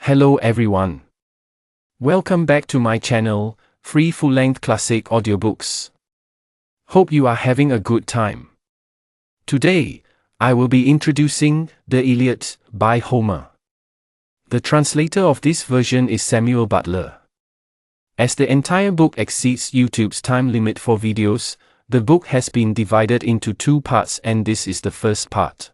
Hello everyone. Welcome back to my channel, free full-length classic audiobooks. Hope you are having a good time. Today, I will be introducing The Iliad by Homer. The translator of this version is Samuel Butler. As the entire book exceeds YouTube's time limit for videos, the book has been divided into two parts and this is the first part.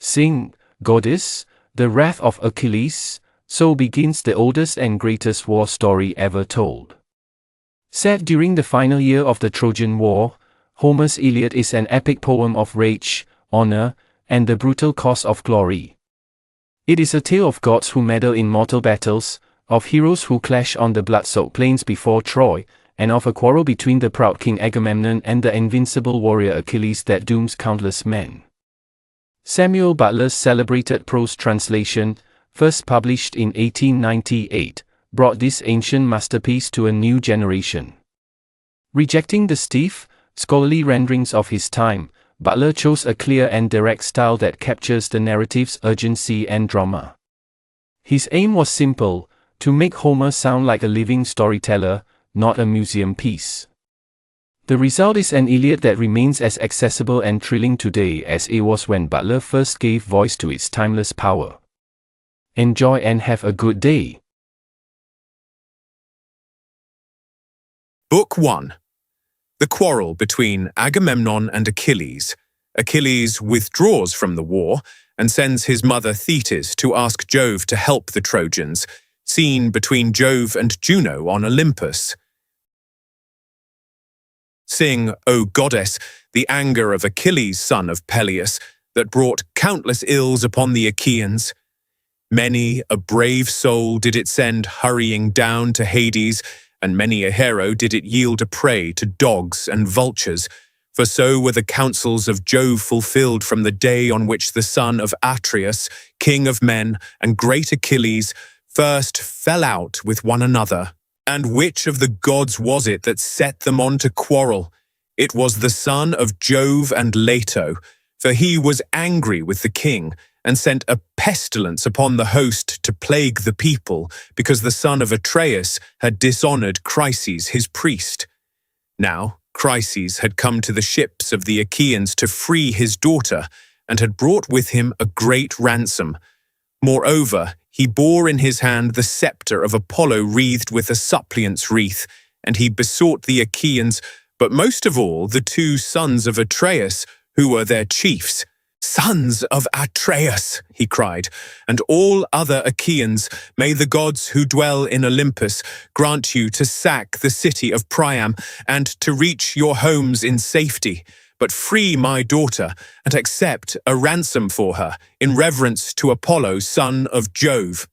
Sing, Goddess, the Wrath of Achilles. So begins the oldest and greatest war story ever told. Set during the final year of the Trojan War, Homer's Iliad is an epic poem of rage, honor, and the brutal cost of glory. It is a tale of gods who meddle in mortal battles, of heroes who clash on the blood-soaked plains before Troy, and of a quarrel between the proud king Agamemnon and the invincible warrior Achilles that dooms countless men. Samuel Butler's celebrated prose translation, first published in 1898, brought this ancient masterpiece to a new generation. Rejecting the stiff, scholarly renderings of his time, Butler chose a clear and direct style that captures the narrative's urgency and drama. His aim was simple, to make Homer sound like a living storyteller, not a museum piece. The result is an Iliad that remains as accessible and thrilling today as it was when Butler first gave voice to its timeless power. Enjoy and have a good day. Book 1. The quarrel between Agamemnon and Achilles. Achilles withdraws from the war and sends his mother Thetis to ask Jove to help the Trojans, scene between Jove and Juno on Olympus. Sing, O goddess, the anger of Achilles, son of Peleus, that brought countless ills upon the Achaeans. Many a brave soul did it send hurrying down to Hades, and many a hero did it yield a prey to dogs and vultures, for so were the counsels of Jove fulfilled from the day on which the son of Atreus, king of men, and great Achilles, first fell out with one another. And which of the gods was it that set them on to quarrel? It was the son of Jove and Leto, for he was angry with the king, and sent a pestilence upon the host to plague the people, because the son of Atreus had dishonored Chryses his priest. Now Chryses had come to the ships of the Achaeans to free his daughter, and had brought with him a great ransom. Moreover, he bore in his hand the scepter of Apollo wreathed with a suppliant's wreath, and he besought the Achaeans, but most of all the two sons of Atreus, who were their chiefs. "Sons of Atreus," he cried, "and all other Achaeans, may the gods who dwell in Olympus grant you to sack the city of Priam and to reach your homes in safety, but free my daughter and accept a ransom for her in reverence to Apollo, son of Jove."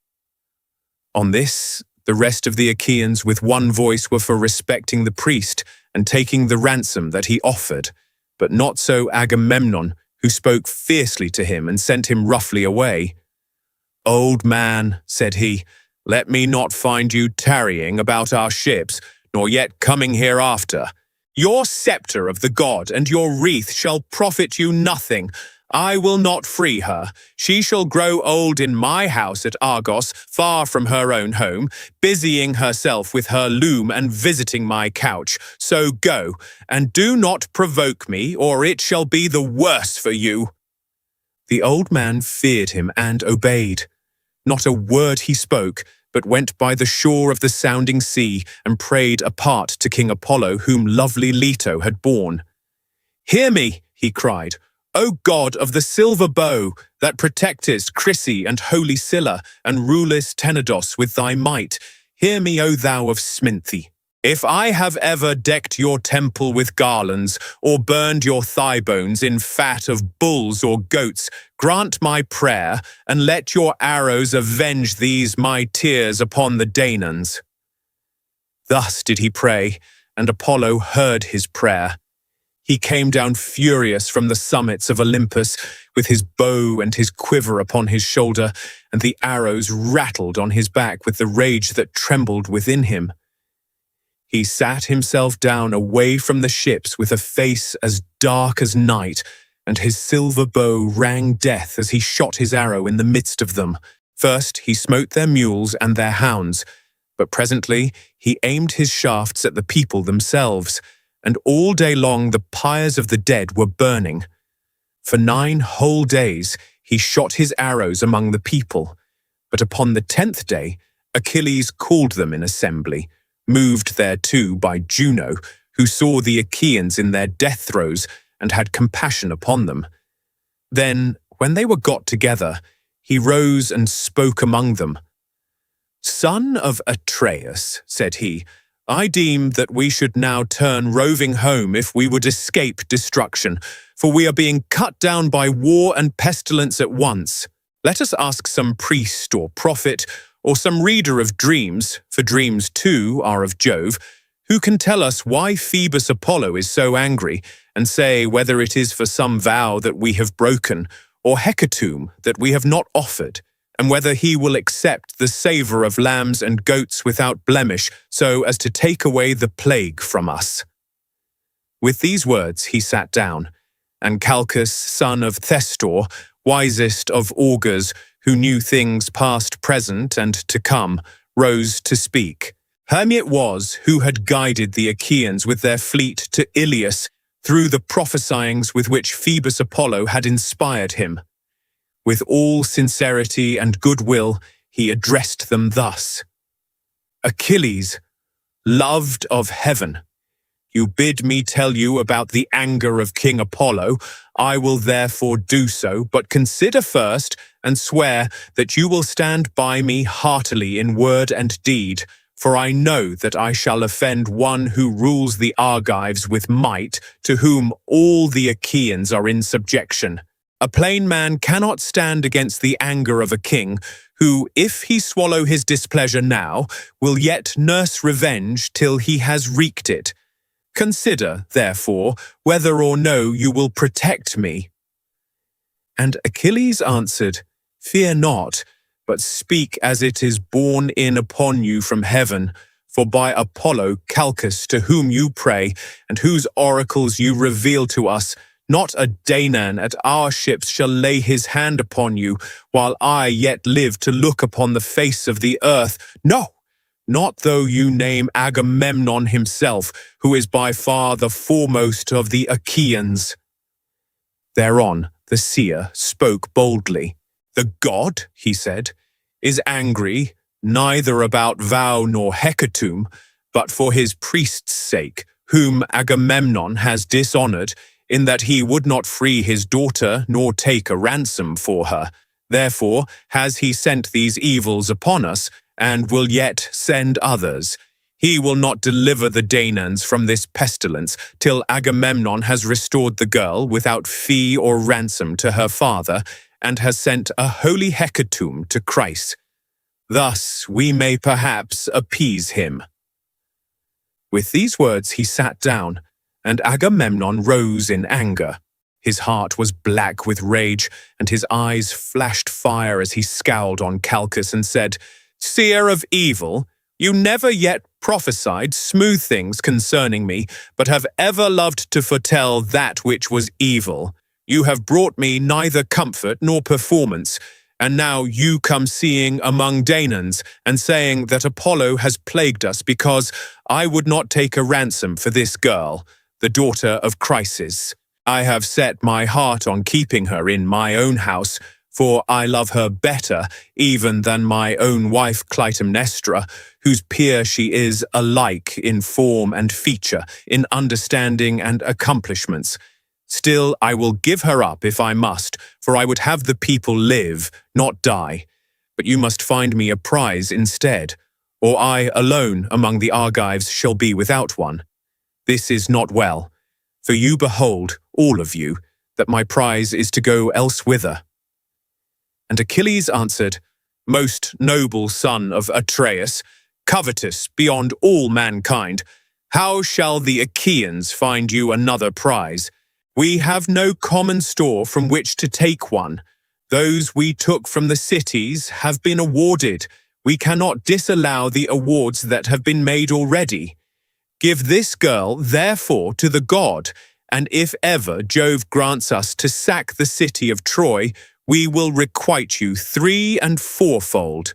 On this, the rest of the Achaeans with one voice were for respecting the priest and taking the ransom that he offered, but not so Agamemnon, who spoke fiercely to him and sent him roughly away. "Old man," said he, "let me not find you tarrying about our ships, nor yet coming hereafter. Your scepter of the god and your wreath shall profit you nothing. I will not free her. She shall grow old in my house at Argos, far from her own home, busying herself with her loom and visiting my couch. So go, and do not provoke me, or it shall be the worse for you." The old man feared him and obeyed. Not a word he spoke, but went by the shore of the sounding sea and prayed apart to King Apollo, whom lovely Leto had borne. "Hear me," he cried, "O god of the silver bow, that protectest Chryse and holy Scylla, and rulest Tenedos with thy might. Hear me, O thou of Sminthe. If I have ever decked your temple with garlands, or burned your thigh bones in fat of bulls or goats, grant my prayer, and let your arrows avenge these my tears upon the Danaans." Thus did he pray, and Apollo heard his prayer. He came down furious from the summits of Olympus, with his bow and his quiver upon his shoulder, and the arrows rattled on his back with the rage that trembled within him. He sat himself down away from the ships with a face as dark as night, and his silver bow rang death as he shot his arrow in the midst of them. First he smote their mules and their hounds, but presently he aimed his shafts at the people themselves, and all day long the pyres of the dead were burning. For 9 whole days he shot his arrows among the people, but upon the 10th day Achilles called them in assembly, moved thereto by Juno, who saw the Achaeans in their death throes and had compassion upon them. Then, when they were got together, he rose and spoke among them. "Son of Atreus," said he, "I deem that we should now turn roving home if we would escape destruction, for we are being cut down by war and pestilence at once. Let us ask some priest or prophet, or some reader of dreams, for dreams too are of Jove, who can tell us why Phoebus Apollo is so angry, and say whether it is for some vow that we have broken, or hecatomb that we have not offered, and whether he will accept the savour of lambs and goats without blemish, so as to take away the plague from us." With these words he sat down, and Calchas, son of Thestor, wisest of augurs, who knew things past, present, and to come, rose to speak. Him it was who had guided the Achaeans with their fleet to Iliad through the prophesyings with which Phoebus Apollo had inspired him. With all sincerity and goodwill, he addressed them thus: "Achilles, loved of heaven, you bid me tell you about the anger of King Apollo. I will therefore do so, but consider first and swear that you will stand by me heartily in word and deed, for I know that I shall offend one who rules the Argives with might, to whom all the Achaeans are in subjection. A plain man cannot stand against the anger of a king, who, if he swallow his displeasure now, will yet nurse revenge till he has wreaked it. Consider, therefore, whether or no you will protect me." And Achilles answered, "Fear not, but speak as it is borne in upon you from heaven, for by Apollo, Calchas, to whom you pray, and whose oracles you reveal to us, not a Danaan at our ships shall lay his hand upon you, while I yet live to look upon the face of the earth. No, not though you name Agamemnon himself, who is by far the foremost of the Achaeans." Thereon the seer spoke boldly. "The god," he said, "is angry, neither about vow nor hecatomb, but for his priest's sake, whom Agamemnon has dishonoured, in that he would not free his daughter nor take a ransom for her. Therefore has he sent these evils upon us, and will yet send others. He will not deliver the Danaans from this pestilence till Agamemnon has restored the girl without fee or ransom to her father, and has sent a holy hecatomb to Christ. Thus we may perhaps appease him." With these words he sat down, and Agamemnon rose in anger. His heart was black with rage, and his eyes flashed fire as he scowled on Calchas and said, "Seer of evil, you never yet prophesied smooth things concerning me, but have ever loved to foretell that which was evil. You have brought me neither comfort nor performance, and now you come seeing among Danaans, and saying that Apollo has plagued us because I would not take a ransom for this girl, the daughter of Chryses. I have set my heart on keeping her in my own house, for I love her better even than my own wife Clytemnestra, whose peer she is alike in form and feature, in understanding and accomplishments. Still I will give her up if I must, for I would have the people live, not die. But you must find me a prize instead, or I alone among the Argives shall be without one. This is not well, for you behold, all of you, that my prize is to go elsewhither." And Achilles answered, "Most noble son of Atreus, covetous beyond all mankind, how shall the Achaeans find you another prize? We have no common store from which to take one. Those we took from the cities have been awarded. We cannot disallow the awards that have been made already. Give this girl, therefore, to the god, and if ever Jove grants us to sack the city of Troy, we will requite you 3- and 4-fold.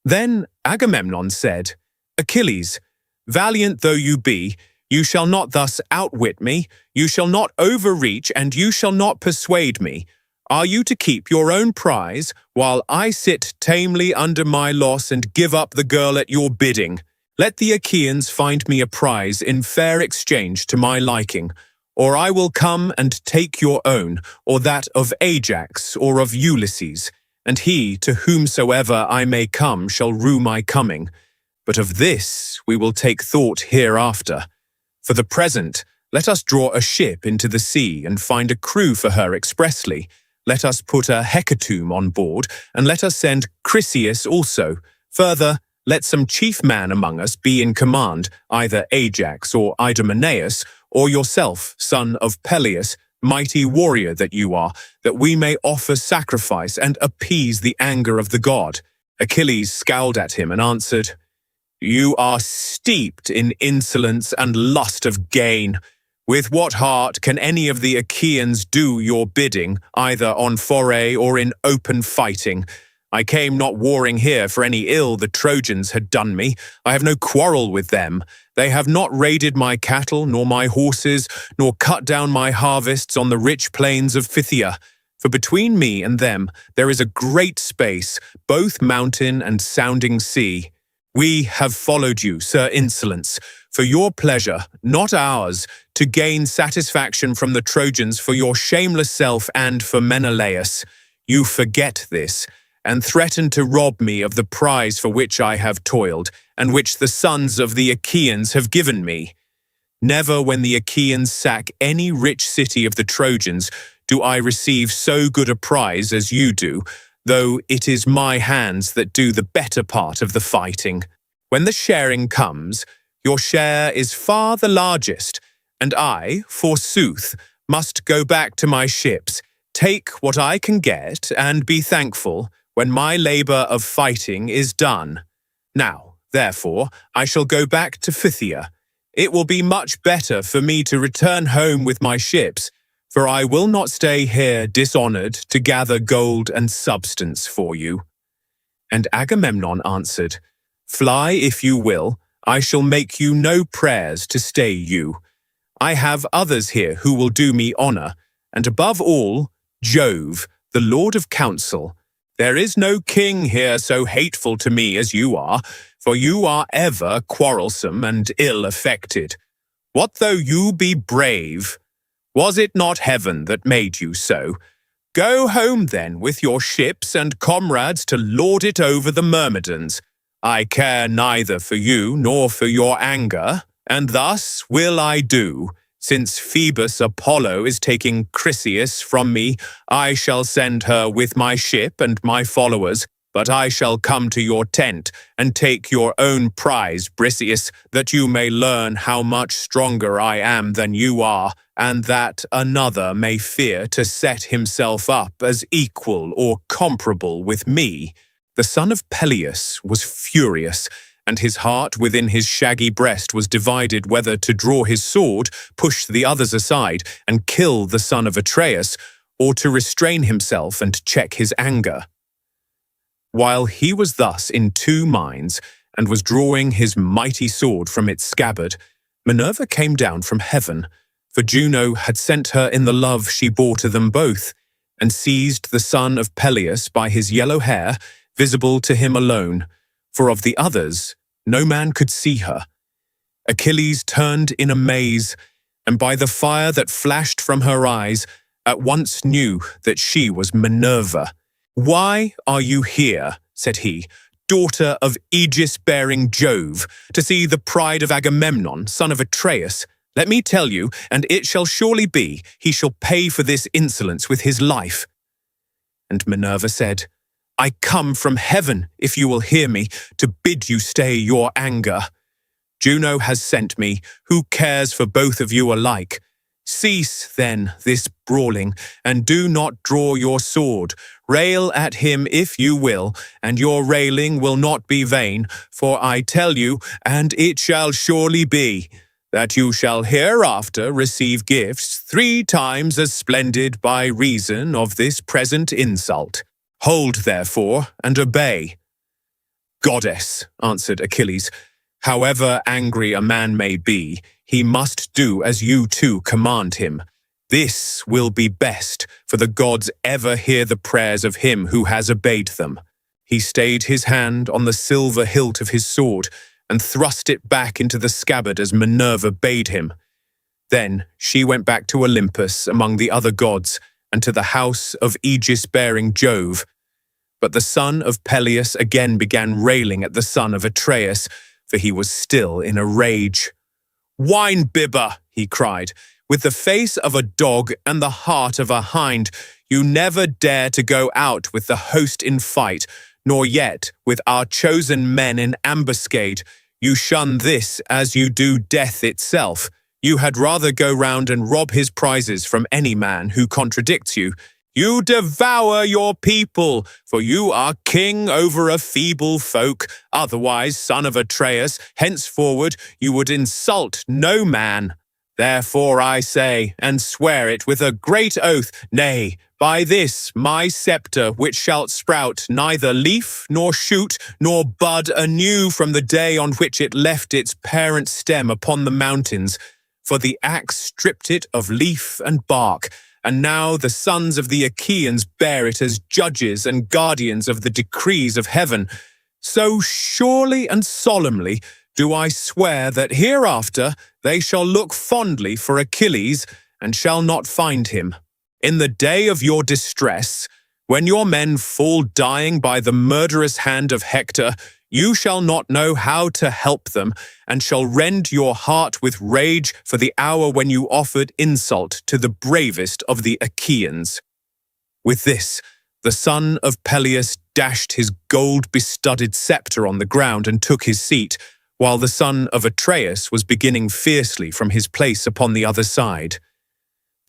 Then Agamemnon said, Achilles, valiant though you be, you shall not thus outwit me, you shall not overreach, and you shall not persuade me. Are you to keep your own prize, while I sit tamely under my loss and give up the girl at your bidding? Let the Achaeans find me a prize in fair exchange to my liking, or I will come and take your own, or that of Ajax or of Ulysses, and he to whomsoever I may come shall rue my coming. But of this we will take thought hereafter. For the present, let us draw a ship into the sea and find a crew for her expressly. Let us put a hecatomb on board, and let us send Chryseis also. Further, let some chief man among us be in command, either Ajax or Idomeneus, or yourself, son of Peleus, mighty warrior that you are, that we may offer sacrifice and appease the anger of the god. Achilles scowled at him and answered, You are steeped in insolence and lust of gain. With what heart can any of the Achaeans do your bidding, either on foray or in open fighting? I came not warring here for any ill the Trojans had done me. I have no quarrel with them. They have not raided my cattle, nor my horses, nor cut down my harvests on the rich plains of Phthia. For between me and them there is a great space, both mountain and sounding sea. We have followed you, Sir Insolence, for your pleasure, not ours, to gain satisfaction from the Trojans for your shameless self and for Menelaus. You forget this, and threaten to rob me of the prize for which I have toiled, and which the sons of the Achaeans have given me. Never when the Achaeans sack any rich city of the Trojans do I receive so good a prize as you do, though it is my hands that do the better part of the fighting. When the sharing comes, your share is far the largest, and I, forsooth, must go back to my ships, take what I can get, and be thankful when my labor of fighting is done. Now, therefore, I shall go back to Phthia. It will be much better for me to return home with my ships, for I will not stay here dishonored to gather gold and substance for you. And Agamemnon answered, Fly if you will, I shall make you no prayers to stay you. I have others here who will do me honor, and above all, Jove, the Lord of Counsel. There is no king here so hateful to me as you are, for you are ever quarrelsome and ill-affected. What though you be brave? Was it not heaven that made you so? Go home then with your ships and comrades to lord it over the Myrmidons. I care neither for you nor for your anger, and thus will I do. Since Phoebus Apollo is taking Chryseis from me, I shall send her with my ship and my followers, but I shall come to your tent and take your own prize, Briseis, that you may learn how much stronger I am than you are, and that another may fear to set himself up as equal or comparable with me. The son of Peleus was furious, and his heart within his shaggy breast was divided whether to draw his sword, push the others aside, and kill the son of Atreus, or to restrain himself and check his anger. While he was thus in two minds, and was drawing his mighty sword from its scabbard, Minerva came down from heaven, for Juno had sent her in the love she bore to them both, and seized the son of Peleus by his yellow hair, visible to him alone, for of the others no man could see her. Achilles turned in amaze, and by the fire that flashed from her eyes, at once knew that she was Minerva. Why are you here, said he, daughter of Aegis-bearing Jove, to see the pride of Agamemnon, son of Atreus? Let me tell you, and it shall surely be, he shall pay for this insolence with his life. And Minerva said, I come from heaven, if you will hear me, to bid you stay your anger. Juno has sent me, who cares for both of you alike. Cease, then, this brawling, and do not draw your sword. Rail at him if you will, and your railing will not be vain, for I tell you, and it shall surely be, that you shall hereafter receive gifts 3 times as splendid by reason of this present insult. Hold, therefore, and obey." "Goddess," answered Achilles, "however angry a man may be, he must do as you two command him. This will be best, for the gods ever hear the prayers of him who has obeyed them." He stayed his hand on the silver hilt of his sword and thrust it back into the scabbard as Minerva bade him. Then she went back to Olympus among the other gods and to the house of Aegis-bearing Jove. But the son of Peleus again began railing at the son of Atreus, for he was still in a rage. "Wine-bibber," he cried, "with the face of a dog and the heart of a hind, you never dare to go out with the host in fight, nor yet with our chosen men in ambuscade. You shun this as you do death itself. You had rather go round and rob his prizes from any man who contradicts you. You devour your people, for you are king over a feeble folk. Otherwise, son of Atreus, henceforward you would insult no man. Therefore I say, and swear it with a great oath, nay, by this my sceptre, which shall sprout neither leaf nor shoot nor bud anew from the day on which it left its parent stem upon the mountains. For the axe stripped it of leaf and bark, and now the sons of the Achaeans bear it as judges and guardians of the decrees of heaven. So surely and solemnly do I swear that hereafter they shall look fondly for Achilles and shall not find him. In the day of your distress, when your men fall dying by the murderous hand of Hector, you shall not know how to help them, and shall rend your heart with rage for the hour when you offered insult to the bravest of the Achaeans." With this, the son of Peleus dashed his gold-bestudded sceptre on the ground and took his seat, while the son of Atreus was beginning fiercely from his place upon the other side.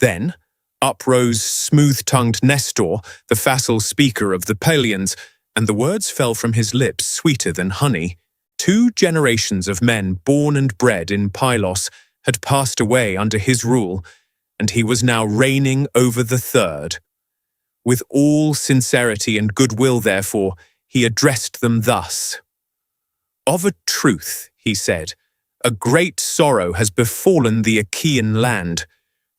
Then up rose smooth-tongued Nestor, the facile speaker of the Pelians, and the words fell from his lips sweeter than honey. 2 generations of men born and bred in Pylos had passed away under his rule, and he was now reigning over the 3rd. With all sincerity and goodwill, therefore, he addressed them thus. "Of a truth," he said, "a great sorrow has befallen the Achaean land.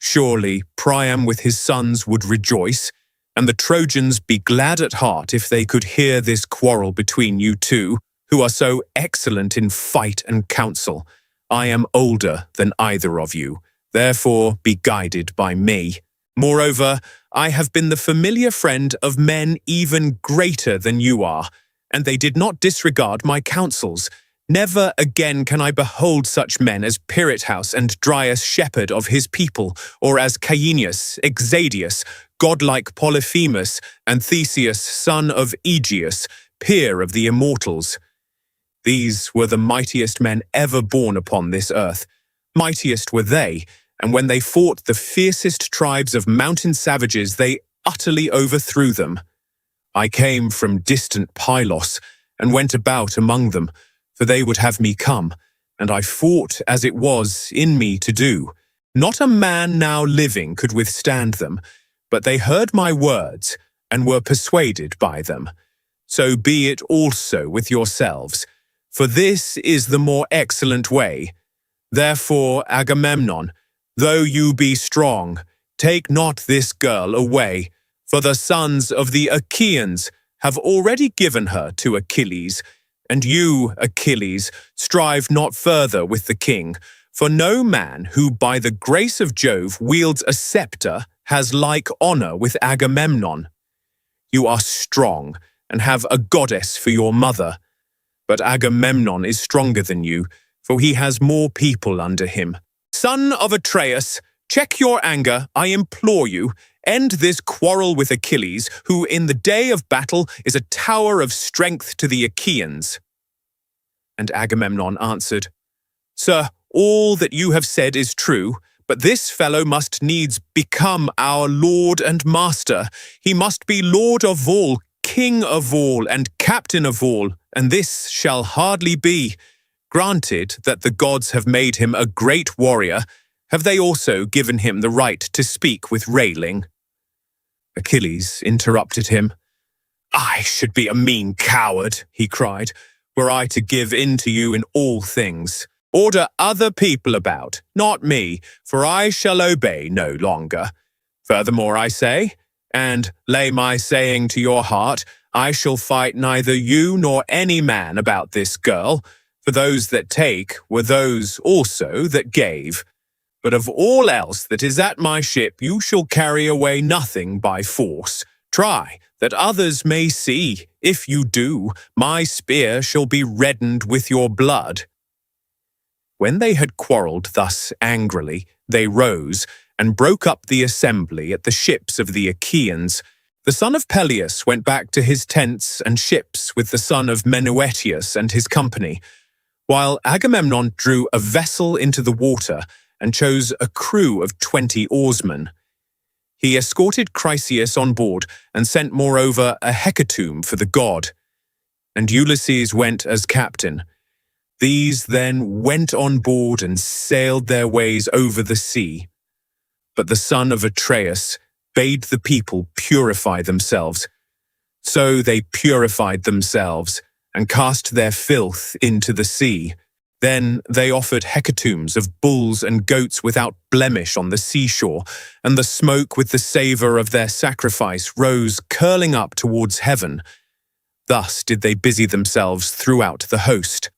Surely Priam with his sons would rejoice, and the Trojans be glad at heart if they could hear this quarrel between you two, who are so excellent in fight and counsel. I am older than either of you, therefore be guided by me. Moreover, I have been the familiar friend of men even greater than you are, and they did not disregard my counsels. Never again can I behold such men as Pirithous and Dryas shepherd of his people, or as Caeneus, Exadius, godlike Polyphemus, and Theseus son of Aegeus, peer of the immortals. These were the mightiest men ever born upon this earth. Mightiest were they, and when they fought the fiercest tribes of mountain savages, they utterly overthrew them. I came from distant Pylos, and went about among them, for they would have me come, and I fought as it was in me to do. Not a man now living could withstand them, but they heard my words, and were persuaded by them. So be it also with yourselves, for this is the more excellent way. Therefore, Agamemnon, though you be strong, take not this girl away, for the sons of the Achaeans have already given her to Achilles, and you, Achilles, strive not further with the king, for no man who by the grace of Jove wields a sceptre has like honor with Agamemnon. You are strong, and have a goddess for your mother. But Agamemnon is stronger than you, for he has more people under him. Son of Atreus, check your anger, I implore you. End this quarrel with Achilles, who in the day of battle is a tower of strength to the Achaeans." And Agamemnon answered, "Sir, all that you have said is true, but this fellow must needs become our lord and master. He must be lord of all, king of all, and captain of all, and this shall hardly be. Granted that the gods have made him a great warrior, have they also given him the right to speak with railing?" Achilles interrupted him. "I should be a mean coward," he cried, "were I to give in to you in all things. Order other people about, not me, for I shall obey no longer. Furthermore, I say, and lay my saying to your heart, I shall fight neither you nor any man about this girl, for those that take were those also that gave. But of all else that is at my ship you shall carry away nothing by force. Try, that others may see. If you do, my spear shall be reddened with your blood." When they had quarrelled thus angrily, they rose and broke up the assembly at the ships of the Achaeans. The son of Peleus went back to his tents and ships with the son of Meneuetius and his company, while Agamemnon drew a vessel into the water and chose a crew of 20 oarsmen. He escorted Chryseis on board and sent moreover a hecatomb for the god. And Ulysses went as captain. These then went on board and sailed their ways over the sea. But the son of Atreus bade the people purify themselves. So they purified themselves and cast their filth into the sea. Then they offered hecatombs of bulls and goats without blemish on the seashore, and the smoke with the savour of their sacrifice rose curling up towards heaven. Thus did they busy themselves throughout the host.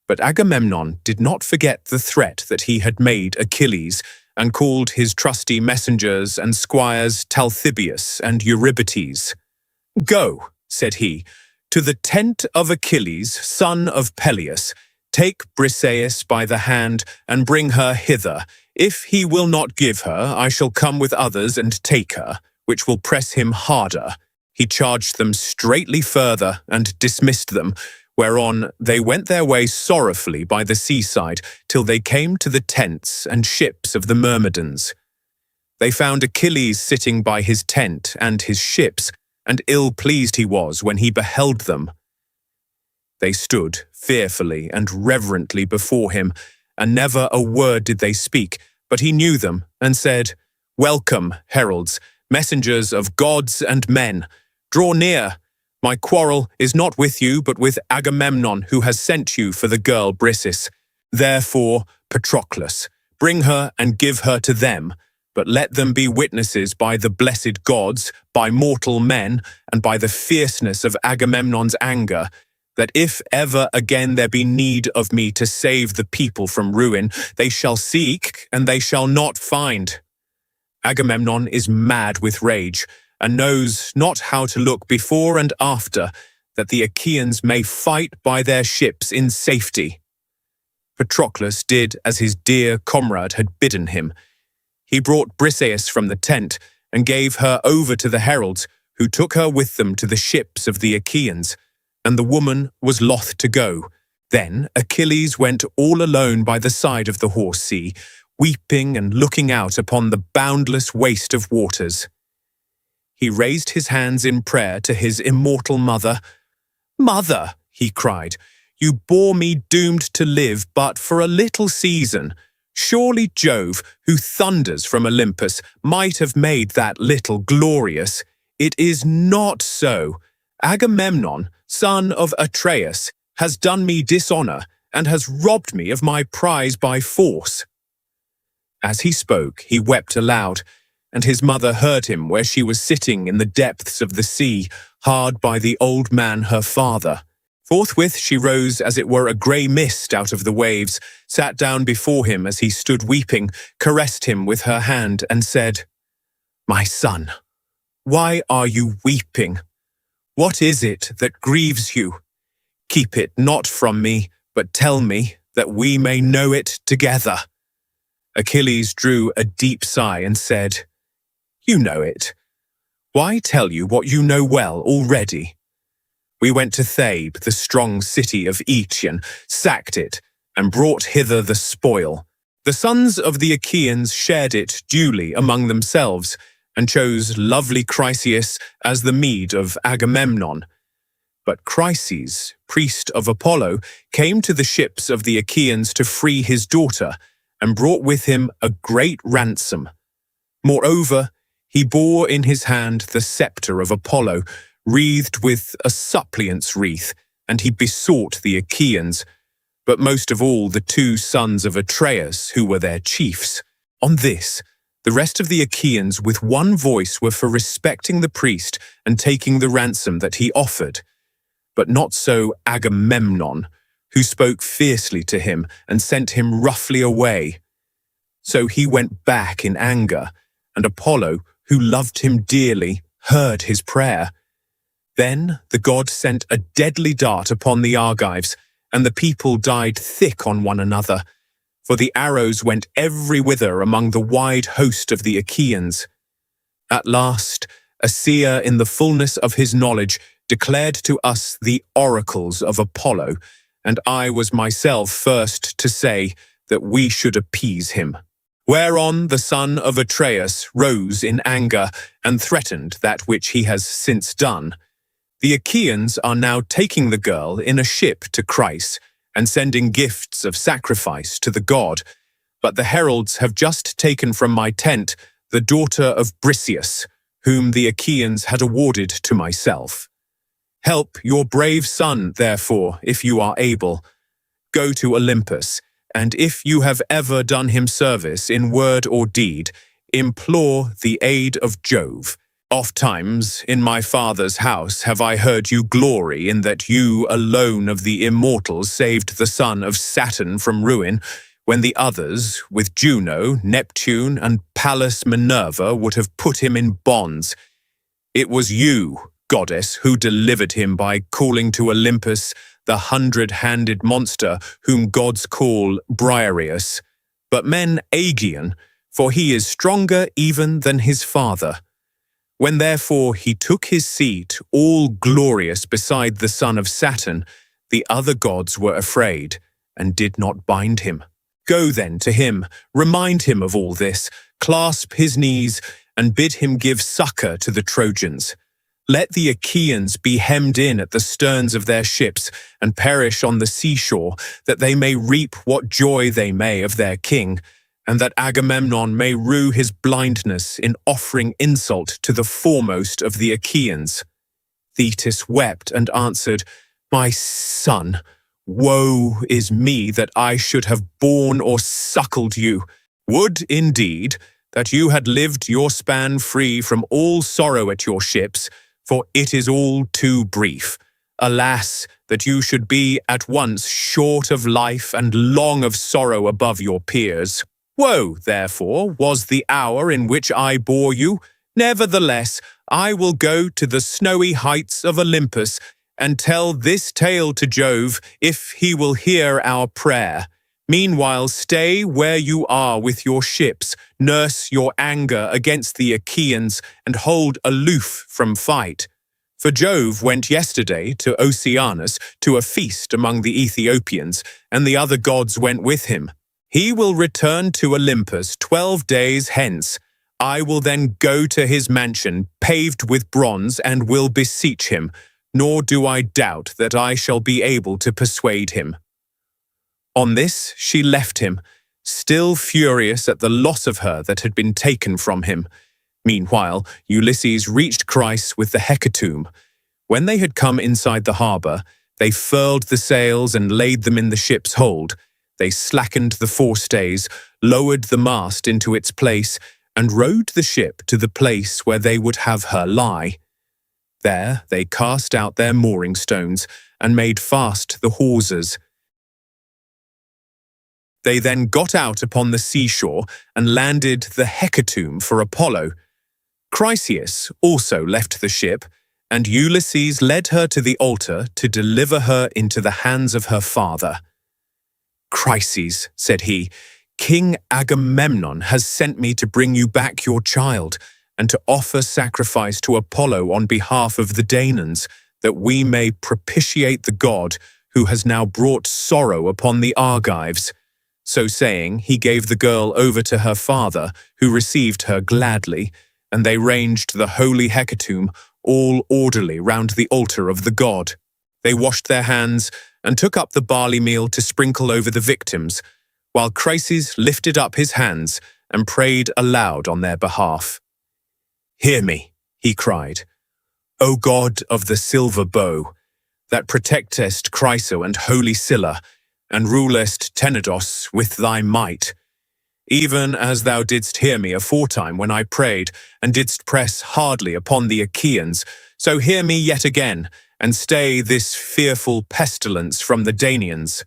But Agamemnon did not forget the threat that he had made Achilles, and called his trusty messengers and squires Talthybius and Eurybates. "Go," said he, "to the tent of Achilles, son of Peleus. Take Briseis by the hand and bring her hither. If he will not give her, I shall come with others and take her, which will press him harder." He charged them straightly further and dismissed them, whereon they went their way sorrowfully by the seaside till they came to the tents and ships of the Myrmidons. They found Achilles sitting by his tent and his ships, and ill-pleased he was when he beheld them. They stood fearfully and reverently before him, and never a word did they speak, but he knew them, and said, "Welcome, heralds, messengers of gods and men. Draw near. My quarrel is not with you, but with Agamemnon, who has sent you for the girl Briseis. Therefore, Patroclus, bring her and give her to them, but let them be witnesses by the blessed gods, by mortal men, and by the fierceness of Agamemnon's anger, that if ever again there be need of me to save the people from ruin, they shall seek and they shall not find. Agamemnon is mad with rage, and knows not how to look before and after, that the Achaeans may fight by their ships in safety." Patroclus did as his dear comrade had bidden him. He brought Briseis from the tent, and gave her over to the heralds, who took her with them to the ships of the Achaeans, and the woman was loth to go. Then Achilles went all alone by the side of the Horse Sea, weeping and looking out upon the boundless waste of waters. He raised his hands in prayer to his immortal mother. "Mother," he cried, "you bore me doomed to live but for a little season. Surely Jove, who thunders from Olympus, might have made that little glorious. It is not so. Agamemnon, son of Atreus, has done me dishonour and has robbed me of my prize by force." As he spoke, he wept aloud, and his mother heard him where she was sitting in the depths of the sea, hard by the old man her father. Forthwith she rose as it were a grey mist out of the waves, sat down before him as he stood weeping, caressed him with her hand, and said, "My son, why are you weeping? What is it that grieves you? Keep it not from me, but tell me, that we may know it together." Achilles drew a deep sigh and said, "You know it. Why tell you what you know well already? We went to Thebe, the strong city of Aetion, sacked it, and brought hither the spoil. The sons of the Achaeans shared it duly among themselves, and chose lovely Chryseis as the meed of Agamemnon. But Chryses, priest of Apollo, came to the ships of the Achaeans to free his daughter, and brought with him a great ransom. Moreover, he bore in his hand the scepter of Apollo, wreathed with a suppliant's wreath, and he besought the Achaeans, but most of all the 2 sons of Atreus, who were their chiefs. On this, the rest of the Achaeans with one voice were for respecting the priest and taking the ransom that he offered. But not so Agamemnon, who spoke fiercely to him and sent him roughly away. So he went back in anger, and Apollo, who loved him dearly, heard his prayer. Then the god sent a deadly dart upon the Argives, and the people died thick on one another, for the arrows went every whither among the wide host of the Achaeans. At last, a seer in the fullness of his knowledge declared to us the oracles of Apollo, and I was myself first to say that we should appease him. Whereon the son of Atreus rose in anger and threatened that which he has since done. The Achaeans are now taking the girl in a ship to Chryse and sending gifts of sacrifice to the god, but the heralds have just taken from my tent the daughter of Briseis, whom the Achaeans had awarded to myself. Help your brave son, therefore, if you are able. Go to Olympus, and if you have ever done him service in word or deed, implore the aid of Jove. Ofttimes in my father's house have I heard you glory in that you alone of the immortals saved the son of Saturn from ruin, when the others, with Juno, Neptune, and Pallas Minerva, would have put him in bonds. It was you, goddess, who delivered him by calling to Olympus the 100-handed monster whom gods call Briareus, but men Aegeon, for he is stronger even than his father. When therefore he took his seat, all glorious beside the son of Saturn, the other gods were afraid, and did not bind him. Go then to him, remind him of all this, clasp his knees, and bid him give succor to the Trojans. Let the Achaeans be hemmed in at the sterns of their ships, and perish on the seashore, that they may reap what joy they may of their king, and that Agamemnon may rue his blindness in offering insult to the foremost of the Achaeans. Thetis wept and answered, My son, woe is me that I should have borne or suckled you. Would, indeed, that you had lived your span free from all sorrow at your ships, for it is all too brief. Alas, that you should be at once short of life and long of sorrow above your peers. Woe, therefore, was the hour in which I bore you. Nevertheless, I will go to the snowy heights of Olympus and tell this tale to Jove, if he will hear our prayer. Meanwhile, stay where you are with your ships, nurse your anger against the Achaeans, and hold aloof from fight. For Jove went yesterday to Oceanus to a feast among the Ethiopians, and the other gods went with him. He will return to Olympus 12 days hence. I will then go to his mansion, paved with bronze, and will beseech him, nor do I doubt that I shall be able to persuade him. On this she left him, still furious at the loss of her that had been taken from him. Meanwhile, Ulysses reached Chryse with the hecatomb. When they had come inside the harbour, they furled the sails and laid them in the ship's hold. They slackened the forestays, lowered the mast into its place, and rowed the ship to the place where they would have her lie. There they cast out their mooring stones and made fast the hawsers. They then got out upon the seashore and landed the hecatomb for Apollo. Chryseis also left the ship, and Ulysses led her to the altar to deliver her into the hands of her father. Chryses, said he, King Agamemnon has sent me to bring you back your child, and to offer sacrifice to Apollo on behalf of the Danaans, that we may propitiate the god who has now brought sorrow upon the Argives. So saying, he gave the girl over to her father, who received her gladly, and they ranged the holy hecatomb all orderly round the altar of the god. They washed their hands and took up the barley meal to sprinkle over the victims, while Chryses lifted up his hands and prayed aloud on their behalf. "Hear me," he cried, "O God of the silver bow, that protectest Chryso and holy Scylla, and rulest Tenedos with thy might. Even as thou didst hear me aforetime when I prayed, and didst press hardly upon the Achaeans, so hear me yet again, and stay this fearful pestilence from the Danaans."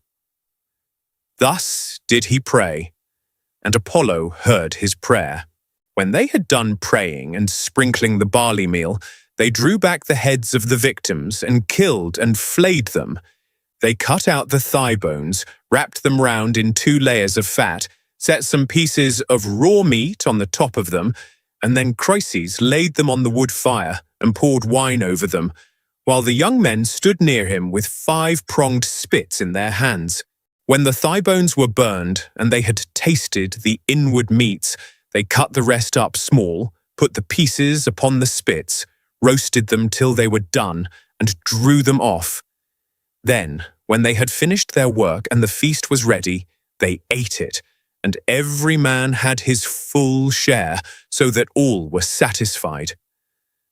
Thus did he pray, and Apollo heard his prayer. When they had done praying and sprinkling the barley meal, they drew back the heads of the victims and killed and flayed them. They cut out the thigh bones, wrapped them round in 2 layers of fat, set some pieces of raw meat on the top of them, and then Chryses laid them on the wood fire and poured wine over them, while the young men stood near him with 5-pronged spits in their hands. When the thigh bones were burned and they had tasted the inward meats, they cut the rest up small, put the pieces upon the spits, roasted them till they were done, and drew them off. Then, when they had finished their work and the feast was ready, they ate it, and every man had his full share, so that all were satisfied.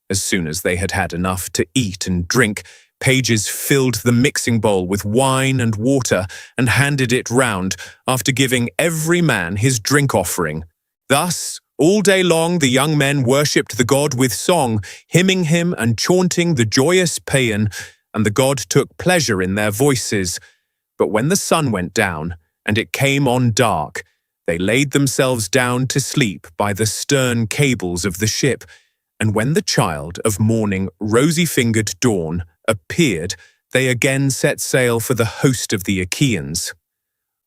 As soon as they had had enough to eat and drink, pages filled the mixing bowl with wine and water and handed it round, after giving every man his drink offering. Thus, all day long the young men worshipped the god with song, hymning him and chaunting the joyous paean, and the god took pleasure in their voices. But when the sun went down, and it came on dark, they laid themselves down to sleep by the stern cables of the ship, and when the child of morning, rosy-fingered dawn, appeared, they again set sail for the host of the Achaeans.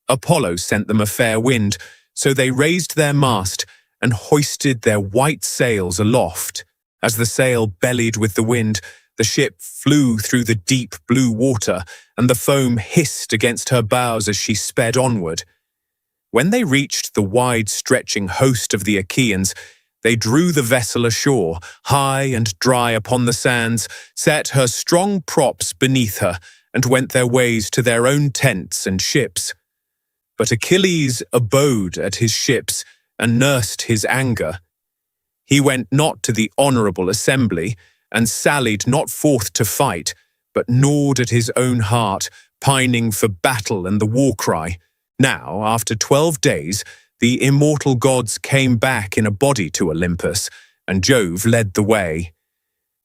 Apollo sent them a fair wind, so they raised their mast and hoisted their white sails aloft. As the sail bellied with the wind, the ship flew through the deep blue water, and the foam hissed against her bows as she sped onward. When they reached the wide-stretching host of the Achaeans, they drew the vessel ashore, high and dry upon the sands, set her strong props beneath her, and went their ways to their own tents and ships. But Achilles abode at his ships and nursed his anger. He went not to the honourable assembly, and sallied not forth to fight, but gnawed at his own heart, pining for battle and the war-cry. Now, after 12 days, the immortal gods came back in a body to Olympus, and Jove led the way.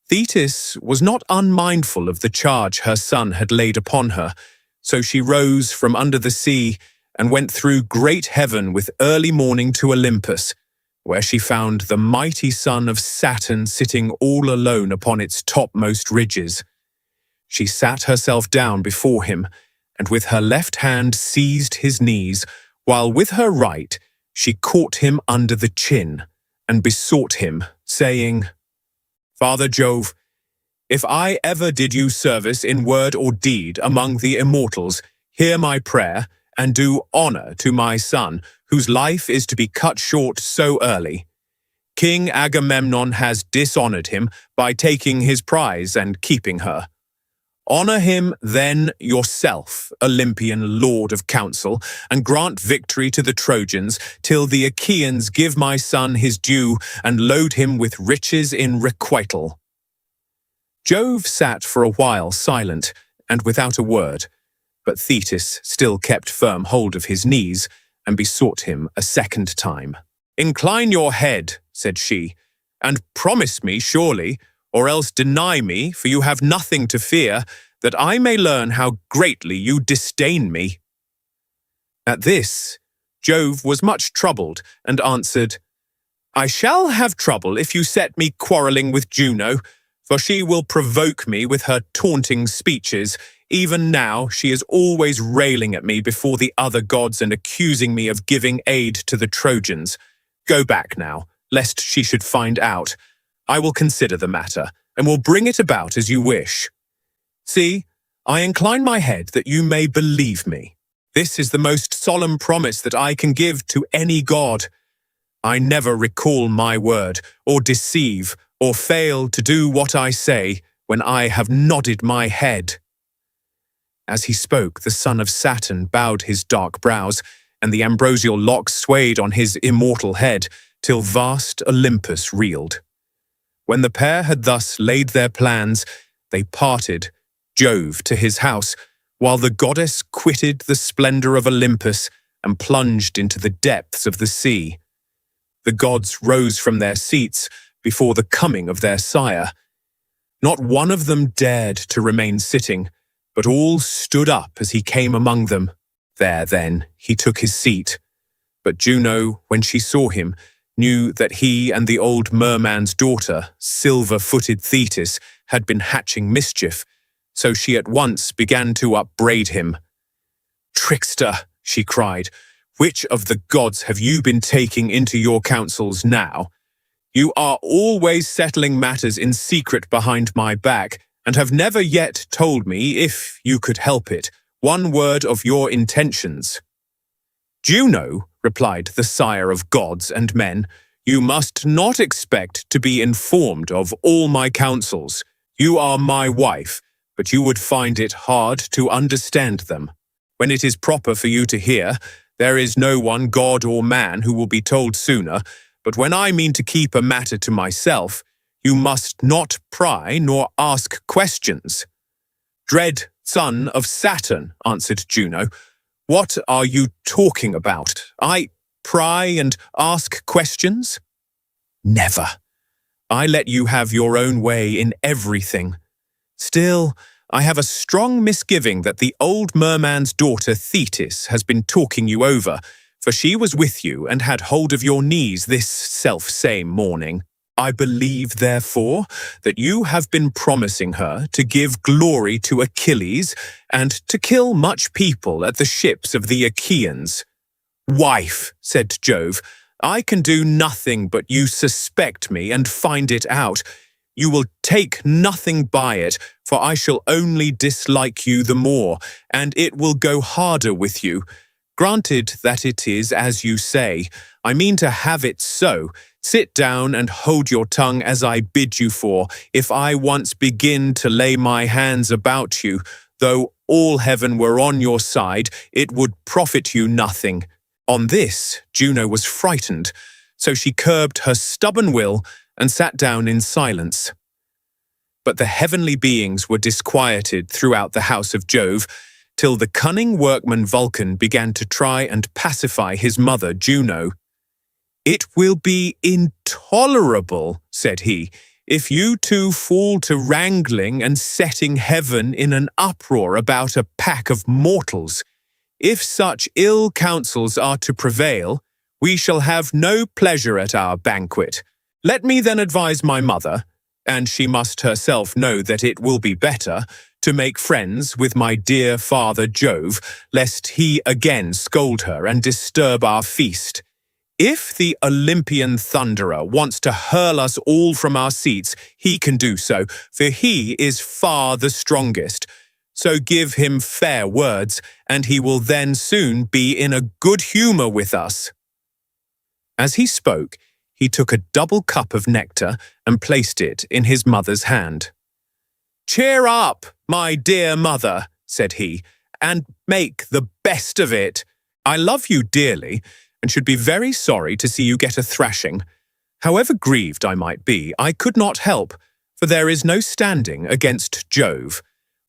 Thetis was not unmindful of the charge her son had laid upon her, so she rose from under the sea and went through great heaven with early morning to Olympus, where she found the mighty son of Saturn sitting all alone upon its topmost ridges. She sat herself down before him, and with her left hand seized his knees, while with her right she caught him under the chin, and besought him, saying, "Father Jove, if I ever did you service in word or deed among the immortals, hear my prayer, and do honour to my son, whose life is to be cut short so early. King Agamemnon has dishonoured him by taking his prize and keeping her. Honour him then yourself, Olympian lord of counsel, and grant victory to the Trojans, till the Achaeans give my son his due and load him with riches in requital." Jove sat for a while silent and without a word, but Thetis still kept firm hold of his knees and besought him a second time. "Incline your head," said she, "and promise me surely, or else deny me, for you have nothing to fear, that I may learn how greatly you disdain me." At this, Jove was much troubled and answered, "I shall have trouble if you set me quarrelling with Juno, for she will provoke me with her taunting speeches. Even now she is always railing at me before the other gods and accusing me of giving aid to the Trojans. Go back now, lest she should find out. I will consider the matter, and will bring it about as you wish. See, I incline my head that you may believe me. This is the most solemn promise that I can give to any god. I never recall my word, or deceive, or fail to do what I say when I have nodded my head." As he spoke, the son of Saturn bowed his dark brows, and the ambrosial locks swayed on his immortal head, till vast Olympus reeled. When the pair had thus laid their plans, they parted, Jove to his house, while the goddess quitted the splendor of Olympus and plunged into the depths of the sea. The gods rose from their seats before the coming of their sire. Not one of them dared to remain sitting, but all stood up as he came among them. There, then, he took his seat. But Juno, when she saw him, knew that he and the old merman's daughter, silver-footed Thetis, had been hatching mischief, so she at once began to upbraid him. "Trickster," she cried, "which of the gods have you been taking into your counsels now? You are always settling matters in secret behind my back, and have never yet told me, if you could help it, one word of your intentions." "Juno," replied the sire of gods and men, "you must not expect to be informed of all my counsels. You are my wife, but you would find it hard to understand them. When it is proper for you to hear, there is no one, god or man, who will be told sooner, but when I mean to keep a matter to myself, you must not pry nor ask questions." "Dread son of Saturn," answered Juno, "what are you talking about? I pry and ask questions? Never. I let you have your own way in everything. Still, I have a strong misgiving that the old merman's daughter Thetis has been talking you over, for she was with you and had hold of your knees this self-same morning. I believe, therefore, that you have been promising her to give glory to Achilles and to kill much people at the ships of the Achaeans." "Wife," said Jove, "I can do nothing but you suspect me and find it out. You will take nothing by it, for I shall only dislike you the more, and it will go harder with you. Granted that it is as you say, I mean to have it so. Sit down and hold your tongue as I bid you, for if I once begin to lay my hands about you, though all heaven were on your side, it would profit you nothing." On this, Juno was frightened, so she curbed her stubborn will and sat down in silence. But the heavenly beings were disquieted throughout the house of Jove, till the cunning workman Vulcan began to try and pacify his mother Juno. "It will be intolerable," said he, "if you two fall to wrangling and setting heaven in an uproar about a pack of mortals. If such ill counsels are to prevail, we shall have no pleasure at our banquet. Let me then advise my mother, and she must herself know that it will be better, to make friends with my dear father Jove, lest he again scold her and disturb our feast. If the Olympian thunderer wants to hurl us all from our seats, he can do so, for he is far the strongest. So give him fair words, and he will then soon be in a good humor with us." As he spoke, he took a double cup of nectar and placed it in his mother's hand. "Cheer up, my dear mother," said he, "and make the best of it. I love you dearly, and should be very sorry to see you get a thrashing. However grieved I might be, I could not help, for there is no standing against Jove.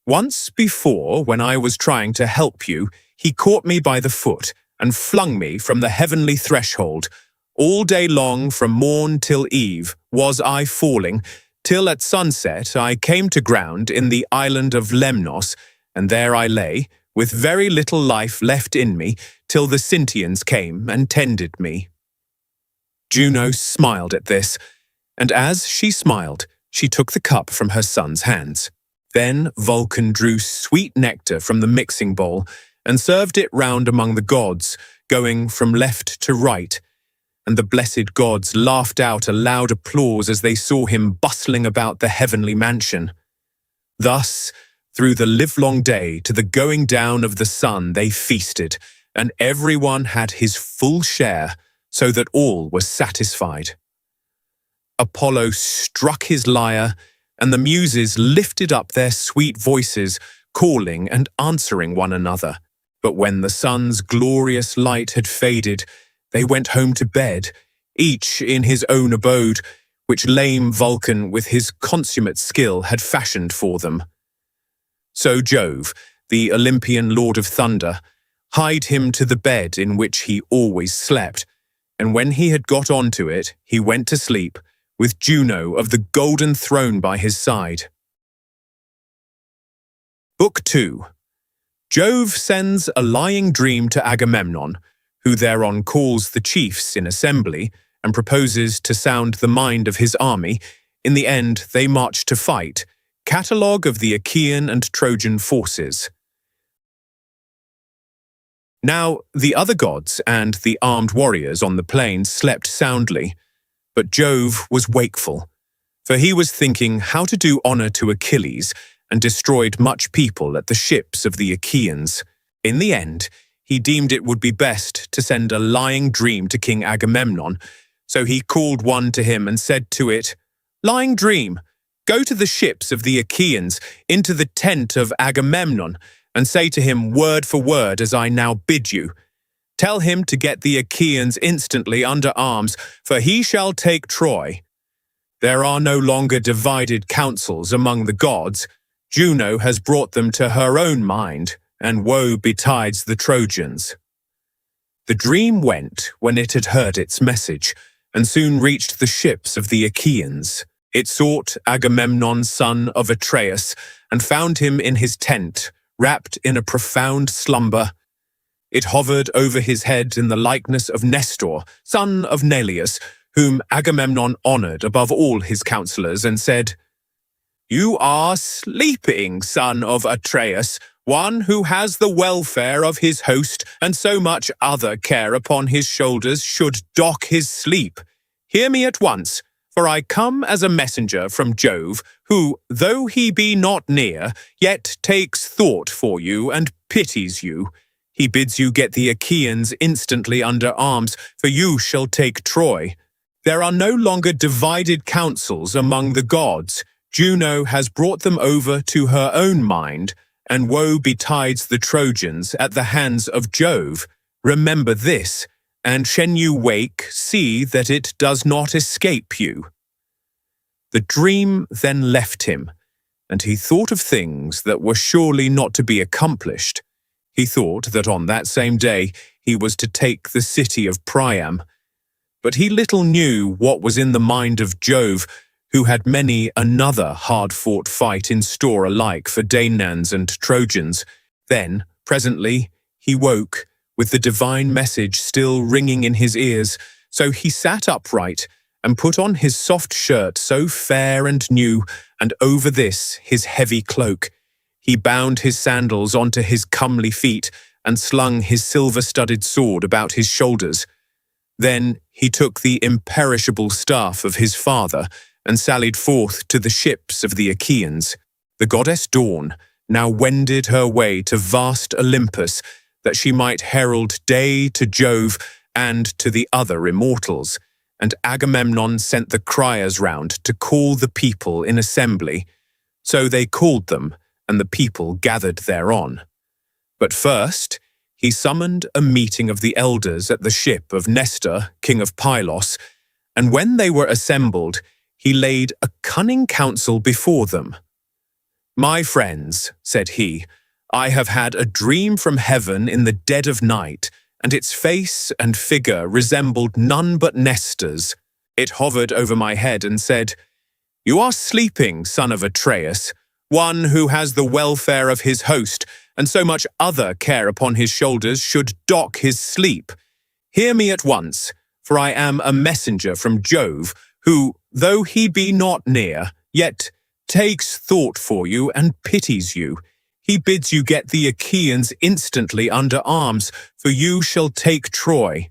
Once before, when I was trying to help you, he caught me by the foot and flung me from the heavenly threshold. All day long, from morn till eve, was I falling, till at sunset I came to ground in the island of Lemnos, and there I lay, with very little life left in me, till the Sintians came and tended me." Juno smiled at this, and as she smiled, she took the cup from her son's hands. Then Vulcan drew sweet nectar from the mixing bowl and served it round among the gods, going from left to right, and the blessed gods laughed out a loud applause as they saw him bustling about the heavenly mansion. Thus, through the livelong day to the going down of the sun they feasted, and everyone had his full share, so that all were satisfied. Apollo struck his lyre, and the muses lifted up their sweet voices, calling and answering one another. But when the sun's glorious light had faded, they went home to bed, each in his own abode, which lame Vulcan with his consummate skill had fashioned for them. So Jove, the Olympian lord of thunder, hied him to the bed in which he always slept, and when he had got on to it, he went to sleep, with Juno of the golden throne by his side. Book 2. Jove sends a lying dream to Agamemnon, who thereon calls the chiefs in assembly and proposes to sound the mind of his army. In the end, they march to fight. Catalogue of the Achaean and Trojan forces. Now the other gods and the armed warriors on the plain slept soundly, but Jove was wakeful, for he was thinking how to do honor to Achilles, and destroyed much people at the ships of the Achaeans. In the end, he deemed it would be best to send a lying dream to King Agamemnon, so he called one to him and said to it, "Lying dream, go to the ships of the Achaeans, into the tent of Agamemnon, and say to him word for word as I now bid you. Tell him to get the Achaeans instantly under arms, for he shall take Troy. There are no longer divided counsels among the gods. Juno has brought them to her own mind, and woe betides the Trojans." The dream went when it had heard its message, and soon reached the ships of the Achaeans. It sought Agamemnon, son of Atreus, and found him in his tent, wrapped in a profound slumber. It hovered over his head in the likeness of Nestor, son of Neleus, whom Agamemnon honored above all his counselors, and said, "You are sleeping, son of Atreus, one who has the welfare of his host and so much other care upon his shoulders should dock his sleep. Hear me at once, for I come as a messenger from Jove, who, though he be not near, yet takes thought for you and pities you. He bids you get the Achaeans instantly under arms, for you shall take Troy. There are no longer divided counsels among the gods. Juno has brought them over to her own mind, and woe betides the Trojans at the hands of Jove. Remember this, and when you wake, see that it does not escape you." The dream then left him, and he thought of things that were surely not to be accomplished. He thought that on that same day he was to take the city of Priam. But he little knew what was in the mind of Jove, who had many another hard-fought fight in store alike for Danaans and Trojans. Then, presently, he woke, with the divine message still ringing in his ears, so he sat upright and put on his soft shirt so fair and new, and over this his heavy cloak. He bound his sandals onto his comely feet and slung his silver-studded sword about his shoulders. Then he took the imperishable staff of his father and sallied forth to the ships of the Achaeans. The goddess Dawn now wended her way to vast Olympus, that she might herald day to Jove and to the other immortals, and Agamemnon sent the criers round to call the people in assembly. So they called them, and the people gathered thereon. But first he summoned a meeting of the elders at the ship of Nestor, king of Pylos, and when they were assembled, he laid a cunning counsel before them. "My friends," said he, "I have had a dream from heaven in the dead of night, and its face and figure resembled none but Nestor's. It hovered over my head and said, 'You are sleeping, son of Atreus, one who has the welfare of his host, and so much other care upon his shoulders should dock his sleep. Hear me at once, for I am a messenger from Jove, who, though he be not near, yet takes thought for you and pities you. He bids you get the Achaeans instantly under arms, for you shall take Troy.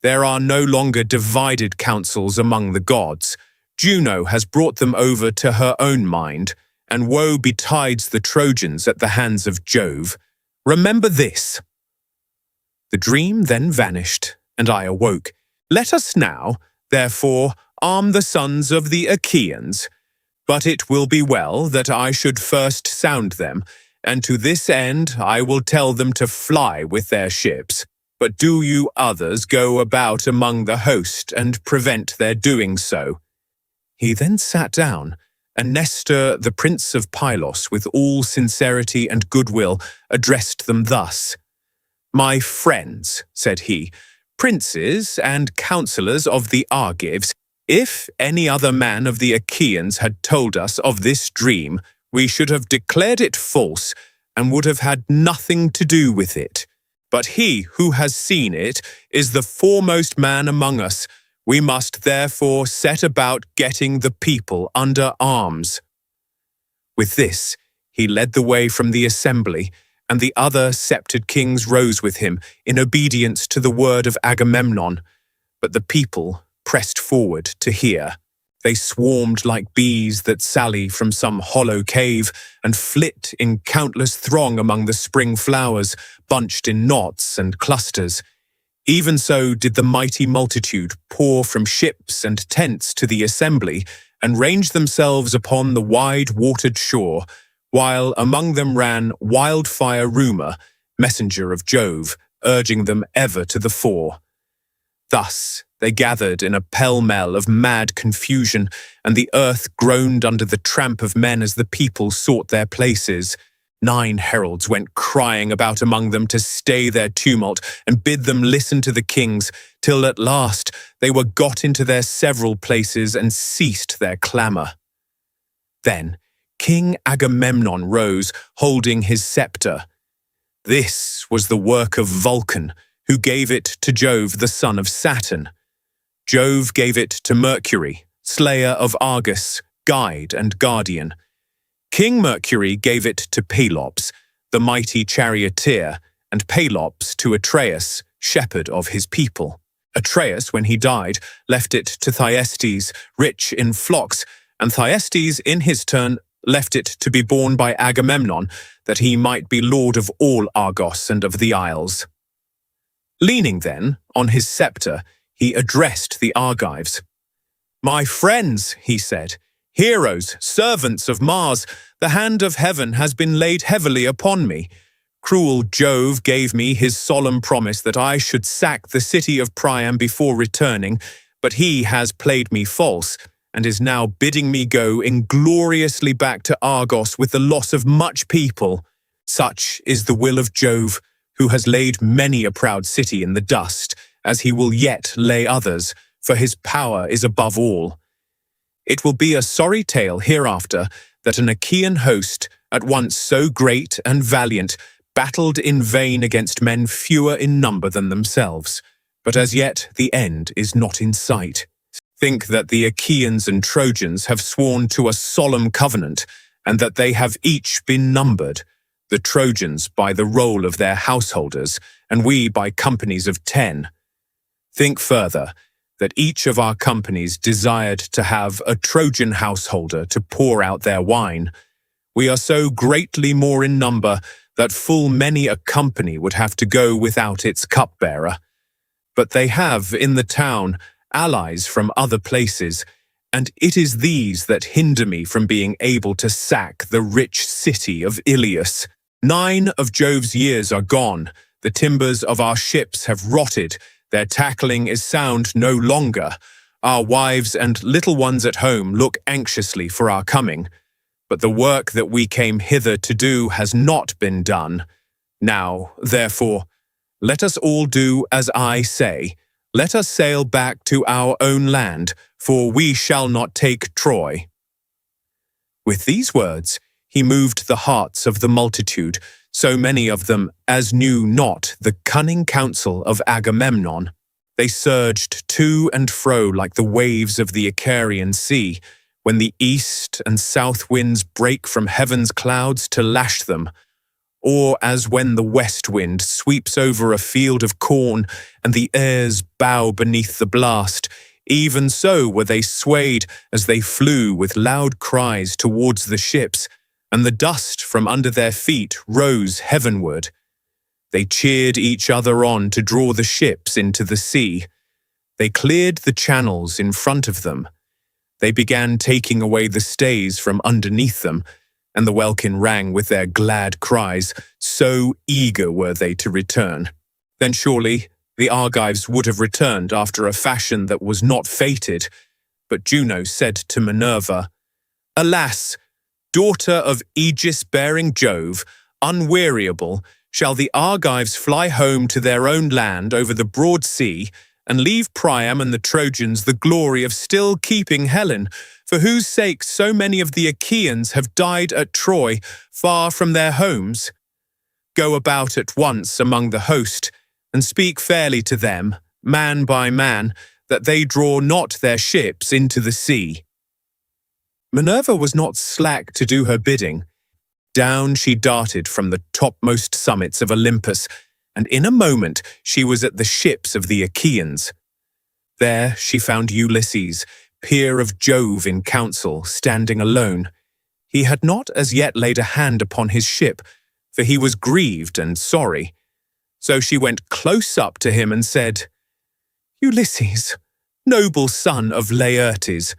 There are no longer divided counsels among the gods. Juno has brought them over to her own mind, and woe betides the Trojans at the hands of Jove. Remember this." The dream then vanished, and I awoke. Let us now, therefore, arm the sons of the Achaeans. But it will be well that I should first sound them, and to this end I will tell them to fly with their ships. But do you others go about among the host and prevent their doing so." He then sat down, and Nestor, the prince of Pylos, with all sincerity and goodwill, addressed them thus. "My friends," said he, "princes and counsellors of the Argives, if any other man of the Achaeans had told us of this dream, we should have declared it false and would have had nothing to do with it. But he who has seen it is the foremost man among us. We must therefore set about getting the people under arms." With this, he led the way from the assembly, and the other sceptred kings rose with him in obedience to the word of Agamemnon. But the people pressed forward to hear. They swarmed like bees that sally from some hollow cave and flit in countless throng among the spring flowers, bunched in knots and clusters. Even so did the mighty multitude pour from ships and tents to the assembly and range themselves upon the wide-watered shore, while among them ran wildfire Rumour, messenger of Jove, urging them ever to the fore. Thus they gathered in a pell-mell of mad confusion, and the earth groaned under the tramp of men as the people sought their places. 9 heralds went crying about among them to stay their tumult and bid them listen to the kings, till at last they were got into their several places and ceased their clamour. Then King Agamemnon rose, holding his sceptre. This was the work of Vulcan, who gave it to Jove, the son of Saturn. Jove gave it to Mercury, slayer of Argus, guide and guardian. King Mercury gave it to Pelops, the mighty charioteer, and Pelops to Atreus, shepherd of his people. Atreus, when he died, left it to Thyestes, rich in flocks, and Thyestes, in his turn, left it to be borne by Agamemnon, that he might be lord of all Argos and of the isles. Leaning then on his sceptre, he addressed the Argives. "My friends," he said, "heroes, servants of Mars, the hand of heaven has been laid heavily upon me. Cruel Jove gave me his solemn promise that I should sack the city of Priam before returning, but he has played me false, and is now bidding me go ingloriously back to Argos with the loss of much people. Such is the will of Jove, who has laid many a proud city in the dust, as he will yet lay others, for his power is above all. It will be a sorry tale hereafter that an Achaean host, at once so great and valiant, battled in vain against men fewer in number than themselves. But as yet the end is not in sight. Think that the Achaeans and Trojans have sworn to a solemn covenant, and that they have each been numbered, the Trojans by the roll of their householders, and we by companies of 10. Think further, that each of our companies desired to have a Trojan householder to pour out their wine. We are so greatly more in number that full many a company would have to go without its cupbearer. But they have in the town allies from other places, and it is these that hinder me from being able to sack the rich city of Iliad. 9 of Jove's years are gone, the timbers of our ships have rotted, their tackling is sound no longer. Our wives and little ones at home look anxiously for our coming. But the work that we came hither to do has not been done. Now, therefore, let us all do as I say. Let us sail back to our own land, for we shall not take Troy." With these words, he moved the hearts of the multitude, so many of them as knew not the cunning counsel of Agamemnon. They surged to and fro like the waves of the Icarian Sea, when the east and south winds break from heaven's clouds to lash them, or as when the west wind sweeps over a field of corn and the airs bow beneath the blast. Even so were they swayed as they flew with loud cries towards the ships, and the dust from under their feet rose heavenward. They cheered each other on to draw the ships into the sea. They cleared the channels in front of them. They began taking away the stays from underneath them. and the welkin rang with their glad cries, so eager were they to return. Then surely the Argives would have returned after a fashion that was not fated. But Juno said to Minerva, "Alas, daughter of Aegis-bearing Jove, unweariable, shall the Argives fly home to their own land over the broad sea, and leave Priam and the Trojans the glory of still keeping Helen, for whose sake so many of the Achaeans have died at Troy, far from their homes? Go about at once among the host, and speak fairly to them, man by man, that they draw not their ships into the sea." Minerva was not slack to do her bidding. Down she darted from the topmost summits of Olympus, and in a moment she was at the ships of the Achaeans. There she found Ulysses, peer of Jove in council, standing alone. He had not as yet laid a hand upon his ship, for he was grieved and sorry. So she went close up to him and said, "Ulysses, noble son of Laertes,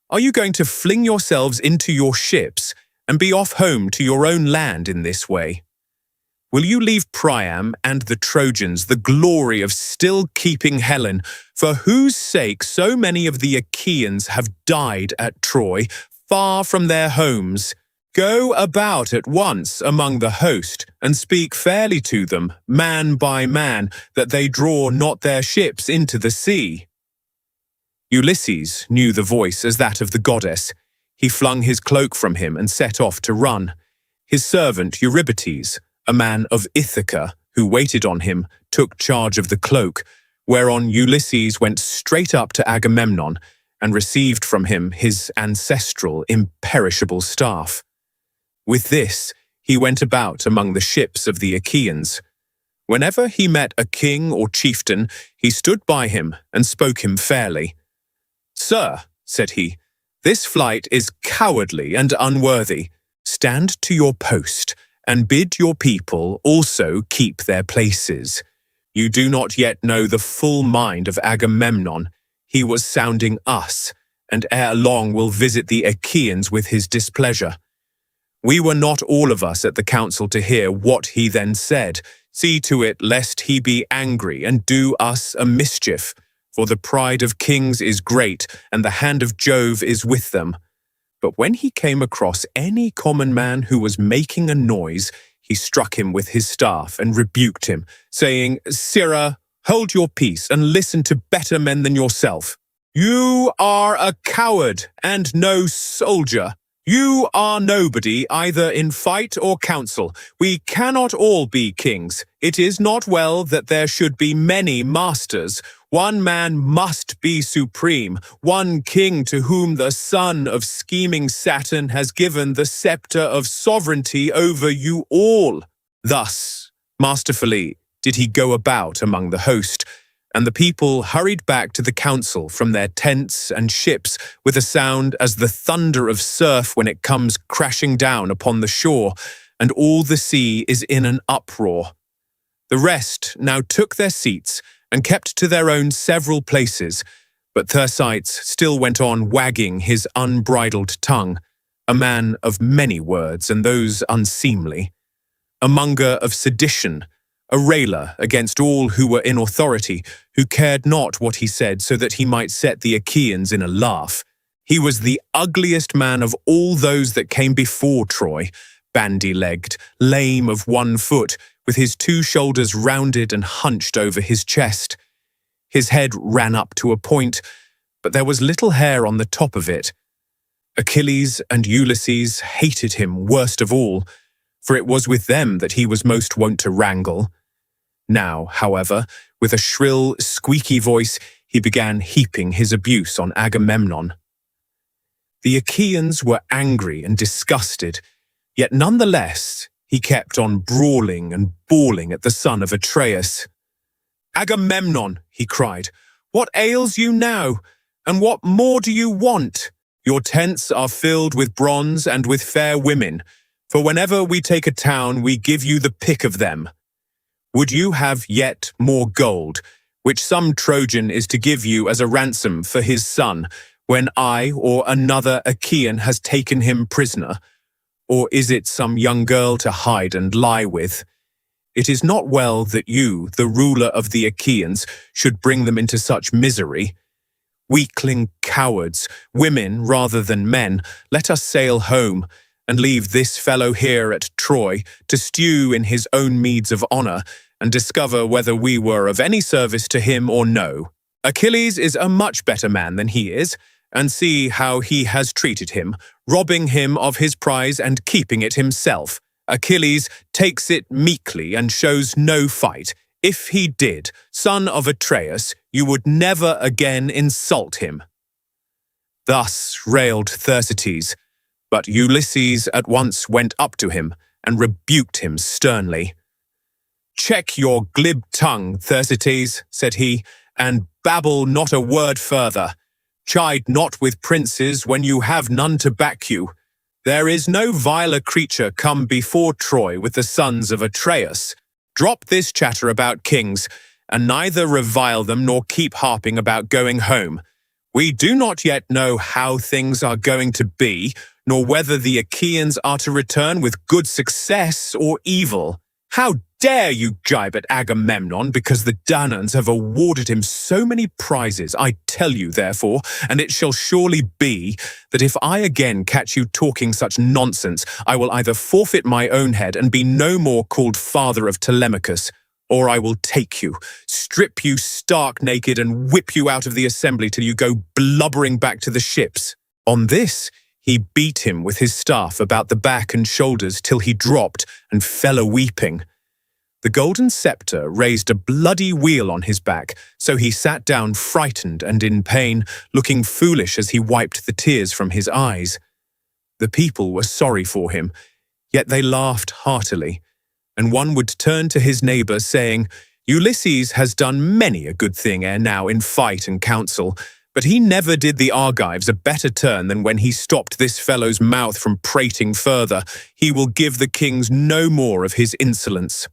are you going to fling yourselves into your ships and be off home to your own land in this way? Will you leave Priam and the Trojans the glory of still keeping Helen, for whose sake so many of the Achaeans have died at Troy, far from their homes? Go about at once among the host, and speak fairly to them, man by man, that they draw not their ships into the sea." Ulysses knew the voice as that of the goddess. He flung his cloak from him and set off to run. His servant Eurybates, a man of Ithaca, who waited on him, took charge of the cloak, whereon Ulysses went straight up to Agamemnon and received from him his ancestral, imperishable staff. With this, he went about among the ships of the Achaeans. Whenever he met a king or chieftain, he stood by him and spoke him fairly. "Sir," said he, "this flight is cowardly and unworthy. Stand to your post, and bid your people also keep their places. You do not yet know the full mind of Agamemnon. He was sounding us, and ere long will visit the Achaeans with his displeasure. We were not all of us at the council to hear what he then said. See to it lest he be angry and do us a mischief, for the pride of kings is great, and the hand of Jove is with them." But when he came across any common man who was making a noise, he struck him with his staff and rebuked him, saying, "Sirrah, hold your peace and listen to better men than yourself. You are a coward and no soldier. You are nobody either in fight or council. We cannot all be kings. It is not well that there should be many masters. One man must be supreme, one king to whom the son of scheming Saturn has given the scepter of sovereignty over you all." Thus, masterfully, did he go about among the host, and the people hurried back to the council from their tents and ships with a sound as the thunder of surf when it comes crashing down upon the shore, and all the sea is in an uproar. The rest now took their seats and kept to their own several places, but Thersites still went on wagging his unbridled tongue, a man of many words and those unseemly, a monger of sedition, a railer against all who were in authority, who cared not what he said so that he might set the Achaeans in a laugh. He was the ugliest man of all those that came before Troy, bandy-legged, lame of one foot, with his two shoulders rounded and hunched over his chest. His head ran up to a point, but there was little hair on the top of it. Achilles and Ulysses hated him worst of all, for it was with them that he was most wont to wrangle. Now, however, with a shrill, squeaky voice, he began heaping his abuse on Agamemnon. The Achaeans were angry and disgusted, yet nonetheless he kept on brawling and bawling at the son of Atreus. "Agamemnon," he cried, "what ails you now, and what more do you want? Your tents are filled with bronze and with fair women, for whenever we take a town we give you the pick of them. Would you have yet more gold, which some Trojan is to give you as a ransom for his son, when I or another Achaean has taken him prisoner? or is it some young girl to hide and lie with? It is not well that you, the ruler of the Achaeans, should bring them into such misery. Weakling cowards, women rather than men, let us sail home, and leave this fellow here at Troy to stew in his own meeds of honor, and discover whether we were of any service to him or no. Achilles is a much better man than he is, and see how he has treated him, robbing him of his prize and keeping it himself. Achilles takes it meekly and shows no fight. If he did, son of Atreus, you would never again insult him." Thus railed Thersites, but Ulysses at once went up to him and rebuked him sternly. "Check your glib tongue, Thersites," said he, "and babble not a word further. Chide not with princes when you have none to back you. There is no viler creature come before Troy with the sons of Atreus. Drop this chatter about kings, and neither revile them nor keep harping about going home. We do not yet know how things are going to be, nor whether the Achaeans are to return with good success or evil. How dare you jibe at Agamemnon because the Danaans have awarded him so many prizes? I tell you, therefore, and it shall surely be, that if I again catch you talking such nonsense, I will either forfeit my own head and be no more called father of Telemachus, or I will take you, strip you stark naked, and whip you out of the assembly till you go blubbering back to the ships." On this, he beat him with his staff about the back and shoulders till he dropped and fell a-weeping. The golden scepter raised a bloody weal on his back, so he sat down frightened and in pain, looking foolish as he wiped the tears from his eyes. The people were sorry for him, yet they laughed heartily, and one would turn to his neighbor, saying, "Ulysses has done many a good thing ere now in fight and council, but he never did the Argives a better turn than when he stopped this fellow's mouth from prating further. He will give the kings no more of his insolence."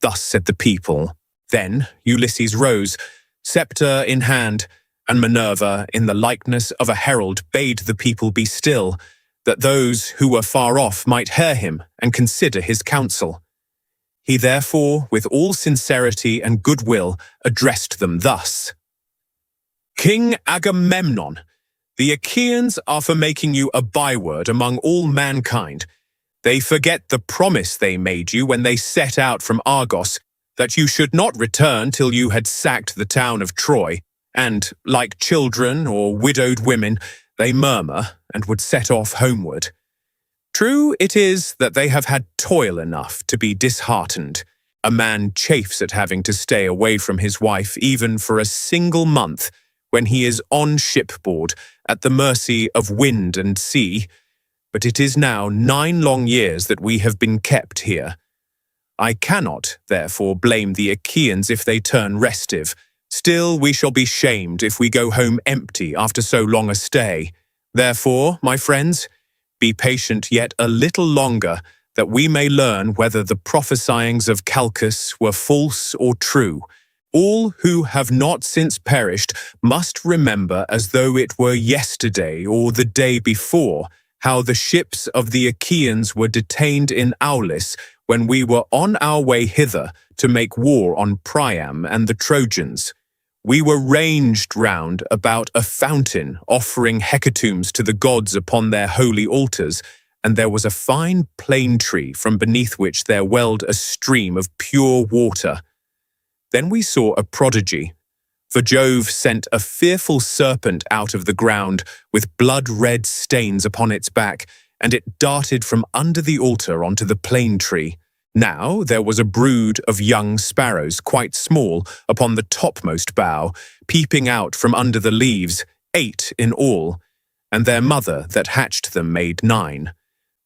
Thus said the people. Then Ulysses rose, scepter in hand, and Minerva, in the likeness of a herald, bade the people be still, that those who were far off might hear him and consider his counsel. He therefore, with all sincerity and goodwill, addressed them thus: "King Agamemnon, the Achaeans are for making you a byword among all mankind. They forget the promise they made you when they set out from Argos, that you should not return till you had sacked the town of Troy, and, like children or widowed women, they murmur and would set off homeward. True it is that they have had toil enough to be disheartened. A man chafes at having to stay away from his wife even for a single month, when he is on shipboard, at the mercy of wind and sea. But it is now 9 long years that we have been kept here. I cannot, therefore, blame the Achaeans if they turn restive. Still, we shall be shamed if we go home empty after so long a stay. Therefore, my friends, be patient yet a little longer, that we may learn whether the prophesyings of Calchas were false or true. All who have not since perished must remember as though it were yesterday or the day before, how the ships of the Achaeans were detained in Aulis when we were on our way hither to make war on Priam and the Trojans. We were ranged round about a fountain, offering hecatombs to the gods upon their holy altars, and there was a fine plane tree from beneath which there welled a stream of pure water. Then we saw a prodigy. For Jove sent a fearful serpent out of the ground, with blood-red stains upon its back, and it darted from under the altar onto the plane tree. Now there was a brood of young sparrows, quite small, upon the topmost bough, peeping out from under the leaves, 8 in all, and their mother that hatched them made 9.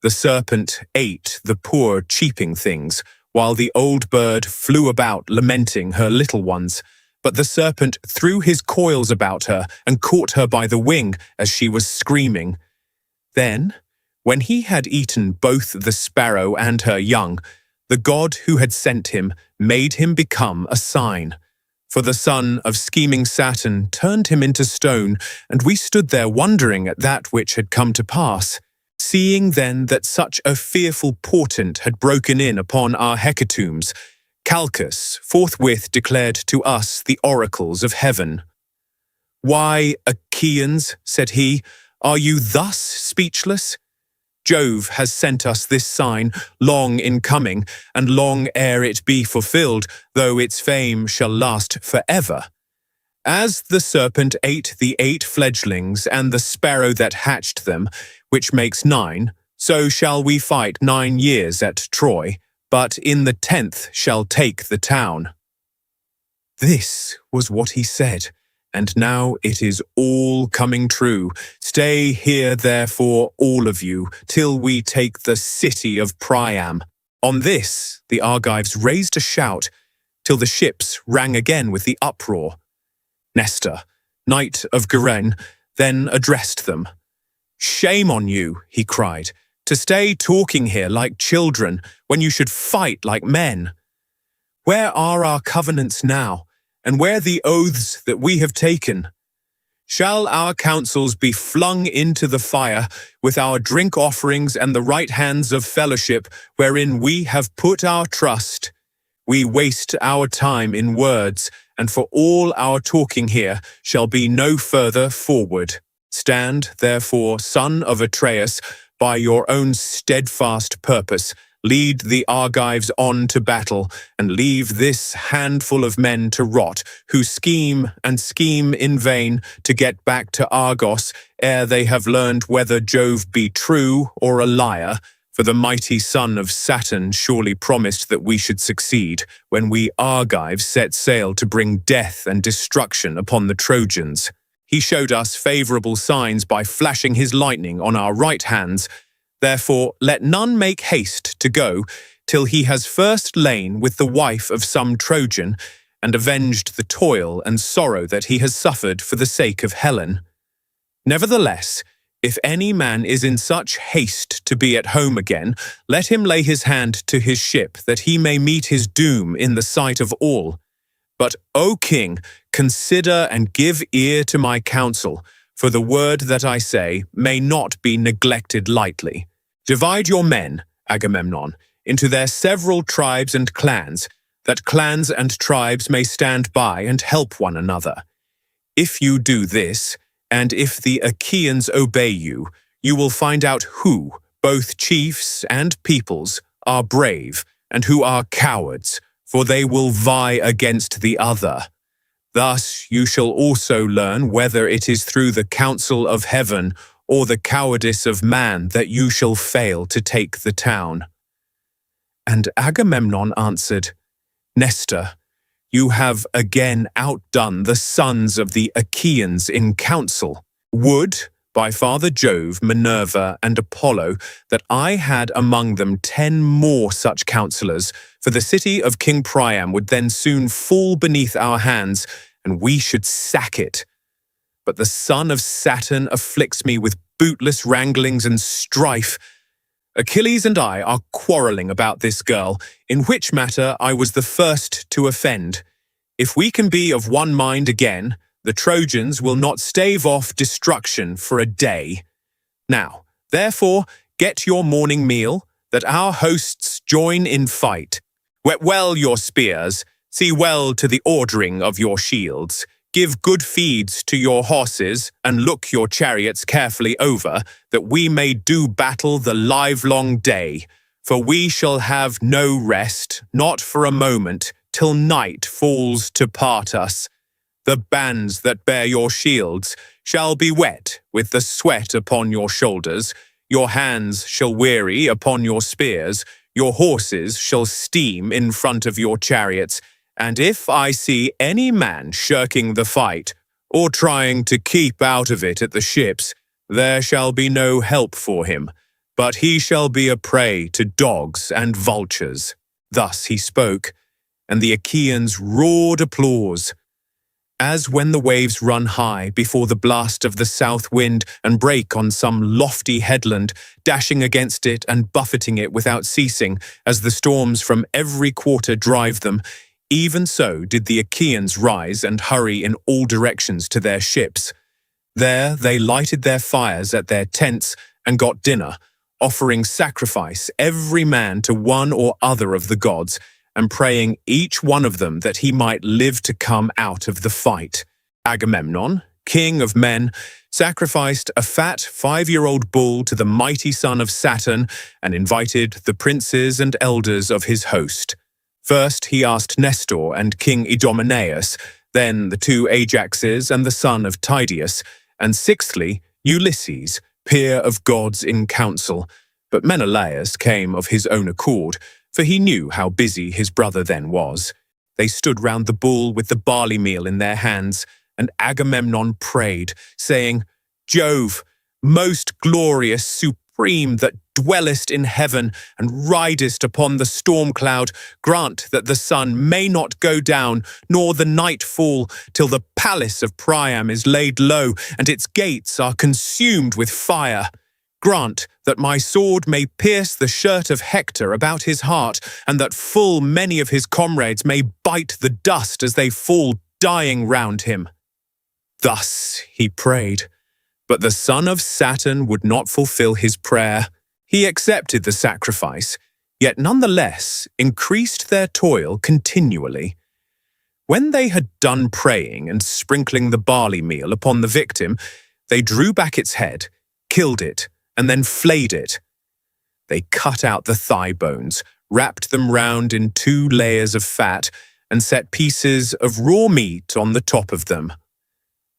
The serpent ate the poor cheeping things, while the old bird flew about lamenting her little ones. But the serpent threw his coils about her and caught her by the wing as she was screaming. Then, when he had eaten both the sparrow and her young, the god who had sent him made him become a sign. For the son of scheming Saturn turned him into stone, and we stood there wondering at that which had come to pass. Seeing then that such a fearful portent had broken in upon our hecatombs, Calchas forthwith declared to us the oracles of heaven. "Why, Achaeans," said he, "are you thus speechless? Jove has sent us this sign, long in coming, and long ere it be fulfilled, though its fame shall last forever. As the serpent ate the 8 fledglings and the sparrow that hatched them, which makes 9, so shall we fight 9 years at Troy, but in the 10th shall take the town." This was what he said, and now it is all coming true. Stay here, therefore, all of you, till we take the city of Priam. On this, the Argives raised a shout, till the ships rang again with the uproar. Nestor, knight of Gerene, then addressed them. "Shame on you," he cried, "to stay talking here like children, when you should fight like men. Where are our covenants now, and where the oaths that we have taken? Shall our counsels be flung into the fire, with our drink offerings and the right hands of fellowship, wherein we have put our trust? We waste our time in words, and for all our talking here shall be no further forward. Stand, therefore, son of Atreus, by your own steadfast purpose, lead the Argives on to battle, and leave this handful of men to rot, who scheme and scheme in vain to get back to Argos, ere they have learned whether Jove be true or a liar, for the mighty son of Saturn surely promised that we should succeed, when we Argives set sail to bring death and destruction upon the Trojans. He showed us favourable signs by flashing his lightning on our right hands. Therefore let none make haste to go, till he has first lain with the wife of some Trojan, and avenged the toil and sorrow that he has suffered for the sake of Helen. Nevertheless, if any man is in such haste to be at home again, let him lay his hand to his ship, that he may meet his doom in the sight of all. But, O king, consider and give ear to my counsel, for the word that I say may not be neglected lightly. Divide your men, Agamemnon, into their several tribes and clans, that clans and tribes may stand by and help one another. If you do this, and if the Achaeans obey you, you will find out who, both chiefs and peoples, are brave and who are cowards, for they will vie against the other. Thus you shall also learn whether it is through the counsel of heaven or the cowardice of man that you shall fail to take the town." And Agamemnon answered, "Nestor, you have again outdone the sons of the Achaeans in counsel. Would, by Father Jove, Minerva, and Apollo, that I had among them 10 more such counsellors, for the city of King Priam would then soon fall beneath our hands, and we should sack it. But the son of Saturn afflicts me with bootless wranglings and strife. Achilles and I are quarrelling about this girl, in which matter I was the first to offend. If we can be of one mind again, the Trojans will not stave off destruction for a day. Now, therefore, get your morning meal, that our hosts join in fight. Whet well your spears, see well to the ordering of your shields. Give good feeds to your horses, and look your chariots carefully over, that we may do battle the livelong day. For we shall have no rest, not for a moment, till night falls to part us. The bands that bear your shields shall be wet with the sweat upon your shoulders, your hands shall weary upon your spears, your horses shall steam in front of your chariots, and if I see any man shirking the fight, or trying to keep out of it at the ships, there shall be no help for him, but he shall be a prey to dogs and vultures." Thus he spoke, and the Achaeans roared applause. As when the waves run high before the blast of the south wind and break on some lofty headland, dashing against it and buffeting it without ceasing, as the storms from every quarter drive them, even so did the Achaeans rise and hurry in all directions to their ships. There they lighted their fires at their tents and got dinner, offering sacrifice every man to one or other of the gods, and praying each one of them that he might live to come out of the fight. Agamemnon, king of men, sacrificed a fat 5-year-old bull to the mighty son of Saturn and invited the princes and elders of his host. First he asked Nestor and King Idomeneus, then the 2 Ajaxes and the son of Tydeus, and sixthly Ulysses, peer of gods in council. But Menelaus came of his own accord, for he knew how busy his brother then was. They stood round the bull with the barley meal in their hands, and Agamemnon prayed, saying, Jove, most glorious, supreme, that dwellest in heaven and ridest upon the storm cloud, grant that the sun may not go down, nor the night fall, till the palace of Priam is laid low, and its gates are consumed with fire. Grant that my sword may pierce the shirt of Hector about his heart, and that full many of his comrades may bite the dust as they fall dying round him. Thus he prayed, but the son of Saturn would not fulfill his prayer. He accepted the sacrifice, yet nonetheless increased their toil continually. When they had done praying and sprinkling the barley meal upon the victim, they drew back its head, killed it, and then flayed it. They cut out the thigh bones, wrapped them round in 2 layers of fat, and set pieces of raw meat on the top of them.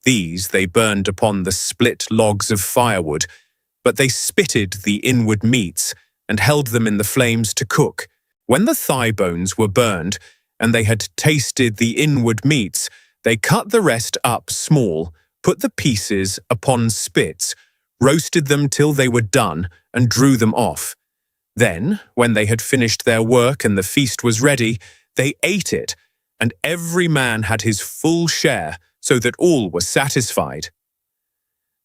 These they burned upon the split logs of firewood, but they spitted the inward meats and held them in the flames to cook. When the thigh bones were burned, and they had tasted the inward meats, they cut the rest up small, put the pieces upon spits, roasted them till they were done, and drew them off. Then, when they had finished their work and the feast was ready, they ate it, and every man had his full share, so that all were satisfied.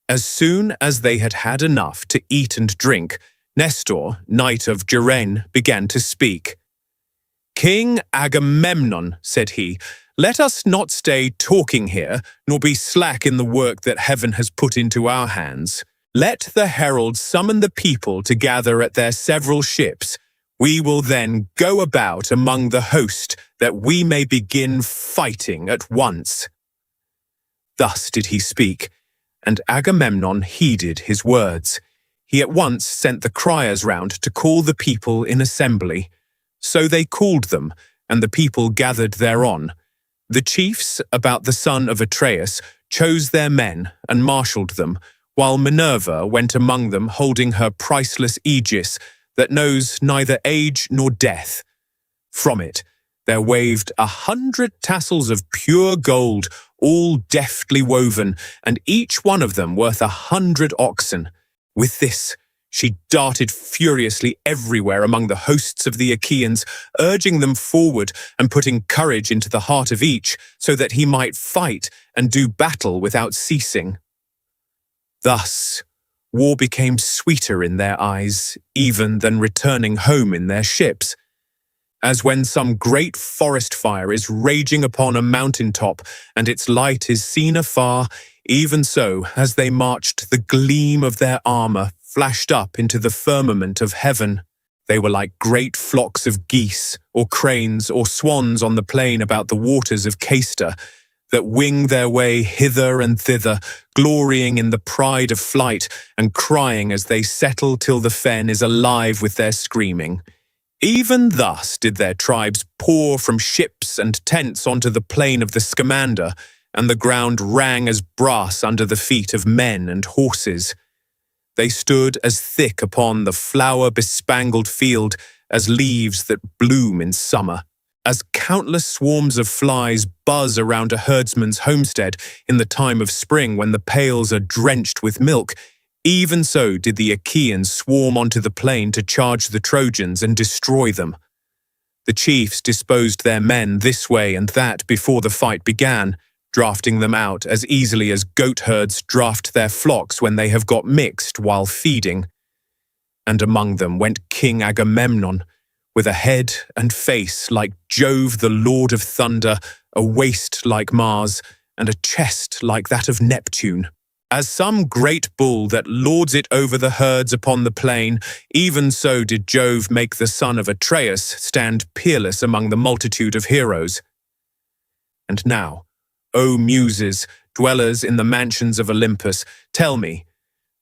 As soon as they had had enough to eat and drink, Nestor, knight of Gerene, began to speak. King Agamemnon, said he, let us not stay talking here, nor be slack in the work that heaven has put into our hands. Let the herald summon the people to gather at their several ships. We will then go about among the host, that we may begin fighting at once. Thus did he speak, and Agamemnon heeded his words. He at once sent the criers round to call the people in assembly. So they called them, and the people gathered thereon. The chiefs, about the son of Atreus, chose their men and marshalled them, while Minerva went among them holding her priceless aegis that knows neither age nor death. From it there waved 100 tassels of pure gold, all deftly woven, and each one of them worth 100 oxen. With this she darted furiously everywhere among the hosts of the Achaeans, urging them forward and putting courage into the heart of each, so that he might fight and do battle without ceasing. Thus, war became sweeter in their eyes, even than returning home in their ships. As when some great forest fire is raging upon a mountain top, and its light is seen afar, even so, as they marched, the gleam of their armor flashed up into the firmament of heaven. They were like great flocks of geese, or cranes, or swans on the plain about the waters of Cayster, that wing their way hither and thither, glorying in the pride of flight, and crying as they settle till the fen is alive with their screaming. Even thus did their tribes pour from ships and tents onto the plain of the Scamander, and the ground rang as brass under the feet of men and horses. They stood as thick upon the flower-bespangled field as leaves that bloom in summer, as countless swarms of flies buzz around a herdsman's homestead in the time of spring when the pails are drenched with milk. Even so did the Achaeans swarm onto the plain to charge the Trojans and destroy them. The chiefs disposed their men this way and that before the fight began, drafting them out as easily as goat herds draft their flocks when they have got mixed while feeding. And among them went King Agamemnon, with a head and face like Jove the Lord of Thunder, a waist like Mars, and a chest like that of Neptune. As some great bull that lords it over the herds upon the plain, even so did Jove make the son of Atreus stand peerless among the multitude of heroes. And now, O Muses, dwellers in the mansions of Olympus, tell me,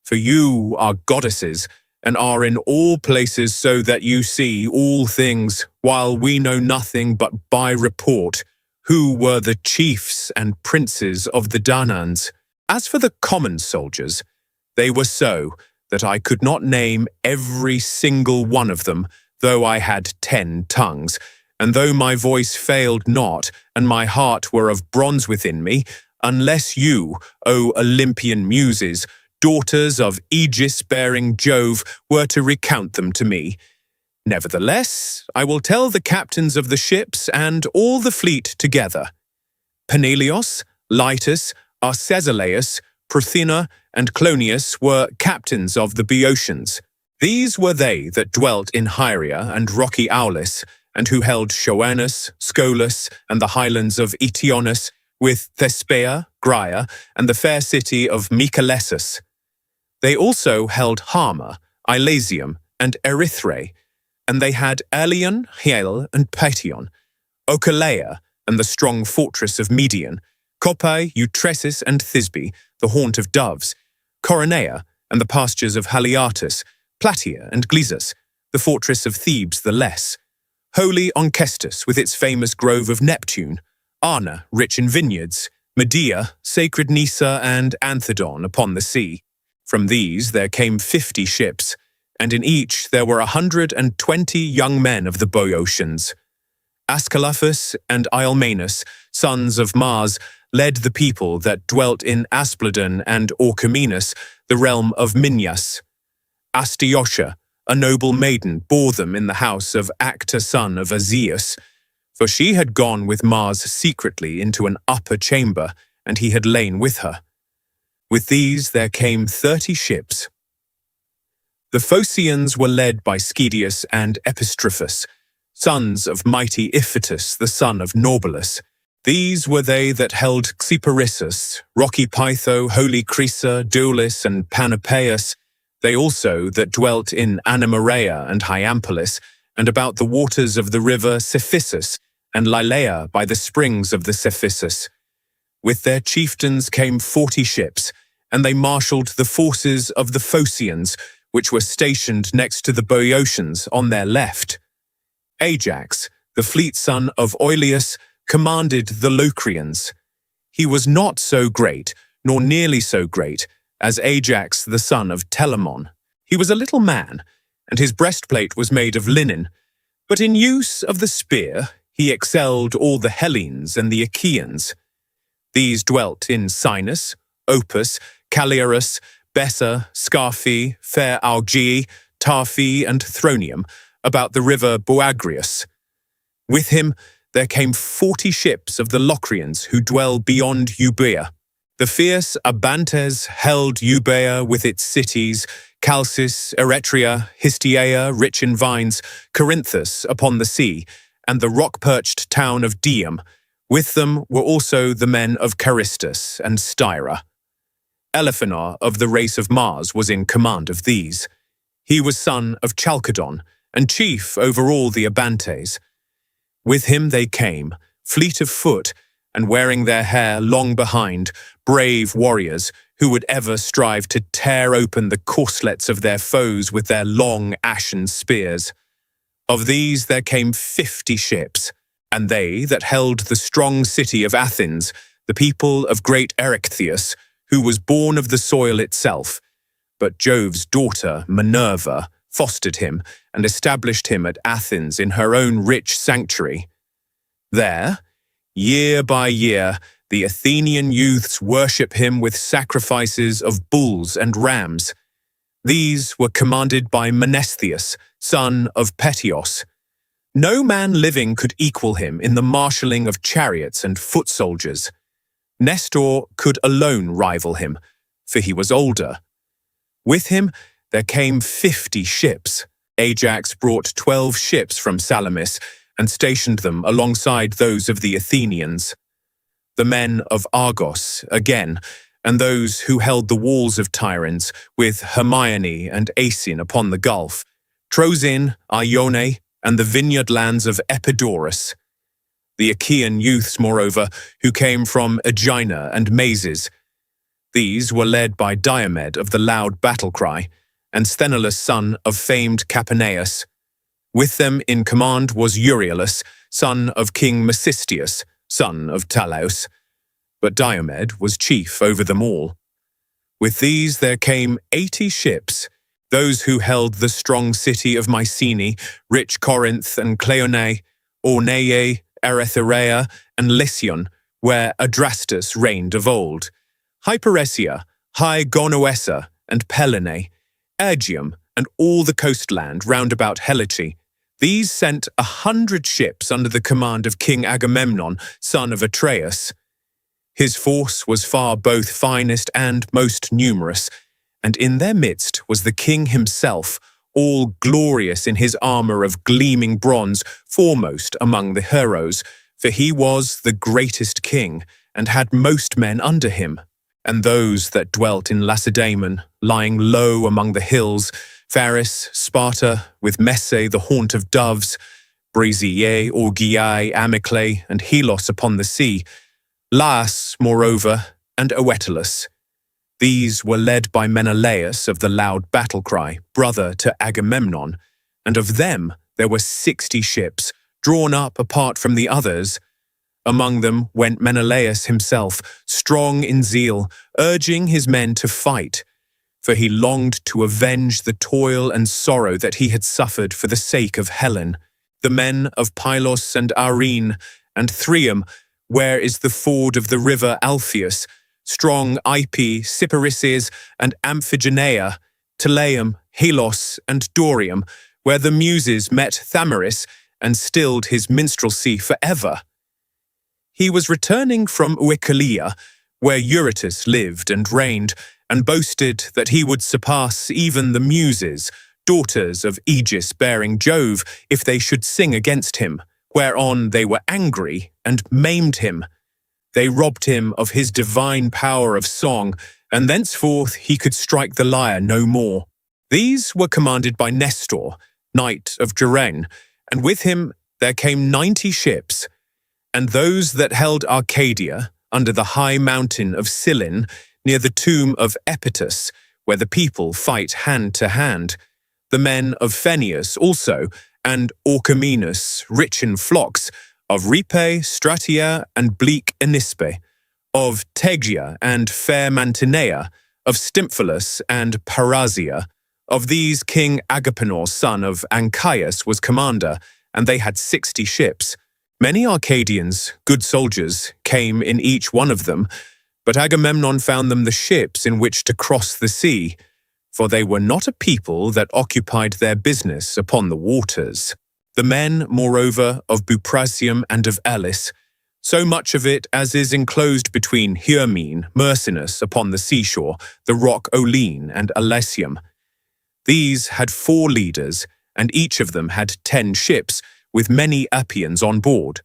for you are goddesses, and are in all places so that you see all things, while we know nothing but by report, who were the chiefs and princes of the Danaans. As for the common soldiers, they were so that I could not name every single one of them, though I had 10 tongues, and though my voice failed not, and my heart were of bronze within me, unless you, O Olympian Muses, daughters of aegis-bearing Jove, were to recount them to me. Nevertheless, I will tell the captains of the ships and all the fleet together. Peneleos, Lytus, Arcesilaus, Prothena, and Clonius were captains of the Boeotians. These were they that dwelt in Hyria and rocky Aulis, and who held Schoenus, Scolus, and the highlands of Eteonus, with Thespeia, Graia, and the fair city of Mycalessus. They also held Hama, Elysium, and Erythrae, and they had Elion, Hiel, and Petion, Ochaleia, and the strong fortress of Median, Copae, Eutresis, and Thisbe, the haunt of doves, Coronea, and the pastures of Haliartus, Platea and Glysus, the fortress of Thebes the less, holy Onchestus with its famous grove of Neptune, Arna, rich in vineyards, Medea, sacred Nisa, and Anthedon upon the sea. From these there came 50 ships, and in each there were 120 young men of the Boeotians. Ascalaphus and Ialmenus, sons of Mars, led the people that dwelt in Aspledon and Orchomenus, the realm of Minyas. Astyocha, a noble maiden, bore them in the house of Actor son of Azeus, for she had gone with Mars secretly into an upper chamber, and he had lain with her. With these there came 30 ships. The Phocians were led by Schedius and Epistrophus, sons of mighty Iphitus, the son of Norbalus. These were they that held Xeparissus, rocky Pytho, holy Crisa, Daulis, and Panopeus. They also that dwelt in Anamareia and Hyampolis, and about the waters of the river Cephissus, and Lilaea by the springs of the Cephissus. With their chieftains came 40 ships, and they marshalled the forces of the Phocians, which were stationed next to the Boeotians on their left. Ajax, the fleet son of Oileus, commanded the Locrians. He was not so great, nor nearly so great, as Ajax the son of Telamon. He was a little man, and his breastplate was made of linen, but in use of the spear he excelled all the Hellenes and the Achaeans. These dwelt in Sinus, Opus, Caliarus, Bessa, Scaphi, fair Augii, Taphi, and Thronium, about the river Boagrius. With him there came 40 ships of the Locrians who dwell beyond Euboea. The fierce Abantes held Euboea with its cities, Chalcis, Eretria, Histiaea, rich in vines, Corinthus upon the sea, and the rock-perched town of Dium. With them were also the men of Charistus and Styra. Elephenor of the race of Mars was in command of these. He was son of Chalcodon, and chief over all the Abantes. With him they came, fleet of foot, and wearing their hair long behind, brave warriors who would ever strive to tear open the corslets of their foes with their long ashen spears. Of these there came 50 ships, and they that held the strong city of Athens, the people of great Erechtheus, who was born of the soil itself. But Jove's daughter, Minerva, fostered him and established him at Athens in her own rich sanctuary. There, year by year, the Athenian youths worship him with sacrifices of bulls and rams. These were commanded by Menestheus, son of Petios. No man living could equal him in the marshalling of chariots and foot soldiers. Nestor could alone rival him, for he was older. With him there came 50 ships. Ajax brought 12 ships from Salamis and stationed them alongside those of the Athenians. The men of Argos, again, and those who held the walls of Tiryns, with Hermione and Aeson upon the gulf, Trojan, Ione, and the vineyard lands of Epidaurus. The Achaean youths, moreover, who came from Aegina and Mazes. These were led by Diomed of the loud battle cry, and Sthenelus son of famed Capaneus. With them in command was Euryalus, son of King Mecistius, son of Talaus. But Diomed was chief over them all. With these there came 80 ships, those who held the strong city of Mycenae, rich Corinth and Cleonae, Orneae, Erythrea, and Lycion, where Adrastus reigned of old, Hyperesia, High Gonoessa, and Pelene, Aegium, and all the coastland round about Helice. These sent 100 ships under the command of King Agamemnon, son of Atreus. His force was far both finest and most numerous, and in their midst was the king himself, all glorious in his armor of gleaming bronze, foremost among the heroes, for he was the greatest king, and had most men under him. And those that dwelt in Lacedaemon, lying low among the hills, Pharis, Sparta, with Messe the haunt of doves, Brasiae, Orgiae, Amyclae, and Helos upon the sea, Laas, moreover, and Oetalus. These were led by Menelaus of the loud battle cry, brother to Agamemnon, and of them there were 60 ships, drawn up apart from the others. Among them went Menelaus himself, strong in zeal, urging his men to fight, for he longed to avenge the toil and sorrow that he had suffered for the sake of Helen. The men of Pylos and Arene, and Threum, where is the ford of the river Alpheus, strong Ipy, Cyparisses, and Amphigeneia, Teleum, Helos, and Dorium, where the Muses met Thamaris and stilled his minstrelsy forever. He was returning from Oechalia, where Eurytus lived and reigned, and boasted that he would surpass even the Muses, daughters of Aegis-bearing Jove, if they should sing against him, whereon they were angry and maimed him. They robbed him of his divine power of song, and thenceforth he could strike the lyre no more. These were commanded by Nestor, knight of Gerene, and with him there came 90 ships, and those that held Arcadia, under the high mountain of Cyllene, near the tomb of Epitus, where the people fight hand to hand. The men of Pheneus also, and Orchomenus, rich in flocks, of Rhipae, Stratia, and bleak Anispe, of Tegea and fair Mantinea, of Stymphalus and Parasia. Of these King Agapenor, son of Anchias, was commander, and they had 60 ships. Many Arcadians, good soldiers, came in each one of them, but Agamemnon found them the ships in which to cross the sea, for they were not a people that occupied their business upon the waters. The men, moreover, of Buprasium and of Elis, so much of it as is enclosed between Hyrmene, Mercinus upon the seashore, the rock Olene and Alesium. These had 4 leaders, and each of them had 10 ships, with many Appians on board.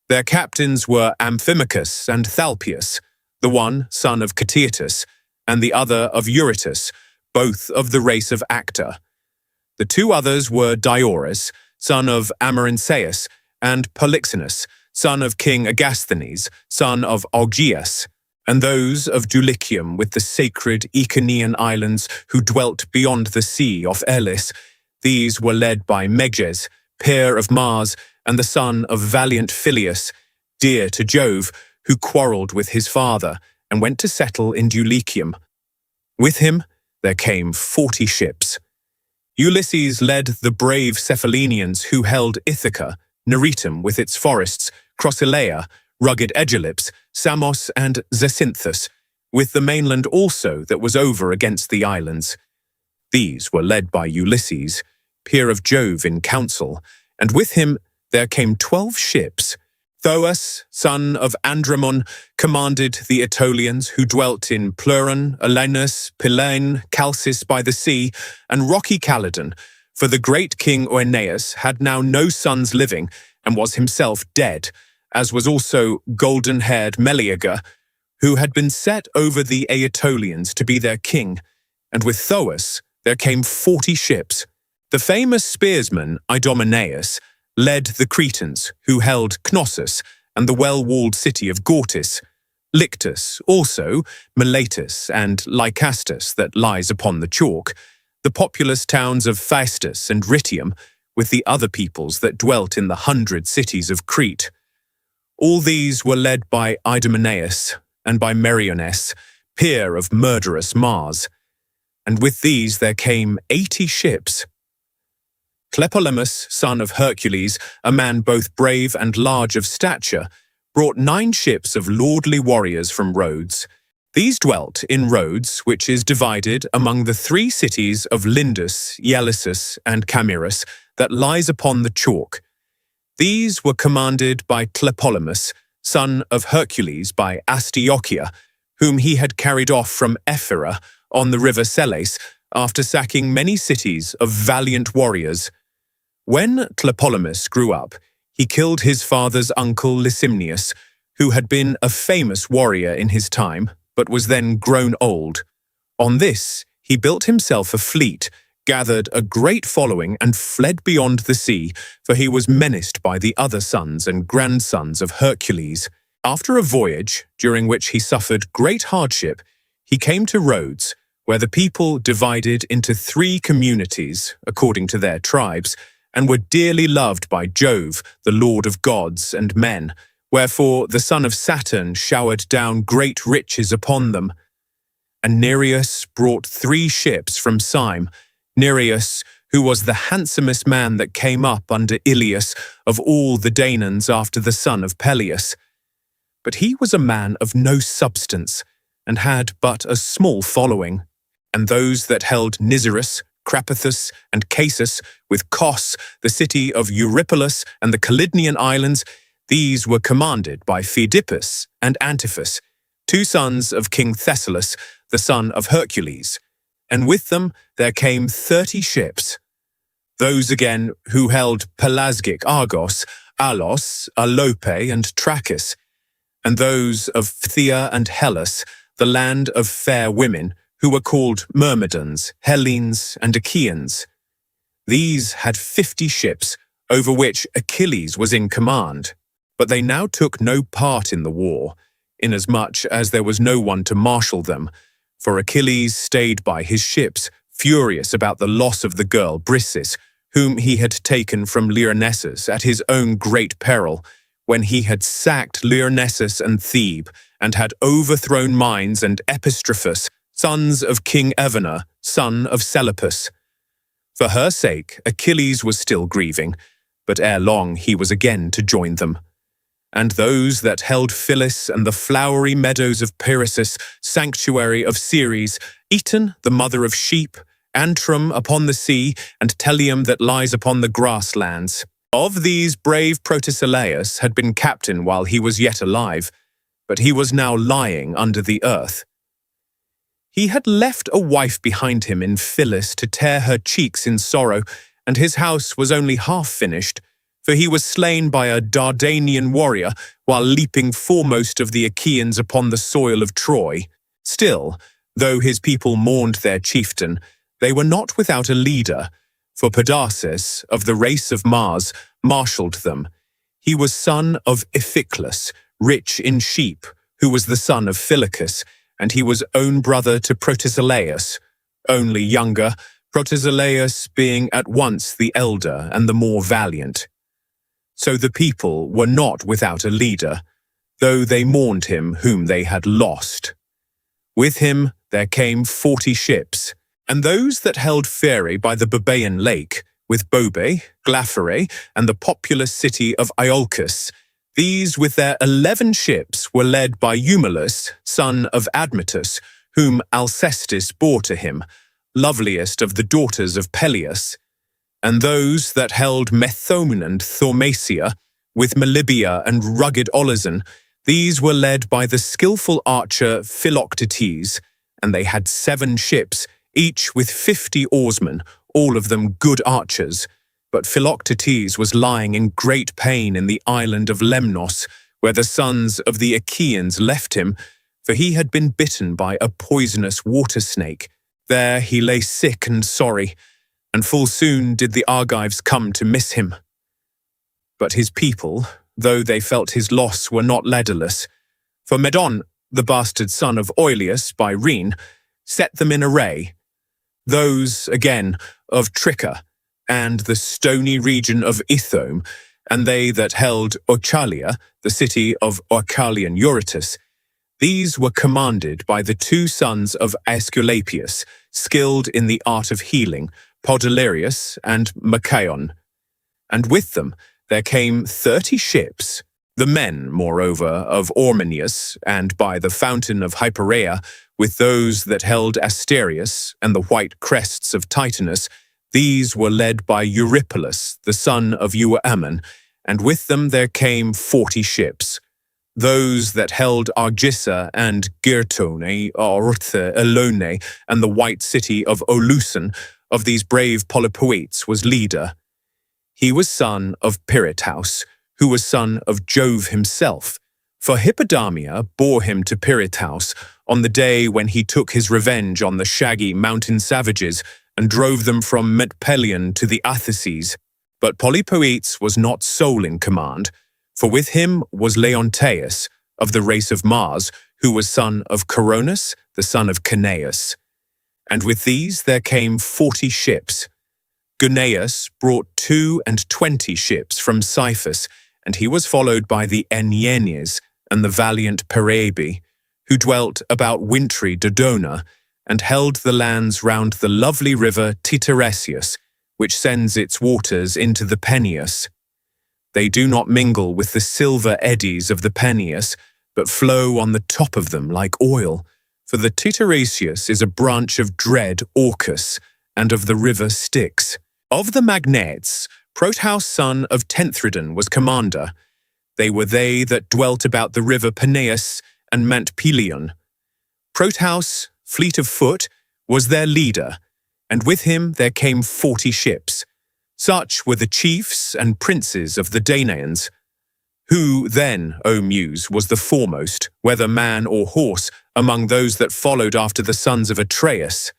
Their captains were Amphimachus and Thalpius, the one son of Cteatus, and the other of Eurytus, both of the race of Actor. The 2 others were Diores, son of Amarynceus, and Polyxenus, son of King Agasthenes, son of Augeas, and those of Dulichium with the sacred Iconian islands who dwelt beyond the sea off Elis. These were led by Meges, peer of Mars, and the son of valiant Phyleus, dear to Jove, who quarrelled with his father and went to settle in Dulichium. With him there came 40 ships. Ulysses led the brave Cephalenians who held Ithaca, Neritum with its forests, Crocylea, rugged Aegylips, Samos and Zacynthus, with the mainland also that was over against the islands. These were led by Ulysses, peer of Jove in council, and with him there came 12 ships. Thoas, son of Andremon, commanded the Aetolians who dwelt in Pleuron, Elenus, Pylene, Chalcis by the sea, and rocky Calydon, for the great king Oeneus had now no sons living, and was himself dead, as was also golden-haired Meleager, who had been set over the Aetolians to be their king, and with Thoas there came 40 ships. The famous spearsman Idomeneus led the Cretans, who held Knossos and the well-walled city of Gortys, Lyctus also, Miletus and Lycastus that lies upon the chalk, the populous towns of Phaestus and Rhytium, with the other peoples that dwelt in the 100 cities of Crete. All these were led by Idomeneus and by Meriones, peer of murderous Mars, and with these there came 80 ships. Tlepolemus, son of Hercules, a man both brave and large of stature, brought 9 ships of lordly warriors from Rhodes. These dwelt in Rhodes, which is divided among the 3 cities of Lindus, Ialissus, and Camirus, that lies upon the chalk. These were commanded by Tlepolemus, son of Hercules, by Astyochia, whom he had carried off from Ephyra on the river Selais, after sacking many cities of valiant warriors. When Tlepolemus grew up, he killed his father's uncle Lysimnius, who had been a famous warrior in his time, but was then grown old. On this, he built himself a fleet, gathered a great following, and fled beyond the sea, for he was menaced by the other sons and grandsons of Hercules. After a voyage, during which he suffered great hardship, he came to Rhodes, where the people divided into 3 communities, according to their tribes, and were dearly loved by Jove, the lord of gods and men, wherefore the son of Saturn showered down great riches upon them. And Nereus brought 3 ships from Syme, Nereus, who was the handsomest man that came up under Ilias of all the Danaans after the son of Peleus. But he was a man of no substance, and had but a small following. And those that held Nisyrus, Crapathus, and Casus, with Cos, the city of Eurypylus, and the Calydnian islands, these were commanded by Pheidipus and Antiphus, 2 sons of King Thessalus, the son of Hercules. And with them there came 30 ships. Those again who held Pelasgic Argos, Alos, Alope, and Trachis, and those of Phthia and Hellas, the land of fair women, who were called Myrmidons, Hellenes, and Achaeans. These had 50 ships, over which Achilles was in command. But they now took no part in the war, inasmuch as there was no one to marshal them, for Achilles stayed by his ships, furious about the loss of the girl Briseis, whom he had taken from Lyrnessus at his own great peril, when he had sacked Lyrnessus and Thebe, and had overthrown Mines and Epistrophus, sons of King Evenor, son of Seleucus. For her sake Achilles was still grieving, but ere long he was again to join them. And those that held Phyllis and the flowery meadows of Pyrrhasus, sanctuary of Ceres, Eton, the mother of sheep, Antrum upon the sea, and Telium that lies upon the grasslands. Of these brave Protesilaus had been captain while he was yet alive, but he was now lying under the earth. He had left a wife behind him in Phyllis to tear her cheeks in sorrow, and his house was only half finished, for he was slain by a Dardanian warrior while leaping foremost of the Achaeans upon the soil of Troy. Still, though his people mourned their chieftain, they were not without a leader, for Podarces, of the race of Mars, marshalled them. He was son of Iphiclus, rich in sheep, who was the son of Phylacus, and he was own brother to Protesilaus, only younger, Protesilaus being at once the elder and the more valiant. So the people were not without a leader, though they mourned him whom they had lost. With him there came 40 ships, and those that held Pheræ by the Bebæan lake, with Bobe, Glaphyrae, and the populous city of Iolcus, these with their 11 ships were led by Eumelus, son of Admetus, whom Alcestis bore to him, loveliest of the daughters of Peleus. And those that held Methone and Thaumacia, with Melibea and rugged Olizon, these were led by the skillful archer Philoctetes, and they had 7 ships, each with 50 oarsmen, all of them good archers. But Philoctetes was lying in great pain in the island of Lemnos, where the sons of the Achaeans left him, for he had been bitten by a poisonous water snake. There he lay sick and sorry, and full soon did the Argives come to miss him. But his people, though they felt his loss, were not leaderless, for Medon, the bastard son of Oileus by Rhene, set them in array. Those, again, of Tricca, and the stony region of Ithome, and they that held Oechalia, the city of Oechalian Eurytus. These were commanded by the two sons of Aesculapius, skilled in the art of healing, Podalirius and Machaon. And with them there came 30 ships. The men, moreover, of Ormenius, and by the fountain of Hypereia, with those that held Asterius and the white crests of Titanus, these were led by Eurypylus, the son of Euammon, and with them there came 40 ships. Those that held Argissa and Girtone, Orthe, Elone, and the white city of Olusen, of these brave Polypoetes was leader. He was son of Piritaus, who was son of Jove himself, for Hippodamia bore him to Piritaus on the day when he took his revenge on the shaggy mountain savages and drove them from Metpelion to the Athases. But Polypoetes was not sole in command, for with him was Leonteus, of the race of Mars, who was son of Coronis, the son of Caneus. And with these there came 40 ships. Guneus brought 22 ships from Cyphus, and he was followed by the Enyenes and the valiant Perebi, who dwelt about wintry Dodona, and held the lands round the lovely river Titaresius, which sends its waters into the Peneus. They do not mingle with the silver eddies of the Peneus, but flow on the top of them like oil, for the Titaresius is a branch of dread Orcus, and of the river Styx. Of the Magnates, Protaus son of Tenthredon was commander. They were they that dwelt about the river Peneus and Mantpelion. Protaus, fleet of foot, was their leader, and with him there came 40 ships. Such were the chiefs and princes of the Danaans. Who then, O Muse, was the foremost, whether man or horse, among those that followed after the sons of Atreus?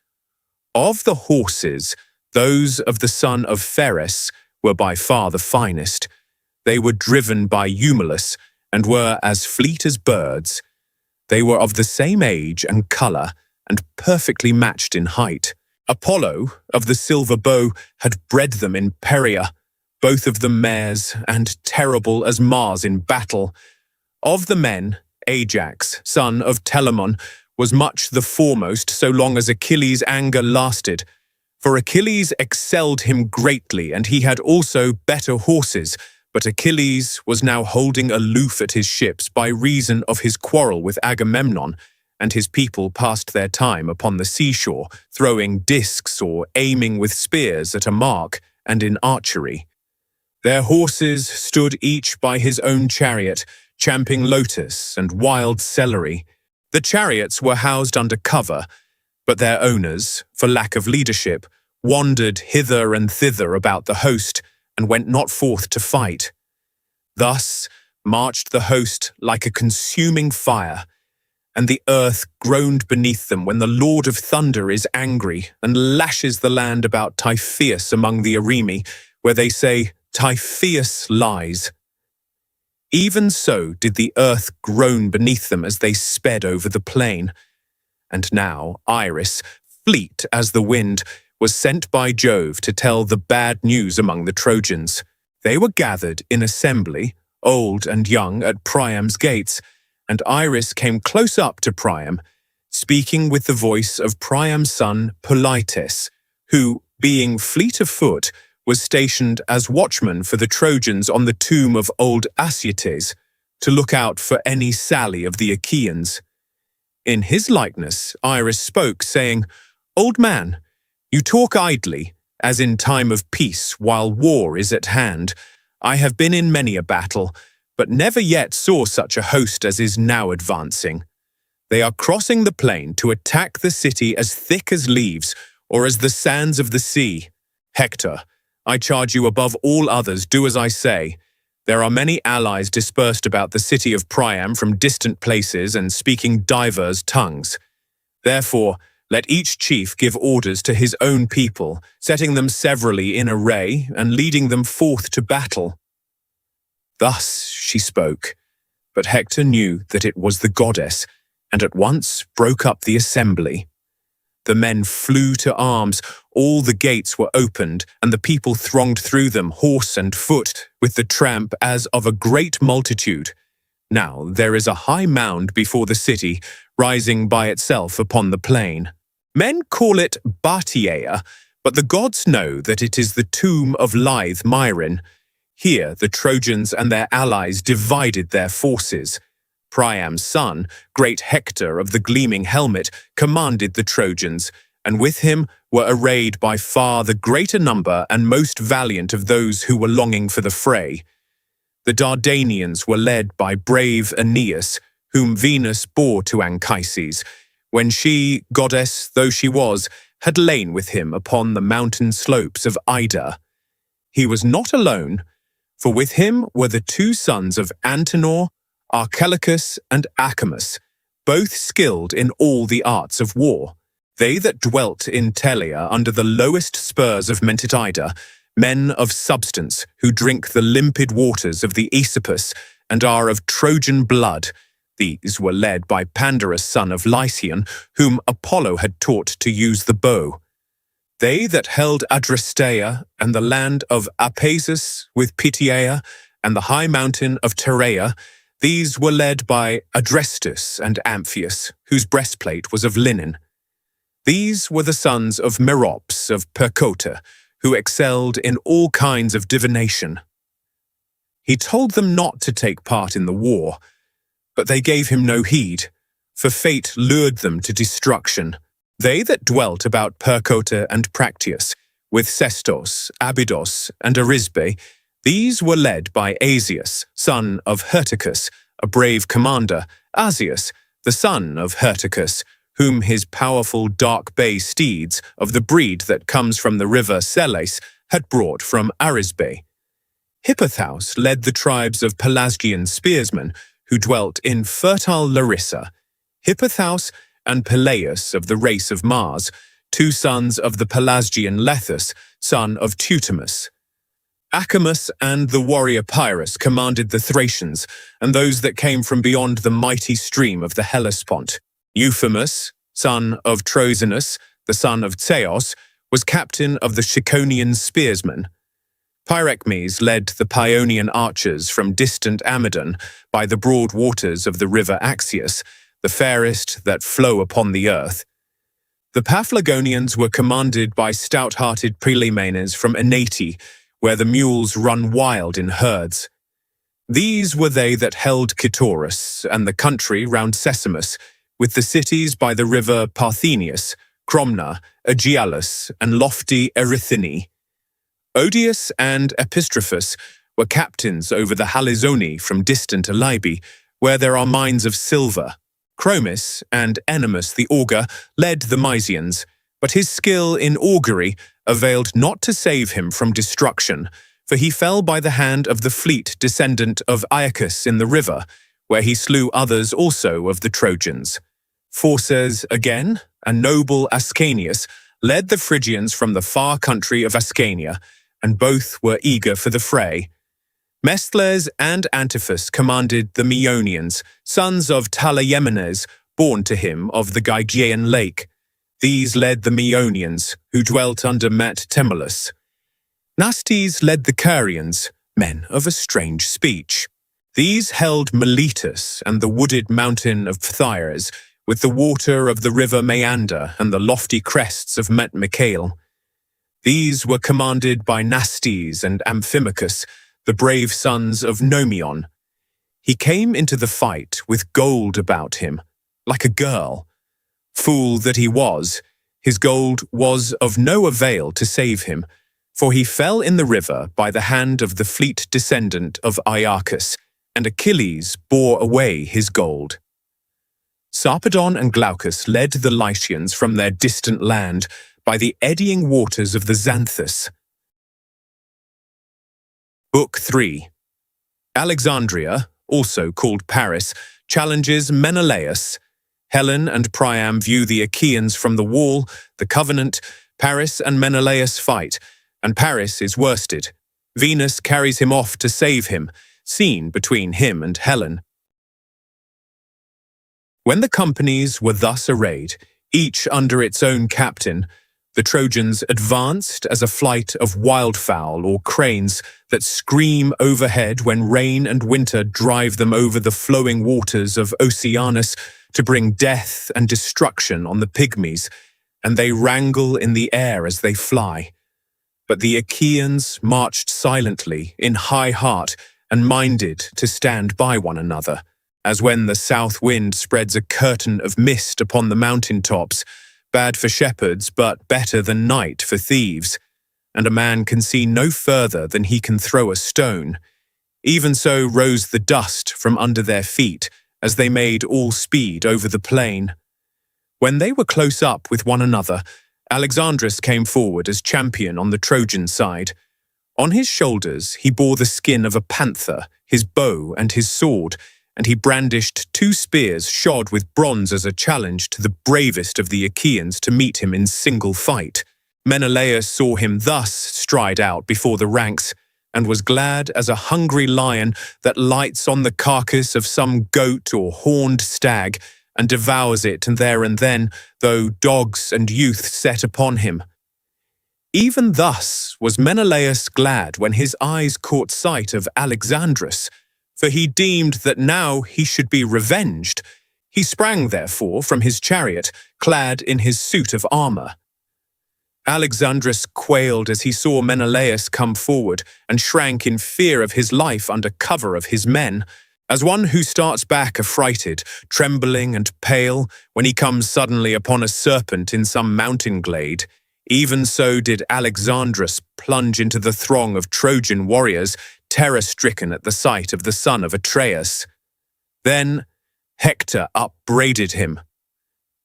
Of the horses, those of the son of Pheres were by far the finest. They were driven by Eumelus, and were as fleet as birds. They were of the same age and colour, and perfectly matched in height. Apollo, of the silver bow, had bred them in Perea, both of them mares, and terrible as Mars in battle. Of the men, Ajax, son of Telamon, was much the foremost so long as Achilles' anger lasted. For Achilles excelled him greatly, and he had also better horses, but Achilles was now holding aloof at his ships by reason of his quarrel with Agamemnon, and his people passed their time upon the seashore, throwing discs or aiming with spears at a mark, and in archery. Their horses stood each by his own chariot, champing lotus and wild celery. The chariots were housed under cover, but their owners, for lack of leadership, wandered hither and thither about the host, and went not forth to fight. Thus marched the host like a consuming fire, and the earth groaned beneath them when the Lord of Thunder is angry and lashes the land about Typhoeus among the Arimi, where they say, Typhoeus lies. Even so did the earth groan beneath them as they sped over the plain. And now Iris, fleet as the wind, was sent by Jove to tell the bad news among the Trojans. They were gathered in assembly, old and young, at Priam's gates, and Iris came close up to Priam, speaking with the voice of Priam's son Polites, who, being fleet of foot, was stationed as watchman for the Trojans on the tomb of old Asietes, to look out for any sally of the Achaeans. In his likeness Iris spoke, saying, Old man, you talk idly, as in time of peace, while war is at hand. I have been in many a battle, but never yet saw such a host as is now advancing. They are crossing the plain to attack the city as thick as leaves, or as the sands of the sea. Hector, I charge you above all others, do as I say. There are many allies dispersed about the city of Priam from distant places and speaking divers tongues. Therefore, let each chief give orders to his own people, setting them severally in array and leading them forth to battle." Thus she spoke, but Hector knew that it was the goddess, and at once broke up the assembly. The men flew to arms, all the gates were opened, and the people thronged through them, horse and foot, with the tramp as of a great multitude. Now there is a high mound before the city, rising by itself upon the plain. Men call it Bartiea, but the gods know that it is the tomb of lithe Myron. Here the Trojans and their allies divided their forces. Priam's son, great Hector of the gleaming helmet, commanded the Trojans, and with him were arrayed by far the greater number and most valiant of those who were longing for the fray. The Dardanians were led by brave Aeneas, whom Venus bore to Anchises, when she, goddess though she was, had lain with him upon the mountain slopes of Ida. He was not alone, for with him were the two sons of Antenor, Archelicus and Acamas, both skilled in all the arts of war. They that dwelt in Telia under the lowest spurs of Mentida, men of substance who drink the limpid waters of the Aesopus and are of Trojan blood. These were led by Pandarus son of Lycion, whom Apollo had taught to use the bow. They that held Adrasteia and the land of Apasus with Pityeia and the high mountain of Tereia, these were led by Adrestus and Amphius, whose breastplate was of linen. These were the sons of Merops of Percota, who excelled in all kinds of divination. He told them not to take part in the war, but they gave him no heed, for fate lured them to destruction. They that dwelt about Percota and Practius, with Sestos, Abydos, and Arisbe, these were led by Asius, son of Hyrtacus, a brave commander, Asius, the son of Hyrtacus, whom his powerful dark bay steeds of the breed that comes from the river Seles had brought from Arisbe. Hippothous led the tribes of Pelasgian spearsmen, who dwelt in fertile Larissa. Hippothous and Peleus of the race of Mars, two sons of the Pelasgian Lethus, son of Teutamus. Acamas and the warrior Pyrrhus commanded the Thracians, and those that came from beyond the mighty stream of the Hellespont. Euphemus, son of Trosanus, the son of Theos, was captain of the Shiconian spearsmen. Pyrechmes led the Paeonian archers from distant Amydon by the broad waters of the river Axius, the fairest that flow upon the earth. The Paphlagonians were commanded by stout-hearted Prelimenes from Enate, where the mules run wild in herds. These were they that held Cytorus and the country round Sesamus, with the cities by the river Parthenius, Cromna, Aegialus, and lofty Erythini. Odius and Epistrophus were captains over the Halizoni from distant Alybe, where there are mines of silver. Chromis and Ennomus the augur led the Mysians, but his skill in augury availed not to save him from destruction, for he fell by the hand of the fleet descendant of Aeacus in the river, where he slew others also of the Trojans. Phorcys again, and noble Ascanius, led the Phrygians from the far country of Ascania, and both were eager for the fray. Mesthles and Antiphus commanded the Meonians, sons of Talaemenes, born to him of the Gygaean lake. These led the Meonians, who dwelt under Mat Temulus. Nastes led the Carians, men of a strange speech. These held Miletus and the wooded mountain of Phthias, with the water of the river Meander and the lofty crests of Mat Michael. These were commanded by Nastes and Amphimachus, the brave sons of Nomion. He came into the fight with gold about him, like a girl. Fool that he was, his gold was of no avail to save him, for he fell in the river by the hand of the fleet descendant of Aeacus, and Achilles bore away his gold. Sarpedon and Glaucus led the Lycians from their distant land by the eddying waters of the Xanthus. Book 3. Alexandria, also called Paris, challenges Menelaus. Helen and Priam view the Achaeans from the wall, the covenant. Paris and Menelaus fight, and Paris is worsted. Venus carries him off to save him, scene between him and Helen. When the companies were thus arrayed, each under its own captain, the Trojans advanced as a flight of wildfowl or cranes that scream overhead when rain and winter drive them over the flowing waters of Oceanus to bring death and destruction on the pygmies, and they wrangle in the air as they fly. But the Achaeans marched silently, in high heart, and minded to stand by one another, as when the south wind spreads a curtain of mist upon the mountain tops, bad for shepherds, but better than night for thieves, and a man can see no further than he can throw a stone. Even so rose the dust from under their feet, as they made all speed over the plain. When they were close up with one another, Alexandrus came forward as champion on the Trojan side. On his shoulders he bore the skin of a panther, his bow and his sword, and he brandished 2 spears shod with bronze as a challenge to the bravest of the Achaeans to meet him in single fight. Menelaus saw him thus stride out before the ranks, and was glad as a hungry lion that lights on the carcass of some goat or horned stag, and devours it there and then, though dogs and youth set upon him. Even thus was Menelaus glad when his eyes caught sight of Alexandrus, for he deemed that now he should be revenged. He sprang, therefore, from his chariot, clad in his suit of armor. Alexandrus quailed as he saw Menelaus come forward, and shrank in fear of his life under cover of his men, as one who starts back affrighted, trembling and pale, when he comes suddenly upon a serpent in some mountain glade. Even so did Alexandrus plunge into the throng of Trojan warriors, terror-stricken at the sight of the son of Atreus. Then Hector upbraided him.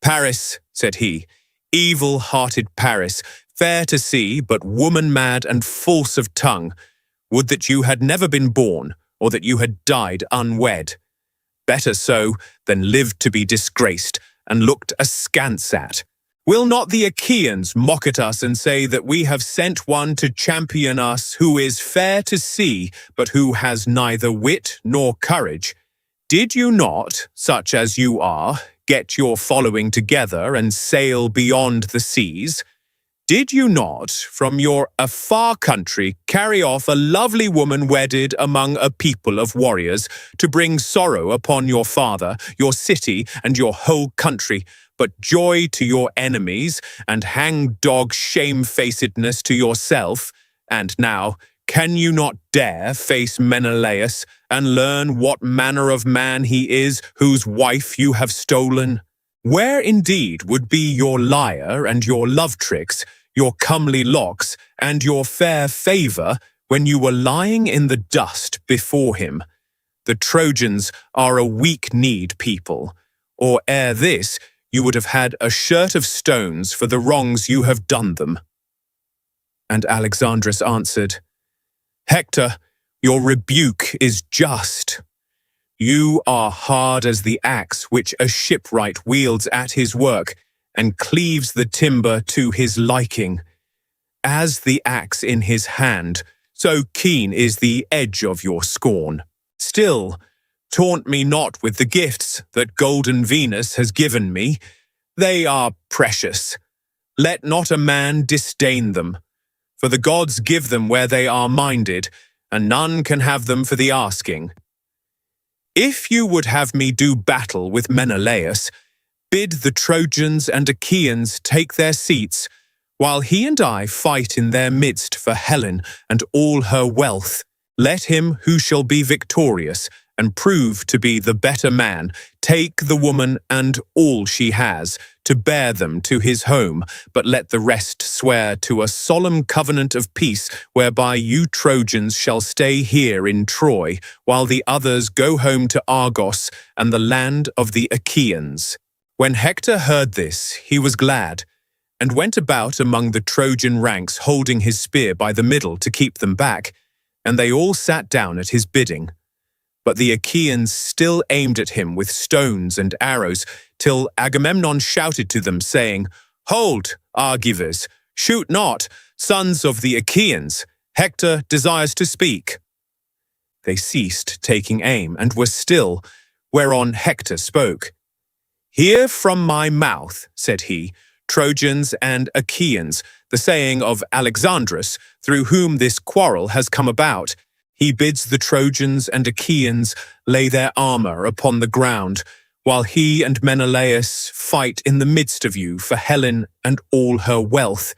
"Paris," said he, "evil-hearted Paris, fair to see, but woman-mad and false of tongue, would that you had never been born, or that you had died unwed. Better so than lived to be disgraced and looked askance at. Will not the Achaeans mock at us and say that we have sent one to champion us who is fair to see, but who has neither wit nor courage? Did you not, such as you are, get your following together and sail beyond the seas? Did you not, from your far country, carry off a lovely woman wedded among a people of warriors, to bring sorrow upon your father, your city, and your whole country, but joy to your enemies, and hang-dog shamefacedness to yourself? And now, can you not dare face Menelaus, and learn what manner of man he is whose wife you have stolen? Where indeed would be your lyre and your love tricks, your comely locks, and your fair favour, when you were lying in the dust before him? The Trojans are a weak-kneed people, or ere this you would have had a shirt of stones for the wrongs you have done them." And Alexandrus answered, "Hector, your rebuke is just. You are hard as the axe which a shipwright wields at his work, and cleaves the timber to his liking. As the axe in his hand, so keen is the edge of your scorn. Still, taunt me not with the gifts that golden Venus has given me. They are precious. Let not a man disdain them, for the gods give them where they are minded, and none can have them for the asking. If you would have me do battle with Menelaus, bid the Trojans and Achaeans take their seats, while he and I fight in their midst for Helen and all her wealth. Let him who shall be victorious and prove to be the better man take the woman and all she has, to bear them to his home, but let the rest swear to a solemn covenant of peace, whereby you Trojans shall stay here in Troy, while the others go home to Argos and the land of the Achaeans." When Hector heard this, he was glad, and went about among the Trojan ranks holding his spear by the middle to keep them back, and they all sat down at his bidding. But the Achaeans still aimed at him with stones and arrows, till Agamemnon shouted to them, saying, "Hold, Argives, shoot not, sons of the Achaeans. Hector desires to speak." They ceased taking aim, and were still, whereon Hector spoke. "Hear from my mouth," said he, "Trojans and Achaeans, the saying of Alexandrus, through whom this quarrel has come about. He bids the Trojans and Achaeans lay their armor upon the ground, while he and Menelaus fight in the midst of you for Helen and all her wealth.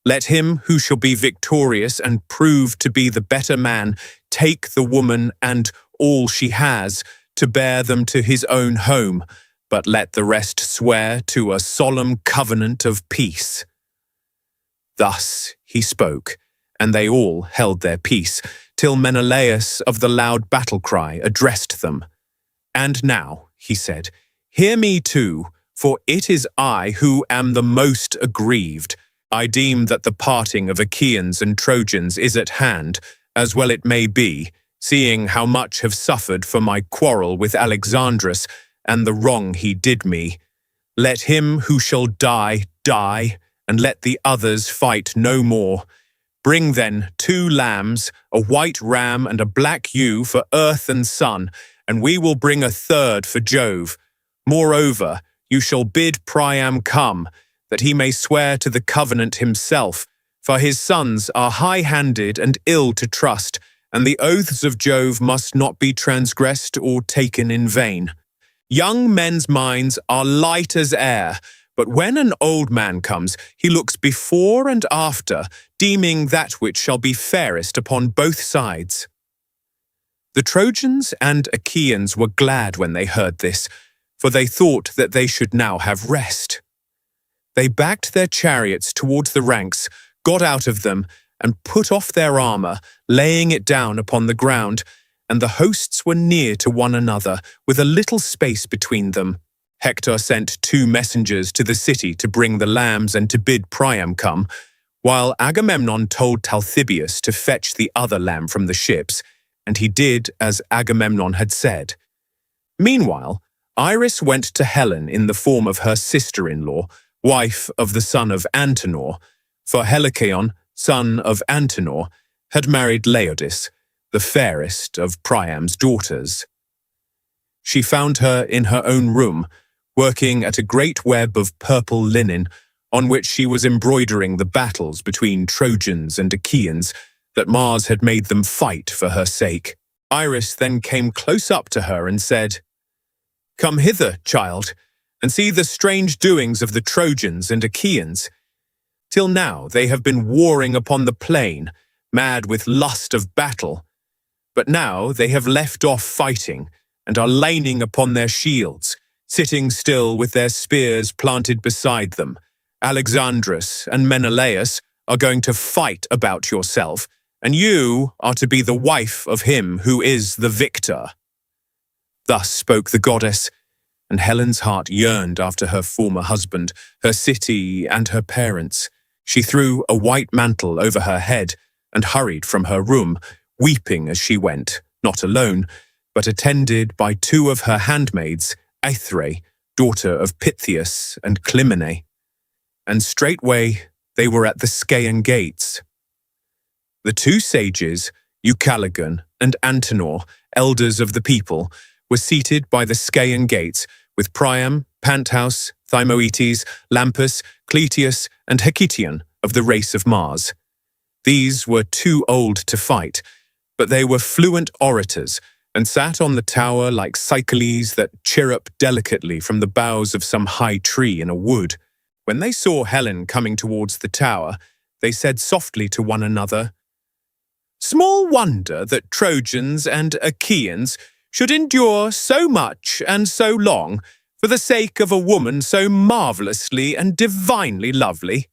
Let him who shall be victorious and prove to be the better man take the woman and all she has, to bear them to his own home, but let the rest swear to a solemn covenant of peace." Thus he spoke, and they all held their peace, till Menelaus of the loud battle cry addressed them. "And now," he said, "hear me too, for it is I who am the most aggrieved. I deem that the parting of Achaeans and Trojans is at hand, as well it may be, seeing how much have suffered for my quarrel with Alexandrus and the wrong he did me. Let him who shall die, die, and let the others fight no more. Bring then 2 lambs, a white ram and a black ewe for earth and sun, and we will bring a 3rd for Jove. Moreover, you shall bid Priam come, that he may swear to the covenant himself, for his sons are high-handed and ill to trust, and the oaths of Jove must not be transgressed or taken in vain. Young men's minds are light as air, but when an old man comes, he looks before and after, deeming that which shall be fairest upon both sides." The Trojans and Achaeans were glad when they heard this, for they thought that they should now have rest. They backed their chariots towards the ranks, got out of them, and put off their armor, laying it down upon the ground, and the hosts were near to one another, with a little space between them. Hector sent 2 messengers to the city to bring the lambs and to bid Priam come, while Agamemnon told Talthybius to fetch the other lamb from the ships, and he did as Agamemnon had said. Meanwhile, Iris went to Helen in the form of her sister-in-law, wife of the son of Antenor, for Helicaon, son of Antenor, had married Laodice, the fairest of Priam's daughters. She found her in her own room, working at a great web of purple linen, on which she was embroidering the battles between Trojans and Achaeans, that Mars had made them fight for her sake. Iris then came close up to her and said, "Come hither, child, and see the strange doings of the Trojans and Achaeans. Till now they have been warring upon the plain, mad with lust of battle. But now they have left off fighting, and are leaning upon their shields, sitting still with their spears planted beside them. Alexandrus and Menelaus are going to fight about yourself, and you are to be the wife of him who is the victor." Thus spoke the goddess, and Helen's heart yearned after her former husband, her city, and her parents. She threw a white mantle over her head and hurried from her room, weeping as she went, not alone, but attended by 2 of her handmaids, Aithrae, daughter of Pythias, and Clymene. And straightway they were at the Scaean gates. The 2 sages, Eucaligon and Antenor, elders of the people, were seated by the Scaean gates, with Priam, Pantaus, Thymoetes, Lampus, Cleitius, and Hecation of the race of Mars. These were too old to fight, but they were fluent orators, and sat on the tower like cycles that chirrup delicately from the boughs of some high tree in a wood. When they saw Helen coming towards the tower, they said softly to one another, "Small wonder that Trojans and Achaeans should endure so much and so long for the sake of a woman so marvelously and divinely lovely.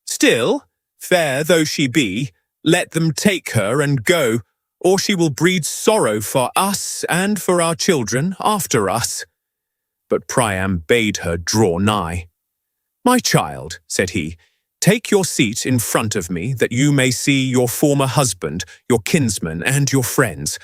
Still, fair though she be, let them take her and go, or she will breed sorrow for us and for our children after us." But Priam bade her draw nigh. "My child," said he, "take your seat in front of me, that you may see your former husband, your kinsmen, and your friends.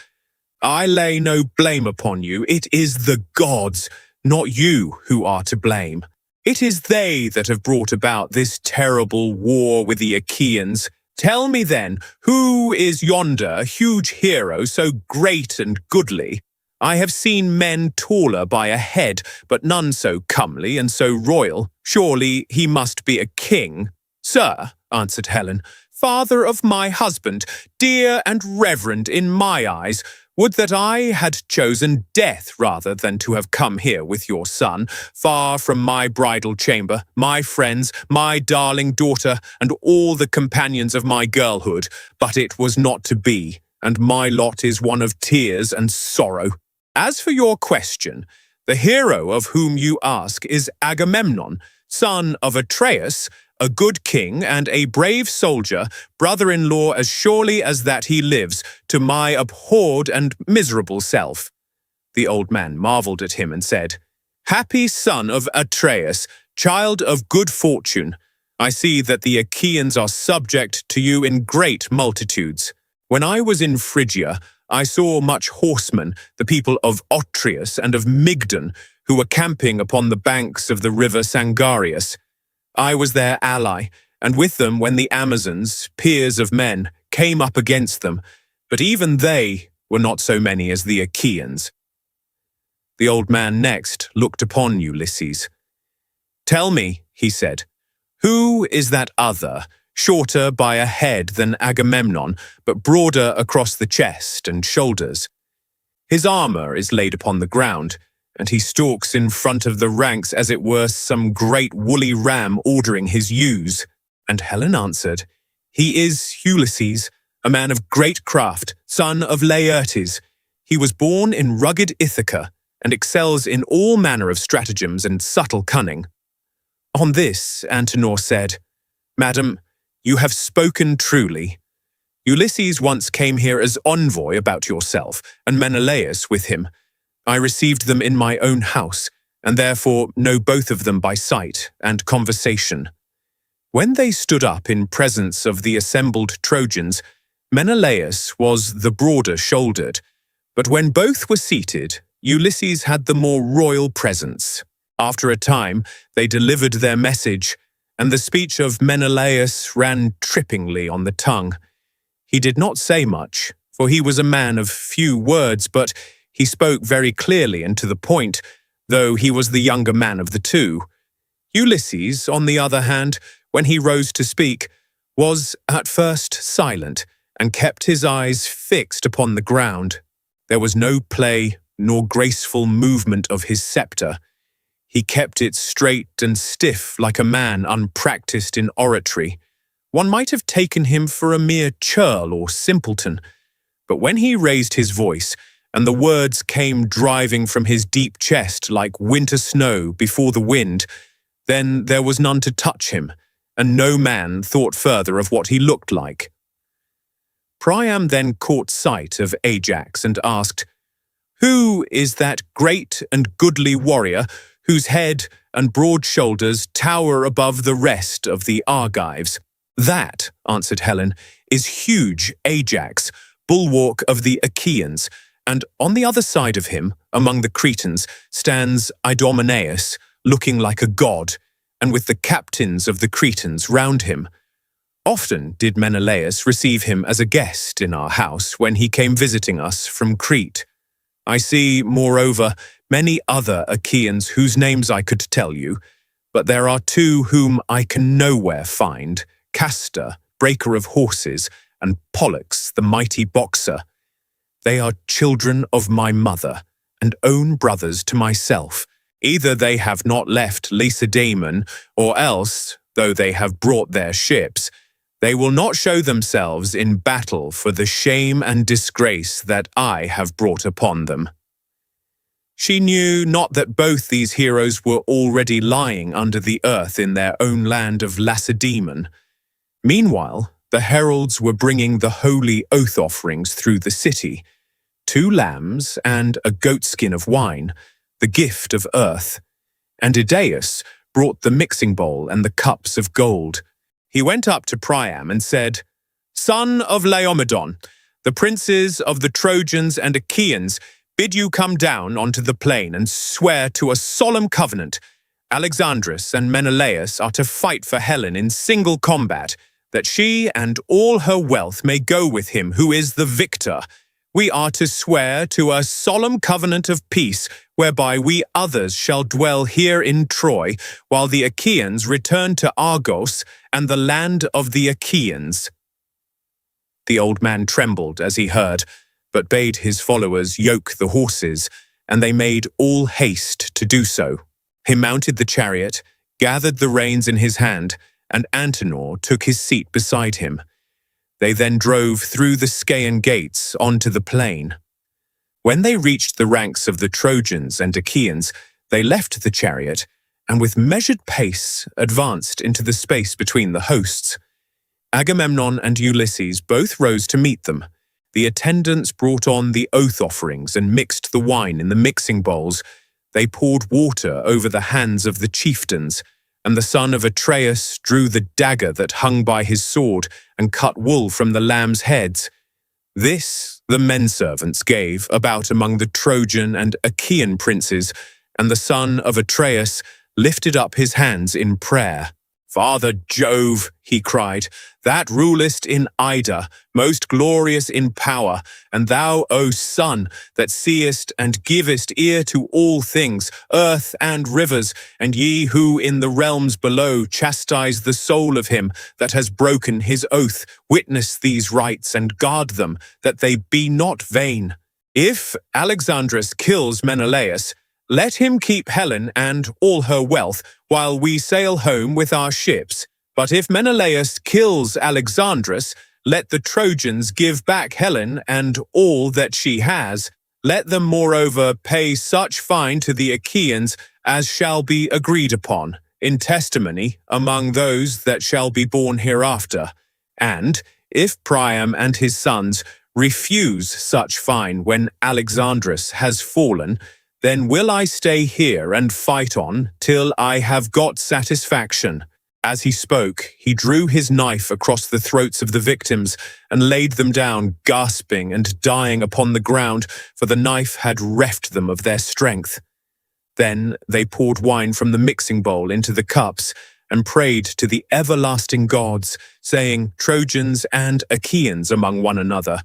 I lay no blame upon you. It is the gods, not you, who are to blame. It is they that have brought about this terrible war with the Achaeans. Tell me then, who is yonder huge hero so great and goodly? I have seen men taller by a head, but none so comely and so royal. Surely he must be a king. Sir, answered Helen, father of my husband, dear and reverend in my eyes, would that I had chosen death rather than to have come here with your son, far from my bridal chamber, my friends, my darling daughter, and all the companions of my girlhood. But it was not to be, and my lot is one of tears and sorrow. As for your question, the hero of whom you ask is Agamemnon, son of Atreus, a good king and a brave soldier, brother-in-law as surely as that he lives, to my abhorred and miserable self. The old man marvelled at him and said, Happy son of Atreus, child of good fortune, I see that the Achaeans are subject to you in great multitudes. When I was in Phrygia, I saw much horsemen, the people of Otreus and of Mygdon, who were camping upon the banks of the river Sangarius. I was their ally, and with them when the Amazons, peers of men, came up against them, but even they were not so many as the Achaeans. The old man next looked upon Ulysses. Tell me, he said, who is that other, shorter by a head than Agamemnon, but broader across the chest and shoulders? His armour is laid upon the ground, and he stalks in front of the ranks as it were some great woolly ram ordering his ewes. And Helen answered, He is Ulysses, a man of great craft, son of Laertes. He was born in rugged Ithaca, and excels in all manner of stratagems and subtle cunning. On this, Antenor said, Madam, you have spoken truly. Ulysses once came here as envoy about yourself, and Menelaus with him. I received them in my own house, and therefore know both of them by sight and conversation. When they stood up in presence of the assembled Trojans, Menelaus was the broader-shouldered, but when both were seated, Ulysses had the more royal presence. After a time, they delivered their message, and the speech of Menelaus ran trippingly on the tongue. He did not say much, for he was a man of few words, but he spoke very clearly and to the point, though he was the younger man of the two. Ulysses, on the other hand, when he rose to speak, was at first silent and kept his eyes fixed upon the ground. There was no play nor graceful movement of his sceptre. He kept it straight and stiff like a man unpractised in oratory. One might have taken him for a mere churl or simpleton, but when he raised his voice, and the words came driving from his deep chest like winter snow before the wind, then there was none to touch him, and no man thought further of what he looked like. Priam then caught sight of Ajax and asked, Who is that great and goodly warrior whose head and broad shoulders tower above the rest of the Argives? That, answered Helen, is huge Ajax, bulwark of the Achaeans, and on the other side of him, among the Cretans, stands Idomeneus, looking like a god, and with the captains of the Cretans round him. Often did Menelaus receive him as a guest in our house when he came visiting us from Crete. I see, moreover, many other Achaeans whose names I could tell you, but there are two whom I can nowhere find, Castor, breaker of horses, and Pollux, the mighty boxer. They are children of my mother, and own brothers to myself. Either they have not left Lacedaemon, or else, though they have brought their ships, they will not show themselves in battle for the shame and disgrace that I have brought upon them. She knew not that both these heroes were already lying under the earth in their own land of Lacedaemon. Meanwhile, the heralds were bringing the holy oath offerings through the city, 2 lambs and a goatskin of wine, the gift of earth. And Idaeus brought the mixing bowl and the cups of gold. He went up to Priam and said, Son of Laomedon, The princes of the Trojans and Achaeans bid you come down onto the plain and swear to a solemn covenant. Alexandrus and Menelaus are to fight for Helen in single combat, that she and all her wealth may go with him who is the victor. We are to swear to a solemn covenant of peace, whereby we others shall dwell here in Troy, while the Achaeans return to Argos and the land of the Achaeans." The old man trembled as he heard, but bade his followers yoke the horses, and they made all haste to do so. He mounted the chariot, gathered the reins in his hand, and Antenor took his seat beside him. They then drove through the Scaean gates onto the plain. When they reached the ranks of the Trojans and Achaeans, they left the chariot, and with measured pace advanced into the space between the hosts. Agamemnon and Ulysses both rose to meet them. The attendants brought on the oath offerings and mixed the wine in the mixing bowls. They poured water over the hands of the chieftains, and the son of Atreus drew the dagger that hung by his sword and cut wool from the lambs' heads. This the menservants gave about among the Trojan and Achaean princes, and the son of Atreus lifted up his hands in prayer. "Father Jove," he cried, "that rulest in Ida, most glorious in power, and thou, O sun, that seest and givest ear to all things, earth and rivers, and ye who in the realms below chastise the soul of him that has broken his oath, witness these rites and guard them, that they be not vain. If Alexandrus kills Menelaus, let him keep Helen and all her wealth, while we sail home with our ships. But if Menelaus kills Alexandrus, let the Trojans give back Helen and all that she has. Let them moreover pay such fine to the Achaeans as shall be agreed upon, in testimony among those that shall be born hereafter. And if Priam and his sons refuse such fine when Alexandrus has fallen, then will I stay here and fight on till I have got satisfaction." As he spoke, he drew his knife across the throats of the victims and laid them down, gasping and dying upon the ground, for the knife had reft them of their strength. Then they poured wine from the mixing bowl into the cups and prayed to the everlasting gods, saying, "Trojans and Achaeans among one another,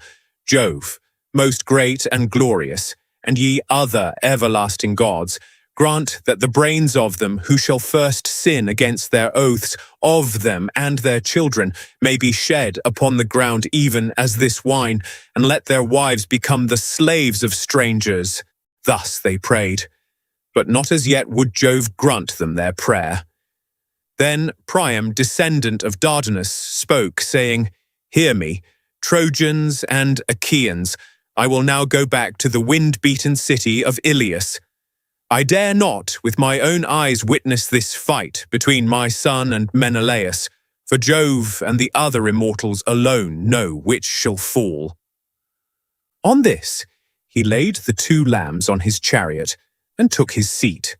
Jove, most great and glorious, and ye other everlasting gods, grant that the brains of them who shall first sin against their oaths, of them and their children, may be shed upon the ground even as this wine, and let their wives become the slaves of strangers." Thus they prayed, but not as yet would Jove grant them their prayer. Then Priam, descendant of Dardanus, spoke, saying, "Hear me, Trojans and Achaeans. I will now go back to the wind-beaten city of Ilias. I dare not with my own eyes witness this fight between my son and Menelaus, for Jove and the other immortals alone know which shall fall." On this, he laid the 2 lambs on his chariot and took his seat.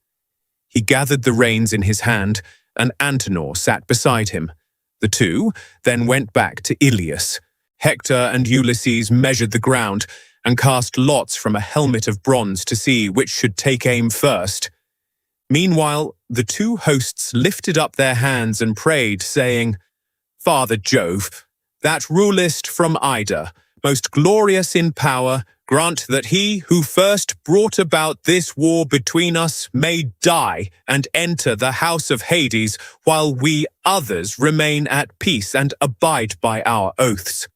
He gathered the reins in his hand, and Antenor sat beside him. The 2 then went back to Ilias. Hector and Ulysses measured the ground and cast lots from a helmet of bronze to see which should take aim first. Meanwhile, the 2 hosts lifted up their hands and prayed, saying, "Father Jove, that rulest from Ida, most glorious in power, grant that he who first brought about this war between us may die and enter the house of Hades, while we others remain at peace and abide by our oaths."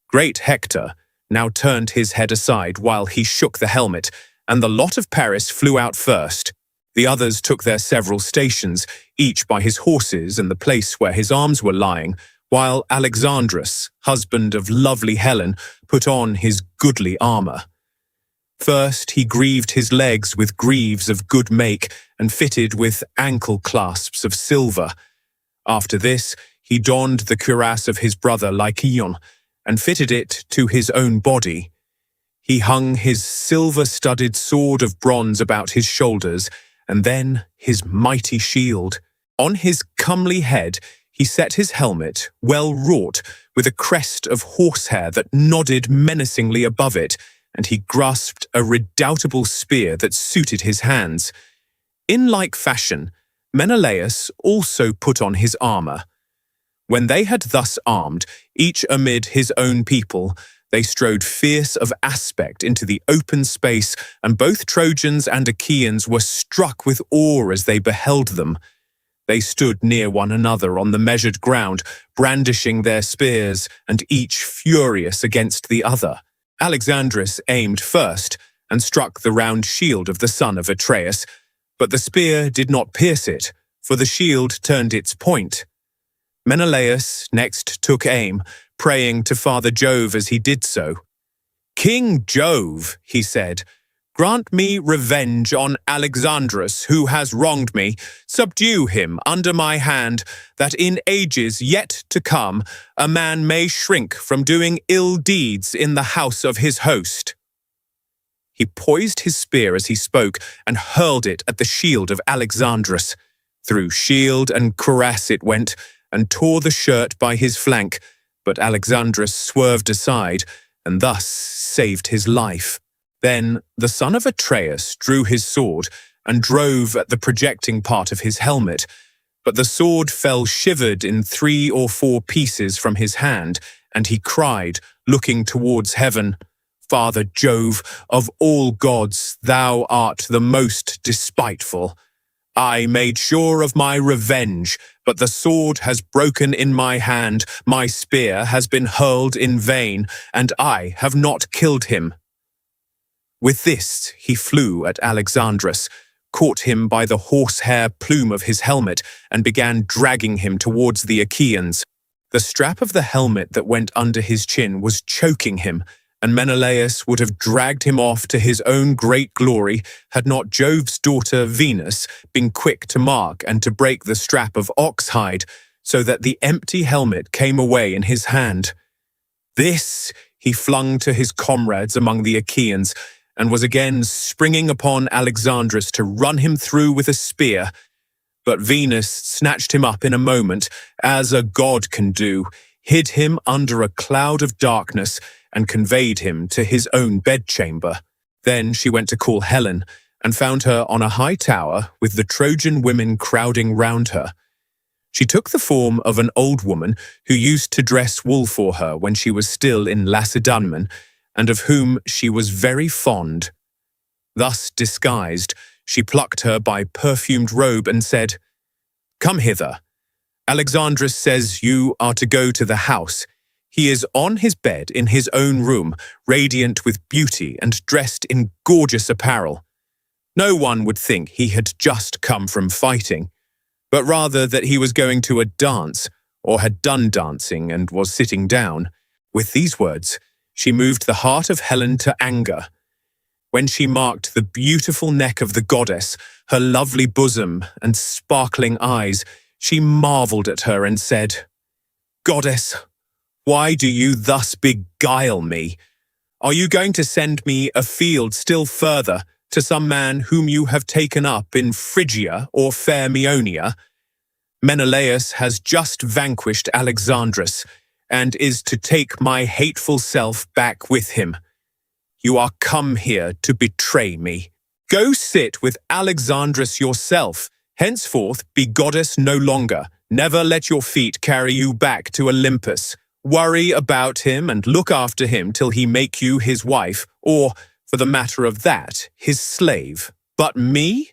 Great Hector now turned his head aside while he shook the helmet, and the lot of Paris flew out first. The others took their several stations, each by his horses and the place where his arms were lying, while Alexandrus, husband of lovely Helen, put on his goodly armor. First he greaved his legs with greaves of good make and fitted with ankle clasps of silver. After this he donned the cuirass of his brother Lycaon, and fitted it to his own body. He hung his silver-studded sword of bronze about his shoulders, and then his mighty shield. On his comely head he set his helmet, well wrought, with a crest of horsehair that nodded menacingly above it, and he grasped a redoubtable spear that suited his hands. In like fashion, Menelaus also put on his armor. When they had thus armed, each amid his own people, they strode fierce of aspect into the open space, and both Trojans and Achaeans were struck with awe as they beheld them. They stood near one another on the measured ground, brandishing their spears, and each furious against the other. Alexandrus aimed first, and struck the round shield of the son of Atreus, but the spear did not pierce it, for the shield turned its point. Menelaus next took aim, praying to Father Jove as he did so. "King Jove," he said, "grant me revenge on Alexandrus, who has wronged me. Subdue him under my hand, that in ages yet to come a man may shrink from doing ill deeds in the house of his host." He poised his spear as he spoke and hurled it at the shield of Alexandrus. Through shield and cuirass it went, and tore the shirt by his flank, but Alexandrus swerved aside, and thus saved his life. Then the son of Atreus drew his sword and drove at the projecting part of his helmet, but the sword fell shivered in 3 or 4 pieces from his hand, and he cried, looking towards heaven, "Father Jove, of all gods, thou art the most despiteful. I made sure of my revenge, but the sword has broken in my hand, my spear has been hurled in vain, and I have not killed him." With this he flew at Alexandrus, caught him by the horsehair plume of his helmet, and began dragging him towards the Achaeans. The strap of the helmet that went under his chin was choking him, and Menelaus would have dragged him off to his own great glory had not Jove's daughter Venus been quick to mark and to break the strap of oxhide, so that the empty helmet came away in his hand. This he flung to his comrades among the Achaeans, and was again springing upon Alexandrus to run him through with a spear. But Venus snatched him up in a moment, as a god can do, hid him under a cloud of darkness, and conveyed him to his own bedchamber. Then she went to call Helen, and found her on a high tower with the Trojan women crowding round her. She took the form of an old woman who used to dress wool for her when she was still in Lacedaemon, and of whom she was very fond. Thus disguised, she plucked her by perfumed robe and said, "Come hither. Alexandrus says you are to go to the house. He is on his bed in his own room, radiant with beauty and dressed in gorgeous apparel. No one would think he had just come from fighting, but rather that he was going to a dance, or had done dancing and was sitting down." With these words, she moved the heart of Helen to anger. When she marked the beautiful neck of the goddess, her lovely bosom and sparkling eyes, she marveled at her and said, "Goddess, why do you thus beguile me? Are you going to send me afield still further to some man whom you have taken up in Phrygia or fair Meonia? Menelaus has just vanquished Alexandrus, and is to take my hateful self back with him. You are come here to betray me. Go sit with Alexandrus yourself. Henceforth be goddess no longer. Never let your feet carry you back to Olympus. Worry about him and look after him till he make you his wife, or, for the matter of that, his slave. But me?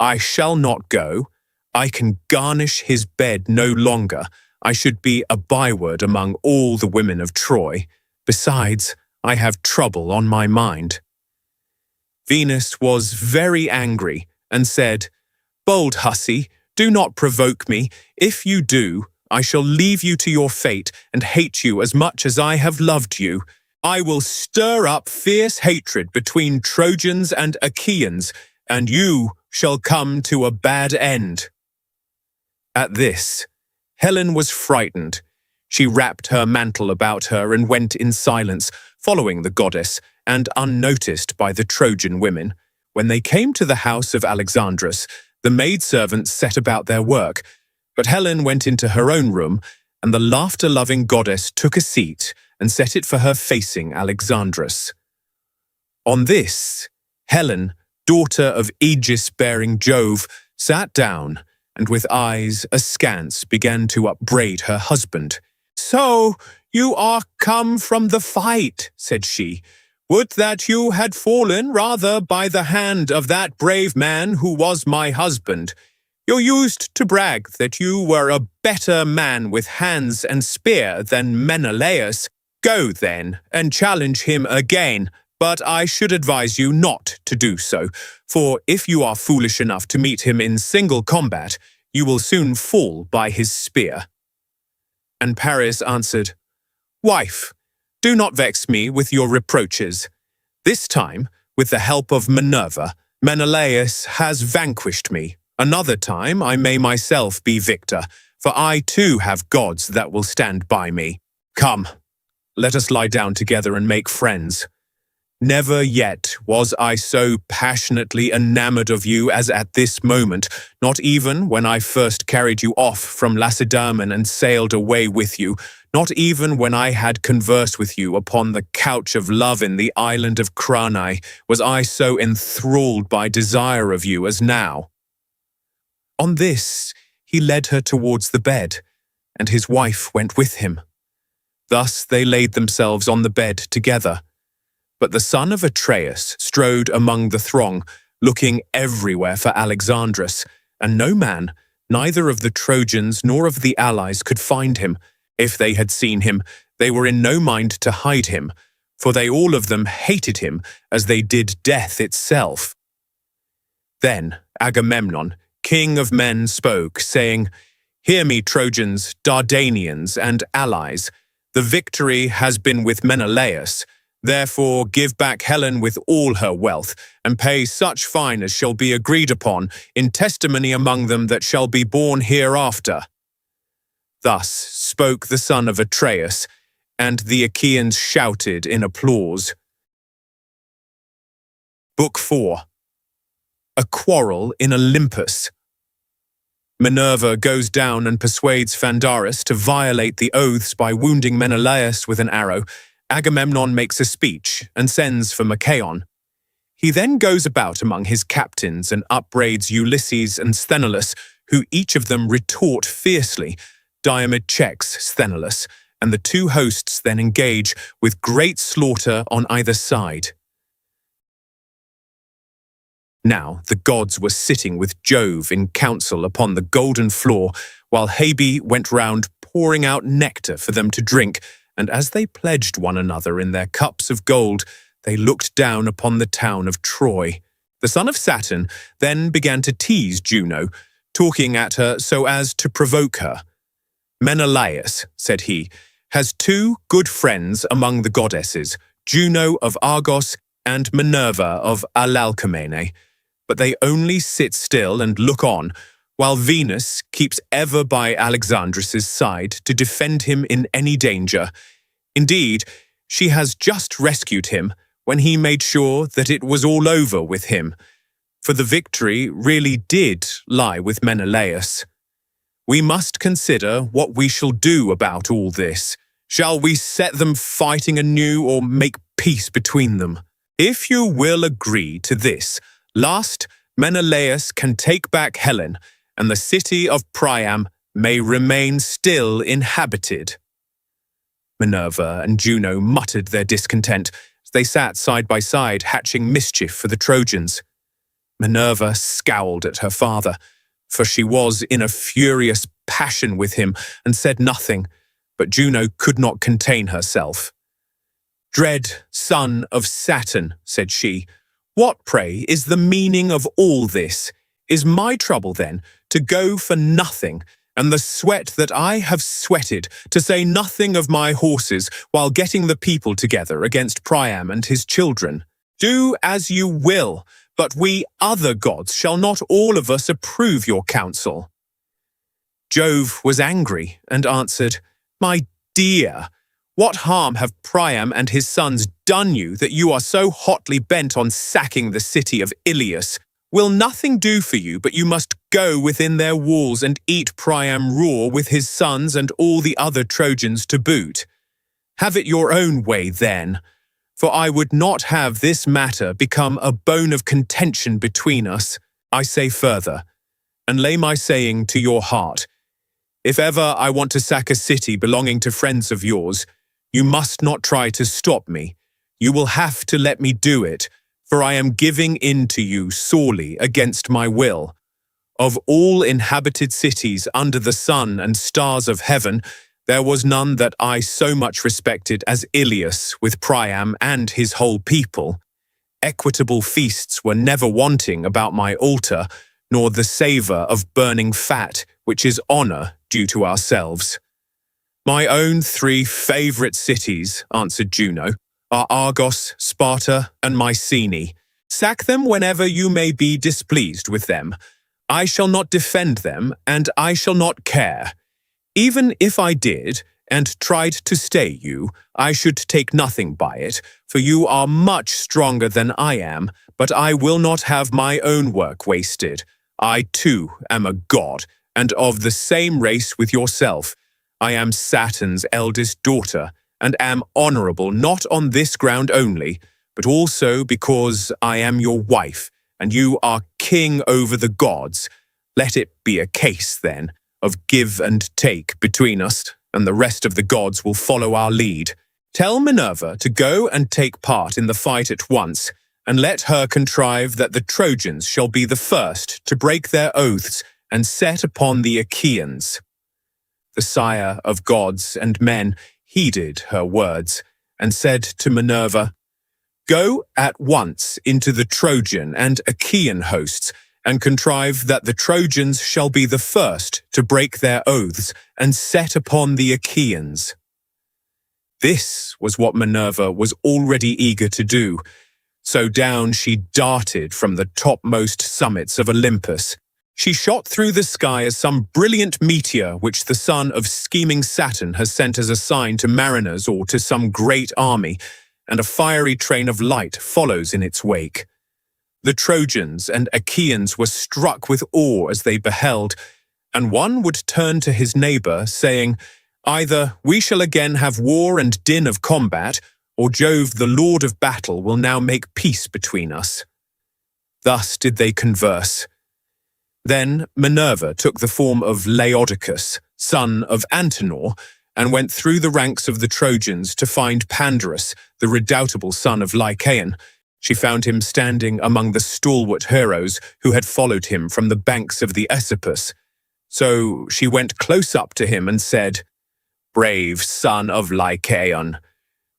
I shall not go. I can garnish his bed no longer. I should be a byword among all the women of Troy. Besides, I have trouble on my mind." Venus was very angry and said, "Bold hussy, do not provoke me. If you do, I shall leave you to your fate and hate you as much as I have loved you. I will stir up fierce hatred between Trojans and Achaeans, and you shall come to a bad end." At this, Helen was frightened. She wrapped her mantle about her and went in silence, following the goddess, and unnoticed by the Trojan women. When they came to the house of Alexandrus, the maidservants set about their work, but Helen went into her own room, and the laughter-loving goddess took a seat and set it for her facing Alexandrus. On this, Helen, daughter of Aegis-bearing Jove, sat down and with eyes askance began to upbraid her husband. "So you are come from the fight," said she. "Would that you had fallen rather by the hand of that brave man who was my husband. You used to brag that you were a better man with hands and spear than Menelaus. Go then and challenge him again, but I should advise you not to do so, for if you are foolish enough to meet him in single combat, you will soon fall by his spear." And Paris answered, "Wife, do not vex me with your reproaches. This time, with the help of Minerva, Menelaus has vanquished me. Another time I may myself be victor, for I too have gods that will stand by me. Come, let us lie down together and make friends. Never yet was I so passionately enamored of you as at this moment, not even when I first carried you off from Lacedaemon and sailed away with you, not even when I had conversed with you upon the couch of love in the island of Cranae, was I so enthralled by desire of you as now." On this, he led her towards the bed, and his wife went with him. Thus they laid themselves on the bed together. But the son of Atreus strode among the throng, looking everywhere for Alexandrus, and no man, neither of the Trojans nor of the allies, could find him. If they had seen him, they were in no mind to hide him, for they all of them hated him as they did death itself. Then Agamemnon, king of men, spoke, saying, "Hear me, Trojans, Dardanians, and allies. The victory has been with Menelaus. Therefore give back Helen with all her wealth, and pay such fine as shall be agreed upon, in testimony among them that shall be born hereafter." Thus spoke the son of Atreus, and the Achaeans shouted in applause. Book 4. A Quarrel in Olympus. Minerva goes down and persuades Phandaris to violate the oaths by wounding Menelaus with an arrow. Agamemnon makes a speech and sends for Machaon. He then goes about among his captains and upbraids Ulysses and Sthenelus, who each of them retort fiercely. Diomed checks Sthenelus, and the two hosts then engage with great slaughter on either side. Now the gods were sitting with Jove in council upon the golden floor, while Hebe went round pouring out nectar for them to drink, and as they pledged one another in their cups of gold, they looked down upon the town of Troy. The son of Saturn then began to tease Juno, talking at her so as to provoke her. "Menelaus," said he, "has two good friends among the goddesses, Juno of Argos and Minerva of Alalcomene, but they only sit still and look on, while Venus keeps ever by Alexandrus's side to defend him in any danger. Indeed, she has just rescued him when he made sure that it was all over with him, for the victory really did lie with Menelaus. We must consider what we shall do about all this. Shall we set them fighting anew or make peace between them? If you will agree to this, last Menelaus can take back Helen, and the city of Priam may remain still inhabited." Minerva and Juno muttered their discontent as they sat side by side hatching mischief for the Trojans. Minerva scowled at her father, for she was in a furious passion with him and said nothing, but Juno could not contain herself. "Dread son of Saturn," said she, "what, pray, is the meaning of all this? Is my trouble, then, to go for nothing, and the sweat that I have sweated, to say nothing of my horses, while getting the people together against Priam and his children? Do as you will, but we other gods shall not all of us approve your counsel." Jove was angry and answered, "My dear, what harm have Priam and his sons done you that you are so hotly bent on sacking the city of Iliad? Will nothing do for you but you must Go within their walls and eat Priam raw with his sons and all the other Trojans to boot. Have it your own way then, for I would not have this matter become a bone of contention between us. I say further, and lay my saying to your heart. If ever I want to sack a city belonging to friends of yours, you must not try to stop me. You will have to let me do it, for I am giving in to you sorely against my will. Of all inhabited cities under the sun and stars of heaven, there was none that I so much respected as Ilias with Priam and his whole people. Equitable feasts were never wanting about my altar, nor the savour of burning fat, which is honour due to ourselves. My own 3 favourite cities, answered Juno, are Argos, Sparta, and Mycenae. Sack them whenever you may be displeased with them. I shall not defend them, and I shall not care. Even if I did, and tried to stay you, I should take nothing by it, for you are much stronger than I am, but I will not have my own work wasted. I too am a god, and of the same race with yourself. I am Saturn's eldest daughter, and am honourable not on this ground only, but also because I am your wife, and you are king over the gods. Let it be a case, then, of give and take between us, and the rest of the gods will follow our lead. Tell Minerva to go and take part in the fight at once, and let her contrive that the Trojans shall be the first to break their oaths and set upon the Achaeans. The sire of gods and men heeded her words, and said to Minerva, Go at once into the Trojan and Achaean hosts, and contrive that the Trojans shall be the first to break their oaths and set upon the Achaeans. This was what Minerva was already eager to do, so down she darted from the topmost summits of Olympus. She shot through the sky as some brilliant meteor which the son of scheming Saturn has sent as a sign to mariners or to some great army, and a fiery train of light follows in its wake. The Trojans and Achaeans were struck with awe as they beheld, and one would turn to his neighbour, saying, Either we shall again have war and din of combat, or Jove the Lord of battle will now make peace between us. Thus did they converse. Then Minerva took the form of Laodocus, son of Antenor, and went through the ranks of the Trojans to find Pandarus, the redoubtable son of Lycaon. She found him standing among the stalwart heroes who had followed him from the banks of the Aesopus. So she went close up to him and said, Brave son of Lycaon,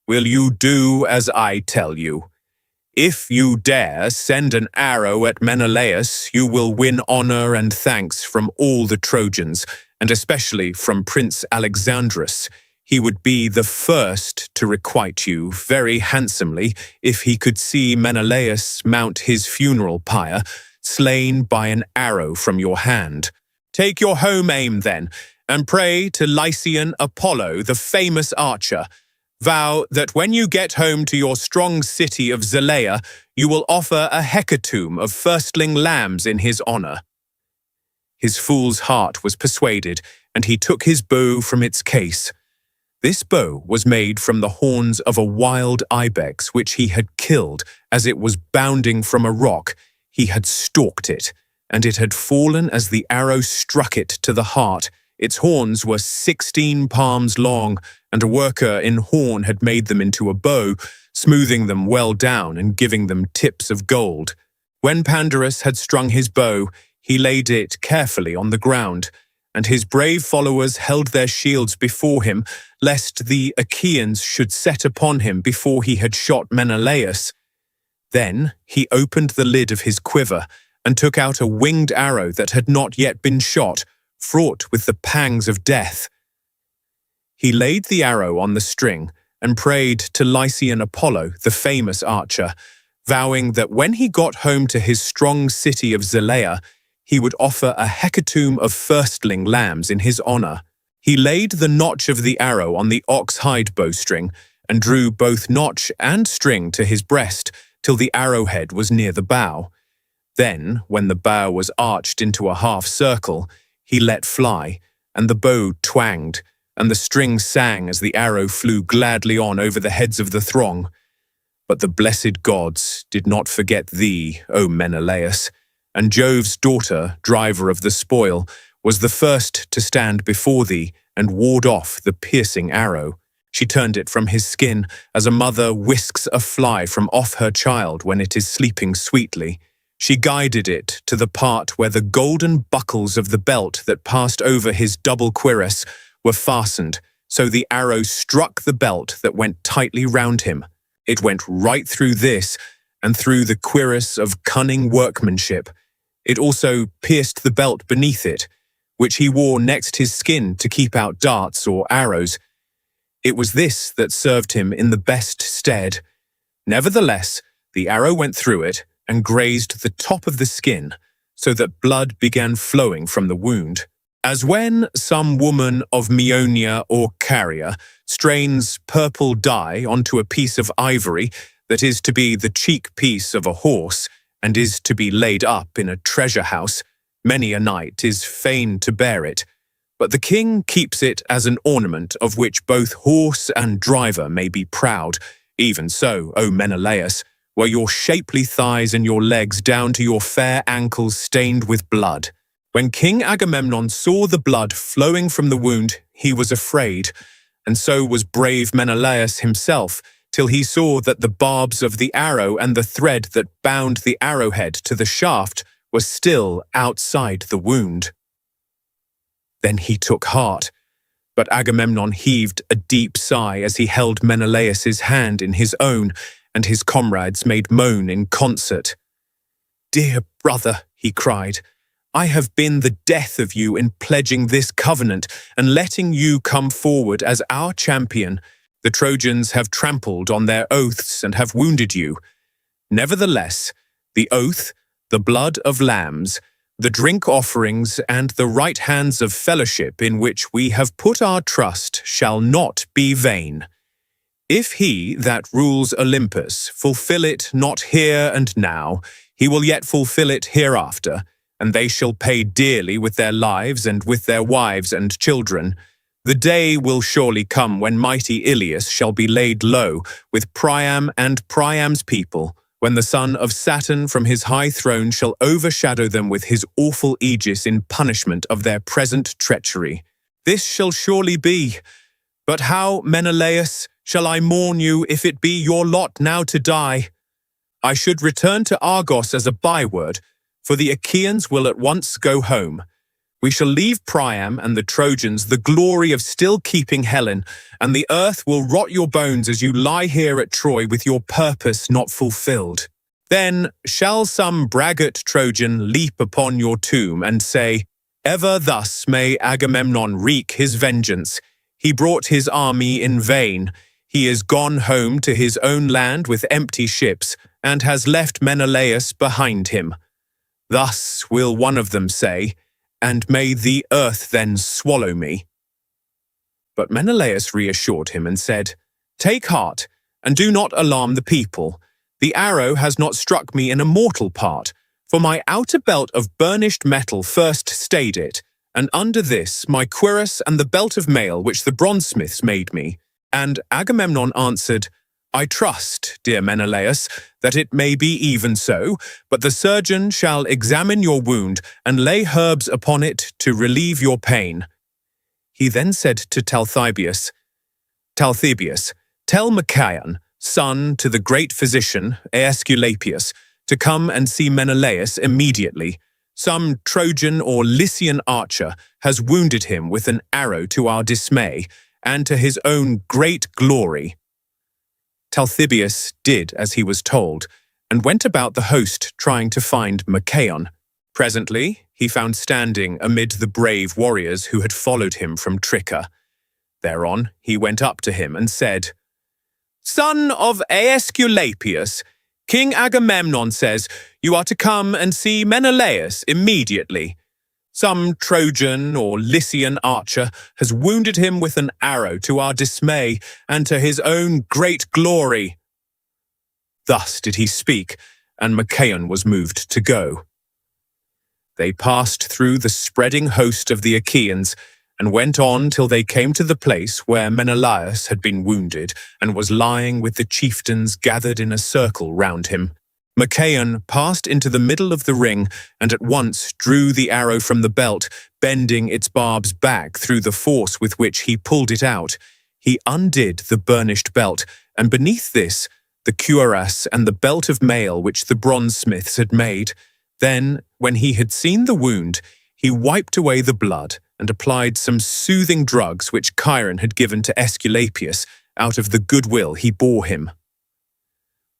will you do as I tell you? If you dare send an arrow at Menelaus, you will win honor and thanks from all the Trojans, and especially from Prince Alexandrus. He would be the first to requite you very handsomely if he could see Menelaus mount his funeral pyre, slain by an arrow from your hand. Take your home aim, then, and pray to Lycian Apollo, the famous archer. Vow that when you get home to your strong city of Zelea, you will offer a hecatomb of firstling lambs in his honor. His fool's heart was persuaded, and he took his bow from its case. This bow was made from the horns of a wild ibex which he had killed as it was bounding from a rock. He had stalked it, and it had fallen as the arrow struck it to the heart. Its horns were 16 palms long, and a worker in horn had made them into a bow, smoothing them well down and giving them tips of gold. When Pandarus had strung his bow, he laid it carefully on the ground, and his brave followers held their shields before him, lest the Achaeans should set upon him before he had shot Menelaus. Then he opened the lid of his quiver, and took out a winged arrow that had not yet been shot, fraught with the pangs of death. He laid the arrow on the string, and prayed to Lycian Apollo, the famous archer, vowing that when he got home to his strong city of Zelea, he would offer a hecatomb of firstling lambs in his honor. He laid the notch of the arrow on the ox-hide bowstring, and drew both notch and string to his breast, till the arrowhead was near the bow. Then, when the bow was arched into a half circle, he let fly, and the bow twanged, and the string sang as the arrow flew gladly on over the heads of the throng. But the blessed gods did not forget thee, O Menelaus, and Jove's daughter, driver of the spoil, was the first to stand before thee and ward off the piercing arrow. She turned it from his skin, as a mother whisks a fly from off her child when it is sleeping sweetly. She guided it to the part where the golden buckles of the belt that passed over his double cuirass were fastened, so the arrow struck the belt that went tightly round him. It went right through this, and through the cuirass of cunning workmanship. It also pierced the belt beneath it, which he wore next his skin to keep out darts or arrows. It was this that served him in the best stead. Nevertheless, the arrow went through it and grazed the top of the skin, so that blood began flowing from the wound. As when some woman of Meonia or Caria strains purple dye onto a piece of ivory that is to be the cheek piece of a horse and is to be laid up in a treasure house, many a knight is fain to bear it, but the king keeps it as an ornament of which both horse and driver may be proud. Even so, O Menelaus, were your shapely thighs and your legs down to your fair ankles stained with blood. When King Agamemnon saw the blood flowing from the wound, he was afraid, and so was brave Menelaus himself, till he saw that the barbs of the arrow and the thread that bound the arrowhead to the shaft were still outside the wound. Then he took heart, but Agamemnon heaved a deep sigh as he held Menelaus's hand in his own, and his comrades made moan in concert. "Dear brother," he cried, "I have been the death of you in pledging this covenant and letting you come forward as our champion. The Trojans have trampled on their oaths and have wounded you. Nevertheless, the oath, the blood of lambs, the drink offerings, and the right hands of fellowship in which we have put our trust shall not be vain. If he that rules Olympus fulfill it not here and now, he will yet fulfill it hereafter, and they shall pay dearly with their lives and with their wives and children. The day will surely come when mighty Iliad shall be laid low with Priam and Priam's people, when the son of Saturn from his high throne shall overshadow them with his awful aegis in punishment of their present treachery. This shall surely be. But how, Menelaus, shall I mourn you if it be your lot now to die? I should return to Argos as a byword, for the Achaeans will at once go home. We shall leave Priam and the Trojans the glory of still keeping Helen, and the earth will rot your bones as you lie here at Troy with your purpose not fulfilled. Then shall some braggart Trojan leap upon your tomb and say, 'Ever thus may Agamemnon wreak his vengeance. He brought his army in vain. He is gone home to his own land with empty ships, and has left Menelaus behind him.' Thus will one of them say, and may the earth then swallow me." But Menelaus reassured him and said, "Take heart, and do not alarm the people. The arrow has not struck me in a mortal part, for my outer belt of burnished metal first stayed it, and under this my cuirass and the belt of mail which the bronzesmiths made me." And Agamemnon answered, "I trust, dear Menelaus, that it may be even so, but the surgeon shall examine your wound and lay herbs upon it to relieve your pain." He then said to Talthybius, "Talthybius, tell Machaon, son to the great physician Aesculapius, to come and see Menelaus immediately. Some Trojan or Lycian archer has wounded him with an arrow to our dismay, and to his own great glory." Talthybius did as he was told, and went about the host trying to find Machaon. Presently, he found standing amid the brave warriors who had followed him from Tricca. Thereon, he went up to him and said, "Son of Aesculapius, King Agamemnon says you are to come and see Menelaus immediately. Some Trojan or Lycian archer has wounded him with an arrow to our dismay and to his own great glory." Thus did he speak, and Machaon was moved to go. They passed through the spreading host of the Achaeans and went on till they came to the place where Menelaus had been wounded and was lying with the chieftains gathered in a circle round him. Machaon passed into the middle of the ring and at once drew the arrow from the belt, bending its barbs back through the force with which he pulled it out. He undid the burnished belt, and beneath this, the cuirass and the belt of mail which the bronze-smiths had made. Then, when he had seen the wound, he wiped away the blood and applied some soothing drugs which Chiron had given to Aesculapius out of the goodwill he bore him.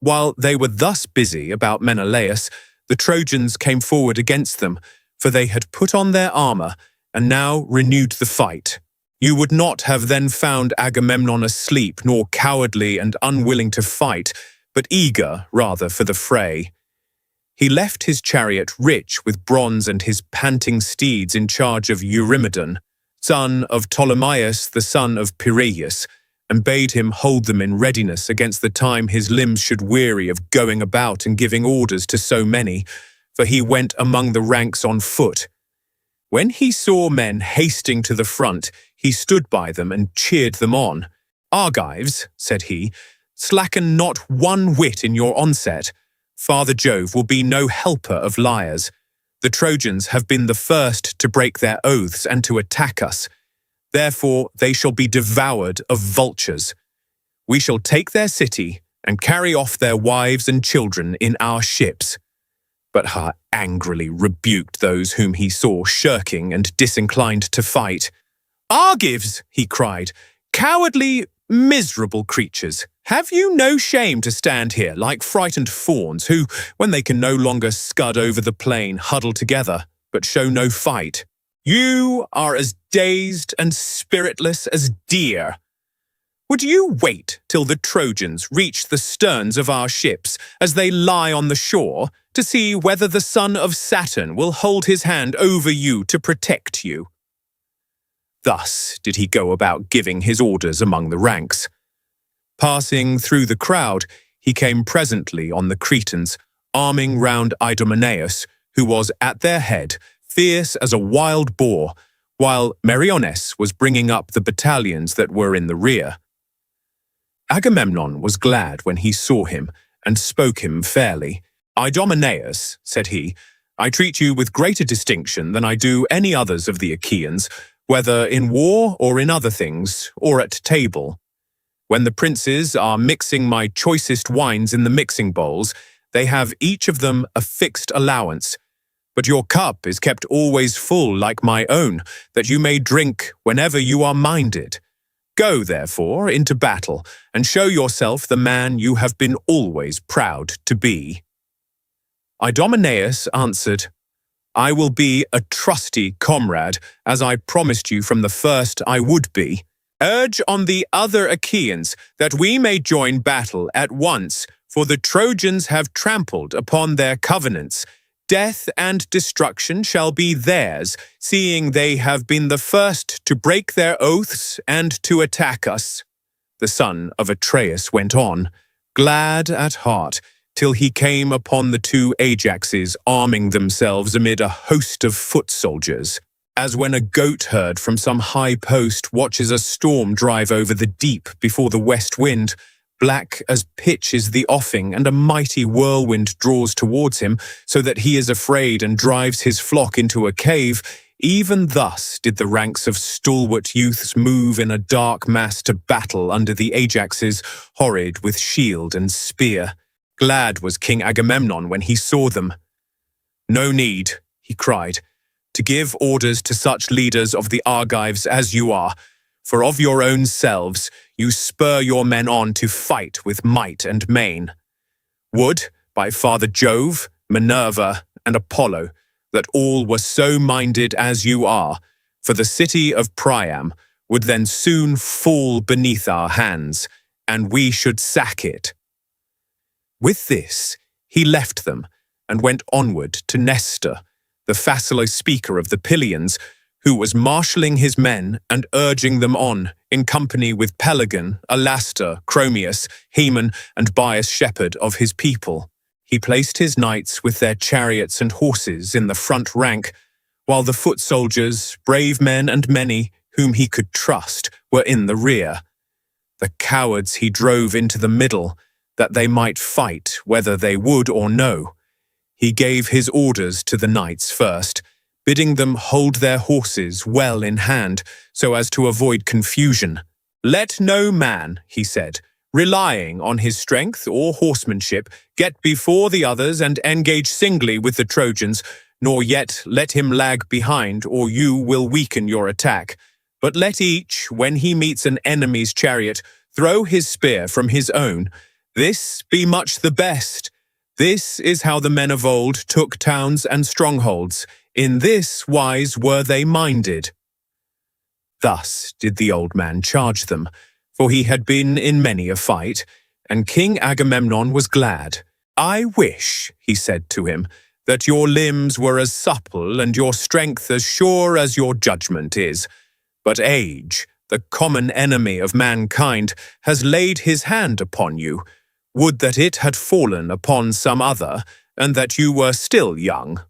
While they were thus busy about Menelaus, the Trojans came forward against them, for they had put on their armor and now renewed the fight. You would not have then found Agamemnon asleep, nor cowardly and unwilling to fight, but eager rather for the fray. He left his chariot rich with bronze and his panting steeds in charge of Eurymedon, son of Ptolemaeus the son of Piraeus, and bade him hold them in readiness against the time his limbs should weary of going about and giving orders to so many, for he went among the ranks on foot. When he saw men hasting to the front, he stood by them and cheered them on. "Argives," said he, "slacken not one whit in your onset. Father Jove will be no helper of liars. The Trojans have been the first to break their oaths and to attack us. Therefore they shall be devoured of vultures. We shall take their city and carry off their wives and children in our ships." But Har angrily rebuked those whom he saw shirking and disinclined to fight. "Argives," he cried, "cowardly, miserable creatures, have you no shame to stand here like frightened fawns who, when they can no longer scud over the plain, huddle together, but show no fight? You are as dazed and spiritless as deer. Would you wait till the Trojans reach the sterns of our ships as they lie on the shore to see whether the son of Saturn will hold his hand over you to protect you?" Thus did he go about giving his orders among the ranks. Passing through the crowd, he came presently on the Cretans, arming round Idomeneus, who was at their head, fierce as a wild boar, while Meriones was bringing up the battalions that were in the rear. Agamemnon was glad when he saw him, and spoke him fairly. "Idomeneus," said he, "I treat you with greater distinction than I do any others of the Achaeans, whether in war or in other things, or at table. When the princes are mixing my choicest wines in the mixing bowls, they have each of them a fixed allowance. But your cup is kept always full like my own, that you may drink whenever you are minded. Go, therefore, into battle, and show yourself the man you have been always proud to be." Idomeneus answered, "I will be a trusty comrade, as I promised you from the first I would be. Urge on the other Achaeans that we may join battle at once, for the Trojans have trampled upon their covenants. Death and destruction shall be theirs, seeing they have been the first to break their oaths and to attack us." The son of Atreus went on, glad at heart, till he came upon the two Ajaxes arming themselves amid a host of foot soldiers, as when a goat herd from some high post watches a storm drive over the deep before the west wind. Black as pitch is the offing, and a mighty whirlwind draws towards him, so that he is afraid and drives his flock into a cave. Even thus did the ranks of stalwart youths move in a dark mass to battle under the Ajaxes, horrid with shield and spear. Glad was King Agamemnon when he saw them. "No need," he cried, "to give orders to such leaders of the Argives as you are, for of your own selves you spur your men on to fight with might and main. Would, by Father Jove, Minerva, and Apollo, that all were so minded as you are, for the city of Priam would then soon fall beneath our hands, and we should sack it." With this, he left them and went onward to Nestor, the facile speaker of the Pylians, who was marshalling his men and urging them on, in company with Pelagon, Alastor, Chromius, Haemon, and Bias shepherd of his people. He placed his knights with their chariots and horses in the front rank, while the foot soldiers, brave men and many, whom he could trust, were in the rear. The cowards he drove into the middle, that they might fight whether they would or no. He gave his orders to the knights first, bidding them hold their horses well in hand, so as to avoid confusion. "Let no man," he said, "relying on his strength or horsemanship, get before the others and engage singly with the Trojans, nor yet let him lag behind, or you will weaken your attack. But let each, when he meets an enemy's chariot, throw his spear from his own. This be much the best. This is how the men of old took towns and strongholds. In this wise were they minded." Thus did the old man charge them, for he had been in many a fight, and King Agamemnon was glad. "I wish," he said to him, "that your limbs were as supple and your strength as sure as your judgment is. But age, the common enemy of mankind, has laid his hand upon you. Would that it had fallen upon some other, and that you were still young."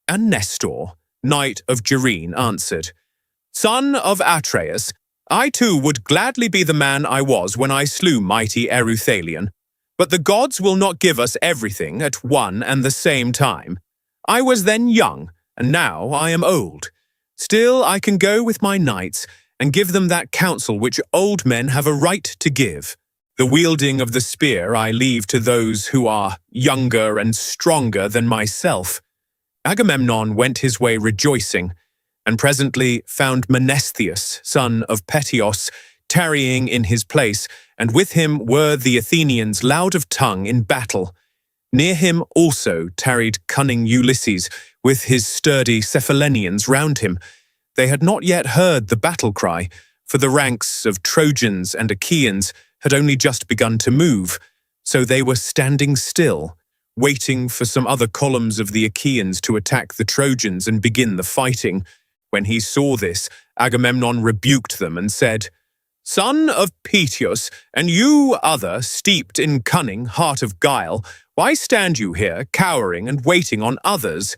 And Nestor, knight of Gerene, answered, "Son of Atreus, I too would gladly be the man I was when I slew mighty Ereuthalion. But the gods will not give us everything at one and the same time. I was then young, and now I am old. Still I can go with my knights and give them that counsel which old men have a right to give. The wielding of the spear I leave to those who are younger and stronger than myself." Agamemnon went his way rejoicing, and presently found Menestheus, son of Peteos, tarrying in his place, and with him were the Athenians loud of tongue in battle. Near him also tarried cunning Ulysses, with his sturdy Cephallenians round him. They had not yet heard the battle cry, for the ranks of Trojans and Achaeans had only just begun to move, so they were standing still, waiting for some other columns of the Achaeans to attack the Trojans and begin the fighting. When he saw this, Agamemnon rebuked them and said, "Son of Peteos, and you other, steeped in cunning, heart of guile, why stand you here, cowering and waiting on others?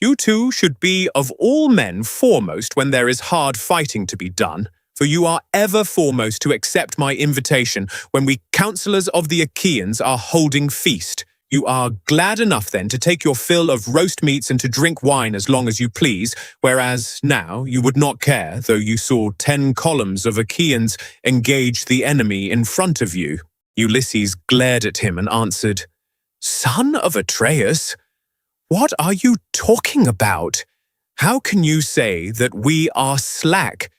You too should be of all men foremost when there is hard fighting to be done, for you are ever foremost to accept my invitation when we counsellors of the Achaeans are holding feast. You are glad enough then to take your fill of roast meats and to drink wine as long as you please, whereas now you would not care, though you saw 10 columns of Achaeans engage the enemy in front of you." Ulysses glared at him and answered, "Son of Atreus, what are you talking about? How can you say that we are slack?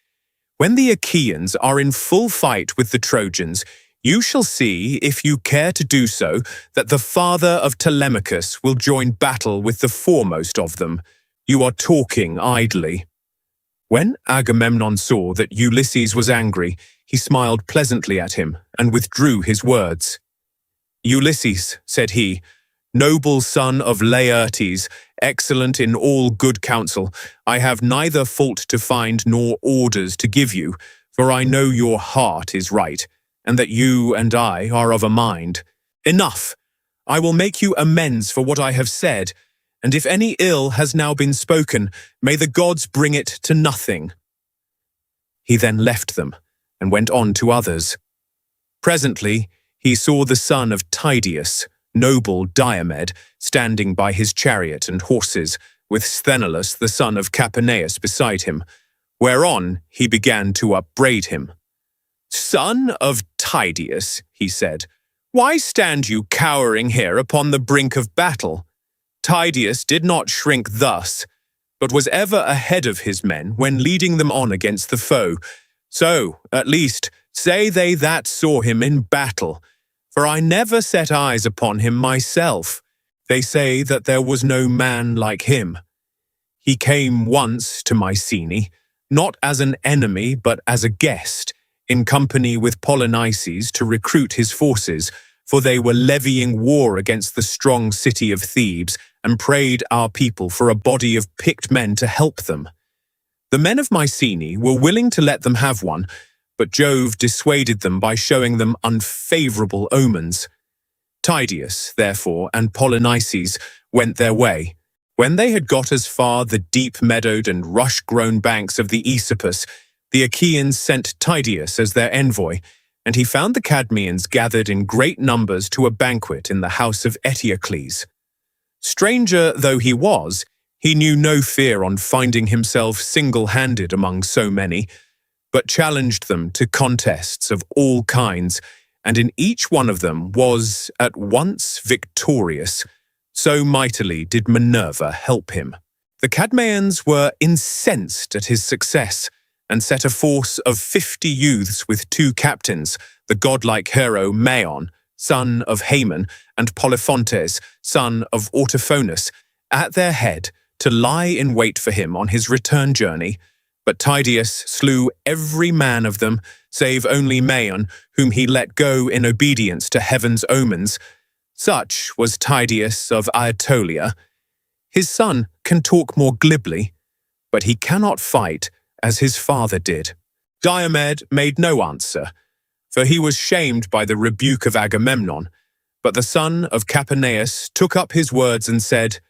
When the Achaeans are in full fight with the Trojans, you shall see, if you care to do so, that the father of Telemachus will join battle with the foremost of them. You are talking idly." When Agamemnon saw that Ulysses was angry, he smiled pleasantly at him and withdrew his words. "Ulysses," said he, "noble son of Laertes, excellent in all good counsel, I have neither fault to find nor orders to give you, for I know your heart is right, and that you and I are of a mind. Enough! I will make you amends for what I have said, and if any ill has now been spoken, may the gods bring it to nothing." He then left them, and went on to others. Presently he saw the son of Tydeus, noble Diomed, standing by his chariot and horses, with Sthenelus the son of Capaneus beside him, whereon he began to upbraid him. "Son of Tydeus," he said, "why stand you cowering here upon the brink of battle? Tydeus did not shrink thus, but was ever ahead of his men when leading them on against the foe. So, at least, say they that saw him in battle, for I never set eyes upon him myself. They say that there was no man like him. He came once to Mycenae, not as an enemy but as a guest, in company with Polynices to recruit his forces, for they were levying war against the strong city of Thebes, and prayed our people for a body of picked men to help them. The men of Mycenae were willing to let them have one, but Jove dissuaded them by showing them unfavourable omens. Tydeus, therefore, and Polynices went their way. When they had got as far the deep-meadowed and rush-grown banks of the Aesopus, the Achaeans sent Tydeus as their envoy, and he found the Cadmeans gathered in great numbers to a banquet in the house of Eteocles. Stranger though he was, he knew no fear on finding himself single-handed among so many, but challenged them to contests of all kinds, and in each one of them was at once victorious. So mightily did Minerva help him. The Cadmeans were incensed at his success, and set a force of 50 youths with 2 captains, the godlike hero Maon, son of Haemon, and Polyphontes, son of Autophonus, at their head to lie in wait for him on his return journey. But Tydeus slew every man of them, save only Maon, whom he let go in obedience to heaven's omens. Such was Tydeus of Aetolia. His son can talk more glibly, but he cannot fight as his father did. Diomed made no answer, for he was shamed by the rebuke of Agamemnon. But the son of Capaneus took up his words and said,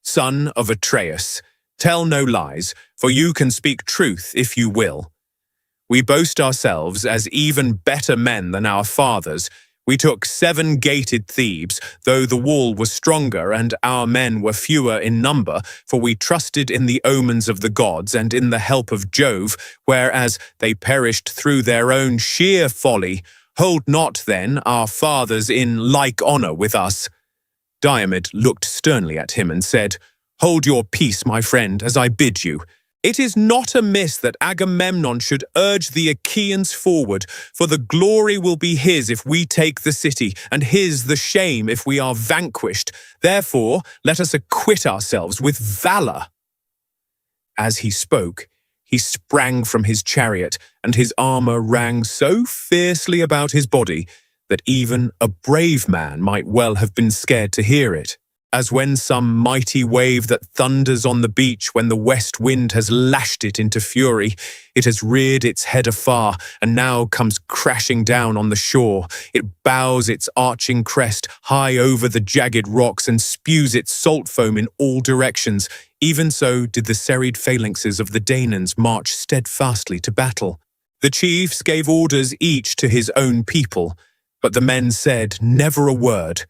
"Son of Atreus, tell no lies, for you can speak truth if you will. We boast ourselves as even better men than our fathers. We took 7 gated Thebes, though the wall was stronger and our men were fewer in number, for we trusted in the omens of the gods and in the help of Jove, whereas they perished through their own sheer folly. Hold not, then, our fathers in like honor with us." Diomed looked sternly at him and said, "Hold your peace, my friend, as I bid you. It is not amiss that Agamemnon should urge the Achaeans forward, for the glory will be his if we take the city, and his the shame if we are vanquished. Therefore, let us acquit ourselves with valor." As he spoke, he sprang from his chariot, and his armor rang so fiercely about his body that even a brave man might well have been scared to hear it. As when some mighty wave that thunders on the beach when the west wind has lashed it into fury, it has reared its head afar and now comes crashing down on the shore. It bows its arching crest high over the jagged rocks and spews its salt foam in all directions. Even so did the serried phalanxes of the Danaans march steadfastly to battle. The chiefs gave orders each to his own people, but the men said never a word.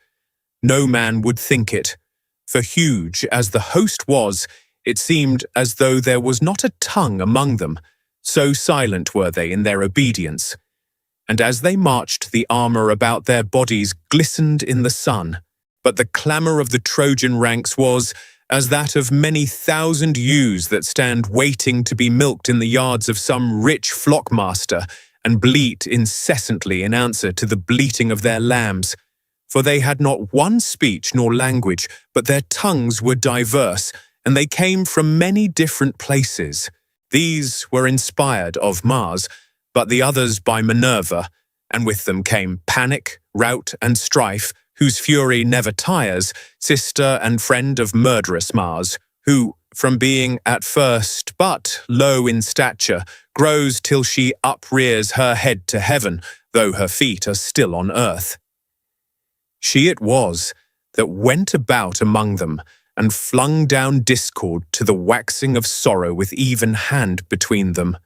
No man would think it, for huge as the host was, it seemed as though there was not a tongue among them, so silent were they in their obedience. And as they marched, the armor about their bodies glistened in the sun, but the clamour of the Trojan ranks was as that of many thousand ewes that stand waiting to be milked in the yards of some rich flockmaster, and bleat incessantly in answer to the bleating of their lambs. For they had not one speech nor language, but their tongues were diverse, and they came from many different places. These were inspired of Mars, but the others by Minerva, and with them came panic, rout, and strife, whose fury never tires, sister and friend of murderous Mars, who, from being at first but low in stature, grows till she uprears her head to heaven, though her feet are still on earth. She it was that went about among them, and flung down discord to the waxing of sorrow with even hand between them.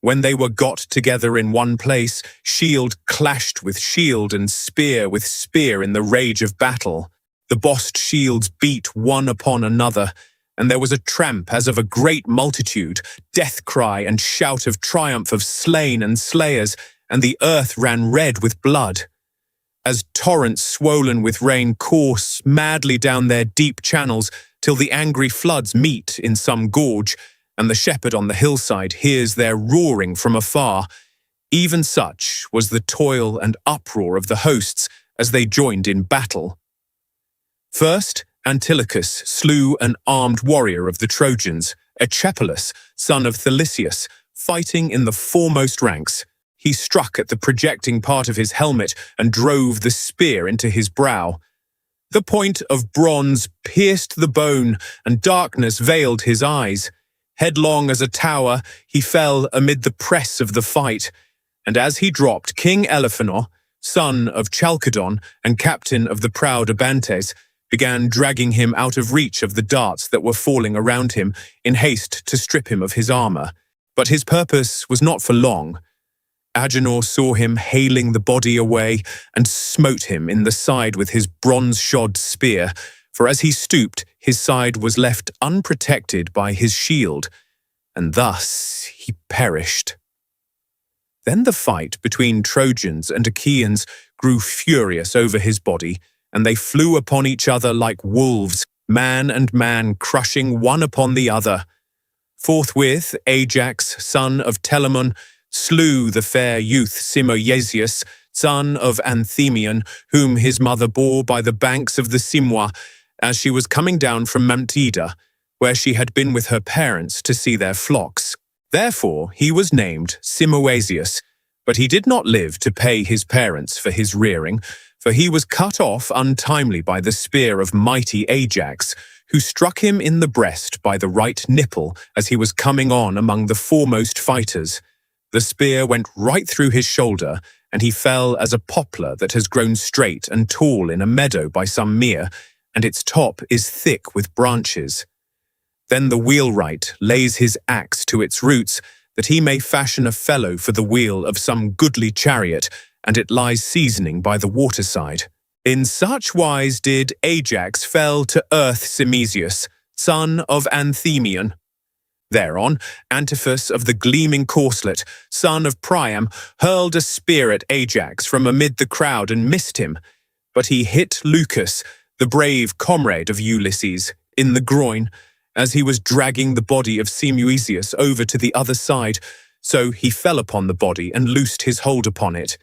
When they were got together in one place, shield clashed with shield and spear with spear in the rage of battle. The bossed shields beat one upon another, and there was a tramp as of a great multitude, death cry and shout of triumph of slain and slayers, and the earth ran red with blood. As torrents swollen with rain course madly down their deep channels till the angry floods meet in some gorge, and the shepherd on the hillside hears their roaring from afar, even such was the toil and uproar of the hosts as they joined in battle. First, Antilochus slew an armed warrior of the Trojans, Echepolus, son of Thalesius, fighting in the foremost ranks. He struck at the projecting part of his helmet and drove the spear into his brow. The point of bronze pierced the bone, and darkness veiled his eyes. Headlong as a tower, he fell amid the press of the fight, and as he dropped, King Elephenor, son of Chalcedon and captain of the proud Abantes, began dragging him out of reach of the darts that were falling around him in haste to strip him of his armor. But his purpose was not for long. Agenor saw him haling the body away and smote him in the side with his bronze-shod spear, for as he stooped, his side was left unprotected by his shield, and thus he perished. Then the fight between Trojans and Achaeans grew furious over his body, and they flew upon each other like wolves, man and man crushing one upon the other. Forthwith Ajax, son of Telamon, slew the fair youth Simoeisius, son of Anthemion, whom his mother bore by the banks of the Simwa, as she was coming down from Mount Ida, where she had been with her parents to see their flocks. Therefore he was named Simoeisius, but he did not live to pay his parents for his rearing, for he was cut off untimely by the spear of mighty Ajax, who struck him in the breast by the right nipple as he was coming on among the foremost fighters. The spear went right through his shoulder, and he fell as a poplar that has grown straight and tall in a meadow by some mere, and its top is thick with branches. Then the wheelwright lays his axe to its roots, that he may fashion a felloe for the wheel of some goodly chariot, and it lies seasoning by the waterside. In such wise did Ajax fell to earth Simesius, son of Anthemion. Thereon, Antiphus of the gleaming corslet, son of Priam, hurled a spear at Ajax from amid the crowd and missed him, but he hit Lucus, the brave comrade of Ulysses, in the groin, as he was dragging the body of Simoeisius over to the other side, so he fell upon the body and loosed his hold upon it.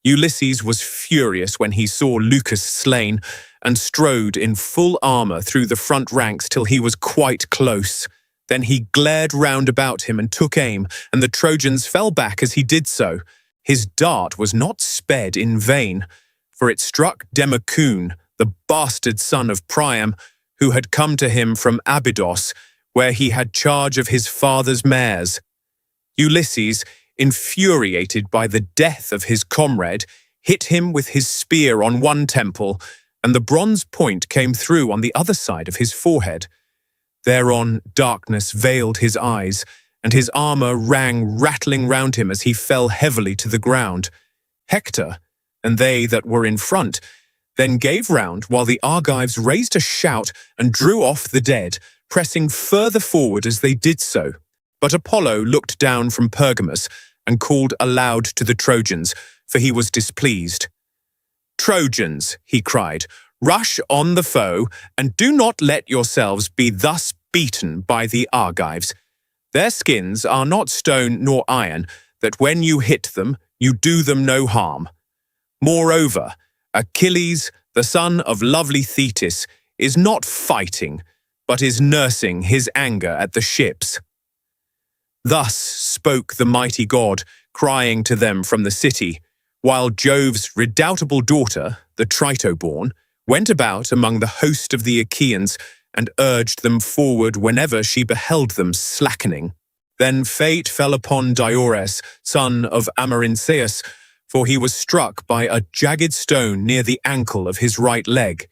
Ulysses was furious when he saw Lucus slain, and strode in full armor through the front ranks till he was quite close. Then he glared round about him and took aim, and the Trojans fell back as he did so. His dart was not sped in vain, for it struck Democune, the bastard son of Priam, who had come to him from Abydos, where he had charge of his father's mares. Ulysses, infuriated by the death of his comrade, hit him with his spear on one temple, and the bronze point came through on the other side of his forehead. Thereon darkness veiled his eyes, and his armor rang rattling round him as he fell heavily to the ground. Hector, and they that were in front, then gave round while the Argives raised a shout and drew off the dead, pressing further forward as they did so. But Apollo looked down from Pergamus and called aloud to the Trojans, for he was displeased. "Trojans," he cried, "rush on the foe, and do not let yourselves be thus beaten by the Argives. Their skins are not stone nor iron, that when you hit them, you do them no harm. Moreover, Achilles, the son of lovely Thetis, is not fighting, but is nursing his anger at the ships." Thus spoke the mighty god, crying to them from the city, while Jove's redoubtable daughter, the Trito-born, went about among the host of the Achaeans and urged them forward whenever she beheld them slackening. Then fate fell upon Diores, son of Amarynceus, for he was struck by a jagged stone near the ankle of his right leg.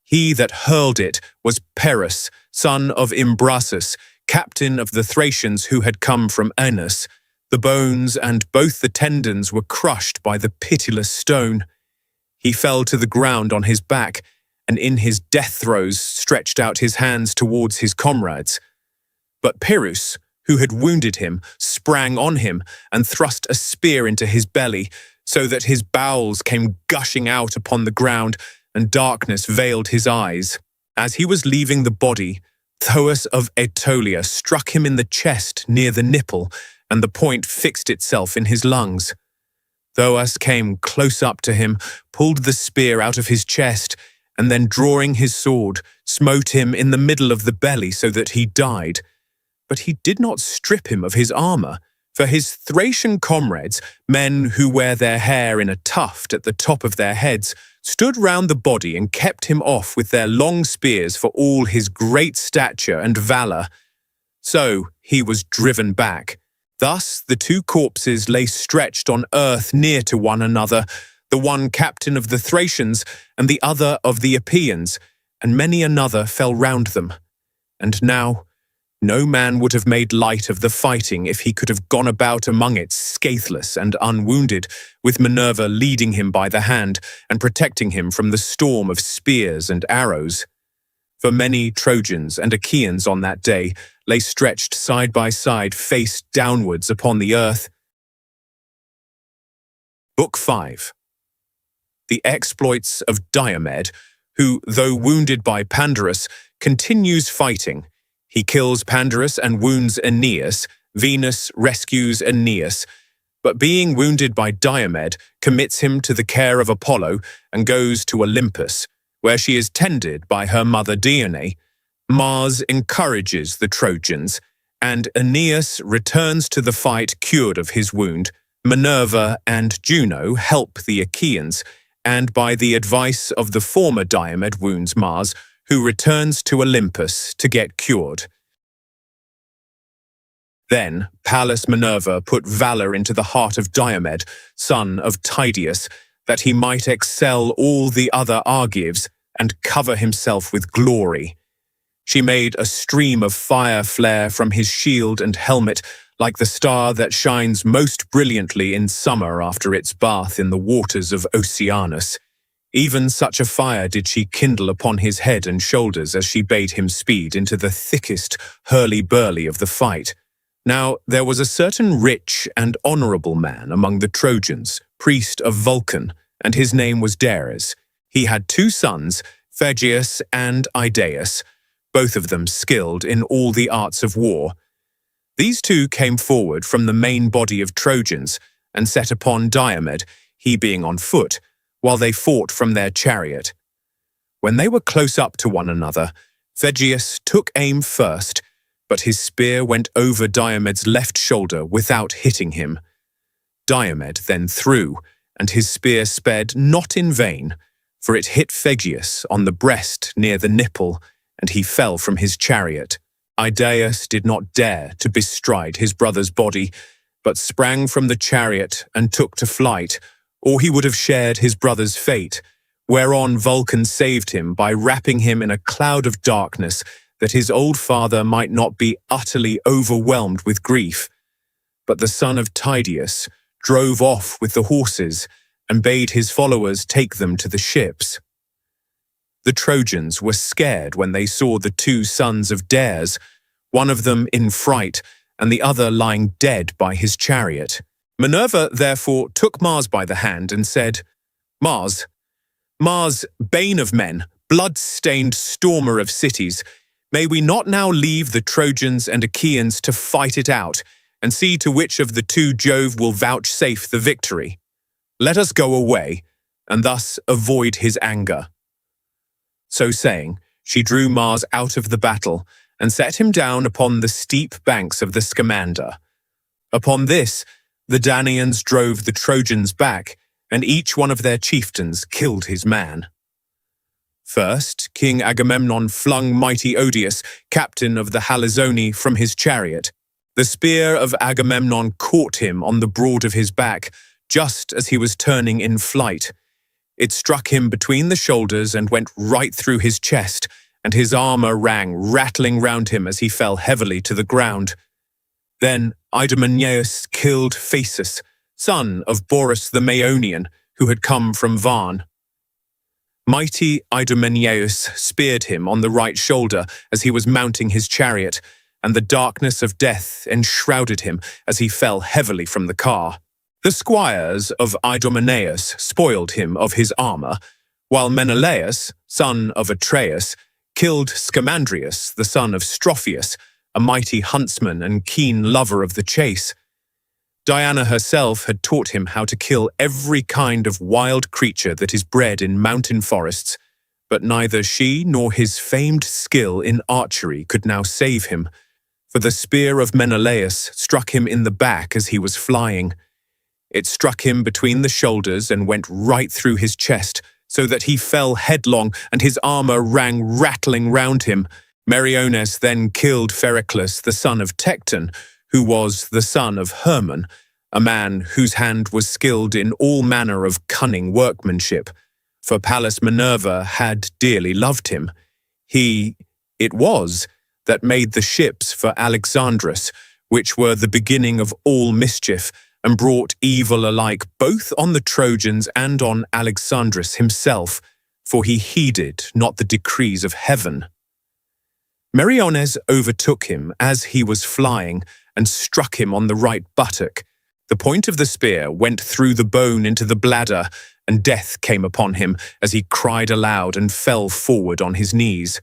He that hurled it was Perus, son of Imbrasus, captain of the Thracians who had come from Aenus. The bones and both the tendons were crushed by the pitiless stone. He fell to the ground on his back, and in his death throes stretched out his hands towards his comrades. But Pyrrhus, who had wounded him, sprang on him and thrust a spear into his belly, so that his bowels came gushing out upon the ground, and darkness veiled his eyes. As he was leaving the body, Thoas of Aetolia struck him in the chest near the nipple, and the point fixed itself in his lungs. Thoas came close up to him, pulled the spear out of his chest, and then drawing his sword, smote him in the middle of the belly so that he died. But he did not strip him of his armor, for his Thracian comrades, men who wear their hair in a tuft at the top of their heads, stood round the body and kept him off with their long spears for all his great stature and valor. So he was driven back. Thus the two corpses lay stretched on earth near to one another, the one captain of the Thracians, and the other of the Epeans, and many another fell round them. And now no man would have made light of the fighting if he could have gone about among it scatheless and unwounded, with Minerva leading him by the hand and protecting him from the storm of spears and arrows. For many Trojans and Achaeans on that day lay stretched side by side, face downwards upon the earth. Book 5. The exploits of Diomed, who, though wounded by Pandarus, continues fighting. He kills Pandarus and wounds Aeneas. Venus rescues Aeneas, but being wounded by Diomed, commits him to the care of Apollo and goes to Olympus, where she is tended by her mother Dione. Mars encourages the Trojans, and Aeneas returns to the fight cured of his wound. Minerva and Juno help the Achaeans, and by the advice of the former Diomed wounds Mars, who returns to Olympus to get cured. Then Pallas Minerva put valour into the heart of Diomed, son of Tydeus, that he might excel all the other Argives and cover himself with glory. She made a stream of fire flare from his shield and helmet, like the star that shines most brilliantly in summer after its bath in the waters of Oceanus. Even such a fire did she kindle upon his head and shoulders as she bade him speed into the thickest hurly-burly of the fight. Now there was a certain rich and honourable man among the Trojans, priest of Vulcan, and his name was Dares. He had 2 sons, Phegeus and Idaeus, both of them skilled in all the arts of war. These 2 came forward from the main body of Trojans and set upon Diomed, he being on foot, while they fought from their chariot. When they were close up to one another, Phegeus took aim first, but his spear went over Diomed's left shoulder without hitting him. Diomed then threw, and his spear sped not in vain, for it hit Phegeus on the breast near the nipple, and he fell from his chariot. Idaeus did not dare to bestride his brother's body, but sprang from the chariot and took to flight, or he would have shared his brother's fate, whereon Vulcan saved him by wrapping him in a cloud of darkness, that his old father might not be utterly overwhelmed with grief. But the son of Tydeus drove off with the horses and bade his followers take them to the ships. The Trojans were scared when they saw the 2 sons of Dares, one of them in fright and the other lying dead by his chariot. Minerva therefore took Mars by the hand and said, Mars, bane of men, blood-stained stormer of cities, may we not now leave the Trojans and Achaeans to fight it out, and see to which of the 2 Jove will vouchsafe the victory? Let us go away, and thus avoid his anger. So saying, she drew Mars out of the battle, and set him down upon the steep banks of the Scamander. Upon this, the Danaans drove the Trojans back, and each one of their chieftains killed his man. First, King Agamemnon flung mighty Odius, captain of the Halizoni, from his chariot. The spear of Agamemnon caught him on the broad of his back, just as he was turning in flight. It struck him between the shoulders and went right through his chest, and his armour rang rattling round him as he fell heavily to the ground. Then Idomeneus killed Phaesus, son of Boreas the Maeonian, who had come from Varne. Mighty Idomeneus speared him on the right shoulder as he was mounting his chariot, and the darkness of death enshrouded him as he fell heavily from the car. The squires of Idomeneus spoiled him of his armour, while Menelaus, son of Atreus, killed Scamandrius, the son of Strophius, a mighty huntsman and keen lover of the chase. Diana herself had taught him how to kill every kind of wild creature that is bred in mountain forests, but neither she nor his famed skill in archery could now save him, for the spear of Menelaus struck him in the back as he was flying. It struck him between the shoulders and went right through his chest, so that he fell headlong and his armour rang rattling round him. Meriones then killed Pheroclus, the son of Tecton, who was the son of Hermon, a man whose hand was skilled in all manner of cunning workmanship, for Pallas Minerva had dearly loved him. It was, that made the ships for Alexandrus, which were the beginning of all mischief, and brought evil alike both on the Trojans and on Alexandrus himself, for he heeded not the decrees of heaven. Meriones overtook him as he was flying, and struck him on the right buttock. The point of the spear went through the bone into the bladder, and death came upon him as he cried aloud and fell forward on his knees.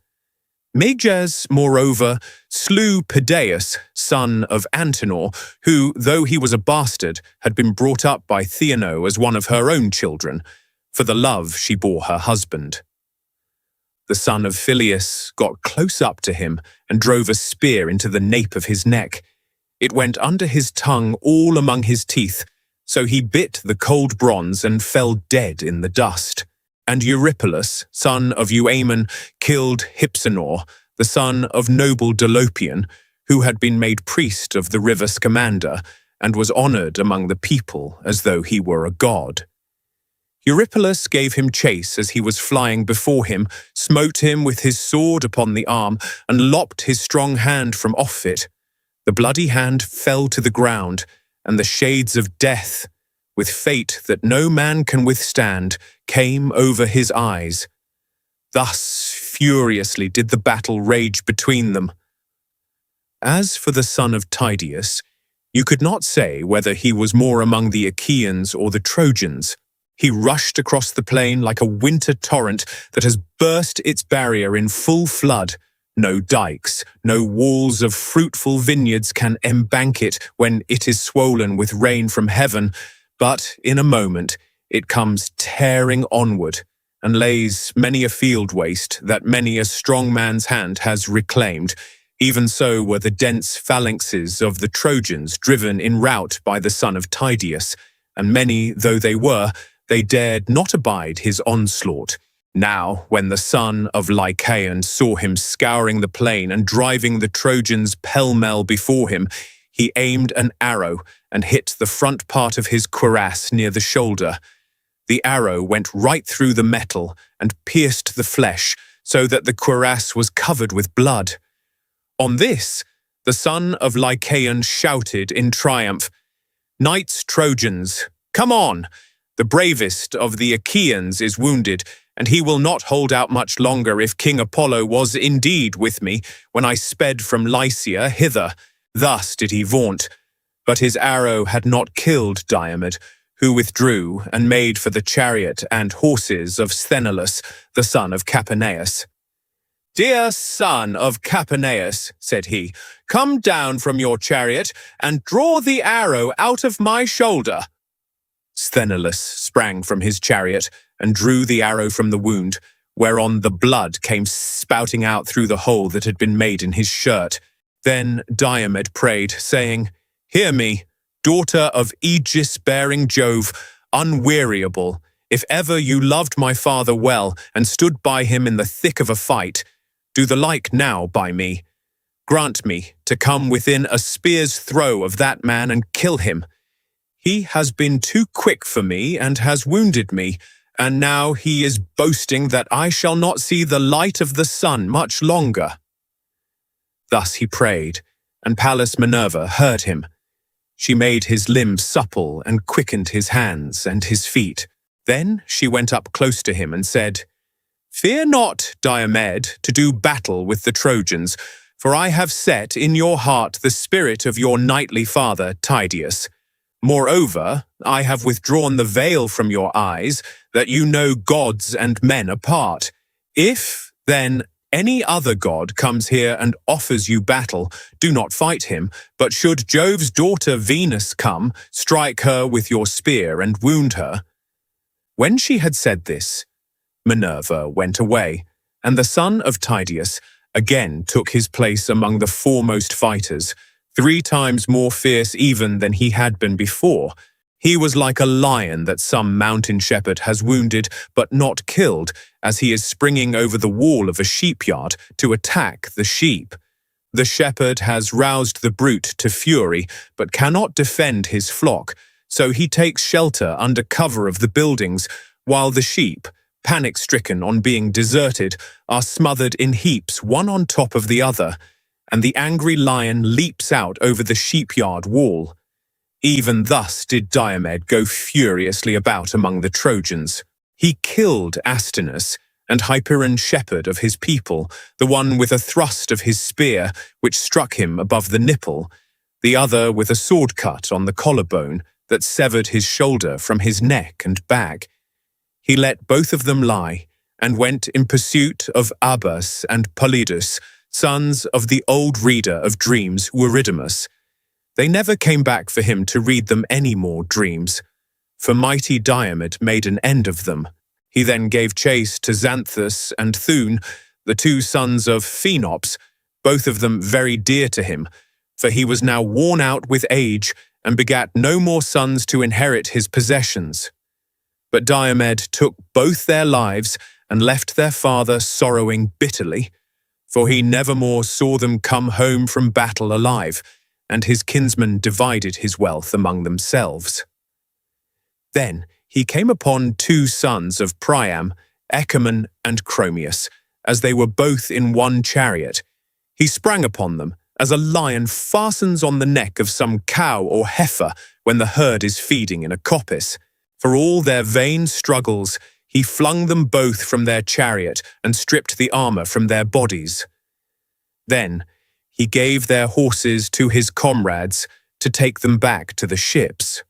Meges, moreover, slew Pedaeus, son of Antenor, who, though he was a bastard, had been brought up by Theano as one of her own children, for the love she bore her husband. The son of Phyleus got close up to him and drove a spear into the nape of his neck. It went under his tongue all among his teeth, so he bit the cold bronze and fell dead in the dust. And Eurypylus, son of Euaemon, killed Hypsenor, the son of noble Dolopian, who had been made priest of the river Scamander, and was honoured among the people as though he were a god. Eurypylus gave him chase as he was flying before him, smote him with his sword upon the arm, and lopped his strong hand from off it. The bloody hand fell to the ground, and the shades of death, with fate that no man can withstand, came over his eyes. Thus furiously did the battle rage between them. As for the son of Tydeus, you could not say whether he was more among the Achaeans or the Trojans. He rushed across the plain like a winter torrent that has burst its barrier in full flood. No dikes, no walls of fruitful vineyards can embank it when it is swollen with rain from heaven, but in a moment it comes tearing onward, and lays many a field waste that many a strong man's hand has reclaimed. Even so were the dense phalanxes of the Trojans driven in rout by the son of Tydeus, and many though they were, they dared not abide his onslaught. Now, when the son of Lycaon saw him scouring the plain and driving the Trojans pell-mell before him, he aimed an arrow and hit the front part of his cuirass near the shoulder. The arrow went right through the metal and pierced the flesh, so that the cuirass was covered with blood. On this, the son of Lycaon shouted in triumph, "Knights Trojans, come on! The bravest of the Achaeans is wounded, and he will not hold out much longer if King Apollo was indeed with me when I sped from Lycia hither." Thus did he vaunt. But his arrow had not killed Diomed, who withdrew and made for the chariot and horses of Sthenelus, the son of Capaneus. "Dear son of Capaneus," said he, "come down from your chariot and draw the arrow out of my shoulder." Sthenelus sprang from his chariot and drew the arrow from the wound, whereon the blood came spouting out through the hole that had been made in his shirt. Then Diomed prayed, saying, "Hear me, daughter of Aegis-bearing Jove, unweariable. If ever you loved my father well and stood by him in the thick of a fight, do the like now by me. Grant me to come within a spear's throw of that man and kill him. He has been too quick for me and has wounded me, and now he is boasting that I shall not see the light of the sun much longer." Thus he prayed, and Pallas Minerva heard him. She made his limbs supple and quickened his hands and his feet. Then she went up close to him and said, "Fear not, Diomed, to do battle with the Trojans, for I have set in your heart the spirit of your knightly father, Tydeus. Moreover, I have withdrawn the veil from your eyes, that you know gods and men apart. If, then, any other god comes here and offers you battle, do not fight him, but should Jove's daughter Venus come, strike her with your spear and wound her." When she had said this, Minerva went away, and the son of Tydeus again took his place among the foremost fighters, 3 times more fierce even than he had been before. He was like a lion that some mountain shepherd has wounded but not killed, as he is springing over the wall of a sheepyard to attack the sheep. The shepherd has roused the brute to fury, but cannot defend his flock, so he takes shelter under cover of the buildings, while the sheep, panic-stricken on being deserted, are smothered in heaps one on top of the other, and the angry lion leaps out over the sheepyard wall. Even thus did Diomed go furiously about among the Trojans. He killed Astinus, and Hyperion shepherd of his people, the one with a thrust of his spear, which struck him above the nipple, the other with a sword cut on the collarbone that severed his shoulder from his neck and back. He let both of them lie, and went in pursuit of Abas and Polydus, sons of the old reader of dreams Eurydamas. They never came back for him to read them any more dreams, for mighty Diomed made an end of them. He then gave chase to Xanthus and Thune, the two sons of Phenops, both of them very dear to him, for he was now worn out with age and begat no more sons to inherit his possessions. But Diomed took both their lives and left their father sorrowing bitterly, for he nevermore saw them come home from battle alive, and his kinsmen divided his wealth among themselves. Then he came upon two sons of Priam, Agamemnon and Chromius, as they were both in one chariot. He sprang upon them, as a lion fastens on the neck of some cow or heifer when the herd is feeding in a coppice. For all their vain struggles, he flung them both from their chariot and stripped the armor from their bodies. Then he gave their horses to his comrades to take them back to the ships.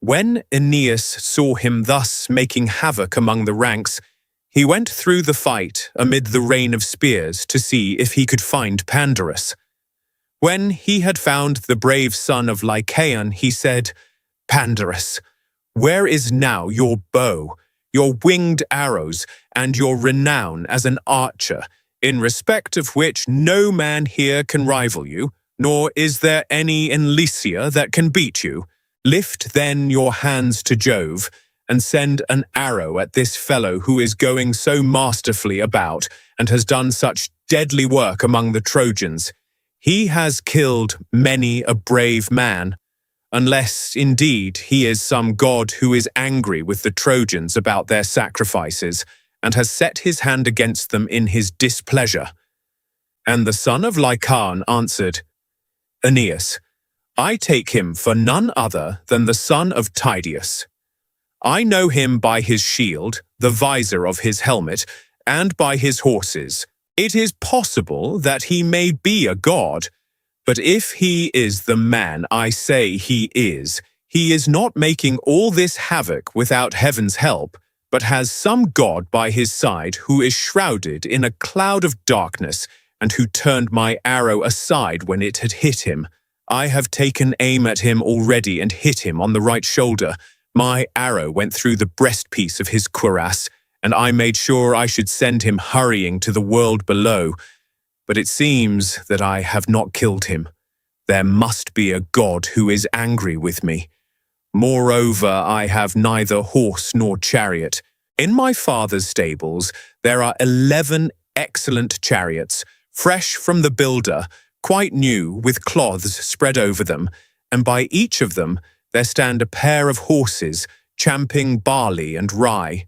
When Aeneas saw him thus making havoc among the ranks, he went through the fight amid the rain of spears to see if he could find Pandarus. When he had found the brave son of Lycaon, he said, "Pandarus, where is now your bow, your winged arrows, and your renown as an archer, in respect of which no man here can rival you, nor is there any in Lycia that can beat you? Lift then your hands to Jove, and send an arrow at this fellow who is going so masterfully about, and has done such deadly work among the Trojans. He has killed many a brave man, unless, indeed, he is some god who is angry with the Trojans about their sacrifices, and has set his hand against them in his displeasure." And the son of Lycaon answered, "Aeneas, I take him for none other than the son of Tydeus. I know him by his shield, the visor of his helmet, and by his horses. It is possible that he may be a god, but if he is the man I say he is not making all this havoc without heaven's help, but has some god by his side who is shrouded in a cloud of darkness, and who turned my arrow aside when it had hit him. I have taken aim at him already and hit him on the right shoulder. My arrow went through the breastpiece of his cuirass, and I made sure I should send him hurrying to the world below. But it seems that I have not killed him. There must be a god who is angry with me. Moreover, I have neither horse nor chariot. In my father's stables there are 11 excellent chariots, fresh from the builder, quite new, with cloths spread over them, and by each of them there stand a pair of horses, champing barley and rye.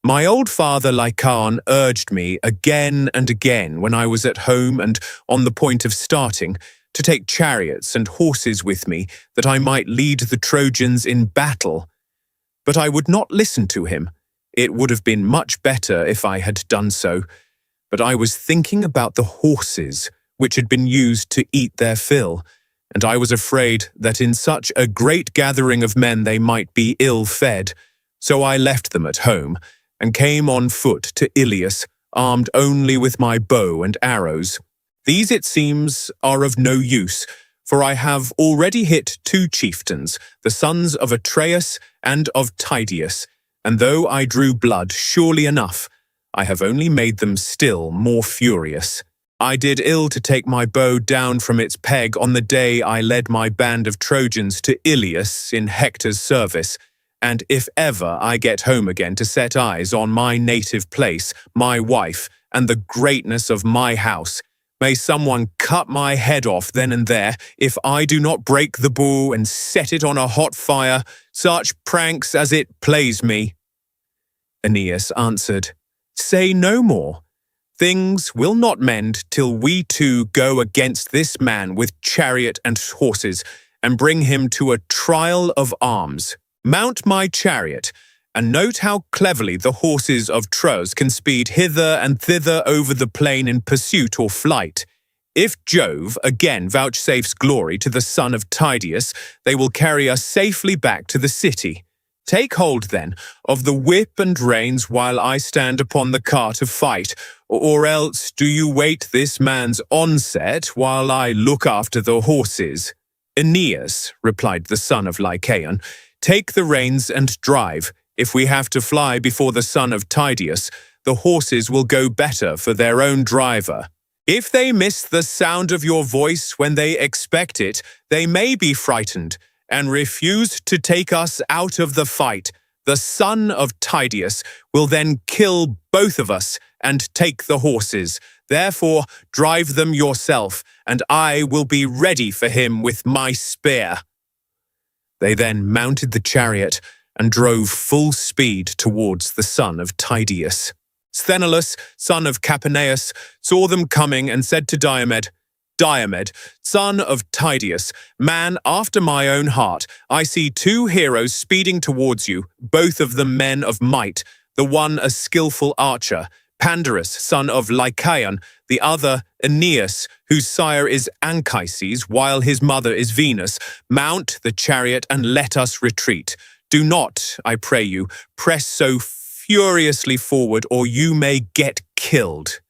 My old father Lycaon urged me again and again when I was at home and on the point of starting, to take chariots and horses with me, that I might lead the Trojans in battle. But I would not listen to him. It would have been much better if I had done so. But I was thinking about the horses, which had been used to eat their fill, and I was afraid that in such a great gathering of men they might be ill-fed. So I left them at home, and came on foot to Ilias, armed only with my bow and arrows. These, it seems, are of no use, for I have already hit 2 chieftains, the sons of Atreus and of Tydeus, and though I drew blood surely enough, I have only made them still more furious. I did ill to take my bow down from its peg on the day I led my band of Trojans to Ilias in Hector's service, and if ever I get home again to set eyes on my native place, my wife, and the greatness of my house, May someone cut my head off then and there if I do not break the bow and set it on a hot fire, such pranks as it plays me." Aeneas answered, "Say no more. Things will not mend till we two go against this man with chariot and horses and bring him to a trial of arms. Mount my chariot, and note how cleverly the horses of Troy can speed hither and thither over the plain in pursuit or flight. If Jove again vouchsafes glory to the son of Tydeus, they will carry us safely back to the city. Take hold, then, of the whip and reins while I stand upon the car to fight, or else do you wait this man's onset while I look after the horses." "Aeneas," replied the son of Lycaon, "take the reins and drive. If we have to fly before the son of Tydeus, the horses will go better for their own driver. If they miss the sound of your voice when they expect it, they may be frightened and refuse to take us out of the fight. The son of Tydeus will then kill both of us and take the horses. Therefore, drive them yourself, and I will be ready for him with my spear." They then mounted the chariot and drove full speed towards the son of Tydeus. Sthenelus, son of Capaneus, saw them coming and said to Diomed, "Diomed, son of Tydeus, man after my own heart, I see two heroes speeding towards you, both of them men of might, the one a skillful archer, Pandarus, son of Lycaon, the other Aeneas, whose sire is Anchises, while his mother is Venus. Mount the chariot and let us retreat. Do not, I pray you, press so furiously forward, or you may get killed."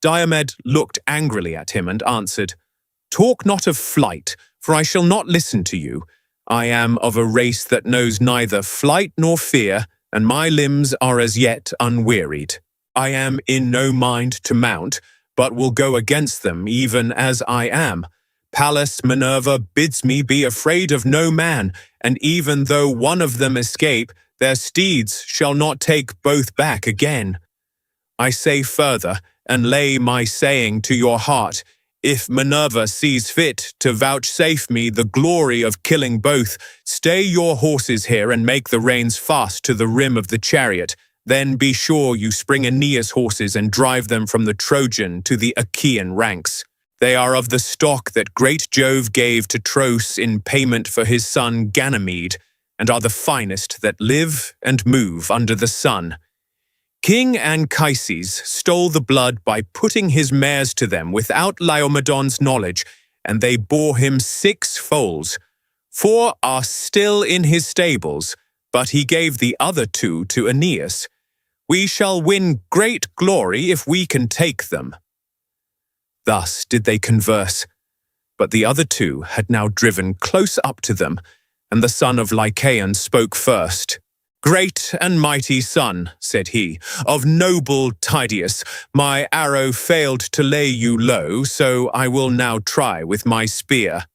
Diomed looked angrily at him and answered, "Talk not of flight, for I shall not listen to you. I am of a race that knows neither flight nor fear, and my limbs are as yet unwearied. I am in no mind to mount, but will go against them even as I am. Pallas Minerva bids me be afraid of no man, and even though one of them escape, their steeds shall not take both back again. I say further, and lay my saying to your heart, if Minerva sees fit to vouchsafe me the glory of killing both, stay your horses here and make the reins fast to the rim of the chariot. Then be sure you spring Aeneas' horses and drive them from the Trojan to the Achaean ranks. They are of the stock that great Jove gave to Tros in payment for his son Ganymede, and are the finest that live and move under the sun. King Anchises stole the blood by putting his mares to them without Laomedon's knowledge, and they bore him 6 foals. 4 are still in his stables, but he gave the other 2 to Aeneas. We shall win great glory if we can take them." Thus did they converse, but the other 2 had now driven close up to them, and the son of Lycaon spoke first. "Great and mighty son," said he, "of noble Tydeus, my arrow failed to lay you low, so I will now try with my spear."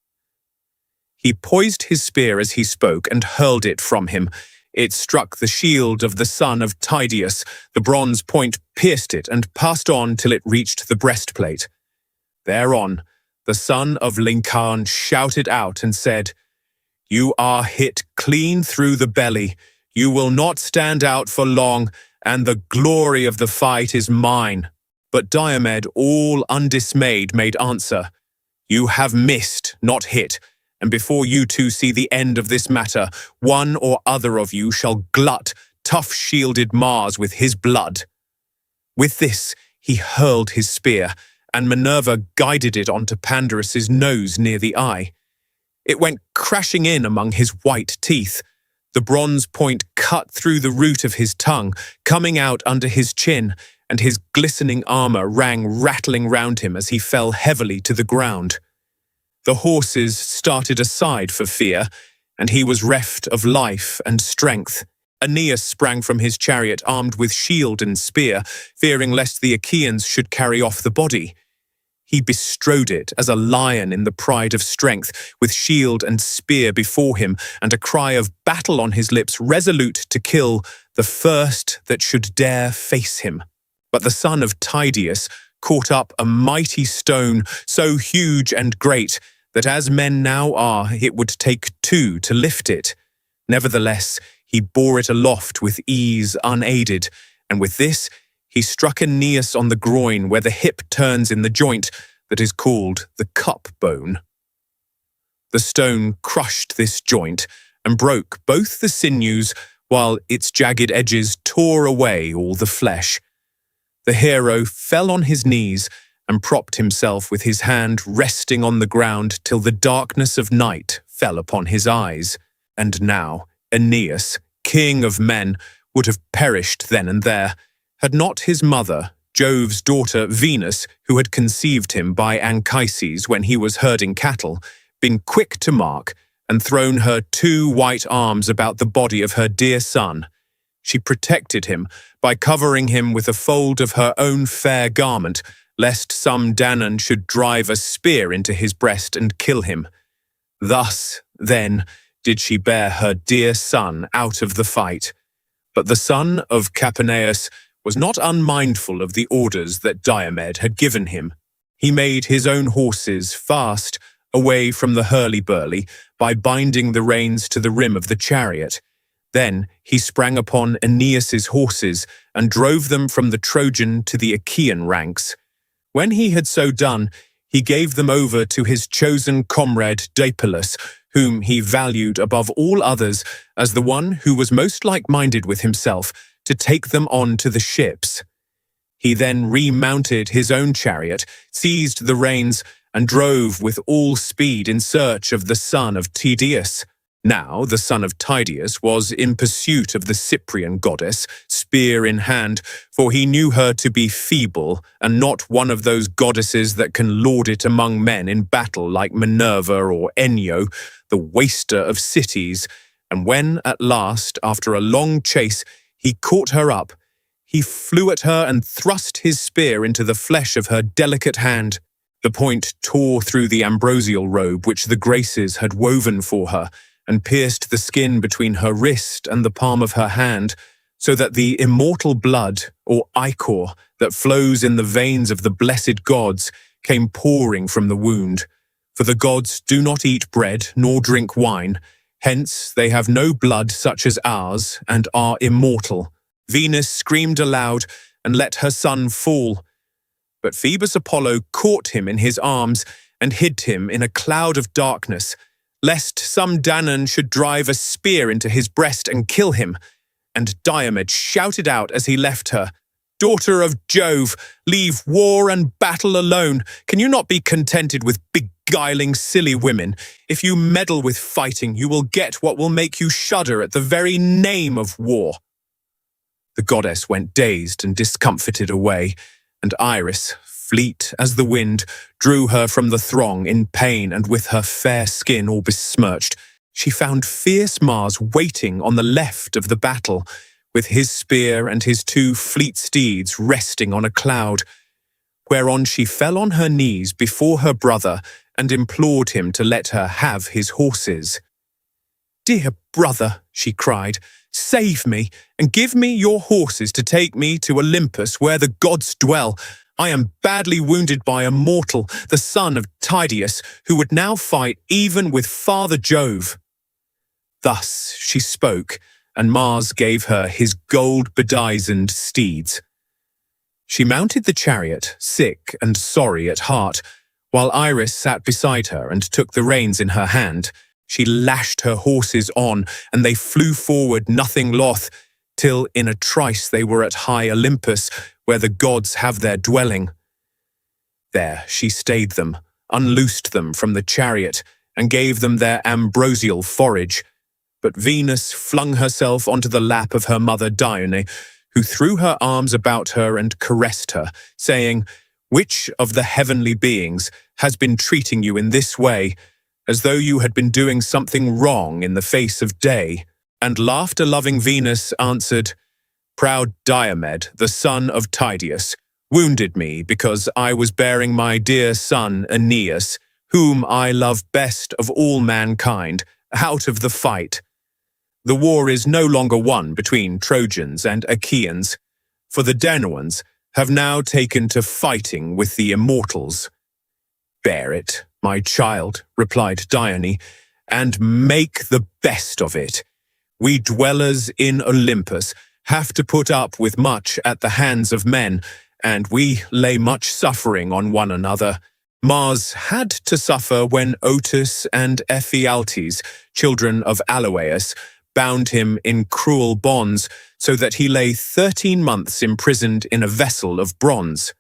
He poised his spear as he spoke and hurled it from him. It struck the shield of the son of Tydeus. The bronze point pierced it and passed on till it reached the breastplate. Thereon, the son of Lycaon shouted out and said, "You are hit clean through the belly. You will not stand out for long, and the glory of the fight is mine." But Diomed, all undismayed, made answer, "You have missed, not hit, and before you two see the end of this matter, one or other of you shall glut tough-shielded Mars with his blood." With this, he hurled his spear, and Minerva guided it onto Pandarus's nose near the eye. It went crashing in among his white teeth. The bronze point cut through the root of his tongue, coming out under his chin, and his glistening armor rang rattling round him as he fell heavily to the ground. The horses started aside for fear, and he was reft of life and strength. Aeneas sprang from his chariot armed with shield and spear, fearing lest the Achaeans should carry off the body. He bestrode it as a lion in the pride of strength, with shield and spear before him, and a cry of battle on his lips, resolute to kill the first that should dare face him. But the son of Tydeus caught up a mighty stone, so huge and great that as men now are, it would take two to lift it. Nevertheless, he bore it aloft with ease unaided, and with this he struck Aeneas on the groin where the hip turns in the joint that is called the cup bone. The stone crushed this joint and broke both the sinews, while its jagged edges tore away all the flesh. The hero fell on his knees and propped himself with his hand resting on the ground till the darkness of night fell upon his eyes. And now Aeneas, king of men, would have perished then and there, had not his mother, Jove's daughter Venus, who had conceived him by Anchises when he was herding cattle, been quick to mark and thrown her two white arms about the body of her dear son. She protected him by covering him with a fold of her own fair garment, lest some Danaan should drive a spear into his breast and kill him. Thus, then, did she bear her dear son out of the fight. But the son of Capaneus was not unmindful of the orders that Diomed had given him. He made his own horses fast away from the hurly-burly by binding the reins to the rim of the chariot. Then he sprang upon Aeneas's horses and drove them from the Trojan to the Achaean ranks. When he had so done, he gave them over to his chosen comrade Deipylus, whom he valued above all others as the one who was most like-minded with himself, to take them on to the ships. He then remounted his own chariot, seized the reins, and drove with all speed in search of the son of Tydeus. Now the son of Tydeus was in pursuit of the Cyprian goddess, spear in hand, for he knew her to be feeble, and not one of those goddesses that can lord it among men in battle like Minerva or Enyo, the waster of cities. And when, at last, after a long chase, he caught her up, he flew at her and thrust his spear into the flesh of her delicate hand. The point tore through the ambrosial robe which the Graces had woven for her, and pierced the skin between her wrist and the palm of her hand, so that the immortal blood, or ichor, that flows in the veins of the blessed gods, came pouring from the wound. For the gods do not eat bread nor drink wine, hence they have no blood such as ours, and are immortal. Venus screamed aloud and let her son fall. But Phoebus Apollo caught him in his arms and hid him in a cloud of darkness, lest some Danaan should drive a spear into his breast and kill him. And Diomed shouted out as he left her, "Daughter of Jove, leave war and battle alone. Can you not be contented with beguiling silly women? If you meddle with fighting, you will get what will make you shudder at the very name of war." The goddess went dazed and discomfited away, and Iris, fleet as the wind, drew her from the throng in pain, and with her fair skin all besmirched, she found fierce Mars waiting on the left of the battle, with his spear and his two fleet steeds resting on a cloud, whereon she fell on her knees before her brother and implored him to let her have his horses. "Dear brother," she cried, "save me, and give me your horses to take me to Olympus where the gods dwell. I am badly wounded by a mortal, the son of Tydeus, who would now fight even with Father Jove." Thus she spoke, and Mars gave her his gold-bedizened steeds. She mounted the chariot, sick and sorry at heart, while Iris sat beside her and took the reins in her hand. She lashed her horses on, and they flew forward nothing loth, till in a trice they were at high Olympus, where the gods have their dwelling. There she stayed them, unloosed them from the chariot, and gave them their ambrosial forage. But Venus flung herself onto the lap of her mother Dione, who threw her arms about her and caressed her, saying, "Which of the heavenly beings has been treating you in this way, as though you had been doing something wrong in the face of day?" And laughter-loving Venus answered, "Proud Diomed, the son of Tydeus, wounded me because I was bearing my dear son Aeneas, whom I love best of all mankind, out of the fight. The war is no longer won between Trojans and Achaeans, for the Danaans, have now taken to fighting with the immortals. Bear it, my child, replied Dione, and make the best of it. We dwellers in Olympus have to put up with much at the hands of men, and we lay much suffering on one another. Mars had to suffer when Otus and Ephialtes, children of Aloeus, bound him in cruel bonds, so that he lay 13 months imprisoned in a vessel of bronze.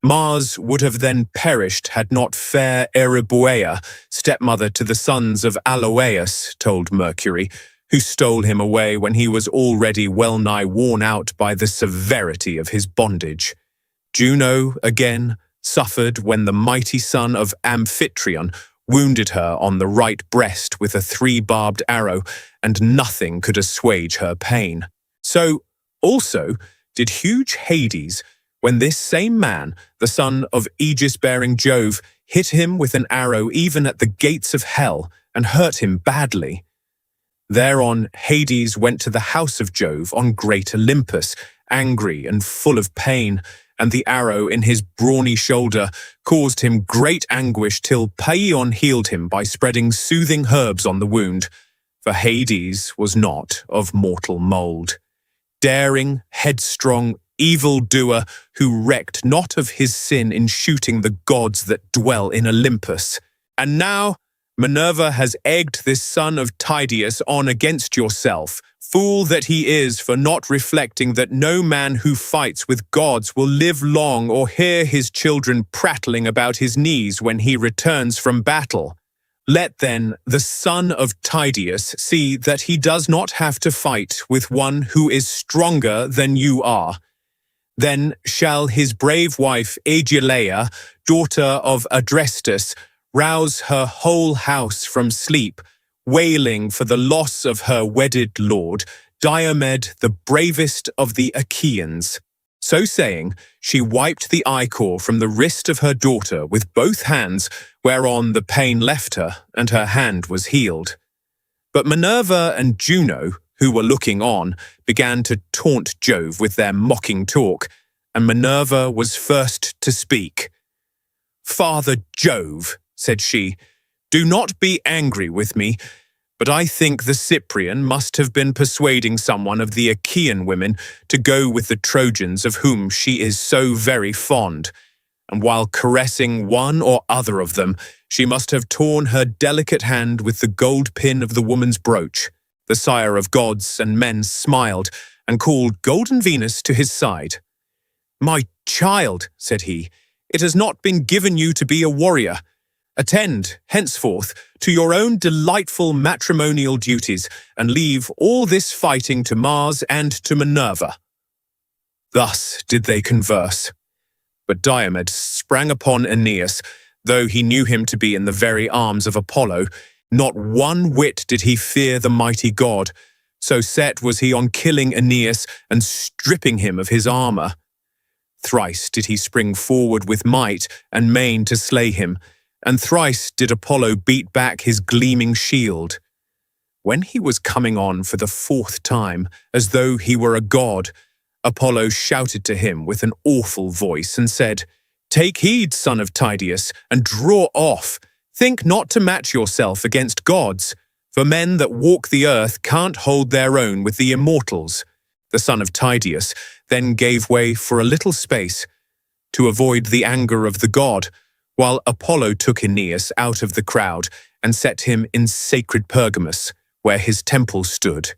Mars would have then perished had not fair Eriboea, stepmother to the sons of Aloeus, told Mercury, who stole him away when he was already well-nigh worn out by the severity of his bondage. Juno, again, suffered when the mighty son of Amphitryon wounded her on the right breast with a 3-barbed arrow, and nothing could assuage her pain. So, also, did huge Hades, when this same man, the son of Aegis-bearing Jove, hit him with an arrow even at the gates of hell, and hurt him badly. Thereon Hades went to the house of Jove on great Olympus, angry and full of pain, and the arrow in his brawny shoulder caused him great anguish till Paeon healed him by spreading soothing herbs on the wound, for Hades was not of mortal mould. Daring, headstrong, evil-doer, who recked not of his sin in shooting the gods that dwell in Olympus. And now Minerva has egged this son of Tydeus on against yourself, fool that he is for not reflecting that no man who fights with gods will live long or hear his children prattling about his knees when he returns from battle. Let then the son of Tydeus see that he does not have to fight with one who is stronger than you are. Then shall his brave wife Aegialeia, daughter of Adrestus, rouse her whole house from sleep, wailing for the loss of her wedded lord, Diomed, the bravest of the Achaeans. So saying, she wiped the ichor from the wrist of her daughter with both hands, whereon the pain left her, and her hand was healed. But Minerva and Juno, who were looking on, began to taunt Jove with their mocking talk, and Minerva was first to speak. "Father Jove," said she, "do not be angry with me, but I think the Cyprian must have been persuading someone of the Achaean women to go with the Trojans of whom she is so very fond, and while caressing one or other of them, she must have torn her delicate hand with the gold pin of the woman's brooch." The sire of gods and men smiled and called golden Venus to his side. "My child," said he, "it has not been given you to be a warrior. Attend, henceforth, to your own delightful matrimonial duties, and leave all this fighting to Mars and to Minerva." Thus did they converse. But Diomed sprang upon Aeneas, though he knew him to be in the very arms of Apollo. Not one whit did he fear the mighty god, so set was he on killing Aeneas and stripping him of his armor. Thrice did he spring forward with might and main to slay him, and thrice did Apollo beat back his gleaming shield. When he was coming on for the 4th time, as though he were a god, Apollo shouted to him with an awful voice and said, "Take heed, son of Tydeus, and draw off. Think not to match yourself against gods, for men that walk the earth can't hold their own with the immortals." The son of Tydeus then gave way for a little space to avoid the anger of the god, while Apollo took Aeneas out of the crowd and set him in sacred Pergamus, where his temple stood.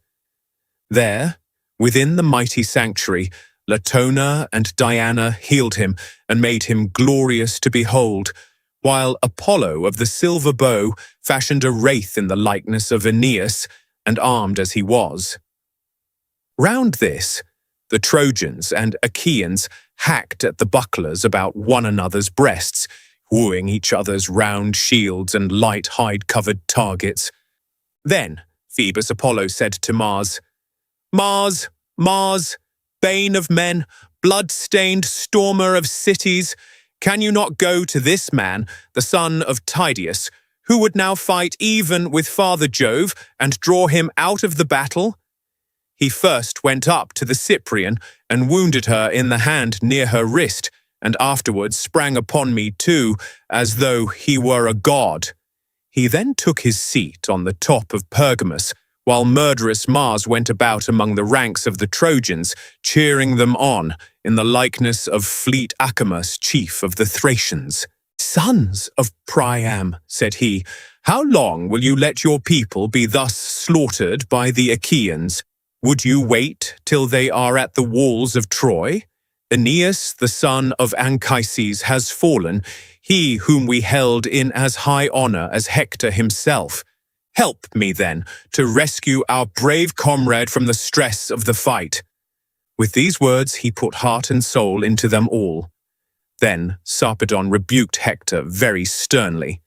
There, within the mighty sanctuary, Latona and Diana healed him and made him glorious to behold, while Apollo of the silver bow fashioned a wraith in the likeness of Aeneas, and armed as he was. Round this, the Trojans and Achaeans hacked at the bucklers about one another's breasts, wooing each other's round shields and light hide-covered targets. Then Phoebus Apollo said to Mars, "Mars, Mars, bane of men, blood-stained stormer of cities, can you not go to this man, the son of Tydeus, who would now fight even with Father Jove and draw him out of the battle? He first went up to the Cyprian and wounded her in the hand near her wrist, and afterwards sprang upon me too, as though he were a god. He then took his seat on the top of Pergamus, while murderous Mars went about among the ranks of the Trojans, cheering them on, in the likeness of fleet Acamas, chief of the Thracians. "Sons of Priam," said he, "how long will you let your people be thus slaughtered by the Achaeans? Would you wait till they are at the walls of Troy? Aeneas, the son of Anchises, has fallen, he whom we held in as high honor as Hector himself. Help me, then, to rescue our brave comrade from the stress of the fight." With these words he put heart and soul into them all. Then Sarpedon rebuked Hector very sternly.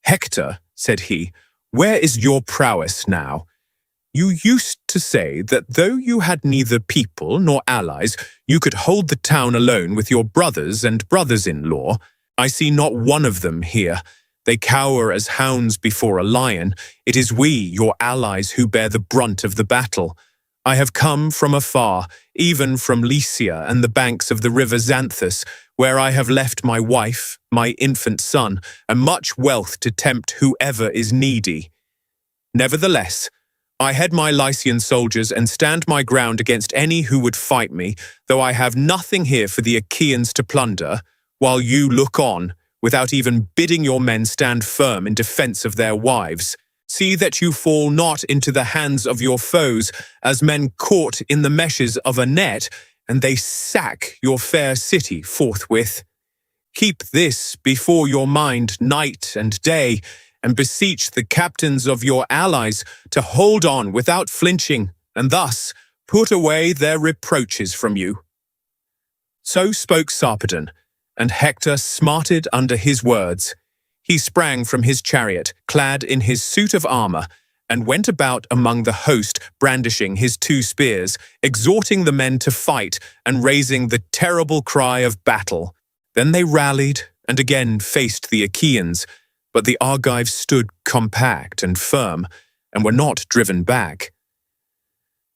"Hector," said he, "where is your prowess now? You used to say that though you had neither people nor allies, you could hold the town alone with your brothers and brothers-in-law. I see not one of them here. They cower as hounds before a lion. It is we, your allies, who bear the brunt of the battle. I have come from afar, even from Lycia and the banks of the river Xanthus, where I have left my wife, my infant son, and much wealth to tempt whoever is needy. Nevertheless, I head my Lycian soldiers and stand my ground against any who would fight me, though I have nothing here for the Achaeans to plunder, while you look on, without even bidding your men stand firm in defense of their wives. See that you fall not into the hands of your foes, as men caught in the meshes of a net, and they sack your fair city forthwith. Keep this before your mind night and day, and beseech the captains of your allies to hold on without flinching, and thus put away their reproaches from you." So spoke Sarpedon, and Hector smarted under his words. He sprang from his chariot, clad in his suit of armor, and went about among the host, brandishing his 2 spears, exhorting the men to fight and raising the terrible cry of battle. Then they rallied and again faced the Achaeans, but the Argives stood compact and firm, and were not driven back.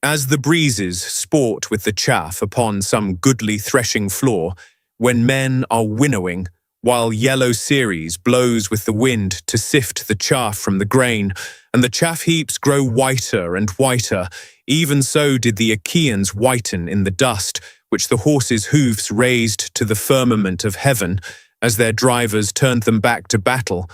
As the breezes sport with the chaff upon some goodly threshing floor, when men are winnowing, while yellow Ceres blows with the wind to sift the chaff from the grain, and the chaff heaps grow whiter and whiter, even so did the Achaeans whiten in the dust, which the horses' hoofs raised to the firmament of heaven, as their drivers turned them back to battle,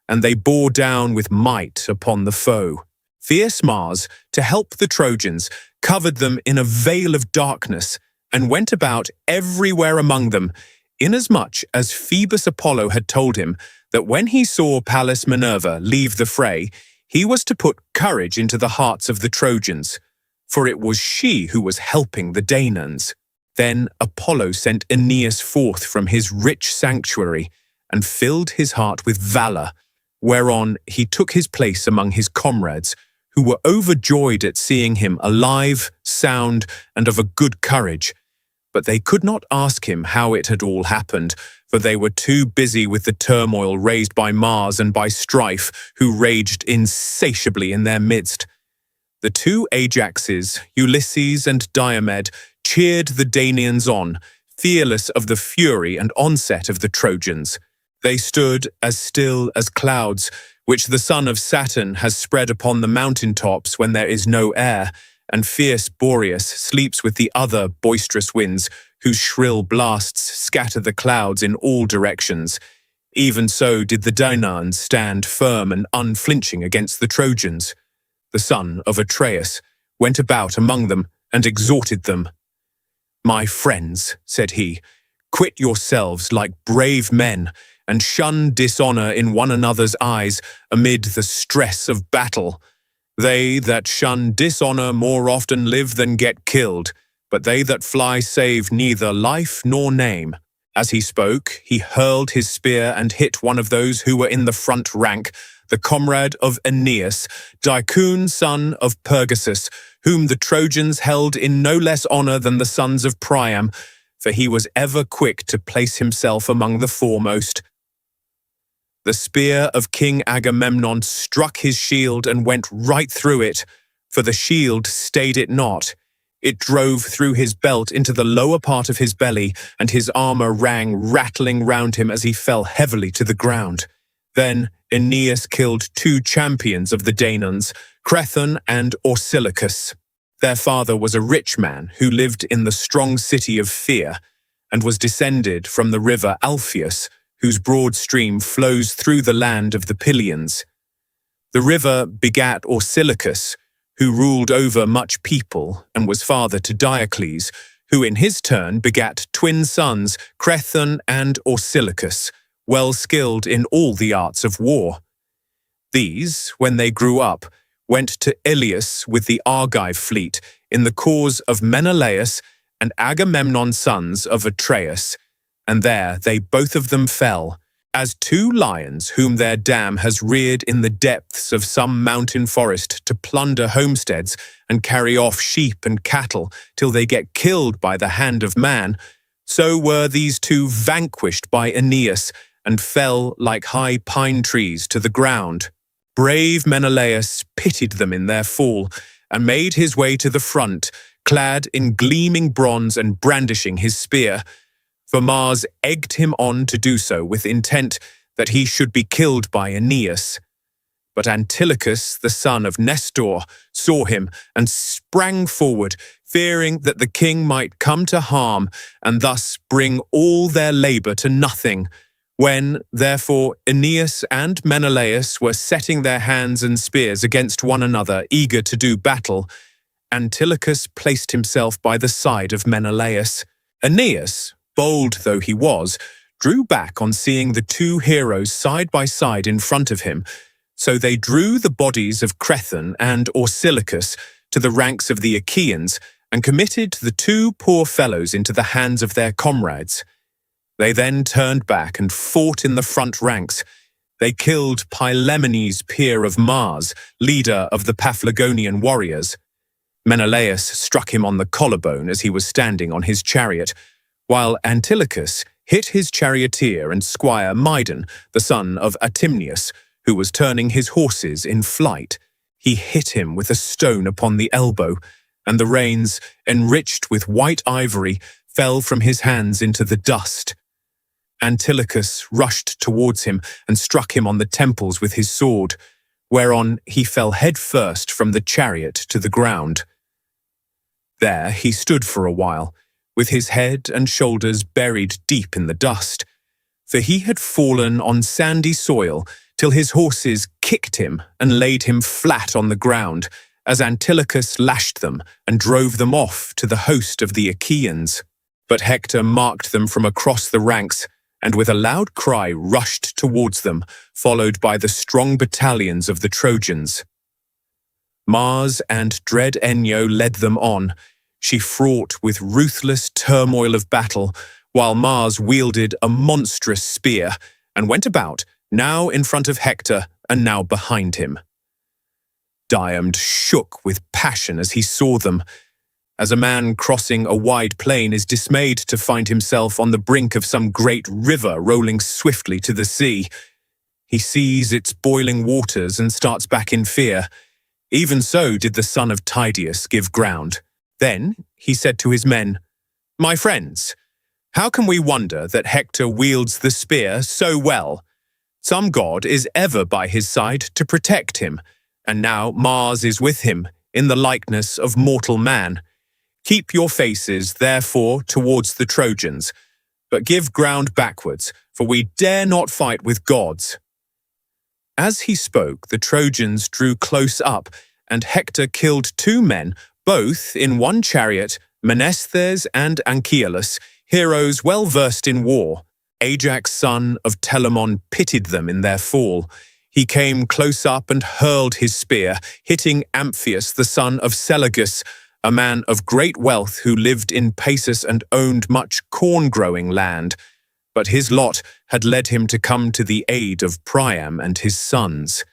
and they bore down with might upon the foe. Fierce Mars, to help the Trojans, covered them in a veil of darkness, and went about everywhere among them, inasmuch as Phoebus Apollo had told him that when he saw Pallas Minerva leave the fray, he was to put courage into the hearts of the Trojans, for it was she who was helping the Danaans. Then Apollo sent Aeneas forth from his rich sanctuary, and filled his heart with valor, whereon he took his place among his comrades, who were overjoyed at seeing him alive, sound, and of a good courage. But they could not ask him how it had all happened, for they were too busy with the turmoil raised by Mars and by strife, who raged insatiably in their midst. The 2 Ajaxes, Ulysses and Diomed, cheered the Danaans on, fearless of the fury and onset of the Trojans. They stood as still as clouds, which the son of Saturn has spread upon the mountain tops when there is no air, and fierce Boreas sleeps with the other boisterous winds, whose shrill blasts scatter the clouds in all directions. Even so did the Danaans stand firm and unflinching against the Trojans. The son of Atreus went about among them and exhorted them. "My friends," said he, "quit yourselves like brave men, and shun dishonor in one another's eyes amid the stress of battle. They that shun dishonor more often live than get killed, but they that fly save neither life nor name." As he spoke, he hurled his spear and hit one of those who were in the front rank, the comrade of Aeneas, Dicon, son of Pergasus, whom the Trojans held in no less honor than the sons of Priam, for he was ever quick to place himself among the foremost. The spear of King Agamemnon struck his shield and went right through it, For the shield stayed it not. It drove through his belt into the lower part of his belly, and his armor rang rattling round him as he fell heavily to the ground. Then Aeneas killed 2 champions of the Danaans, Crethon and Orsilochus. Their father was a rich man who lived in the strong city of Fear, and was descended from the river Alpheus, whose broad stream flows through the land of the Pylians. The river begat Orsilochus, who ruled over much people and was father to Diocles, who in his turn begat twin sons, Crethon and Orsilochus, well skilled in all the arts of war. These, when they grew up, went to Ilias with the Argive fleet in the cause of Menelaus and Agamemnon sons of Atreus, and there they both of them fell, as 2 lions whom their dam has reared in the depths of some mountain forest to plunder homesteads and carry off sheep and cattle till they get killed by the hand of man, so were these 2 vanquished by Aeneas and fell like high pine trees to the ground. Brave Menelaus pitied them in their fall, and made his way to the front, clad in gleaming bronze and brandishing his spear. For Mars egged him on to do so with intent that he should be killed by Aeneas. But Antilochus, the son of Nestor, saw him and sprang forward, fearing that the king might come to harm and thus bring all their labor to nothing. When, therefore, Aeneas and Menelaus were setting their hands and spears against one another, eager to do battle, Antilochus placed himself by the side of Menelaus. Aeneas, bold though he was, drew back on seeing the 2 heroes side by side in front of him, so they drew the bodies of Crethon and Orsilochus to the ranks of the Achaeans and committed the 2 poor fellows into the hands of their comrades. They then turned back and fought in the front ranks. They killed Pylaemenes, peer of Mars, leader of the Paphlagonian warriors. Menelaus struck him on the collarbone as he was standing on his chariot, while Antilochus hit his charioteer and squire Mydon, the son of Atimneus, who was turning his horses in flight. He hit him with a stone upon the elbow, and the reins, enriched with white ivory, fell from his hands into the dust. Antilochus rushed towards him and struck him on the temples with his sword, whereon he fell head first from the chariot to the ground. There he stood for a while, with his head and shoulders buried deep in the dust, for he had fallen on sandy soil till his horses kicked him and laid him flat on the ground, as Antilochus lashed them and drove them off to the host of the Achaeans. But Hector marked them from across the ranks, and with a loud cry rushed towards them, followed by the strong battalions of the Trojans. Mars and dread Enyo led them on. She fraught with ruthless turmoil of battle, while Mars wielded a monstrous spear and went about, now in front of Hector and now behind him. Diomed shook with passion as he saw them, as a man crossing a wide plain is dismayed to find himself on the brink of some great river rolling swiftly to the sea. He sees its boiling waters and starts back in fear. Even so did the son of Tydeus give ground. Then he said to his men, "My friends, how can we wonder that Hector wields the spear so well? Some god is ever by his side to protect him, and now Mars is with him in the likeness of mortal man. Keep your faces, therefore, towards the Trojans, but give ground backwards, for we dare not fight with gods." As he spoke, the Trojans drew close up, and Hector killed 2 men, both in one chariot, Menestheus and Anchialus, heroes well versed in war. Ajax, son of Telamon, pitied them in their fall. He came close up and hurled his spear, hitting Amphius, the son of Selagus, a man of great wealth who lived in Pasus and owned much corn-growing land. But his lot had led him to come to the aid of Priam and his sons.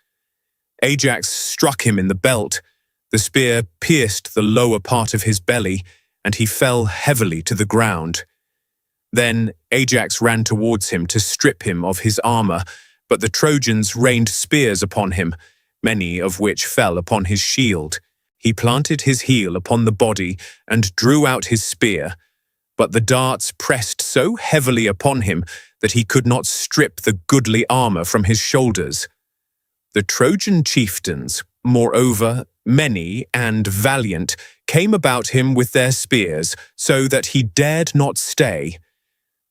Ajax struck him in the belt. The spear pierced the lower part of his belly, and he fell heavily to the ground. Then Ajax ran towards him to strip him of his armor, but the Trojans rained spears upon him, many of which fell upon his shield. He planted his heel upon the body and drew out his spear, but the darts pressed so heavily upon him that he could not strip the goodly armor from his shoulders. The Trojan chieftains, moreover, many and valiant, came about him with their spears, so that he dared not stay.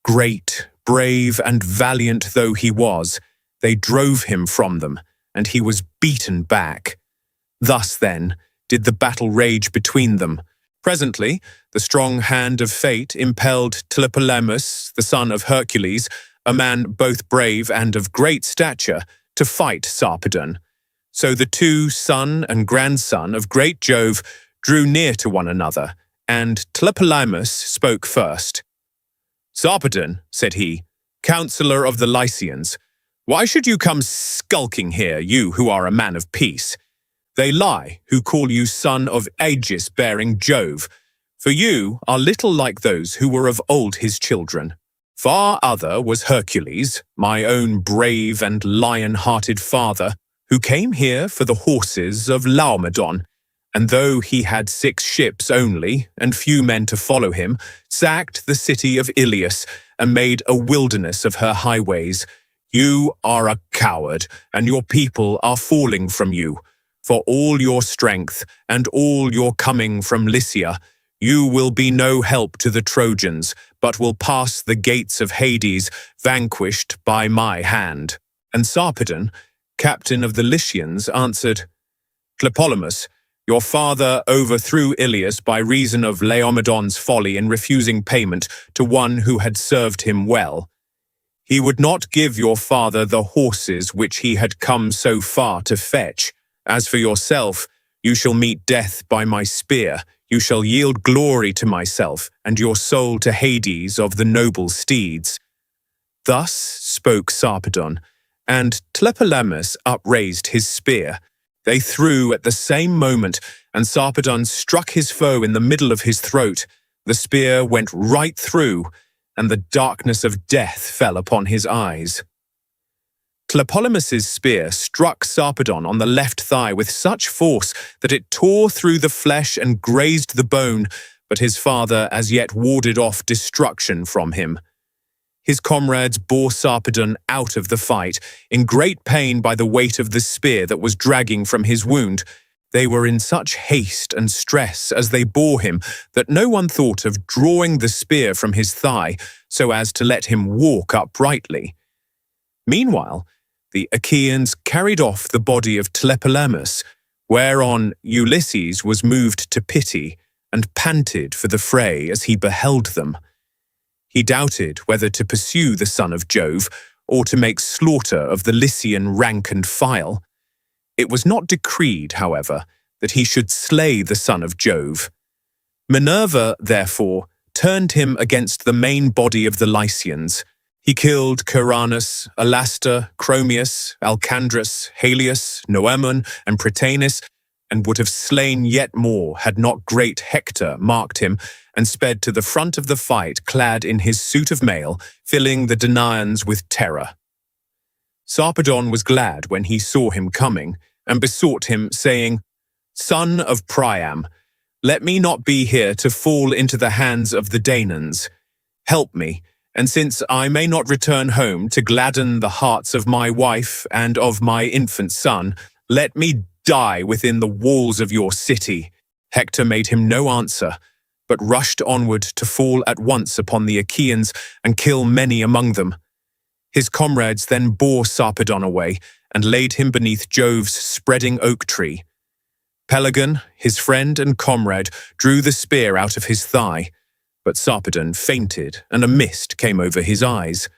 Great, brave, and valiant though he was, they drove him from them, and he was beaten back. Thus, then, did the battle rage between them. Presently, the strong hand of fate impelled Tlepolemus, the son of Hercules, a man both brave and of great stature, to fight Sarpedon. So the two, son and grandson of great Jove, drew near to one another, and Tlepolemus spoke first. "Sarpedon," said he, "counsellor of the Lycians, why should you come skulking here, you who are a man of peace? They lie who call you son of Aegis-bearing Jove, for you are little like those who were of old his children. Far other was Hercules, my own brave and lion-hearted father, who came here for the horses of Laomedon, and though he had 6 ships only, and few men to follow him, sacked the city of Iliad, and made a wilderness of her highways. You are a coward, and your people are falling from you. For all your strength, and all your coming from Lycia, you will be no help to the Trojans, but will pass the gates of Hades, vanquished by my hand." And Sarpedon, captain of the Lycians, answered, "Tlepolemus, your father overthrew Iliad by reason of Laomedon's folly in refusing payment to one who had served him well. He would not give your father the horses which he had come so far to fetch. As for yourself, you shall meet death by my spear. You shall yield glory to myself, and your soul to Hades of the noble steeds." Thus spoke Sarpedon, and Tlepolemus upraised his spear. They threw at the same moment, and Sarpedon struck his foe in the middle of his throat. The spear went right through, and the darkness of death fell upon his eyes. Tlepolemus's spear struck Sarpedon on the left thigh with such force that it tore through the flesh and grazed the bone, but his father as yet warded off destruction from him. His comrades bore Sarpedon out of the fight, in great pain by the weight of the spear that was dragging from his wound. They were in such haste and stress as they bore him that no one thought of drawing the spear from his thigh so as to let him walk uprightly. Meanwhile, the Achaeans carried off the body of Tlepolemus, whereon Ulysses was moved to pity and panted for the fray as he beheld them. He doubted whether to pursue the son of Jove or to make slaughter of the Lycian rank and file. It was not decreed, however, that he should slay the son of Jove. Minerva, therefore, turned him against the main body of the Lycians. He killed Caranus, Alastor, Chromius, Alcandrus, Halius, Noemon, and Prytanis, and would have slain yet more had not great Hector marked him and sped to the front of the fight clad in his suit of mail, filling the Danaans with terror. Sarpedon was glad when he saw him coming, and besought him, saying, "Son of Priam, let me not be here to fall into the hands of the Danaans. Help me, and since I may not return home to gladden the hearts of my wife and of my infant son, let me die within the walls of your city." Hector made him no answer, but rushed onward to fall at once upon the Achaeans and kill many among them. His comrades then bore Sarpedon away and laid him beneath Jove's spreading oak tree. Pelagon, his friend and comrade, drew the spear out of his thigh, but Sarpedon fainted, and a mist came over his eyes.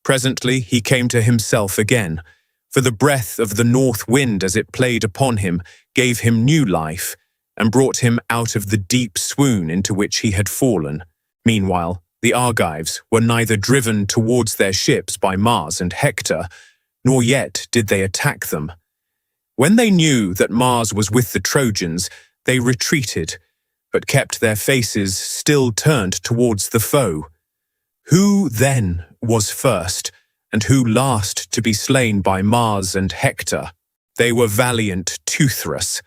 Presently he came to himself again, for the breath of the north wind as it played upon him gave him new life, and brought him out of the deep swoon into which he had fallen. Meanwhile, the Argives were neither driven towards their ships by Mars and Hector, nor yet did they attack them. When they knew that Mars was with the Trojans, they retreated, but kept their faces still turned towards the foe. Who, then, was first, and who last to be slain by Mars and Hector? They were valiant Teuthras,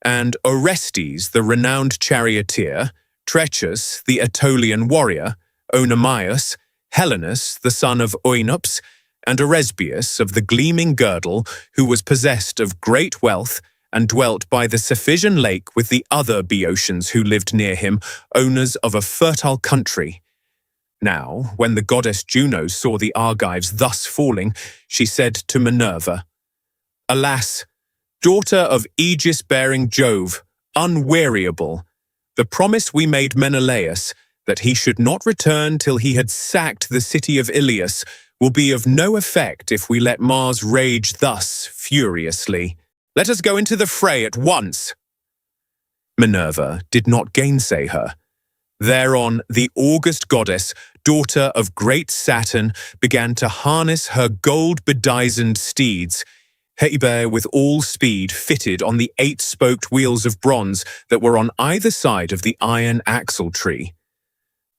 and Orestes, the renowned charioteer, Tretus, the Aetolian warrior, Oenomaus, Helenus, the son of Oenops, and Oresbius of the gleaming girdle, who was possessed of great wealth and dwelt by the Cephisian lake with the other Boeotians who lived near him, owners of a fertile country. Now, when the goddess Juno saw the Argives thus falling, she said to Minerva, "Alas, daughter of aegis-bearing Jove, unweariable, the promise we made Menelaus, that he should not return till he had sacked the city of Ilias, will be of no effect if we let Mars rage thus furiously. Let us go into the fray at once." Minerva did not gainsay her. Thereon the august goddess, daughter of great Saturn, began to harness her gold-bedizened steeds, Hebe with all speed fitted on the 8-spoked wheels of bronze that were on either side of the iron axle tree.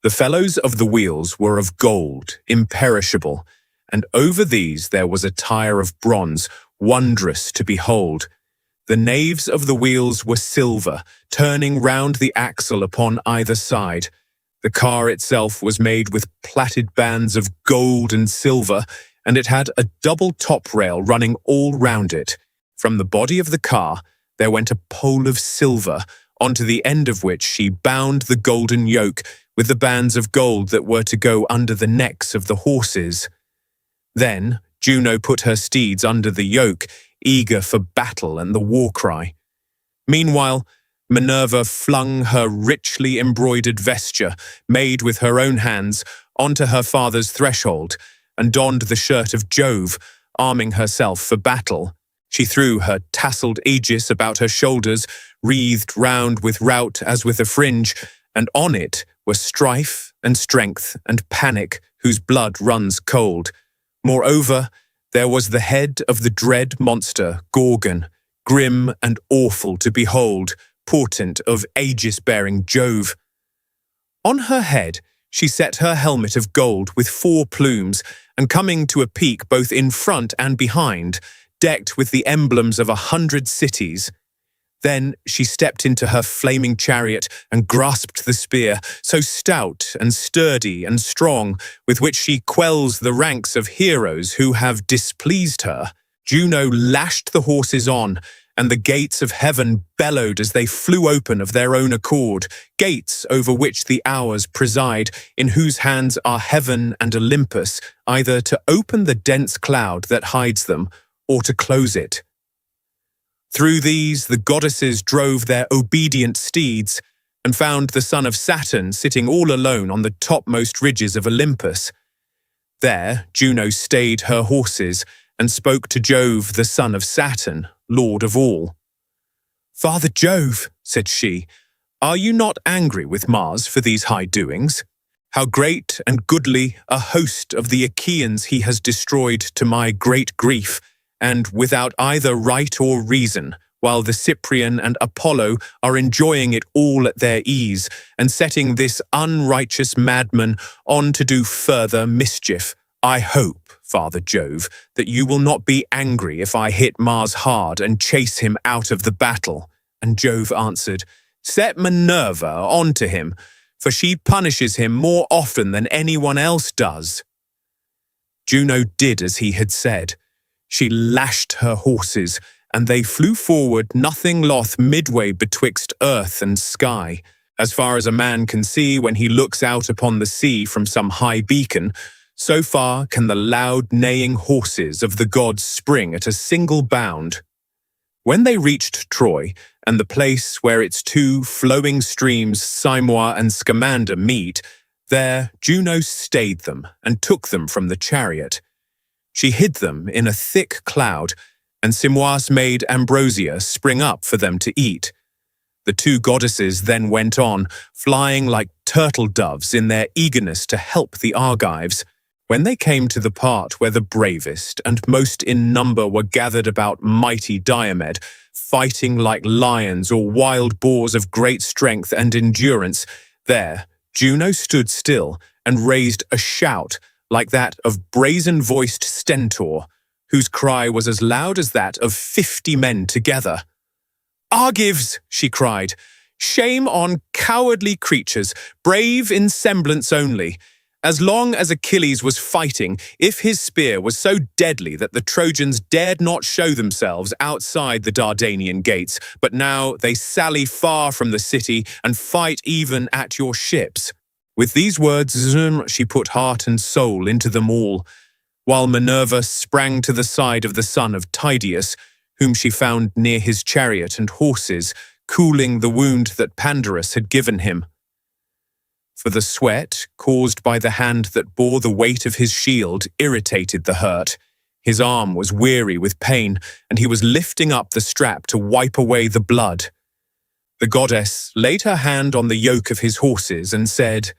The felloes of the wheels were of gold, imperishable, and over these there was a tire of bronze, wondrous to behold. The naves of the wheels were silver, turning round the axle upon either side. The car itself was made with plaited bands of gold and silver, and it had a double top rail running all round it. From the body of the car there went a pole of silver, onto the end of which she bound the golden yoke with the bands of gold that were to go under the necks of the horses. Then Juno put her steeds under the yoke, eager for battle and the war cry. Meanwhile, Minerva flung her richly embroidered vesture, made with her own hands, onto her father's threshold, and donned the shirt of Jove, arming herself for battle. She threw her tasselled aegis about her shoulders, wreathed round with rout as with a fringe, and on it were strife and strength and panic whose blood runs cold. Moreover, there was the head of the dread monster, Gorgon, grim and awful to behold, portent of aegis-bearing Jove. On her head she set her helmet of gold with 4 plumes, and coming to a peak both in front and behind, decked with the emblems of 100 cities. Then she stepped into her flaming chariot and grasped the spear, so stout and sturdy and strong, with which she quells the ranks of heroes who have displeased her. Juno lashed the horses on, and the gates of heaven bellowed as they flew open of their own accord, gates over which the hours preside, in whose hands are heaven and Olympus, either to open the dense cloud that hides them, or to close it. Through these the goddesses drove their obedient steeds, and found the son of Saturn sitting all alone on the topmost ridges of Olympus. There Juno stayed her horses, and spoke to Jove, the son of Saturn, lord of all. "Father Jove," said she, "are you not angry with Mars for these high doings? How great and goodly a host of the Achaeans he has destroyed to my great grief, and without either right or reason, while the Cyprian and Apollo are enjoying it all at their ease, and setting this unrighteous madman on to do further mischief. I hope, Father Jove, that you will not be angry if I hit Mars hard and chase him out of the battle." And Jove answered, "Set Minerva on to him, for she punishes him more often than anyone else does." Juno did as he had said. She lashed her horses, and they flew forward nothing loth midway betwixt earth and sky, as far as a man can see when he looks out upon the sea from some high beacon. So far can the loud neighing horses of the gods spring at a single bound. When they reached Troy, and the place where its 2 flowing streams, Simois and Scamander, meet, there Juno stayed them and took them from the chariot. She hid them in a thick cloud, and Simois made ambrosia spring up for them to eat. The 2 goddesses then went on, flying like turtle doves in their eagerness to help the Argives. When they came to the part where the bravest and most in number were gathered about mighty Diomed, fighting like lions or wild boars of great strength and endurance, there Juno stood still and raised a shout like that of brazen-voiced Stentor, whose cry was as loud as that of 50 men together. "Argives!" she cried. "Shame on cowardly creatures, brave in semblance only. As long as Achilles was fighting, if his spear was so deadly that the Trojans dared not show themselves outside the Dardanian gates, but now they sally far from the city and fight even at your ships." With these words, she put heart and soul into them all, while Minerva sprang to the side of the son of Tydeus, whom she found near his chariot and horses, cooling the wound that Pandarus had given him. For the sweat, caused by the hand that bore the weight of his shield, irritated the hurt. His arm was weary with pain, and he was lifting up the strap to wipe away the blood. The goddess laid her hand on the yoke of his horses and said,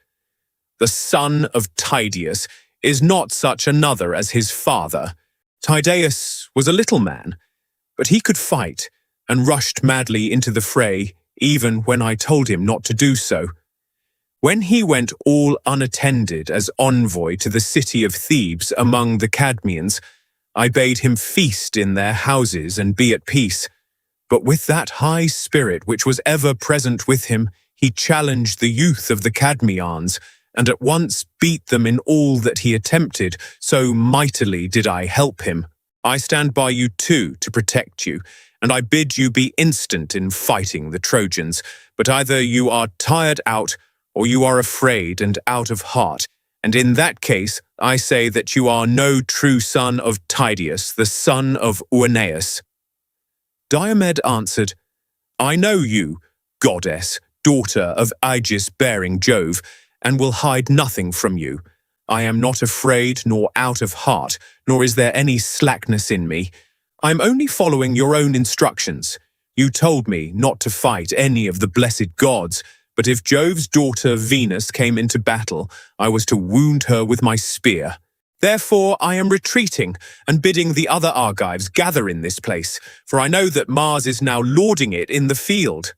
"The son of Tydeus is not such another as his father. Tydeus was a little man, but he could fight, and rushed madly into the fray, even when I told him not to do so. When he went all unattended as envoy to the city of Thebes among the Cadmeans, I bade him feast in their houses and be at peace. But with that high spirit which was ever present with him, he challenged the youth of the Cadmeans, and at once beat them in all that he attempted, so mightily did I help him. I stand by you too to protect you, and I bid you be instant in fighting the Trojans, but either you are tired out, or you are afraid and out of heart, and in that case I say that you are no true son of Tydeus, the son of Oeneus." Diomed answered, "I know you, goddess, daughter of Aegis-bearing Jove, and will hide nothing from you. I am not afraid nor out of heart, nor is there any slackness in me. I am only following your own instructions. You told me not to fight any of the blessed gods, but if Jove's daughter Venus came into battle, I was to wound her with my spear. Therefore I am retreating and bidding the other Argives gather in this place, for I know that Mars is now lording it in the field."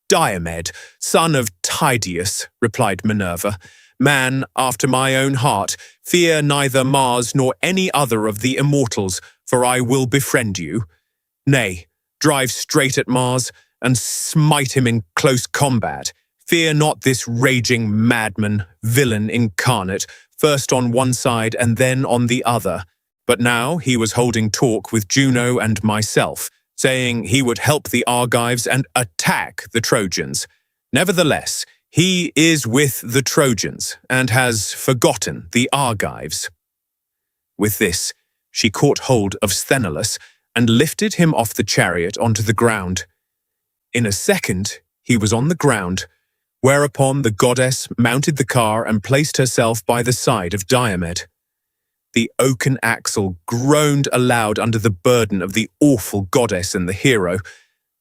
"Diomed, son of Tydeus," replied Minerva, "man after my own heart, fear neither Mars nor any other of the immortals, for I will befriend you. Nay, drive straight at Mars, and smite him in close combat. Fear not this raging madman, villain incarnate, first on one side and then on the other." But now he was holding talk with Juno and myself, saying he would help the Argives and attack the Trojans. Nevertheless, he is with the Trojans and has forgotten the Argives. With this, she caught hold of Sthenelus and lifted him off the chariot onto the ground. In a second, he was on the ground, whereupon the goddess mounted the car and placed herself by the side of Diomed. The oaken axle groaned aloud under the burden of the awful goddess and the hero.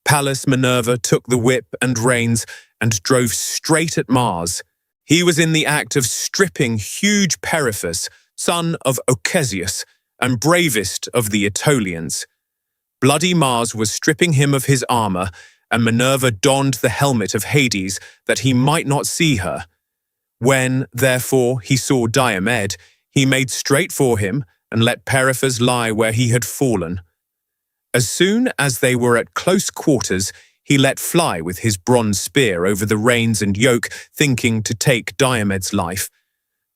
Pallas Minerva took the whip and reins and drove straight at Mars. He was in the act of stripping huge Periphas, son of Ochesius, and bravest of the Aetolians. Bloody Mars was stripping him of his armor, and Minerva donned the helmet of Hades that he might not see her. When, therefore, he saw Diomed, he made straight for him and let Periphas lie where he had fallen. As soon as they were at close quarters, he let fly with his bronze spear over the reins and yoke, thinking to take Diomed's life.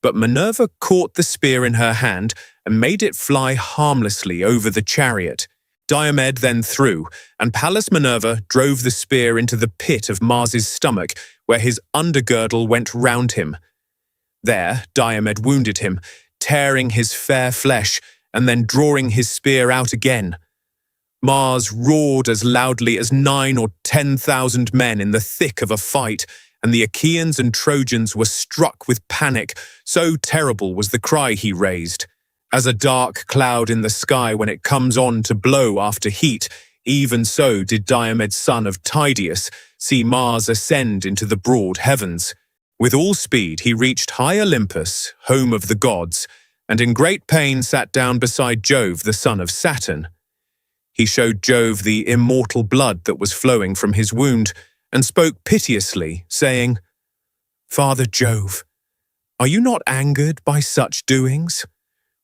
But Minerva caught the spear in her hand and made it fly harmlessly over the chariot. Diomed then threw, and Pallas Minerva drove the spear into the pit of Mars's stomach, where his undergirdle went round him. There Diomed wounded him, tearing his fair flesh, and then drawing his spear out again. Mars roared as loudly as 9,000 or 10,000 men in the thick of a fight, and the Achaeans and Trojans were struck with panic, so terrible was the cry he raised. As a dark cloud in the sky when it comes on to blow after heat, even so did Diomed son of Tydeus see Mars ascend into the broad heavens. With all speed he reached high Olympus, home of the gods, and in great pain sat down beside Jove, the son of Saturn. He showed Jove the immortal blood that was flowing from his wound, and spoke piteously, saying, "Father Jove, are you not angered by such doings?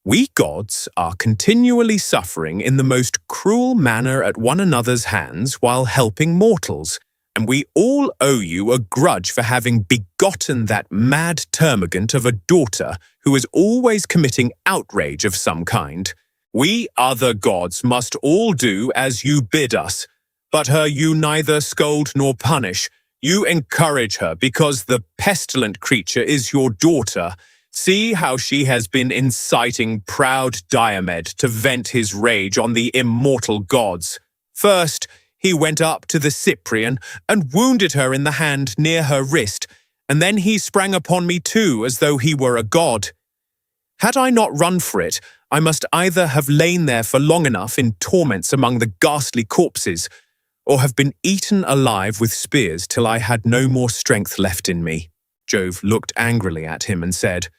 We gods are continually suffering in the most cruel manner at one another's hands while helping mortals, and we all owe you a grudge for having begotten that mad termagant of a daughter who is always committing outrage of some kind. We other gods must all do as you bid us, but her you neither scold nor punish. You encourage her because the pestilent creature is your daughter. See how she has been inciting proud Diomed to vent his rage on the immortal gods. First, he went up to the Cyprian and wounded her in the hand near her wrist, and then he sprang upon me too as though he were a god. Had I not run for it, I must either have lain there for long enough in torments among the ghastly corpses, or have been eaten alive with spears till I had no more strength left in me. Jove looked angrily at him and said,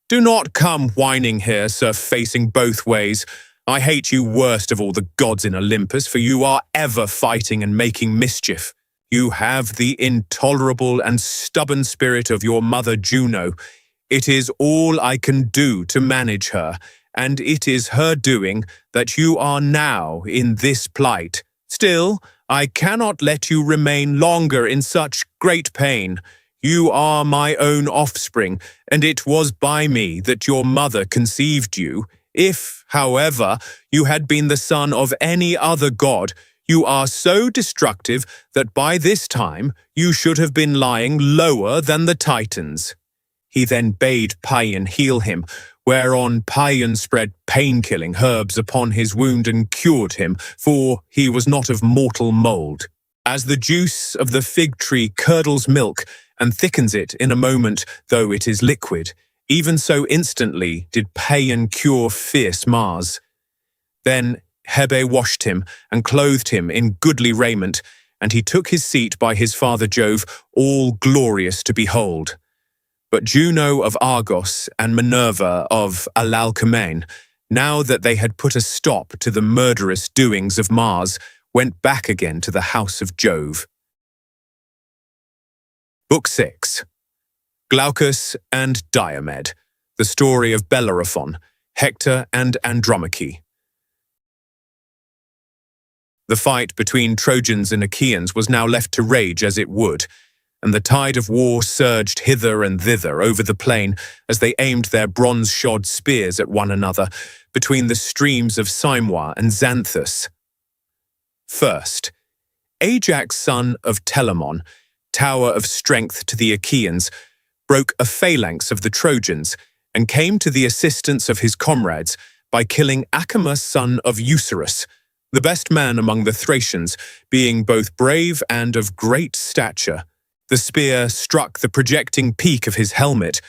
"Do not come whining here, sir, facing both ways. I hate you worst of all the gods in Olympus, for you are ever fighting and making mischief. You have the intolerable and stubborn spirit of your mother Juno. It is all I can do to manage her, and it is her doing that you are now in this plight. Still, I cannot let you remain longer in such great pain. You are my own offspring, and it was by me that your mother conceived you. If, however, you had been the son of any other god, you are so destructive that by this time you should have been lying lower than the Titans." He then bade Priam heal him, whereon Priam spread pain-killing herbs upon his wound and cured him, for he was not of mortal mould. As the juice of the fig tree curdles milk and thickens it in a moment, though it is liquid, even so instantly did Priam cure fierce Mars. Then Hebe washed him and clothed him in goodly raiment, and he took his seat by his father Jove, all glorious to behold. But Juno of Argos and Minerva of Alalcomene, now that they had put a stop to the murderous doings of Mars, went back again to the house of Jove. Book 6. Glaucus and Diomed, the story of Bellerophon, Hector and Andromache. The fight between Trojans and Achaeans was now left to rage as it would, and the tide of war surged hither and thither over the plain as they aimed their bronze-shod spears at one another between the streams of Simois and Xanthus. First, Ajax, son of Telamon, tower of strength to the Achaeans, broke a phalanx of the Trojans and came to the assistance of his comrades by killing Acamas, son of Eucerus, the best man among the Thracians, being both brave and of great stature. The spear struck the projecting peak of his helmet.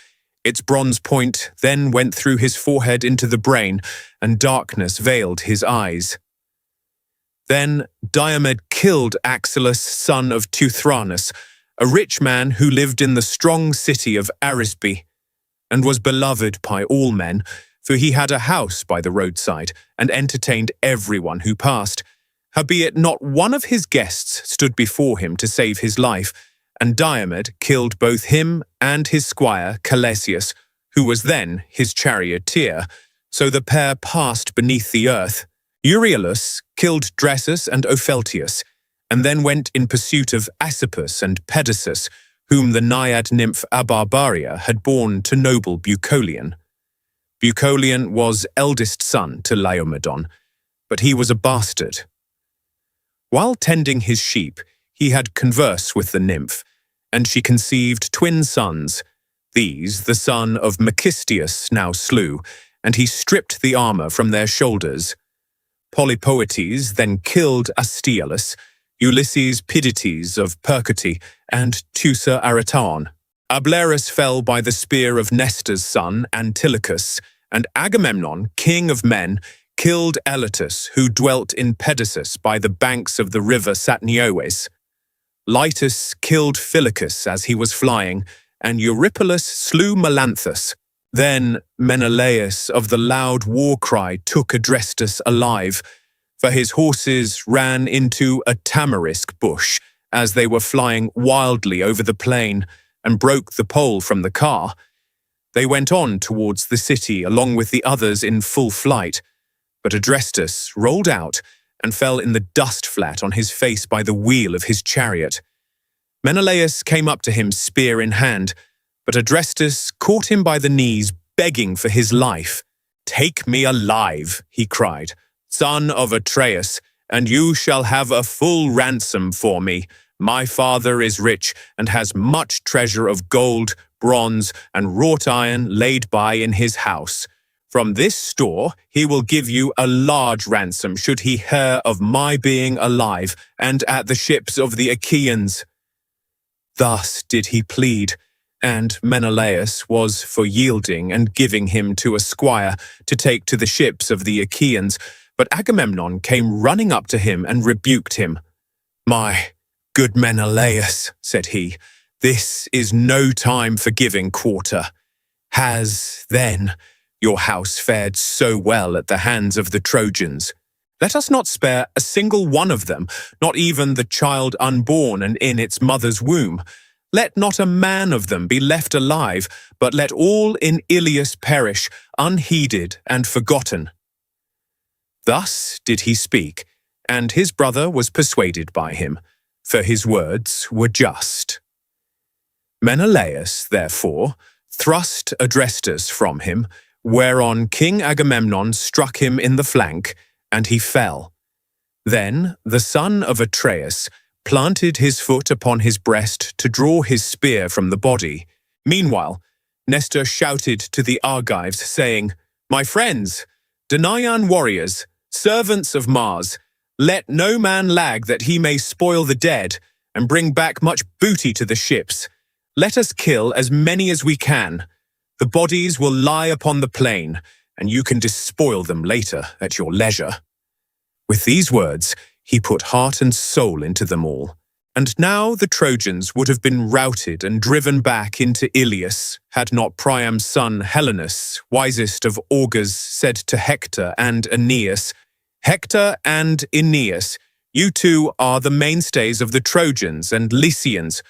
Its bronze point then went through his forehead into the brain, and darkness veiled his eyes. Then Diomed killed Axylus, son of Teuthranus, a rich man who lived in the strong city of Arisbe, and was beloved by all men, for he had a house by the roadside, and entertained everyone who passed. Howbeit not one of his guests stood before him to save his life, and Diomed killed both him and his squire Calesius, who was then his charioteer, so the pair passed beneath the earth. Euryalus killed Dressus and Opheltius, and then went in pursuit of Asopus and Pedasus, whom the naiad nymph Abarbaria had borne to noble Bucolion. Bucolion was eldest son to Laomedon, but he was a bastard. While tending his sheep, he had converse with the nymph, and she conceived twin sons. These the son of Megistius now slew, and he stripped the armor from their shoulders. Polypoetes then killed Astyalus, Ulysses Pidites of Percote, and Teucer Aretaon. Ablerus fell by the spear of Nestor's son Antilochus, and Agamemnon, king of men, killed Elatus, who dwelt in Pedasus by the banks of the river Satnioes. Lytus killed Phylacus as he was flying, and Eurypylus slew Melanthus. Then Menelaus of the loud war cry took Adrestus alive, for his horses ran into a tamarisk bush as they were flying wildly over the plain, and broke the pole from the car. They went on towards the city along with the others in full flight, but Adrestus rolled out and fell in the dust flat on his face by the wheel of his chariot. Menelaus came up to him spear in hand, but Adrestus caught him by the knees, begging for his life. "Take me alive," he cried, "son of Atreus, and you shall have a full ransom for me. My father is rich and has much treasure of gold, bronze, and wrought iron laid by in his house. From this store he will give you a large ransom should he hear of my being alive and at the ships of the Achaeans." Thus did he plead, and Menelaus was for yielding and giving him to a squire to take to the ships of the Achaeans, but Agamemnon came running up to him and rebuked him. "My good Menelaus," said he, "this is no time for giving quarter. Has, then, your house fared so well at the hands of the Trojans? Let us not spare a single one of them, not even the child unborn and in its mother's womb. Let not a man of them be left alive, but let all in Ilias perish, unheeded and forgotten." Thus did he speak, and his brother was persuaded by him, for his words were just. Menelaus, therefore, thrust Adrestus from him, whereon King Agamemnon struck him in the flank, and he fell. Then the son of Atreus planted his foot upon his breast to draw his spear from the body. Meanwhile, Nestor shouted to the Argives, saying, "My friends, Danaan warriors, servants of Mars, let no man lag that he may spoil the dead and bring back much booty to the ships. Let us kill as many as we can. The bodies will lie upon the plain, and you can despoil them later at your leisure." With these words, he put heart and soul into them all. And now the Trojans would have been routed and driven back into Ilias, had not Priam's son Helenus, wisest of augurs, said to Hector and Aeneas, "Hector and Aeneas, you two are the mainstays of the Trojans and Lycians,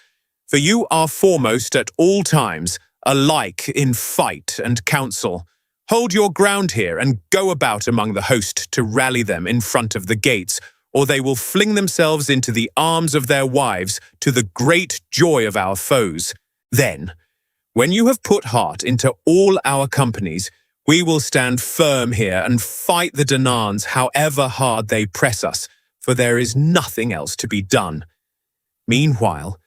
for you are foremost at all times, alike in fight and counsel. Hold your ground here and go about among the host to rally them in front of the gates, or they will fling themselves into the arms of their wives to the great joy of our foes. Then, when you have put heart into all our companies, we will stand firm here and fight the Danaans however hard they press us, for there is nothing else to be done. Meanwhile,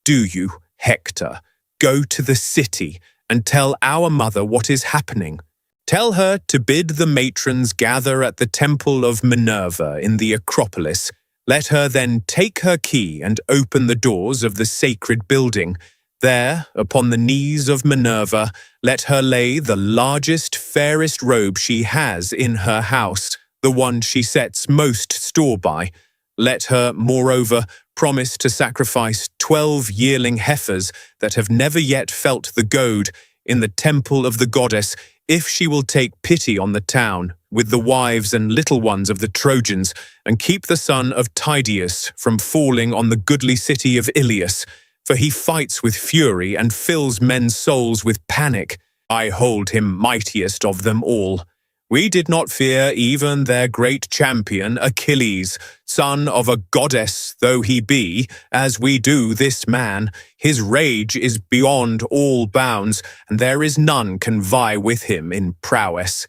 do you, Hector, go to the city and tell our mother what is happening. Tell her to bid the matrons gather at the temple of Minerva in the Acropolis. Let her then take her key and open the doors of the sacred building. There, upon the knees of Minerva, let her lay the largest, fairest robe she has in her house, the one she sets most store by. Let her, moreover, promise to sacrifice 12 yearling heifers that have never yet felt the goad in the temple of the goddess, if she will take pity on the town, with the wives and little ones of the Trojans, and keep the son of Tydeus from falling on the goodly city of Ilias, for he fights with fury and fills men's souls with panic. I hold him mightiest of them all. We did not fear even their great champion Achilles, son of a goddess though he be, as we do this man. His rage is beyond all bounds, and there is none can vie with him in prowess."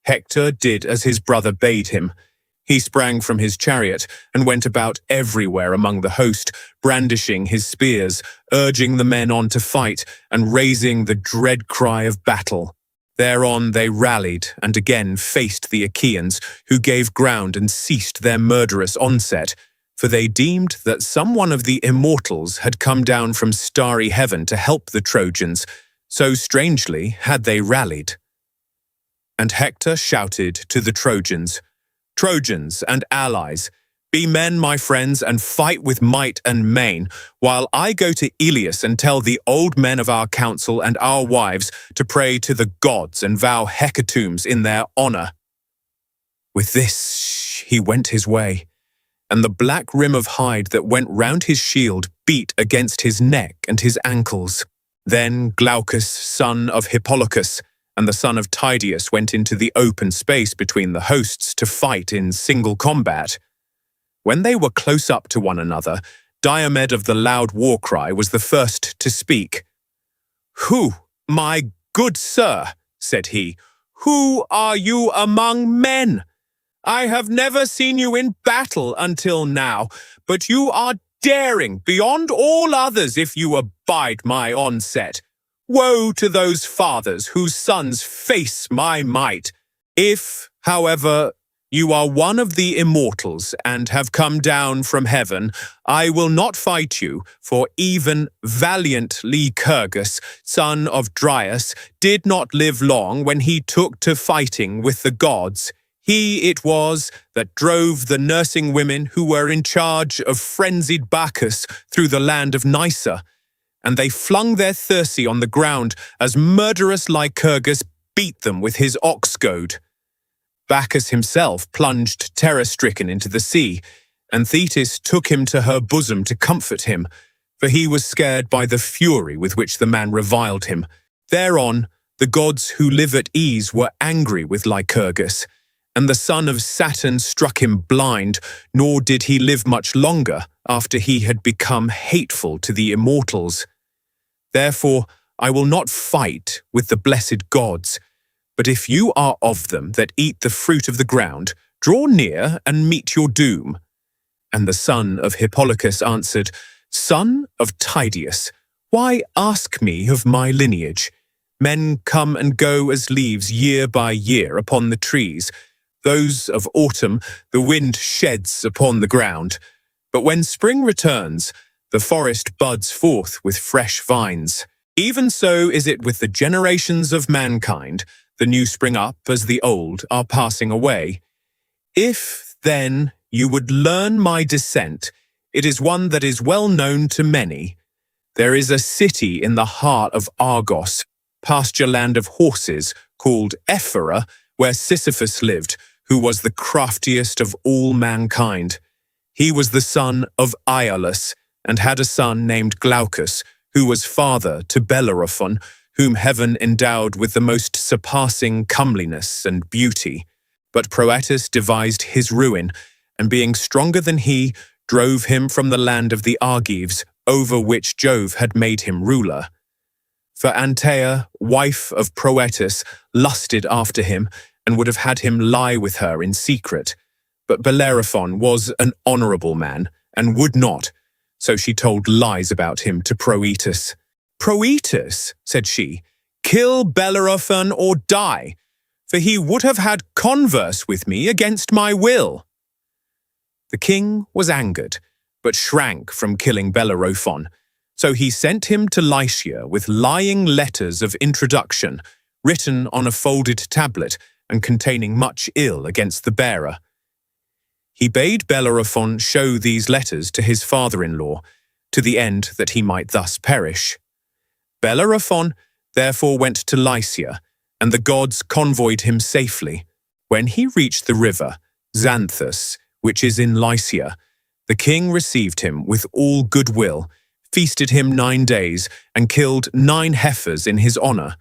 Hector did as his brother bade him. He sprang from his chariot and went about everywhere among the host, brandishing his spears, urging the men on to fight, and raising the dread cry of battle. Thereon they rallied and again faced the Achaeans, who gave ground and ceased their murderous onset, for they deemed that some one of the immortals had come down from starry heaven to help the Trojans, so strangely had they rallied. And Hector shouted to the Trojans, "Trojans and allies, be men, my friends, and fight with might and main, while I go to Ilias and tell the old men of our council and our wives to pray to the gods and vow hecatombs in their honor." With this he went his way, and the black rim of hide that went round his shield beat against his neck and his ankles. Then Glaucus, son of Hippolochus, and the son of Tydeus went into the open space between the hosts to fight in single combat. When they were close up to one another, Diomed of the loud war cry was the first to speak. "Who, my good sir," said he, "who are you among men? I have never seen you in battle until now, but you are daring beyond all others if you abide my onset. Woe to those fathers whose sons face my might. If, however, you are one of the immortals and have come down from heaven, I will not fight you, for even valiant Lycurgus, son of Dryas, did not live long when he took to fighting with the gods. He it was that drove the nursing women who were in charge of frenzied Bacchus through the land of Nysa, and they flung their Thyrsi on the ground as murderous Lycurgus beat them with his ox goad. Bacchus himself plunged terror-stricken into the sea, and Thetis took him to her bosom to comfort him, for he was scared by the fury with which the man reviled him. Thereon, the gods who live at ease were angry with Lycurgus, and the son of Saturn struck him blind, nor did he live much longer after he had become hateful to the immortals. Therefore, I will not fight with the blessed gods, but if you are of them that eat the fruit of the ground, draw near and meet your doom." And the son of Hippolochus answered, "Son of Tydeus, why ask me of my lineage? Men come and go as leaves year by year upon the trees. Those of autumn the wind sheds upon the ground. But when spring returns, the forest buds forth with fresh vines. Even so is it with the generations of mankind. The new spring up as the old are passing away. If, then, you would learn my descent, it is one that is well known to many. There is a city in the heart of Argos, pasture land of horses, called Ephyra, where Sisyphus lived, who was the craftiest of all mankind. He was the son of Iolaus, and had a son named Glaucus, who was father to Bellerophon, whom heaven endowed with the most surpassing comeliness and beauty. But Proetus devised his ruin, and being stronger than he, drove him from the land of the Argives, over which Jove had made him ruler. For Antea, wife of Proetus, lusted after him, and would have had him lie with her in secret. But Bellerophon was an honourable man, and would not, so she told lies about him to Proetus. "Proetus," said she, "kill Bellerophon or die, for he would have had converse with me against my will." The king was angered, but shrank from killing Bellerophon, so he sent him to Lycia with lying letters of introduction, written on a folded tablet and containing much ill against the bearer. He bade Bellerophon show these letters to his father-in-law, to the end that he might thus perish. Bellerophon therefore went to Lycia, and the gods convoyed him safely. When he reached the river, Xanthus, which is in Lycia, the king received him with all goodwill, feasted him 9 days, and killed 9 heifers in his honour.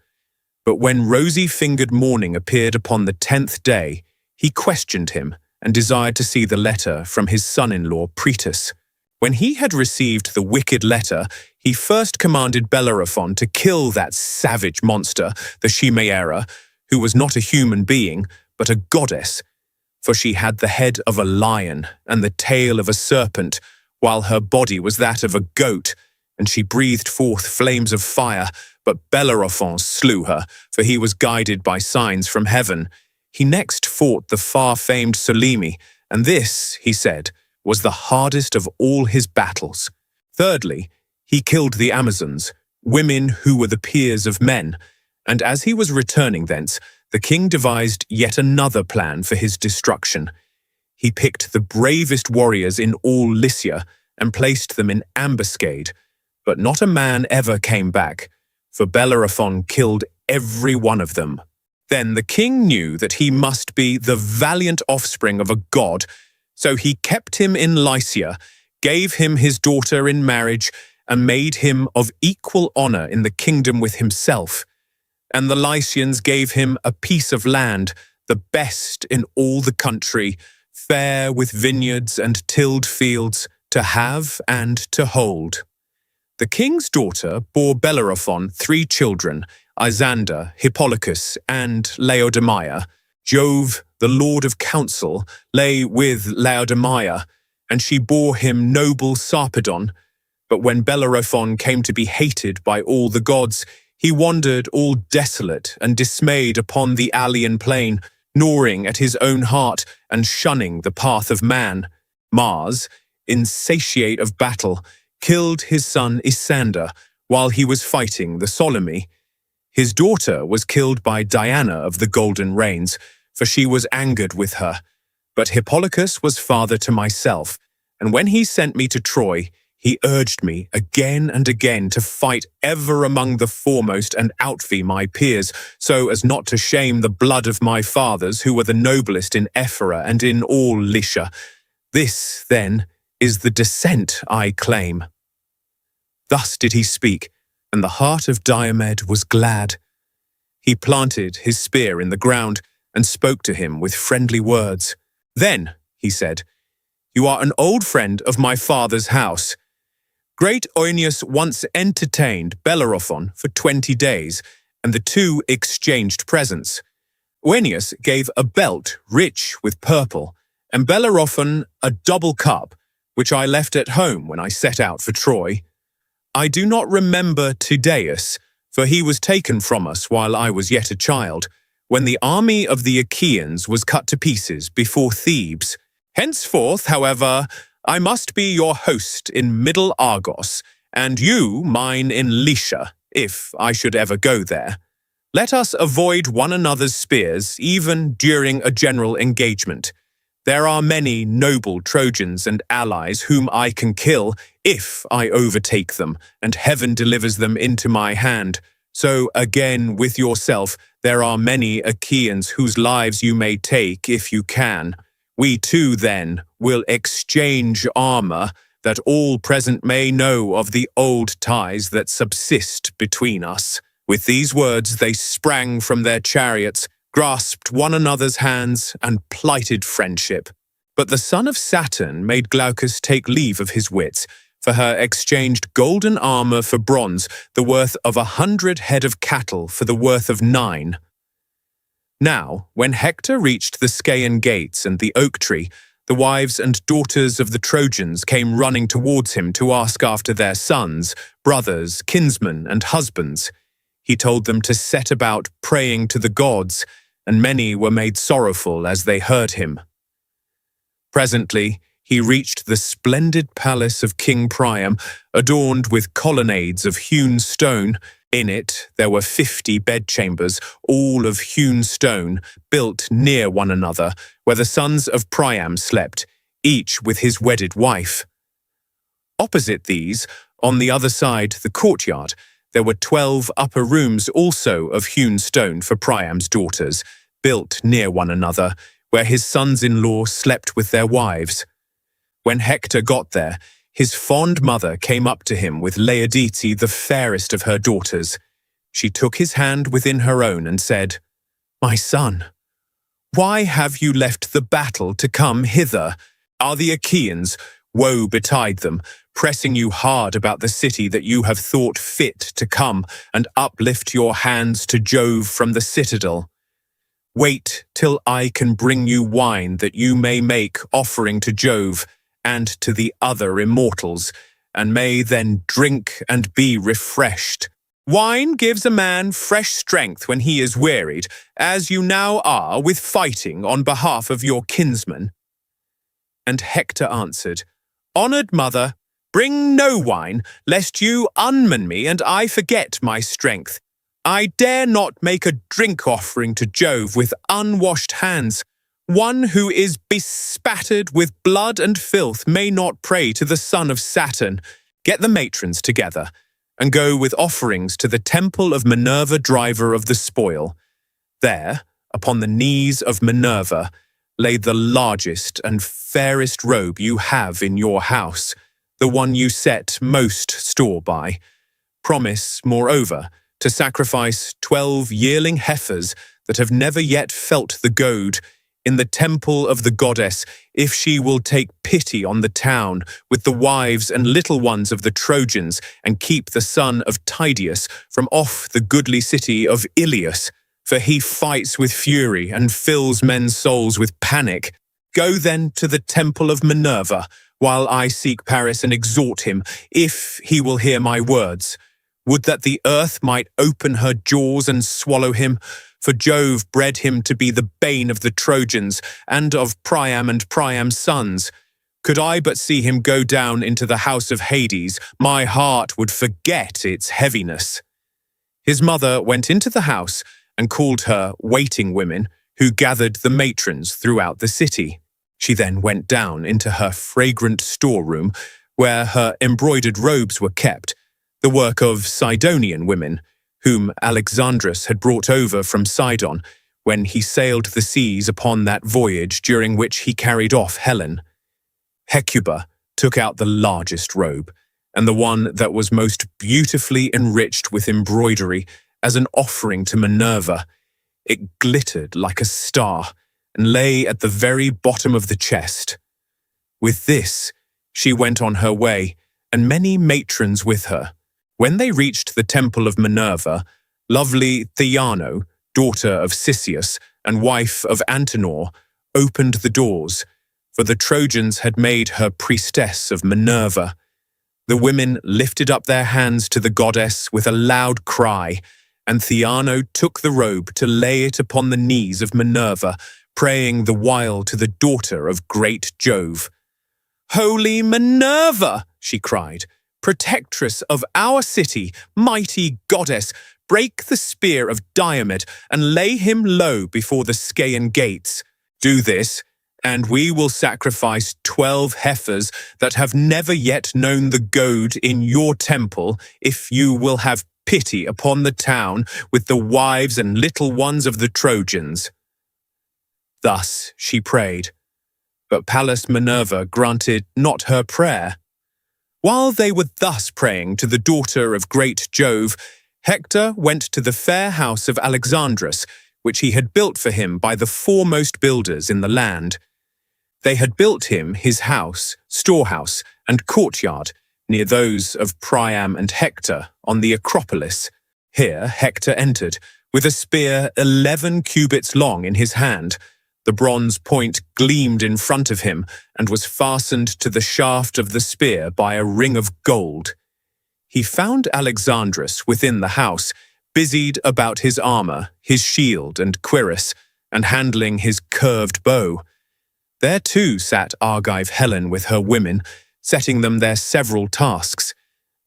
But when rosy-fingered morning appeared upon the 10th day, he questioned him, and desired to see the letter from his son-in-law Proetus. When he had received the wicked letter, he first commanded Bellerophon to kill that savage monster, the Chimaera, who was not a human being, but a goddess, for she had the head of a lion and the tail of a serpent, while her body was that of a goat, and she breathed forth flames of fire. But Bellerophon slew her, for he was guided by signs from heaven. He next fought the far-famed Solymi, and this, he said, was the hardest of all his battles. Thirdly, he killed the Amazons, women who were the peers of men, and as he was returning thence, the king devised yet another plan for his destruction. He picked the bravest warriors in all Lycia and placed them in ambuscade, but not a man ever came back, for Bellerophon killed every one of them. Then the king knew that he must be the valiant offspring of a god, so he kept him in Lycia, gave him his daughter in marriage, and made him of equal honor in the kingdom with himself. And the Lycians gave him a piece of land, the best in all the country, fair with vineyards and tilled fields, to have and to hold. The king's daughter bore Bellerophon 3 children, Isander, Hippolochus, and Laodamia. Jove, the lord of counsel, lay with Laodamia, and she bore him noble Sarpedon. But when Bellerophon came to be hated by all the gods, he wandered all desolate and dismayed upon the Alian plain, gnawing at his own heart and shunning the path of man. Mars, insatiate of battle, killed his son Isander while he was fighting the Solymi. His daughter was killed by Diana of the Golden Reins, for she was angered with her. But Hippolochus was father to myself, and when he sent me to Troy, he urged me again and again to fight ever among the foremost and outvie my peers, so as not to shame the blood of my fathers, who were the noblest in Ephyra and in all Lycia. This, then, is the descent I claim." Thus did he speak, and the heart of Diomed was glad. He planted his spear in the ground and spoke to him with friendly words. "Then," he said, "you are an old friend of my father's house. Great Oeneus once entertained Bellerophon for 20 days, and the two exchanged presents. Oeneus gave a belt rich with purple, and Bellerophon a double cup, which I left at home when I set out for Troy. I do not remember Tydeus, for he was taken from us while I was yet a child, when the army of the Achaeans was cut to pieces before Thebes. Henceforth, however, I must be your host in Middle Argos, and you mine in Lycia, if I should ever go there. Let us avoid one another's spears, even during a general engagement. There are many noble Trojans and allies whom I can kill if I overtake them, and heaven delivers them into my hand. So again with yourself, there are many Achaeans whose lives you may take if you can. We too, then, will exchange armor, that all present may know of the old ties that subsist between us." With these words they sprang from their chariots, grasped one another's hands, and plighted friendship. But the son of Saturn made Glaucus take leave of his wits, for her exchanged golden armor for bronze, the worth of 100 head of cattle for the worth of 9. Now, when Hector reached the Scaean gates and the oak tree, the wives and daughters of the Trojans came running towards him to ask after their sons, brothers, kinsmen, and husbands. He told them to set about praying to the gods, and many were made sorrowful as they heard him. Presently, he reached the splendid palace of King Priam, adorned with colonnades of hewn stone. In it there were 50 bedchambers, all of hewn stone, built near one another, where the sons of Priam slept, each with his wedded wife. Opposite these, on the other side the courtyard, there were 12 upper rooms also of hewn stone for Priam's daughters, built near one another, where his sons-in-law slept with their wives. When Hector got there, his fond mother came up to him with Laodice, the fairest of her daughters. She took his hand within her own and said, "My son, why have you left the battle to come hither? Are the Achaeans, woe betide them, pressing you hard about the city that you have thought fit to come and uplift your hands to Jove from the citadel? Wait till I can bring you wine that you may make offering to Jove and to the other immortals, and may then drink and be refreshed. Wine gives a man fresh strength when he is wearied, as you now are with fighting on behalf of your kinsman." And Hector answered, "Honored mother, bring no wine, lest you unman me and I forget my strength. I dare not make a drink offering to Jove with unwashed hands. One who is bespattered with blood and filth may not pray to the son of Saturn. Get the matrons together, and go with offerings to the temple of Minerva, driver of the spoil. There, upon the knees of Minerva, lay the largest and fairest robe you have in your house. the one you set most store by. Promise, moreover, to sacrifice 12 yearling heifers that have never yet felt the goad in the temple of the goddess, if she will take pity on the town with the wives and little ones of the Trojans, and keep the son of Tydeus from off the goodly city of Iliad, for he fights with fury and fills men's souls with panic. Go then to the temple of Minerva, while I seek Paris and exhort him, if he will hear my words. Would that the earth might open her jaws and swallow him, for Jove bred him to be the bane of the Trojans, and of Priam and Priam's sons. Could I but see him go down into the house of Hades, my heart would forget its heaviness. His mother went into the house and called her waiting women, who gathered the matrons throughout the city. She then went down into her fragrant storeroom, where her embroidered robes were kept, the work of Sidonian women, whom Alexandrus had brought over from Sidon when he sailed the seas upon that voyage during which he carried off Helen. Hecuba took out the largest robe, and the one that was most beautifully enriched with embroidery, as an offering to Minerva. It glittered like a star, and lay at the very bottom of the chest. With this she went on her way, and many matrons with her. When they reached the temple of Minerva, lovely Theano, daughter of Cisseus and wife of Antenor, opened the doors, for the Trojans had made her priestess of Minerva. The women lifted up their hands to the goddess with a loud cry, and Theano took the robe to lay it upon the knees of Minerva, praying the while to the daughter of great Jove. "Holy Minerva," she cried, "protectress of our city, mighty goddess, break the spear of Diomed and lay him low before the Scaean gates. Do this, and we will sacrifice 12 heifers that have never yet known the goad in your temple, if you will have pity upon the town with the wives and little ones of the Trojans." Thus she prayed, but Pallas Minerva granted not her prayer. While they were thus praying to the daughter of great Jove, Hector went to the fair house of Alexandrus, which he had built for him by the foremost builders in the land. They had built him his house, storehouse, and courtyard, near those of Priam and Hector, on the Acropolis. Here Hector entered, with a spear 11 cubits long in his hand. The bronze point gleamed in front of him, and was fastened to the shaft of the spear by a ring of gold. He found Alexandrus within the house, busied about his armor, his shield and cuirass, and handling his curved bow. There too sat Argive Helen with her women, setting them their several tasks.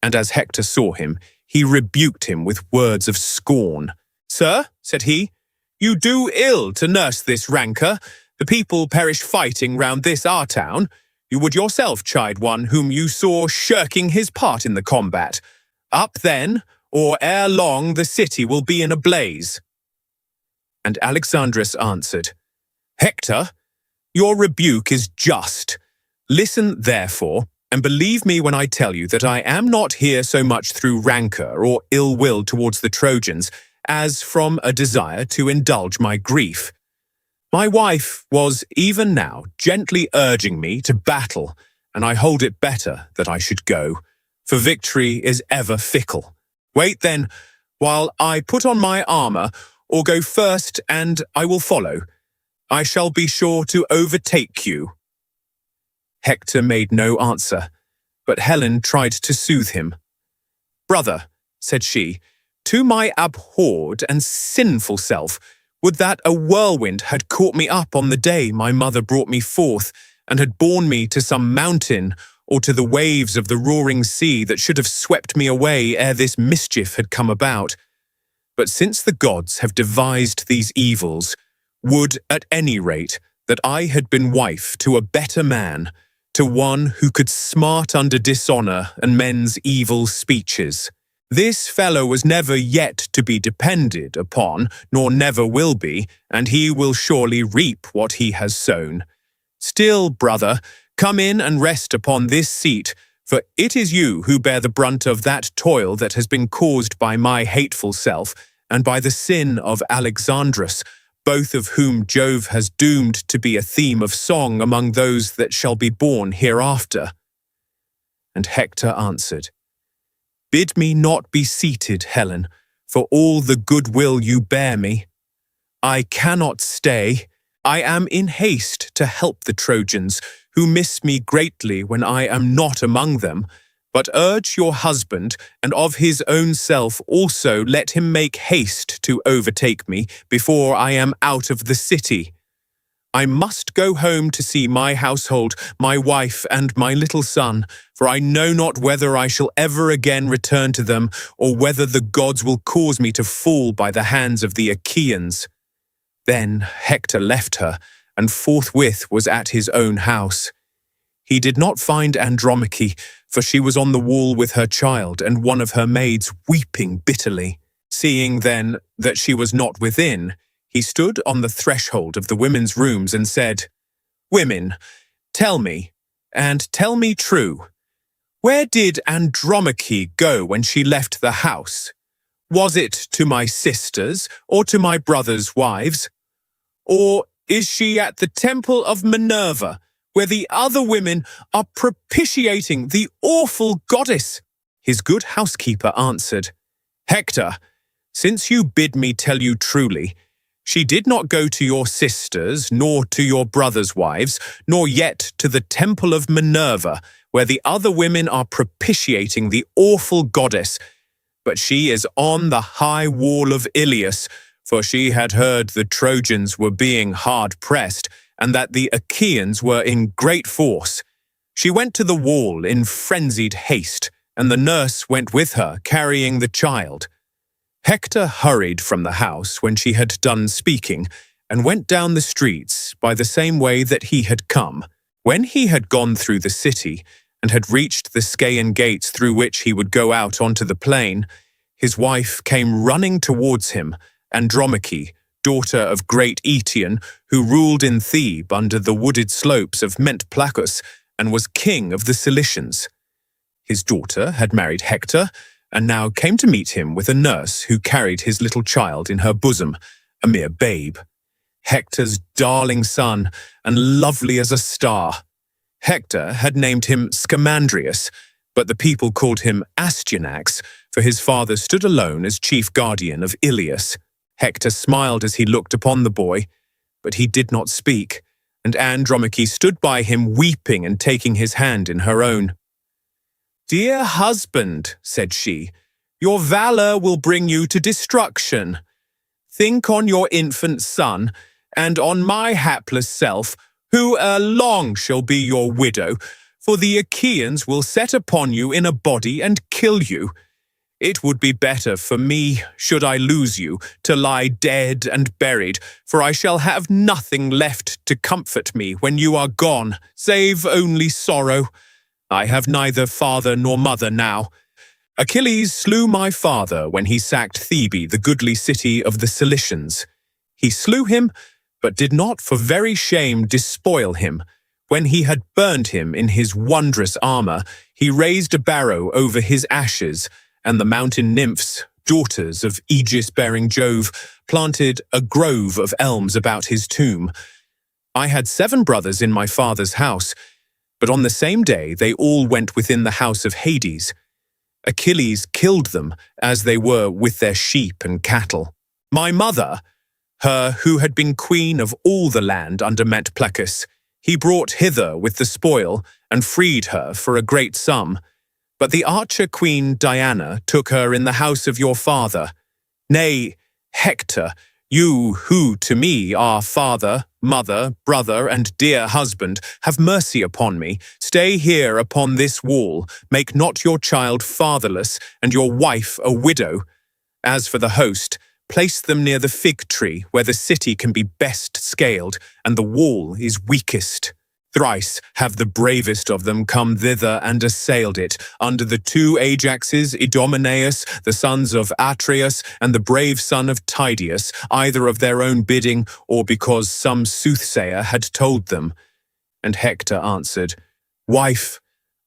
And as Hector saw him, he rebuked him with words of scorn. "Sir," said he, "you do ill to nurse this rancour. The people perish fighting round this our town. You would yourself chide one whom you saw shirking his part in the combat. Up then, or ere long the city will be in a blaze." And Alexandrus answered, "Hector, your rebuke is just. Listen, therefore, and believe me when I tell you that I am not here so much through rancour or ill will towards the Trojans, as from a desire to indulge my grief. My wife was even now gently urging me to battle, and I hold it better that I should go, for victory is ever fickle. Wait then, while I put on my armor, or go first and I will follow. I shall be sure to overtake you." Hector made no answer, but Helen tried to soothe him. "Brother," said she, "to my abhorred and sinful self, would that a whirlwind had caught me up on the day my mother brought me forth, and had borne me to some mountain, or to the waves of the roaring sea that should have swept me away ere this mischief had come about. But since the gods have devised these evils, would, at any rate, that I had been wife to a better man, to one who could smart under dishonour and men's evil speeches. This fellow was never yet to be depended upon, nor never will be, and he will surely reap what he has sown. Still, brother, come in and rest upon this seat, For it is you who bear the brunt of that toil that has been caused by my hateful self, and by the sin of Alexandrus, both of whom Jove has doomed to be a theme of song among those that shall be born hereafter. And Hector answered, Bid me not be seated, Helen, for all the goodwill you bear me. I cannot stay. I am in haste to help the Trojans, who miss me greatly when I am not among them, but urge your husband, and of his own self also let him make haste to overtake me before I am out of the city. I must go home to see my household, my wife, and my little son, for I know not whether I shall ever again return to them, or whether the gods will cause me to fall by the hands of the Achaeans. Then Hector left her, and forthwith was at his own house. He did not find Andromache, for she was on the wall with her child and one of her maids weeping bitterly. Seeing then that she was not within, he stood on the threshold of the women's rooms and said, Women, tell me, and tell me true, where did Andromache go when she left the house? Was it to my sisters or to my brothers' wives? Or is she at the temple of Minerva, where the other women are propitiating the awful goddess? His good housekeeper answered, Hector, since you bid me tell you truly, she did not go to your sisters, nor to your brothers' wives, nor yet to the temple of Minerva, where the other women are propitiating the awful goddess, but she is on the high wall of Iliad, for she had heard the Trojans were being hard-pressed, and that the Achaeans were in great force. She went to the wall in frenzied haste, and the nurse went with her, carrying the child. Hector hurried from the house when she had done speaking, and went down the streets by the same way that he had come. When he had gone through the city, and had reached the Scaean gates through which he would go out onto the plain, his wife came running towards him, Andromache, daughter of great Eetion, who ruled in Thebe under the wooded slopes of Mentplacus, and was king of the Cilicians. His daughter had married Hector, and now came to meet him with a nurse who carried his little child in her bosom, a mere babe. Hector's darling son, and lovely as a star. Hector had named him Scamandrius, but the people called him Astyanax, for his father stood alone as chief guardian of Ilias. Hector smiled as he looked upon the boy, but he did not speak, and Andromache stood by him weeping and taking his hand in her own. Dear husband, said she, your valor will bring you to destruction. Think on your infant son, and on my hapless self, who ere long shall be your widow, for the Achaeans will set upon you in a body and kill you. It would be better for me, should I lose you, to lie dead and buried, for I shall have nothing left to comfort me when you are gone, save only sorrow. I have neither father nor mother now. Achilles slew my father when he sacked Thebe, the goodly city of the Cilicians. He slew him, but did not for very shame despoil him. When he had burned him in his wondrous armor, he raised a barrow over his ashes, and the mountain nymphs, daughters of Aegis-bearing Jove, planted a grove of elms about his tomb. I had 7 brothers in my father's house, but on the same day they all went within the house of Hades. Achilles killed them as they were with their sheep and cattle. My mother, her who had been queen of all the land under Mentplacus, he brought hither with the spoil and freed her for a great sum. But the archer queen Diana took her in the house of your father. Nay, Hector, you who to me are father, mother, brother, and dear husband, have mercy upon me. Stay here upon this wall, make not your child fatherless, and your wife a widow. As for the host, place them near the fig tree, where the city can be best scaled, and the wall is weakest. Thrice have the bravest of them come thither and assailed it, under the 2 Ajaxes, Idomeneus, the sons of Atreus, and the brave son of Tydeus, either of their own bidding, or because some soothsayer had told them. And Hector answered, Wife,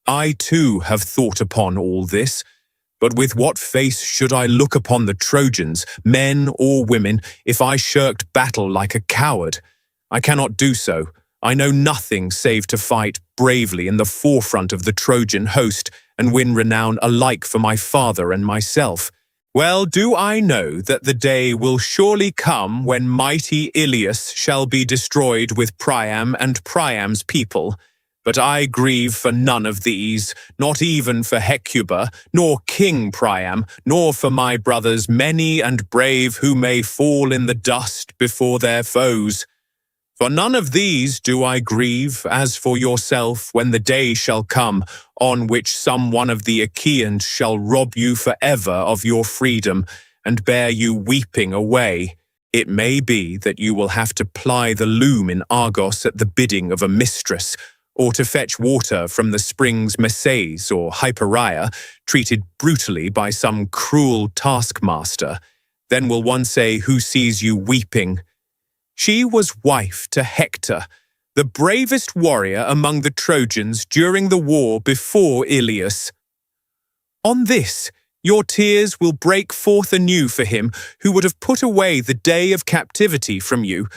I too have thought upon all this, but with what face should I look upon the Trojans, men or women, if I shirked battle like a coward? I cannot do so. I know nothing save to fight bravely in the forefront of the Trojan host and win renown alike for my father and myself. Well do I know that the day will surely come when mighty Ilias shall be destroyed with Priam and Priam's people. But I grieve for none of these, not even for Hecuba, nor King Priam, nor for my brothers many and brave who may fall in the dust before their foes. For none of these do I grieve, as for yourself, when the day shall come, on which some one of the Achaeans shall rob you forever of your freedom, and bear you weeping away. It may be that you will have to ply the loom in Argos at the bidding of a mistress, or to fetch water from the springs Messes or Hypereia, treated brutally by some cruel taskmaster. Then will one say, who sees you weeping? She was wife to Hector, the bravest warrior among the Trojans during the war before Ilias. On this, your tears will break forth anew for him who would have put away the day of captivity from you.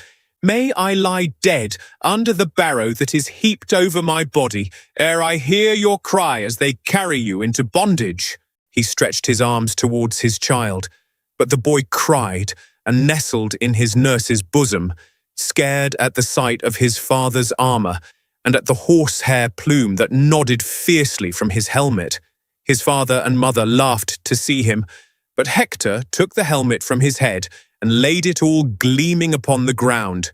May I lie dead under the barrow that is heaped over my body, ere I hear your cry as they carry you into bondage." He stretched his arms towards his child, but the boy cried and nestled in his nurse's bosom, scared at the sight of his father's armor and at the horsehair plume that nodded fiercely from his helmet. His father and mother laughed to see him, but Hector took the helmet from his head and laid it all gleaming upon the ground.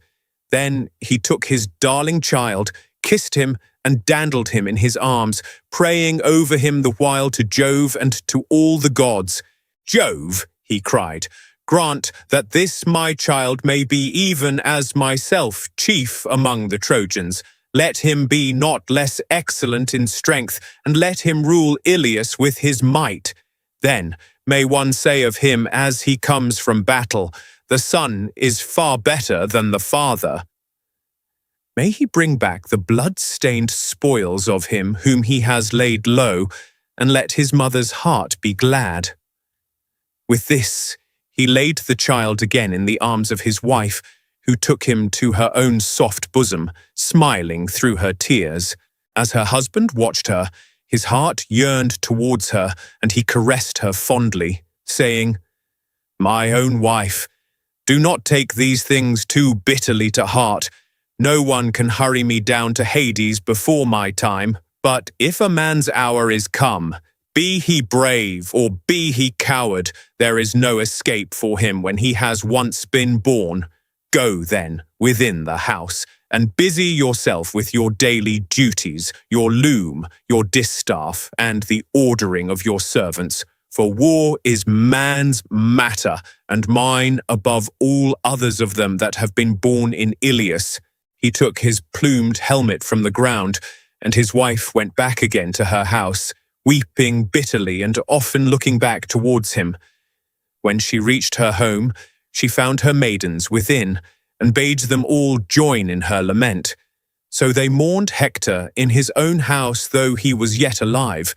Then he took his darling child, kissed him, and dandled him in his arms, praying over him the while to Jove and to all the gods. "Jove," he cried, "grant that this my child may be even as myself chief among the Trojans. Let him be not less excellent in strength, and let him rule Ilias with his might. Then may one say of him as he comes from battle, the son is far better than the father. May he bring back the blood-stained spoils of him whom he has laid low, and let his mother's heart be glad." With this, he laid the child again in the arms of his wife, who took him to her own soft bosom, smiling through her tears. As her husband watched her, his heart yearned towards her, and he caressed her fondly, saying, "My own wife, do not take these things too bitterly to heart. No one can hurry me down to Hades before my time, but if a man's hour is come, be he brave or be he coward, there is no escape for him when he has once been born. Go, then, within the house, and busy yourself with your daily duties, your loom, your distaff, and the ordering of your servants. For war is man's matter, and mine above all others of them that have been born in Ilias." He took his plumed helmet from the ground, and his wife went back again to her house, weeping bitterly and often looking back towards him. When she reached her home, she found her maidens within, and bade them all join in her lament. So they mourned Hector in his own house though he was yet alive,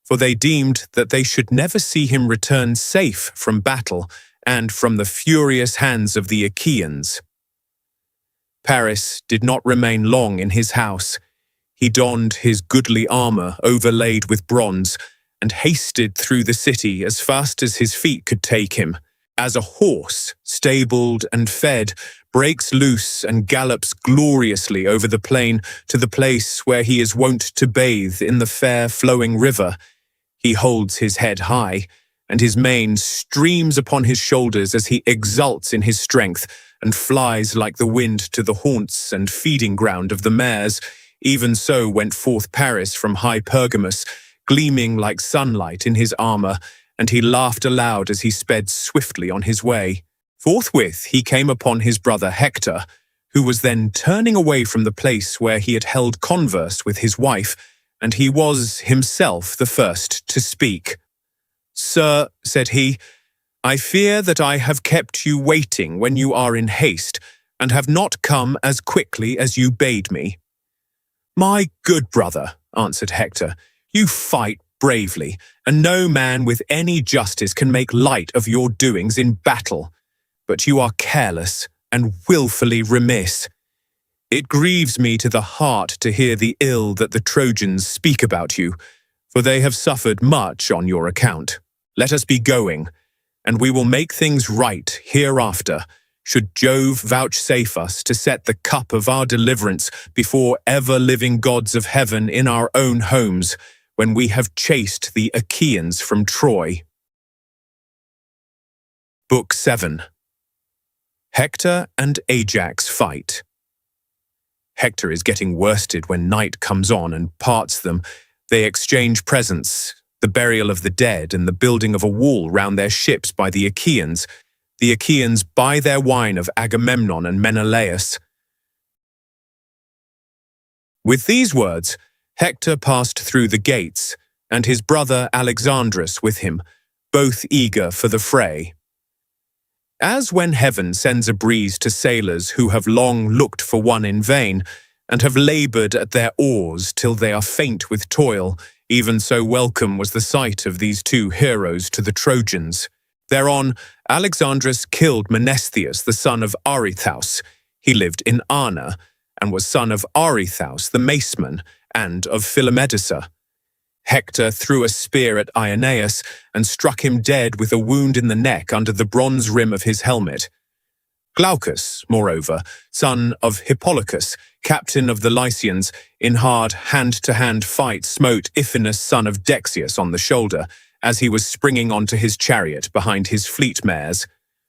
for they deemed that they should never see him return safe from battle and from the furious hands of the Achaeans. Paris did not remain long in his house. He donned his goodly armor overlaid with bronze, and hasted through the city as fast as his feet could take him, as a horse, stabled and fed, breaks loose and gallops gloriously over the plain to the place where he is wont to bathe in the fair flowing river. He holds his head high, and his mane streams upon his shoulders as he exults in his strength, and flies like the wind to the haunts and feeding ground of the mares. Even so went forth Paris from high Pergamus, gleaming like sunlight in his armor, and he laughed aloud as he sped swiftly on his way. Forthwith he came upon his brother Hector, who was then turning away from the place where he had held converse with his wife, and he was himself the first to speak. "Sir," said he, "I fear that I have kept you waiting when you are in haste, and have not come as quickly as you bade me." "My good brother," answered Hector, You fight bravely, and no man with any justice can make light of your doings in battle. But you are careless and willfully remiss. It grieves me to the heart to hear the ill that the Trojans speak about you, for they have suffered much on your account. Let us be going, and we will make things right hereafter, should Jove vouchsafe us to set the cup of our deliverance before ever-living gods of heaven in our own homes, when we have chased the Achaeans from Troy. Book 7. Hector and Ajax fight. Hector is getting worsted when night comes on and parts them. They exchange presents, the burial of the dead and the building of a wall round their ships by the Achaeans. The Achaeans buy their wine of Agamemnon and Menelaus. With these words, Hector passed through the gates, and his brother Alexandrus with him, both eager for the fray. As when heaven sends a breeze to sailors who have long looked for one in vain, and have laboured at their oars till they are faint with toil, even so welcome was the sight of these two heroes to the Trojans. Thereon, Alexandrus killed Menestheus, the son of Arethaus. He lived in Arna, and was son of Arethaus the maceman, and of Philomedessa. Hector threw a spear at Aeneas, and struck him dead with a wound in the neck under the bronze rim of his helmet. Glaucus, moreover, son of Hippolochus, captain of the Lycians, in hard hand-to-hand fight smote Iphinus son of Dexius on the shoulder, as he was springing onto his chariot behind his fleet mares.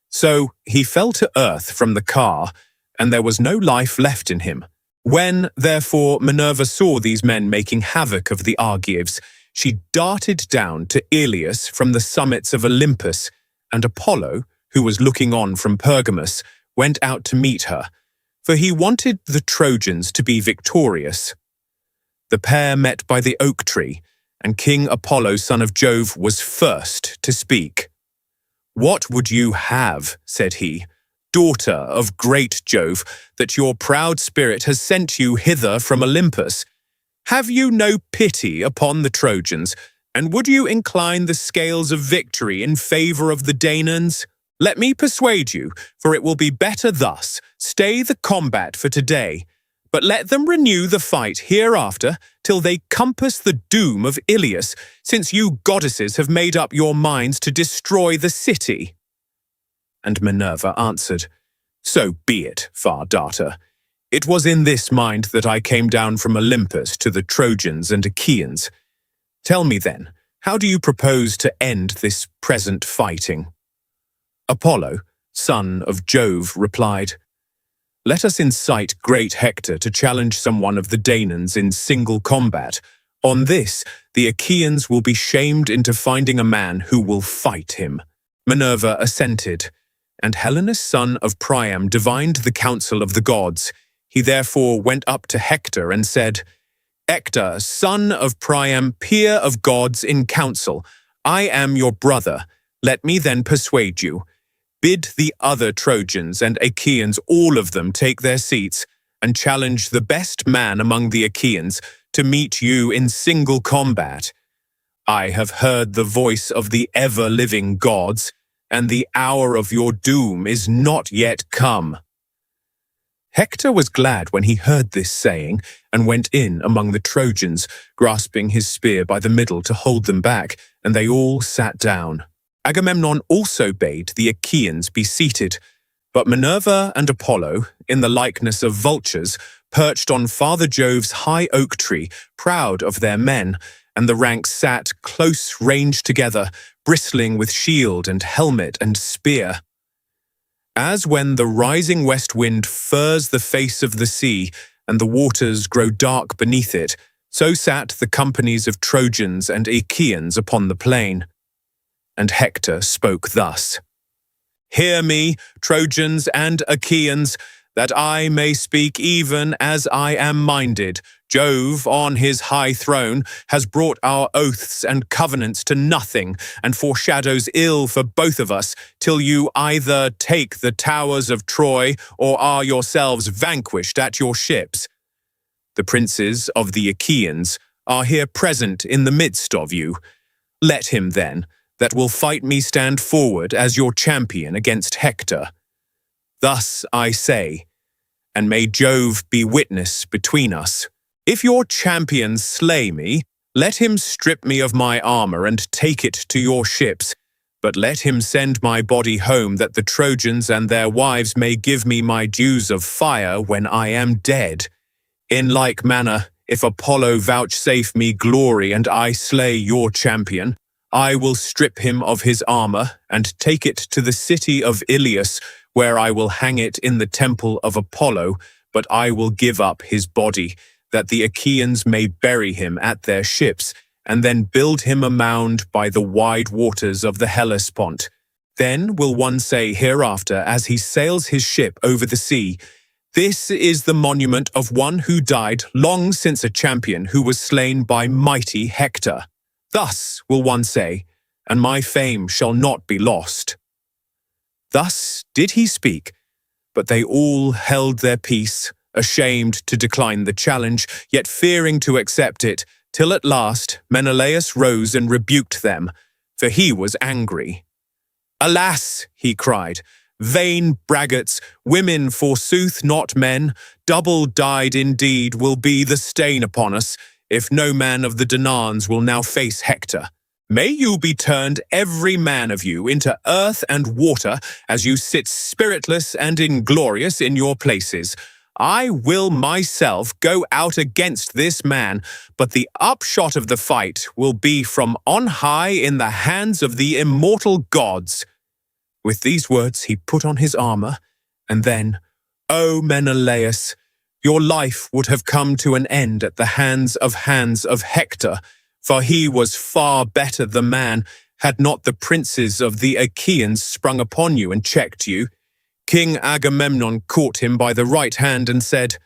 So he fell to earth from the car, and there was no life left in him. When, therefore, Minerva saw these men making havoc of the Argives, she darted down to Ilias from the summits of Olympus, and Apollo, who was looking on from Pergamus, went out to meet her, for he wanted the Trojans to be victorious. The pair met by the oak tree, and King Apollo, son of Jove, was first to speak. "What would you have," said he, "daughter of great Jove, that your proud spirit has sent you hither from Olympus? Have you no pity upon the Trojans, and would you incline the scales of victory in favour of the Danaans? Let me persuade you, for it will be better thus. Stay the combat for today, but let them renew the fight hereafter till they compass the doom of Ilias, since you goddesses have made up your minds to destroy the city." And Minerva answered, "So be it, Far Darter. It was in this mind that I came down from Olympus to the Trojans and Achaeans. Tell me then, how do you propose to end this present fighting?" Apollo, son of Jove, replied, "Let us incite great Hector to challenge someone of the Danaans in single combat. On this, the Achaeans will be shamed into finding a man who will fight him." Minerva assented, and Helenus, son of Priam, divined the counsel of the gods. He therefore went up to Hector and said, "Hector, son of Priam, peer of gods in counsel, I am your brother. Let me then persuade you. Bid the other Trojans and Achaeans, all of them, take their seats, and challenge the best man among the Achaeans to meet you in single combat. I have heard the voice of the ever-living gods, and the hour of your doom is not yet come." Hector was glad when he heard this saying, and went in among the Trojans, grasping his spear by the middle to hold them back, and they all sat down. Agamemnon also bade the Achaeans be seated, but Minerva and Apollo, in the likeness of vultures, perched on Father Jove's high oak tree, proud of their men, and the ranks sat close ranged together, bristling with shield and helmet and spear. As when the rising west wind furs the face of the sea, and the waters grow dark beneath it, so sat the companies of Trojans and Achaeans upon the plain. And Hector spoke thus: "Hear me, Trojans and Achaeans, that I may speak even as I am minded. Jove, on his high throne, has brought our oaths and covenants to nothing, and foreshadows ill for both of us, till you either take the towers of Troy, or are yourselves vanquished at your ships. The princes of the Achaeans are here present in the midst of you. Let him, then, that will fight me stand forward as your champion against Hector. Thus I say, and may Jove be witness between us. If your champion slay me, let him strip me of my armor and take it to your ships, but let him send my body home that the Trojans and their wives may give me my dues of fire when I am dead. In like manner, if Apollo vouchsafe me glory and I slay your champion, I will strip him of his armor and take it to the city of Iliad, where I will hang it in the temple of Apollo, but I will give up his body, that the Achaeans may bury him at their ships, and then build him a mound by the wide waters of the Hellespont. Then will one say hereafter, as he sails his ship over the sea, this is the monument of one who died long since, a champion who was slain by mighty Hector. Thus will one say, and my fame shall not be lost. Thus did he speak, but they all held their peace, ashamed to decline the challenge, yet fearing to accept it, till at last Menelaus rose and rebuked them, for he was angry. Alas, he cried, vain braggarts, women forsooth, not men, double-dyed indeed will be the stain upon us, if no man of the Danaans will now face Hector. May you be turned every man of you into earth and water, as you sit spiritless and inglorious in your places. I will myself go out against this man, but the upshot of the fight will be from on high in the hands of the immortal gods. With these words he put on his armor, and then, O Menelaus, your life would have come to an end at the hands of Hector, for he was far better the man, had not the princes of the Achaeans sprung upon you and checked you. King Agamemnon caught him by the right hand and said,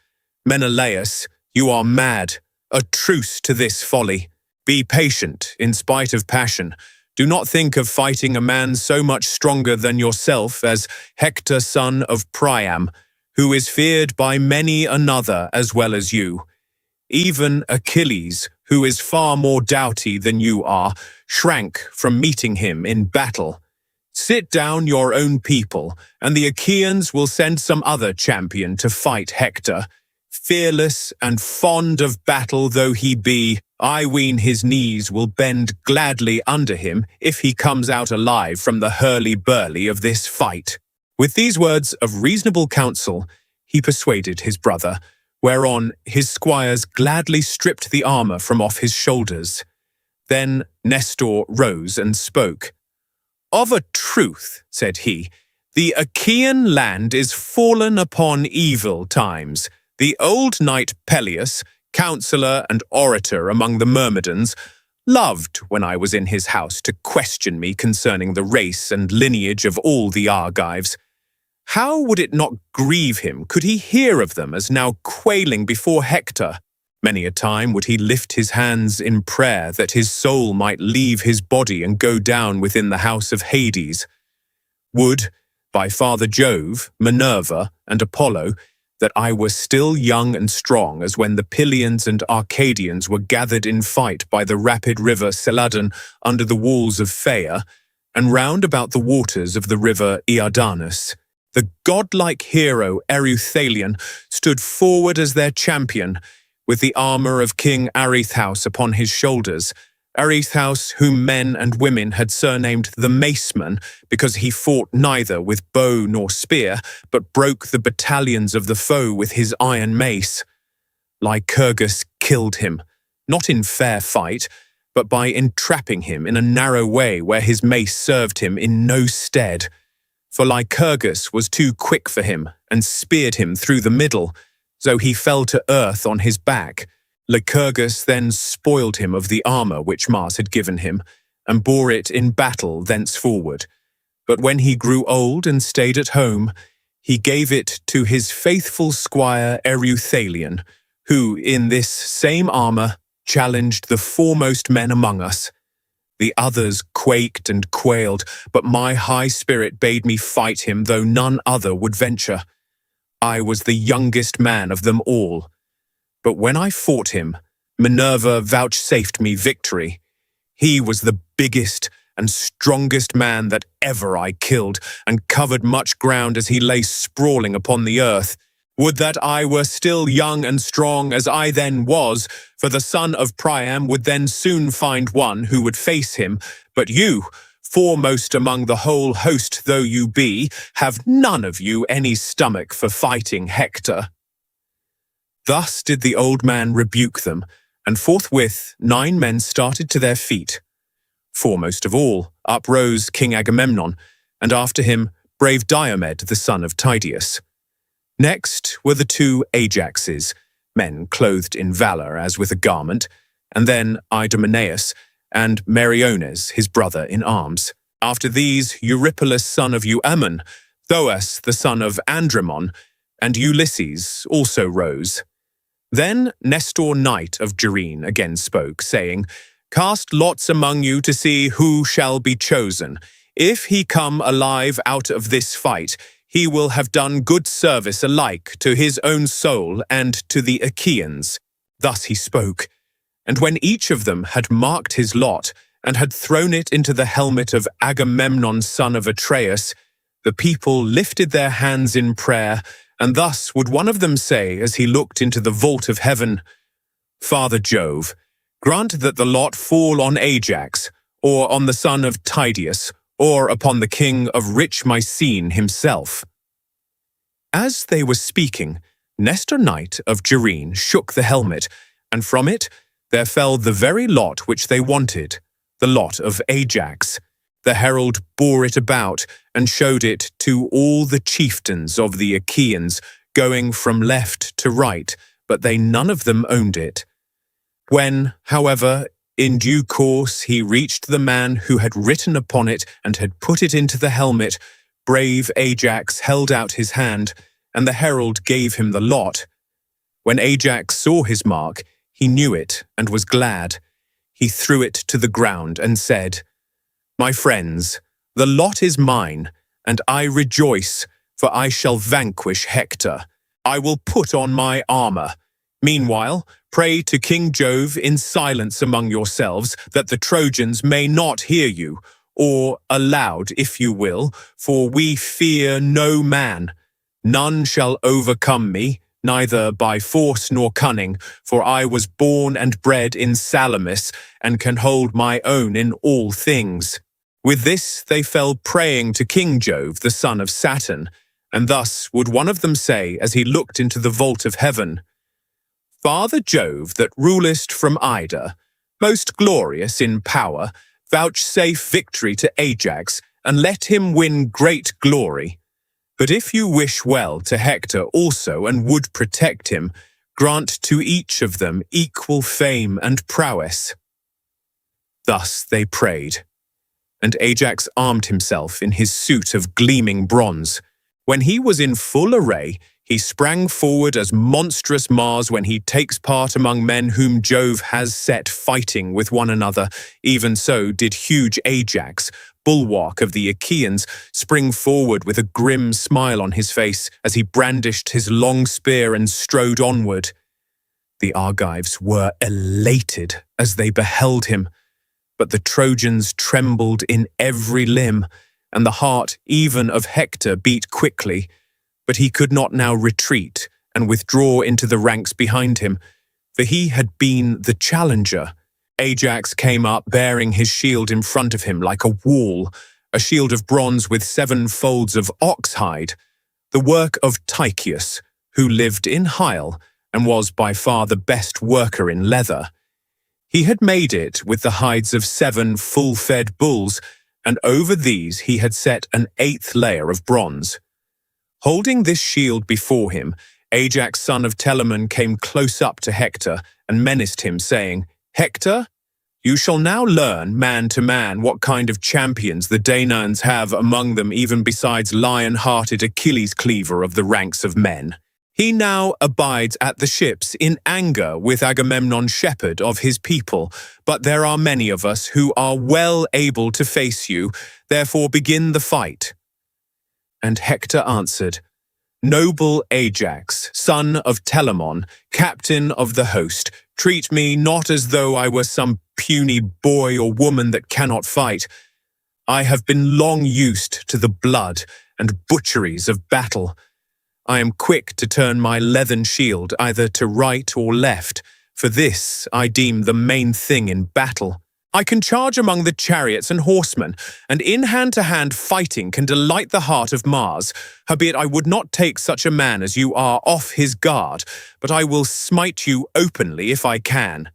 Menelaus, you are mad. A truce to this folly. Be patient in spite of passion. Do not think of fighting a man so much stronger than yourself as Hector, son of Priam, who is feared by many another as well as you. Even Achilles, who is far more doughty than you are, shrank from meeting him in battle. Sit down your own people, and the Achaeans will send some other champion to fight Hector. Fearless and fond of battle though he be, I ween his knees will bend gladly under him if he comes out alive from the hurly-burly of this fight. With these words of reasonable counsel, he persuaded his brother, whereon his squires gladly stripped the armor from off his shoulders. Then Nestor rose and spoke. Of a truth, said he, the Achaean land is fallen upon evil times. The old knight Peleus, counsellor and orator among the Myrmidons, loved when I was in his house to question me concerning the race and lineage of all the Argives. How would it not grieve him could he hear of them as now quailing before Hector? Many a time would he lift his hands in prayer that his soul might leave his body and go down within the house of Hades. Would, by Father Jove, Minerva, and Apollo, that I were still young and strong as when the Pylians and Arcadians were gathered in fight by the rapid river Celadon under the walls of Phaea, and round about the waters of the river Iardanus. The godlike hero Ereuthalion stood forward as their champion, with the armor of King Arethaus upon his shoulders, Arethaus whom men and women had surnamed the Maceman, because he fought neither with bow nor spear, but broke the battalions of the foe with his iron mace. Lycurgus killed him, not in fair fight, but by entrapping him in a narrow way where his mace served him in no stead. For Lycurgus was too quick for him, and speared him through the middle, so he fell to earth on his back. Lycurgus then spoiled him of the armor which Mars had given him, and bore it in battle thenceforward. But when he grew old and stayed at home, he gave it to his faithful squire Ereuthalion, who in this same armor challenged the foremost men among us. The others quaked and quailed, but my high spirit bade me fight him, though none other would venture. I was the youngest man of them all. But when I fought him, Minerva vouchsafed me victory. He was the biggest and strongest man that ever I killed, and covered much ground as he lay sprawling upon the earth. Would that I were still young and strong as I then was, for the son of Priam would then soon find one who would face him. But you, foremost among the whole host though you be, have none of you any stomach for fighting Hector." Thus did the old man rebuke them, and forthwith 9 men started to their feet. Foremost of all uprose King Agamemnon, and after him brave Diomed the son of Tydeus. Next were the 2 Ajaxes, men clothed in valour as with a garment, and then Idomeneus, and Meriones his brother in arms. After these Eurypylus son of Euaemon, Thoas the son of Andremon, and Ulysses also rose. Then Nestor knight of Gerene again spoke, saying, "Cast lots among you to see who shall be chosen. If he come alive out of this fight, he will have done good service alike to his own soul and to the Achaeans." Thus he spoke, and when each of them had marked his lot, and had thrown it into the helmet of Agamemnon son of Atreus, the people lifted their hands in prayer, and thus would one of them say as he looked into the vault of heaven, "Father Jove, grant that the lot fall on Ajax, or on the son of Tydeus, or upon the king of rich Mycene himself." As they were speaking, Nestor knight of Gerene shook the helmet, and from it there fell the very lot which they wanted, the lot of Ajax. The herald bore it about, and showed it to all the chieftains of the Achaeans, going from left to right, but they none of them owned it. When, however, in due course he reached the man who had written upon it and had put it into the helmet, brave Ajax held out his hand, and the herald gave him the lot. When Ajax saw his mark, he knew it and was glad. He threw it to the ground and said, "My friends, the lot is mine, and I rejoice, for I shall vanquish Hector. I will put on my armour. Meanwhile, pray to King Jove in silence among yourselves, that the Trojans may not hear you, or aloud if you will, for we fear no man. None shall overcome me, neither by force nor cunning, for I was born and bred in Salamis, and can hold my own in all things." With this they fell praying to King Jove, the son of Saturn, and thus would one of them say as he looked into the vault of heaven, "Father Jove, that rulest from Ida, most glorious in power, vouchsafe victory to Ajax, and let him win great glory. But if you wish well to Hector also and would protect him, grant to each of them equal fame and prowess." Thus they prayed, and Ajax armed himself in his suit of gleaming bronze. When he was in full array, he sprang forward as monstrous Mars when he takes part among men whom Jove has set fighting with one another. Even so did huge Ajax, bulwark of the Achaeans, spring forward with a grim smile on his face as he brandished his long spear and strode onward. The Argives were elated as they beheld him, but the Trojans trembled in every limb, and the heart even of Hector beat quickly. But he could not now retreat and withdraw into the ranks behind him, for he had been the challenger. Ajax came up bearing his shield in front of him like a wall, a shield of bronze with 7 folds of oxhide, the work of Tychius, who lived in Hyle and was by far the best worker in leather. He had made it with the hides of 7 full-fed bulls, and over these he had set an 8th layer of bronze. Holding this shield before him, Ajax son of Telamon came close up to Hector and menaced him, saying, "Hector, you shall now learn, man to man, what kind of champions the Danaans have among them, even besides lion-hearted Achilles cleaver of the ranks of men. He now abides at the ships in anger with Agamemnon shepherd of his people, but there are many of us who are well able to face you, therefore begin the fight." And Hector answered, "Noble Ajax, son of Telamon, captain of the host, Treat me not as though I were some puny boy or woman that cannot fight. I have been long used to the blood and butcheries of battle. I am quick to turn my leathern shield either to right or left, for this I deem the main thing in battle. I can charge among the chariots and horsemen, and in hand-to-hand fighting can delight the heart of Mars. Howbeit I would not take such a man as you are off his guard, but I will smite you openly if I can."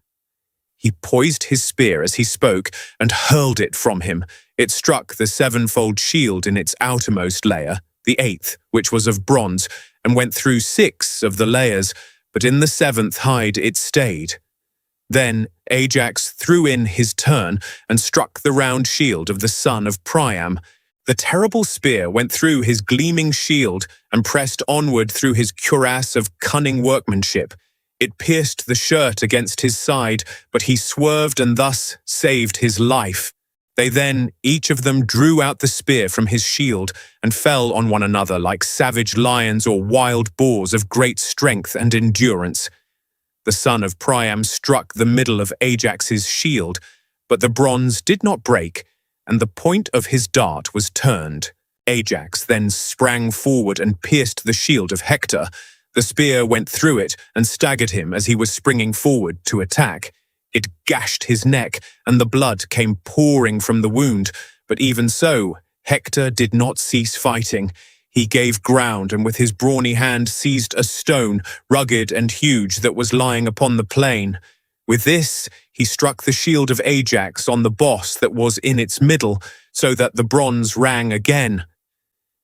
He poised his spear as he spoke and hurled it from him. It struck the sevenfold shield in its outermost layer, the eighth, which was of bronze, and went through 6 of the layers, but in the 7th hide it stayed. Then Ajax threw in his turn and struck the round shield of the son of Priam. The terrible spear went through his gleaming shield and pressed onward through his cuirass of cunning workmanship. It pierced the shirt against his side, but he swerved and thus saved his life. They then, each of them, drew out the spear from his shield and fell on one another like savage lions or wild boars of great strength and endurance. The son of Priam struck the middle of Ajax's shield, but the bronze did not break, and the point of his dart was turned. Ajax then sprang forward and pierced the shield of Hector. The spear went through it and staggered him as he was springing forward to attack. It gashed his neck, and the blood came pouring from the wound, but even so, Hector did not cease fighting. He gave ground and with his brawny hand seized a stone, rugged and huge, that was lying upon the plain. With this, he struck the shield of Ajax on the boss that was in its middle, so that the bronze rang again.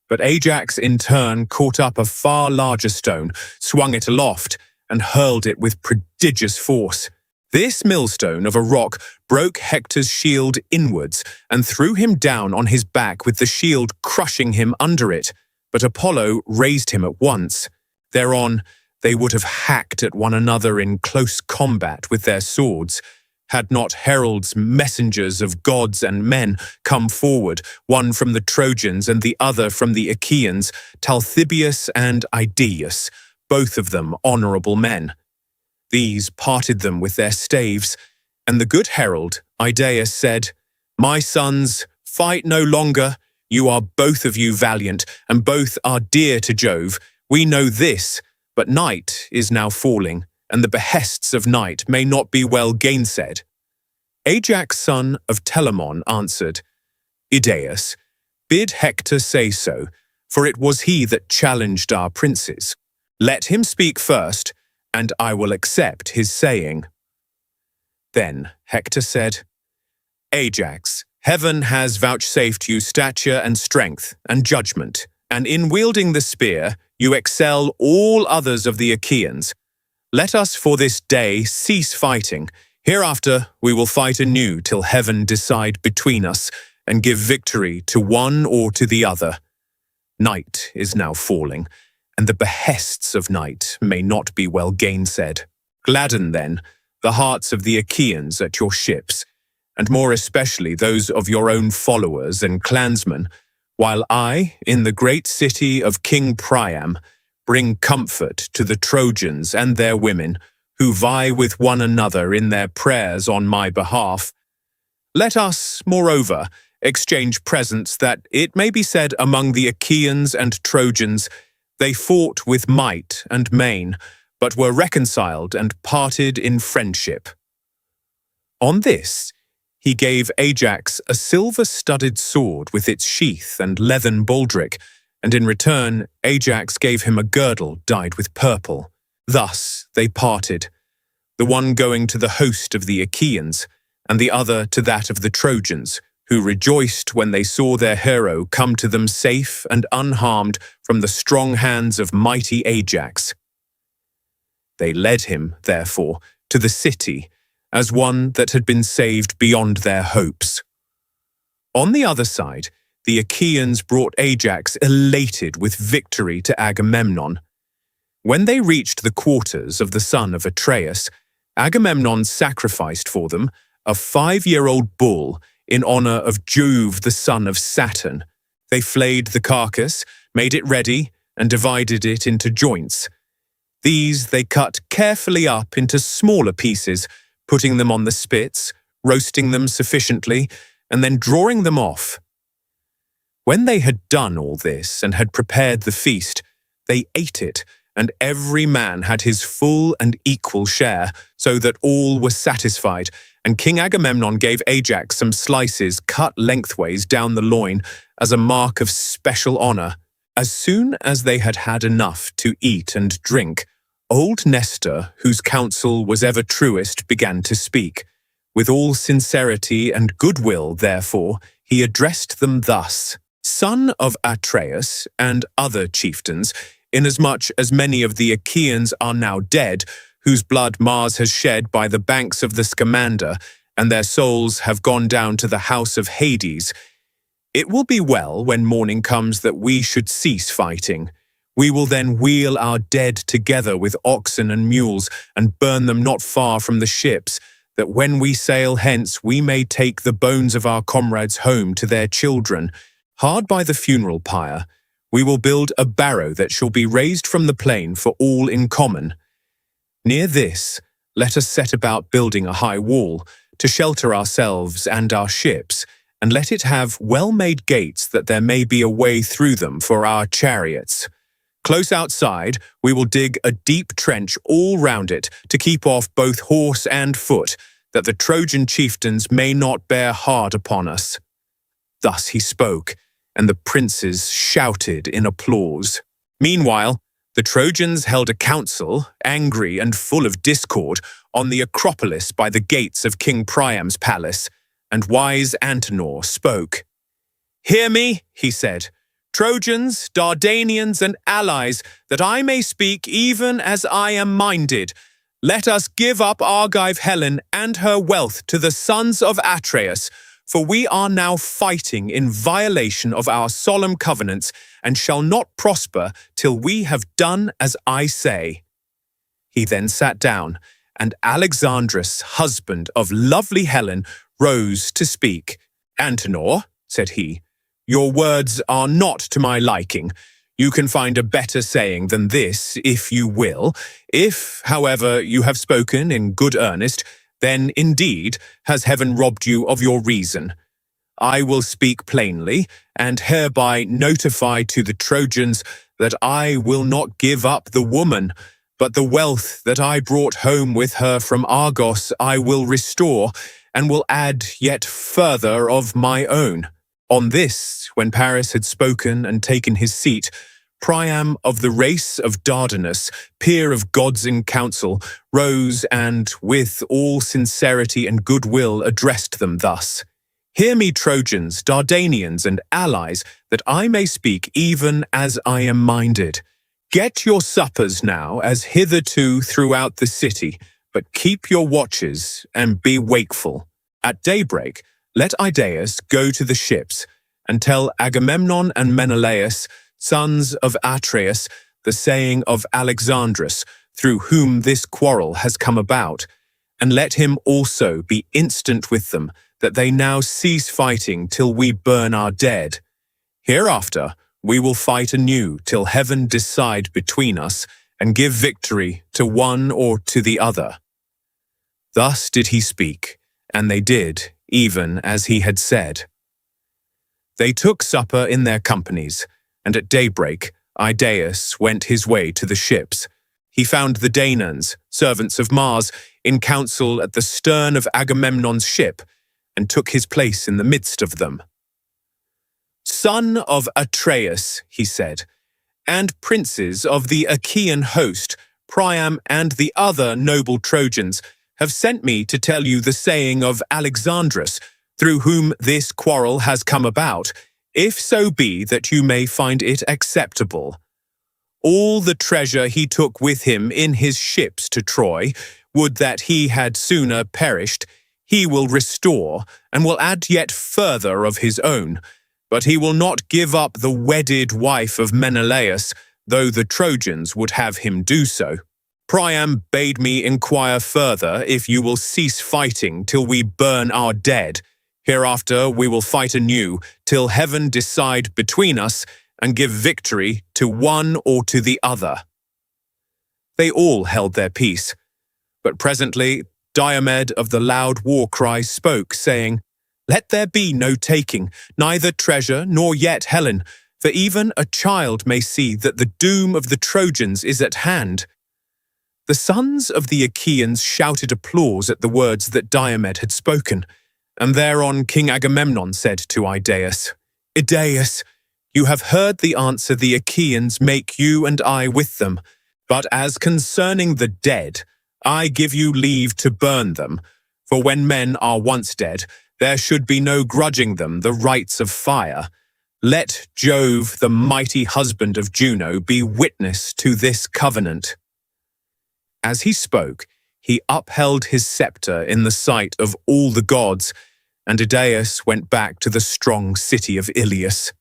But Ajax in turn caught up a far larger stone, swung it aloft, and hurled it with prodigious force. This millstone of a rock broke Hector's shield inwards and threw him down on his back with the shield crushing him under it. But Apollo raised him at once. Thereon, they would have hacked at one another in close combat with their swords, had not heralds, messengers of gods and men, come forward, one from the Trojans and the other from the Achaeans, Talthybius and Idaeus, both of them honourable men. These parted them with their staves, and the good herald, Idaeus, said, "My sons, fight no longer. You are both of you valiant, and both are dear to Jove. We know this, but night is now falling, and the behests of night may not be well gainsaid." Ajax, son of Telamon, answered, "Idaeus, bid Hector say so, for it was he that challenged our princes. Let him speak first, and I will accept his saying." Then Hector said, "Ajax, heaven has vouchsafed you stature and strength and judgment, and in wielding the spear you excel all others of the Achaeans. Let us for this day cease fighting. Hereafter we will fight anew till heaven decide between us and give victory to one or to the other. Night is now falling, and the behests of night may not be well gainsaid. Gladden, then, the hearts of the Achaeans at your ships, and more especially those of your own followers and clansmen, while I, in the great city of King Priam, bring comfort to the Trojans and their women, who vie with one another in their prayers on my behalf. Let us, moreover, exchange presents, that it may be said among the Achaeans and Trojans, they fought with might and main, but were reconciled and parted in friendship." On this, he gave Ajax a silver-studded sword with its sheath and leathern baldric, and in return Ajax gave him a girdle dyed with purple. Thus they parted, the one going to the host of the Achaeans, and the other to that of the Trojans, who rejoiced when they saw their hero come to them safe and unharmed from the strong hands of mighty Ajax. They led him, therefore, to the city, as one that had been saved beyond their hopes. On the other side, the Achaeans brought Ajax elated with victory to Agamemnon. When they reached the quarters of the son of Atreus, Agamemnon sacrificed for them a 5-year-old bull in honor of Jove, the son of Saturn. They flayed the carcass, made it ready, and divided it into joints. These they cut carefully up into smaller pieces, putting them on the spits, roasting them sufficiently, and then drawing them off. When they had done all this and had prepared the feast, they ate it, and every man had his full and equal share, so that all were satisfied, and King Agamemnon gave Ajax some slices cut lengthways down the loin as a mark of special honor. As soon as they had had enough to eat and drink, old Nestor, whose counsel was ever truest, began to speak. With all sincerity and goodwill, therefore, he addressed them thus: "Son of Atreus and other chieftains, inasmuch as many of the Achaeans are now dead, whose blood Mars has shed by the banks of the Scamander, and their souls have gone down to the house of Hades, it will be well when morning comes that we should cease fighting. We will then wheel our dead together with oxen and mules, and burn them not far from the ships, that when we sail hence we may take the bones of our comrades home to their children. Hard by the funeral pyre, we will build a barrow that shall be raised from the plain for all in common. Near this, let us set about building a high wall, to shelter ourselves and our ships, and let it have well-made gates that there may be a way through them for our chariots. Close outside, we will dig a deep trench all round it to keep off both horse and foot, that the Trojan chieftains may not bear hard upon us." Thus he spoke, and the princes shouted in applause. Meanwhile, the Trojans held a council, angry and full of discord, on the Acropolis by the gates of King Priam's palace, and wise Antenor spoke. "Hear me," he said, "Trojans, Dardanians, and allies, that I may speak even as I am minded. Let us give up Argive Helen and her wealth to the sons of Atreus, for we are now fighting in violation of our solemn covenants, and shall not prosper till we have done as I say." He then sat down, and Alexandrus, husband of lovely Helen, rose to speak. "Antenor," said he, "your words are not to my liking. You can find a better saying than this, if you will. If, however, you have spoken in good earnest, then indeed has heaven robbed you of your reason. I will speak plainly, and hereby notify to the Trojans that I will not give up the woman, but the wealth that I brought home with her from Argos I will restore, and will add yet further of my own." On this, when Paris had spoken and taken his seat, Priam of the race of Dardanus, peer of gods in council, rose and, with all sincerity and goodwill, addressed them thus: "Hear me, Trojans, Dardanians, and allies, that I may speak even as I am minded. Get your suppers now, as hitherto throughout the city, but keep your watches and be wakeful. At daybreak, let Idaeus go to the ships, and tell Agamemnon and Menelaus, sons of Atreus, the saying of Alexandrus, through whom this quarrel has come about, and let him also be instant with them, that they now cease fighting till we burn our dead. Hereafter we will fight anew till heaven decide between us, and give victory to one or to the other." Thus did he speak, and they did, even as he had said. They took supper in their companies, and at daybreak Idaeus went his way to the ships. He found the Danaans, servants of Mars, in council at the stern of Agamemnon's ship, and took his place in the midst of them. "Son of Atreus," he said, "and princes of the Achaean host, Priam and the other noble Trojans, have sent me to tell you the saying of Alexandrus, through whom this quarrel has come about, if so be that you may find it acceptable. All the treasure he took with him in his ships to Troy, would that he had sooner perished, he will restore, and will add yet further of his own. But he will not give up the wedded wife of Menelaus, though the Trojans would have him do so. Priam bade me inquire further if you will cease fighting till we burn our dead. Hereafter we will fight anew, till heaven decide between us, and give victory to one or to the other." They all held their peace. But presently Diomed of the loud war cry spoke, saying, "Let there be no taking, neither treasure nor yet Helen, for even a child may see that the doom of the Trojans is at hand." The sons of the Achaeans shouted applause at the words that Diomed had spoken, and thereon King Agamemnon said to Idaeus, "Idaeus, you have heard the answer the Achaeans make you and I with them, but as concerning the dead, I give you leave to burn them, for when men are once dead, there should be no grudging them the rights of fire. Let Jove, the mighty husband of Juno, be witness to this covenant." As he spoke, he upheld his scepter in the sight of all the gods, and Idaeus went back to the strong city of Ilias.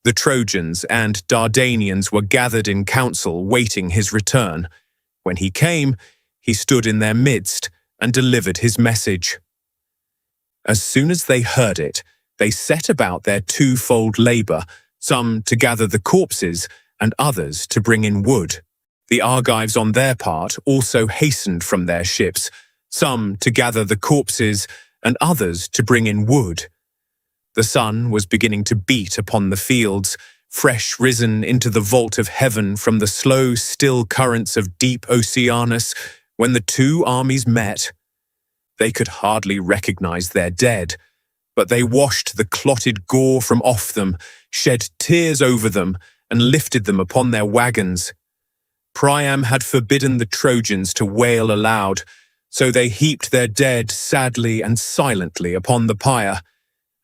The Trojans and Dardanians were gathered in council, waiting his return. When he came, he stood in their midst and delivered his message. As soon as they heard it, they set about their twofold labor, some to gather the corpses and others to bring in wood. The Argives on their part also hastened from their ships, some to gather the corpses and others to bring in wood. The sun was beginning to beat upon the fields, fresh risen into the vault of heaven from the slow, still currents of deep Oceanus, when the two armies met. They could hardly recognize their dead, but they washed the clotted gore from off them, shed tears over them, and lifted them upon their wagons. Priam had forbidden the Trojans to wail aloud, so they heaped their dead sadly and silently upon the pyre,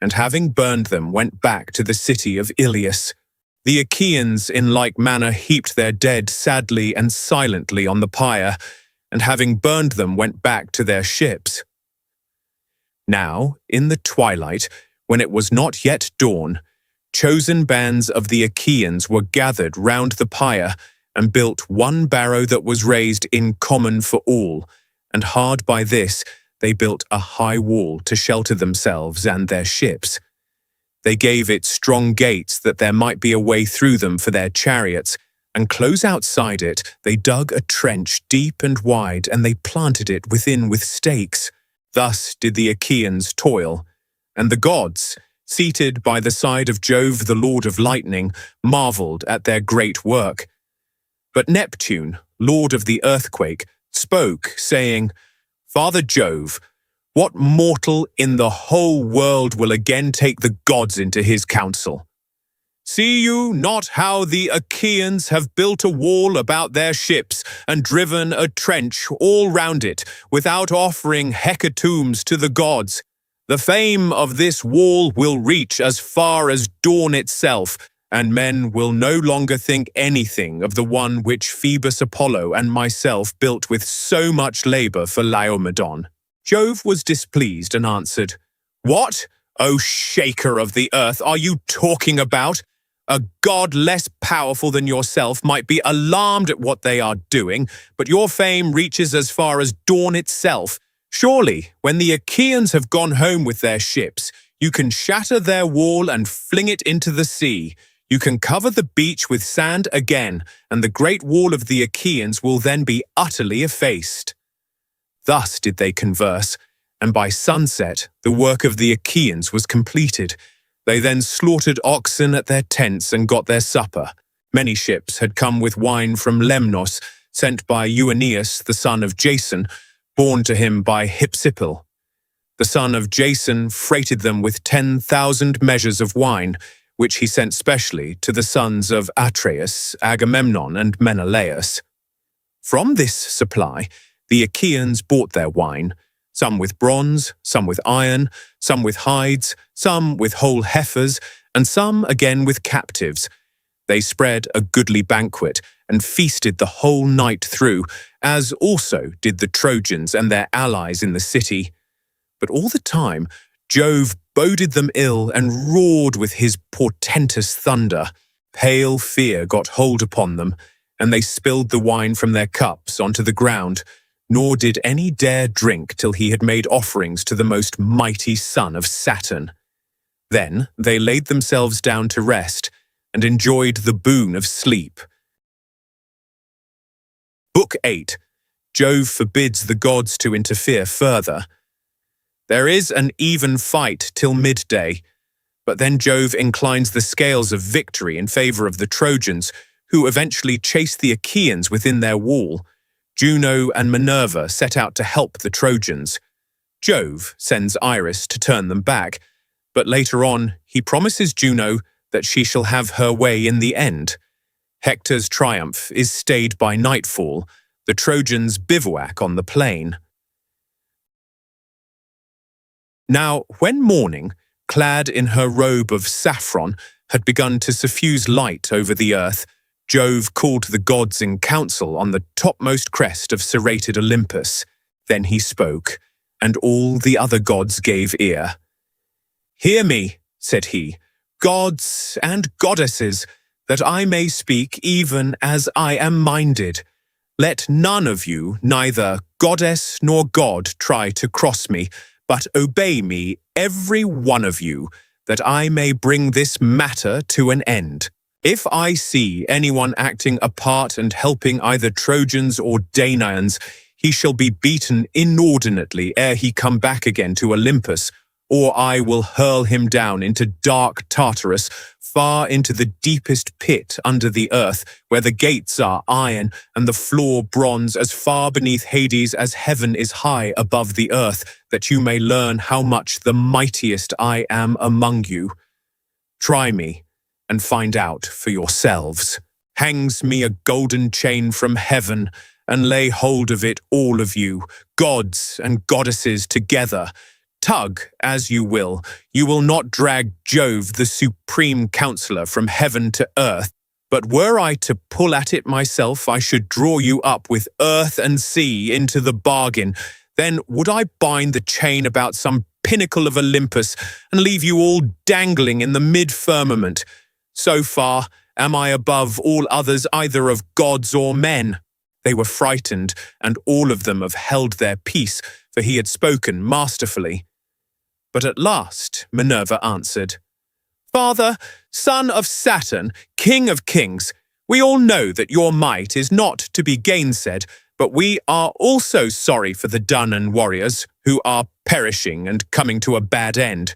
and having burned them went back to the city of Ilias. The Achaeans in like manner heaped their dead sadly and silently on the pyre, and having burned them went back to their ships. Now, in the twilight, when it was not yet dawn, chosen bands of the Achaeans were gathered round the pyre, and built one barrow that was raised in common for all, and hard by this they built a high wall to shelter themselves and their ships. They gave it strong gates that there might be a way through them for their chariots, and close outside it they dug a trench deep and wide, and they planted it within with stakes. Thus did the Achaeans toil, and the gods, seated by the side of Jove the Lord of Lightning, marveled at their great work. But Neptune, lord of the earthquake, spoke, saying, "Father Jove, what mortal in the whole world will again take the gods into his counsel? See you not how the Achaeans have built a wall about their ships and driven a trench all round it, without offering hecatombs to the gods? The fame of this wall will reach as far as dawn itself, and men will no longer think anything of the one which Phoebus Apollo and myself built with so much labor for Laomedon." Jove was displeased and answered, "What, O shaker of the earth, are you talking about? A god less powerful than yourself might be alarmed at what they are doing, but your fame reaches as far as dawn itself. Surely, when the Achaeans have gone home with their ships, you can shatter their wall and fling it into the sea. You can cover the beach with sand again, and the great wall of the Achaeans will then be utterly effaced." Thus did they converse, and by sunset the work of the Achaeans was completed. They then slaughtered oxen at their tents and got their supper. Many ships had come with wine from Lemnos, sent by Euaneus, the son of Jason, born to him by Hypsipyle. The son of Jason freighted them with 10,000 measures of wine, which he sent specially to the sons of Atreus, Agamemnon, and Menelaus. From this supply, the Achaeans bought their wine, some with bronze, some with iron, some with hides, some with whole heifers, and some again with captives. They spread a goodly banquet and feasted the whole night through, as also did the Trojans and their allies in the city. But all the time, Jove boded them ill and roared with his portentous thunder. Pale fear got hold upon them, and they spilled the wine from their cups onto the ground, nor did any dare drink till he had made offerings to the most mighty son of Saturn. Then they laid themselves down to rest, and enjoyed the boon of sleep. Book 8. Jove forbids the gods to interfere further. There is an even fight till midday, but then Jove inclines the scales of victory in favor of the Trojans, who eventually chase the Achaeans within their wall. Juno and Minerva set out to help the Trojans. Jove sends Iris to turn them back, but later on he promises Juno that she shall have her way in the end. Hector's triumph is stayed by nightfall. The Trojans bivouac on the plain. Now, when morning, clad in her robe of saffron, had begun to suffuse light over the earth, Jove called the gods in council on the topmost crest of serrated Olympus. Then he spoke, and all the other gods gave ear. "Hear me," said he, "gods and goddesses, that I may speak even as I am minded. Let none of you, neither goddess nor god, try to cross me, but obey me, every one of you, that I may bring this matter to an end. If I see anyone acting a part and helping either Trojans or Danaans, he shall be beaten inordinately ere he come back again to Olympus, or I will hurl him down into dark Tartarus, far into the deepest pit under the earth, where the gates are iron and the floor bronze, as far beneath Hades as heaven is high above the earth, that you may learn how much the mightiest I am among you. Try me, and find out for yourselves. Hangs me a golden chain from heaven, and lay hold of it, all of you, gods and goddesses together. Tug as you will not drag Jove, the supreme counselor, from heaven to earth. But were I to pull at it myself, I should draw you up with earth and sea into the bargain. Then would I bind the chain about some pinnacle of Olympus and leave you all dangling in the mid-firmament. So far am I above all others, either of gods or men." They were frightened, and all of them have held their peace, for he had spoken masterfully. But at last Minerva answered, "Father, son of Saturn, king of kings, we all know that your might is not to be gainsaid, but we are also sorry for the Danaan warriors, who are perishing and coming to a bad end.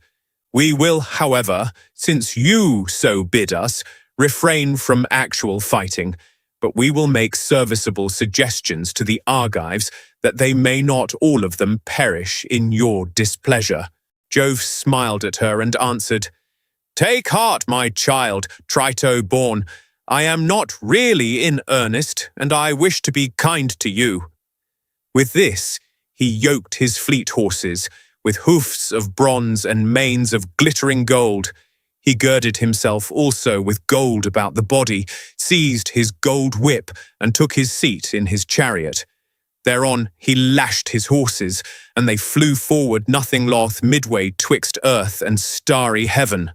We will, however, since you so bid us, refrain from actual fighting, but we will make serviceable suggestions to the Argives, that they may not all of them perish in your displeasure." Jove smiled at her and answered, "Take heart, my child, Trito-born. I am not really in earnest, and I wish to be kind to you." With this, he yoked his fleet horses, with hoofs of bronze and manes of glittering gold. He girded himself also with gold about the body, seized his gold whip, and took his seat in his chariot. Thereon he lashed his horses, and they flew forward nothing loth midway twixt earth and starry heaven.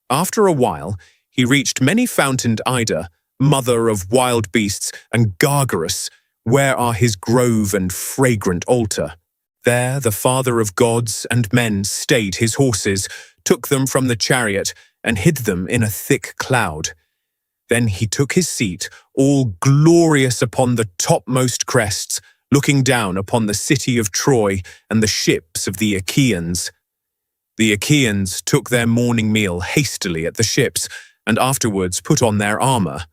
After a while he reached many-fountained Ida, mother of wild beasts, and Gargarus, where are his grove and fragrant altar. There the father of gods and men stayed his horses, took them from the chariot, and hid them in a thick cloud. Then he took his seat, all glorious upon the topmost crests, looking down upon the city of Troy and the ships of the Achaeans. The Achaeans took their morning meal hastily at the ships, and afterwards put on their armor.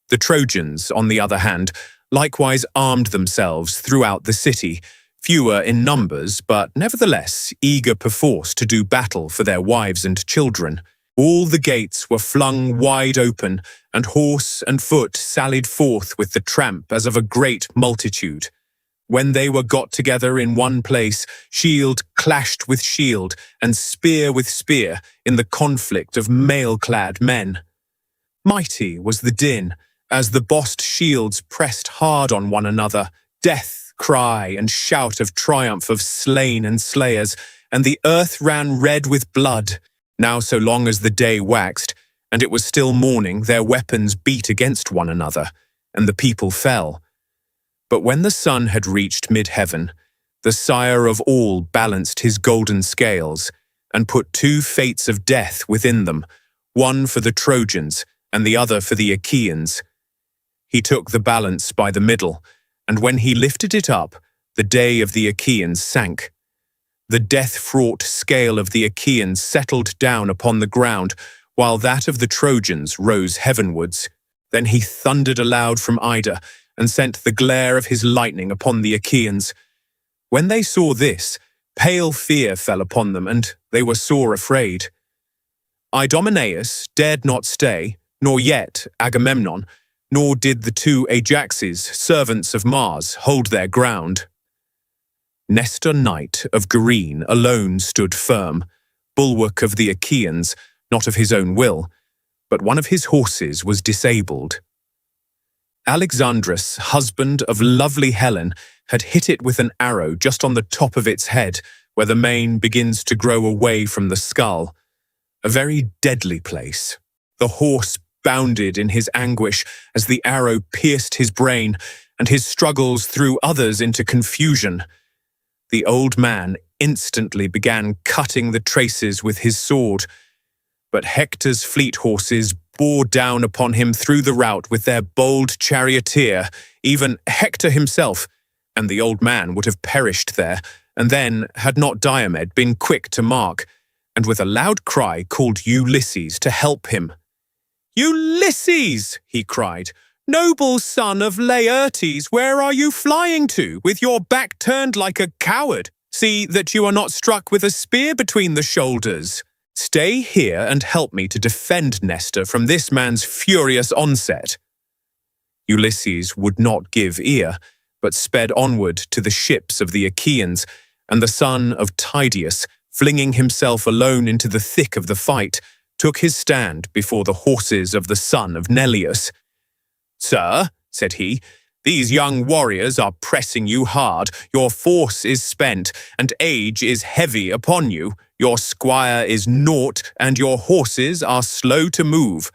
The Trojans, on the other hand, likewise armed themselves throughout the city, fewer in numbers, but nevertheless eager perforce to do battle for their wives and children. All the gates were flung wide open, and horse and foot sallied forth with the tramp as of a great multitude. When they were got together in one place, shield clashed with shield, and spear with spear, in the conflict of mail-clad men. Mighty was the din, as the bossed shields pressed hard on one another, death cry and shout of triumph of slain and slayers, and the earth ran red with blood. Now so long as the day waxed, and it was still morning, their weapons beat against one another, and the people fell. But when the sun had reached mid-heaven, the sire of all balanced his golden scales, and put two fates of death within them, one for the Trojans, and the other for the Achaeans. He took the balance by the middle, and when he lifted it up, the day of the Achaeans sank. The death-fraught scale of the Achaeans settled down upon the ground, while that of the Trojans rose heavenwards. Then he thundered aloud from Ida, and sent the glare of his lightning upon the Achaeans. When they saw this, pale fear fell upon them, and they were sore afraid. Idomeneus dared not stay, nor yet Agamemnon, nor did the two Ajaxes, servants of Mars, hold their ground. Nestor knight of Gerene alone stood firm, bulwark of the Achaeans, not of his own will, but one of his horses was disabled. Alexandrus, husband of lovely Helen, had hit it with an arrow just on the top of its head, where the mane begins to grow away from the skull. A very deadly place. The horse bounded in his anguish as the arrow pierced his brain, and his struggles threw others into confusion. The old man instantly began cutting the traces with his sword, but Hector's fleet horses bore down upon him through the rout with their bold charioteer, even Hector himself, and the old man would have perished there, and then had not Diomed been quick to mark, and with a loud cry called Ulysses to help him. "Ulysses!" he cried. "Noble son of Laertes, where are you flying to, with your back turned like a coward? See that you are not struck with a spear between the shoulders. Stay here and help me to defend Nestor from this man's furious onset." Ulysses would not give ear, but sped onward to the ships of the Achaeans, and the son of Tydeus, flinging himself alone into the thick of the fight, took his stand before the horses of the son of Neleus. "Sir," said he, "these young warriors are pressing you hard. Your force is spent, and age is heavy upon you. Your squire is naught, and your horses are slow to move.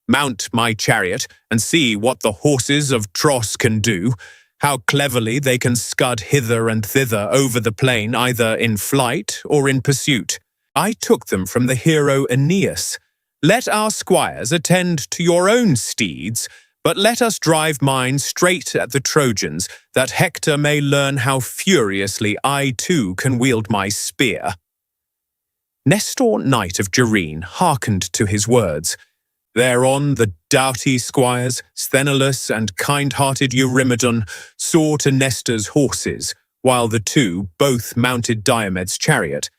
Mount my chariot, and see what the horses of Tros can do, how cleverly they can scud hither and thither over the plain, either in flight or in pursuit. I took them from the hero Aeneas. Let our squires attend to your own steeds, but let us drive mine straight at the Trojans, that Hector may learn how furiously I too can wield my spear." Nestor, knight of Gerene, hearkened to his words. Thereon the doughty squires, Sthenelus and kind-hearted Eurymedon, saw to Nestor's horses, while the two both mounted Diomed's chariot.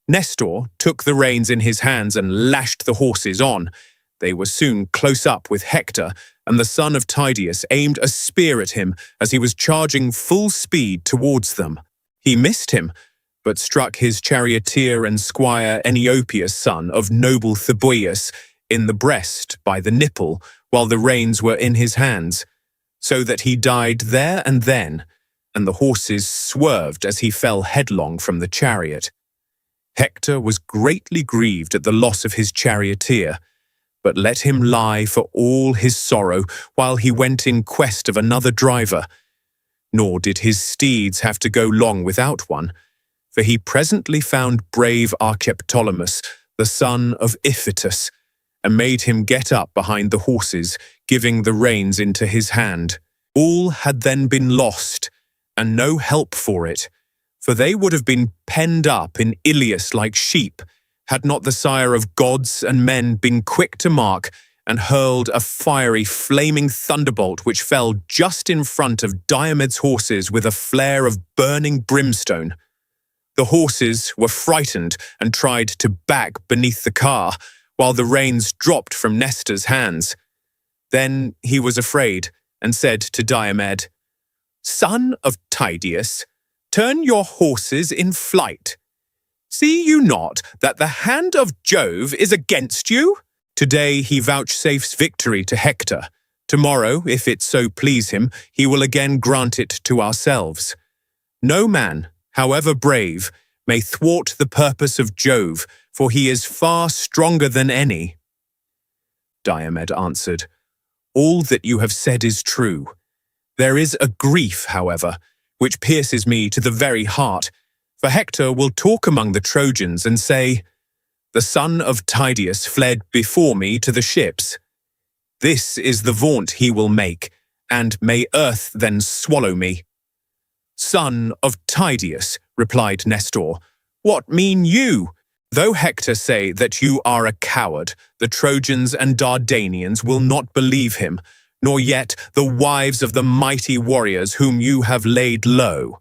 Nestor took the reins in his hands and lashed the horses on. They were soon close up with Hector, and the son of Tydeus aimed a spear at him as he was charging full speed towards them. He missed him, but struck his charioteer and squire Eniopius, son of noble Theboeus, in the breast by the nipple, while the reins were in his hands, so that he died there and then, and the horses swerved as he fell headlong from the chariot. Hector was greatly grieved at the loss of his charioteer, but let him lie for all his sorrow while he went in quest of another driver. Nor did his steeds have to go long without one, for he presently found brave Archeptolemus, the son of Iphitus, and made him get up behind the horses, giving the reins into his hand. All had then been lost, and no help for it, for they would have been penned up in Ilias like sheep, had not the sire of gods and men been quick to mark and hurled a fiery, flaming thunderbolt which fell just in front of Diomed's horses with a flare of burning brimstone. The horses were frightened and tried to back beneath the car, while the reins dropped from Nestor's hands. Then he was afraid and said to Diomed, "Son of Tydeus, turn your horses in flight. See you not that the hand of Jove is against you? Today he vouchsafes victory to Hector. Tomorrow, if it so please him, he will again grant it to ourselves. No man, however brave, may thwart the purpose of Jove, for he is far stronger than any." Diomed answered, "All that you have said is true. There is a grief, however, which pierces me to the very heart, for Hector will talk among the Trojans and say, 'The son of Tydeus fled before me to the ships.' This is the vaunt he will make, and may earth then swallow me." "Son of Tydeus," replied Nestor, "what mean you? Though Hector say that you are a coward, the Trojans and Dardanians will not believe him, nor yet the wives of the mighty warriors whom you have laid low."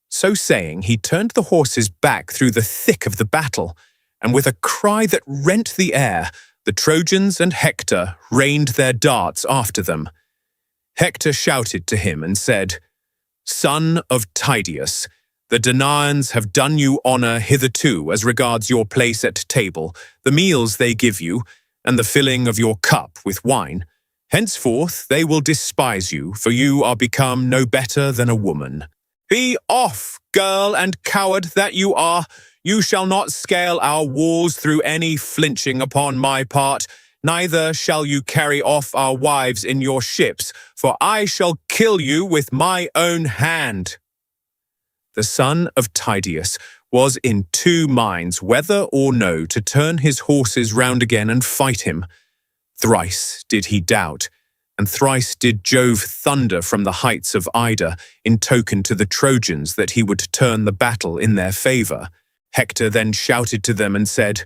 So saying, he turned the horses back through the thick of the battle, and with a cry that rent the air, the Trojans and Hector rained their darts after them. Hector shouted to him and said, "Son of Tydeus, the Danaans have done you honor hitherto as regards your place at table, the meals they give you, and the filling of your cup with wine. Henceforth they will despise you, for you are become no better than a woman. Be off, girl and coward that you are! You shall not scale our walls through any flinching upon my part, neither shall you carry off our wives in your ships, for I shall kill you with my own hand." The son of Tydeus was in two minds whether or no to turn his horses round again and fight him. Thrice did he doubt, and thrice did Jove thunder from the heights of Ida in token to the Trojans that he would turn the battle in their favour. Hector then shouted to them and said,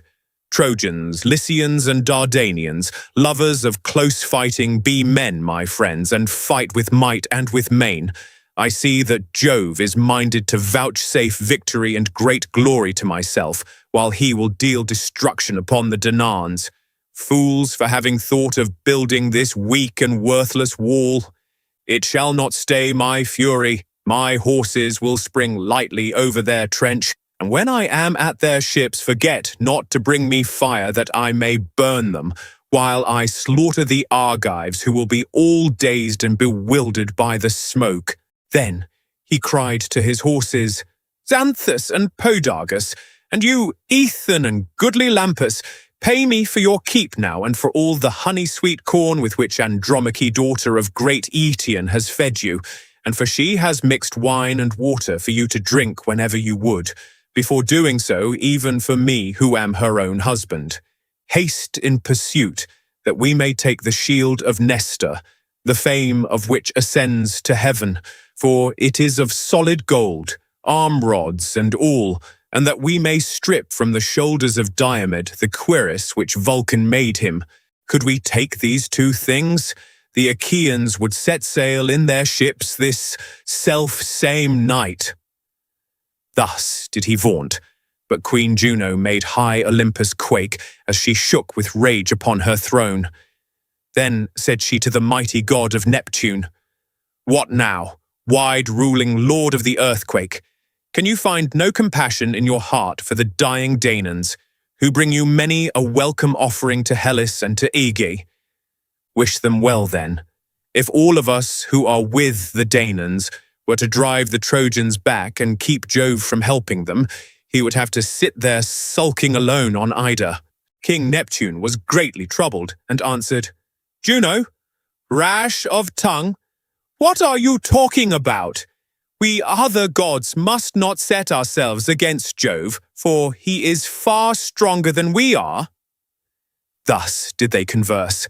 "Trojans, Lycians and Dardanians, lovers of close fighting, be men, my friends, and fight with might and with main. I see that Jove is minded to vouchsafe victory and great glory to myself, while he will deal destruction upon the Danaans. Fools for having thought of building this weak and worthless wall. It shall not stay my fury. My horses will spring lightly over their trench, and when I am at their ships, forget not to bring me fire that I may burn them, while I slaughter the Argives, who will be all dazed and bewildered by the smoke." Then he cried to his horses, "Xanthus and Podargus, and you, Ethan and goodly Lampus, pay me for your keep now and for all the honey-sweet corn with which Andromache, daughter of great Eetion, has fed you, and for she has mixed wine and water for you to drink whenever you would, before doing so even for me who am her own husband. Haste in pursuit, that we may take the shield of Nestor, the fame of which ascends to heaven, for it is of solid gold, arm rods and all, and that we may strip from the shoulders of Diomed the cuirass which Vulcan made him. Could we take these two things, the Achaeans would set sail in their ships this self-same night." Thus did he vaunt, but Queen Juno made high Olympus quake as she shook with rage upon her throne. Then said she to the mighty god of Neptune, "What now, wide-ruling lord of the earthquake? Can you find no compassion in your heart for the dying Danaans, who bring you many a welcome offering to Hellas and to Aegae? Wish them well, then. If all of us who are with the Danaans were to drive the Trojans back and keep Jove from helping them, he would have to sit there sulking alone on Ida." King Neptune was greatly troubled and answered, "Juno, rash of tongue, what are you talking about? We other gods must not set ourselves against Jove, for he is far stronger than we are." Thus did they converse,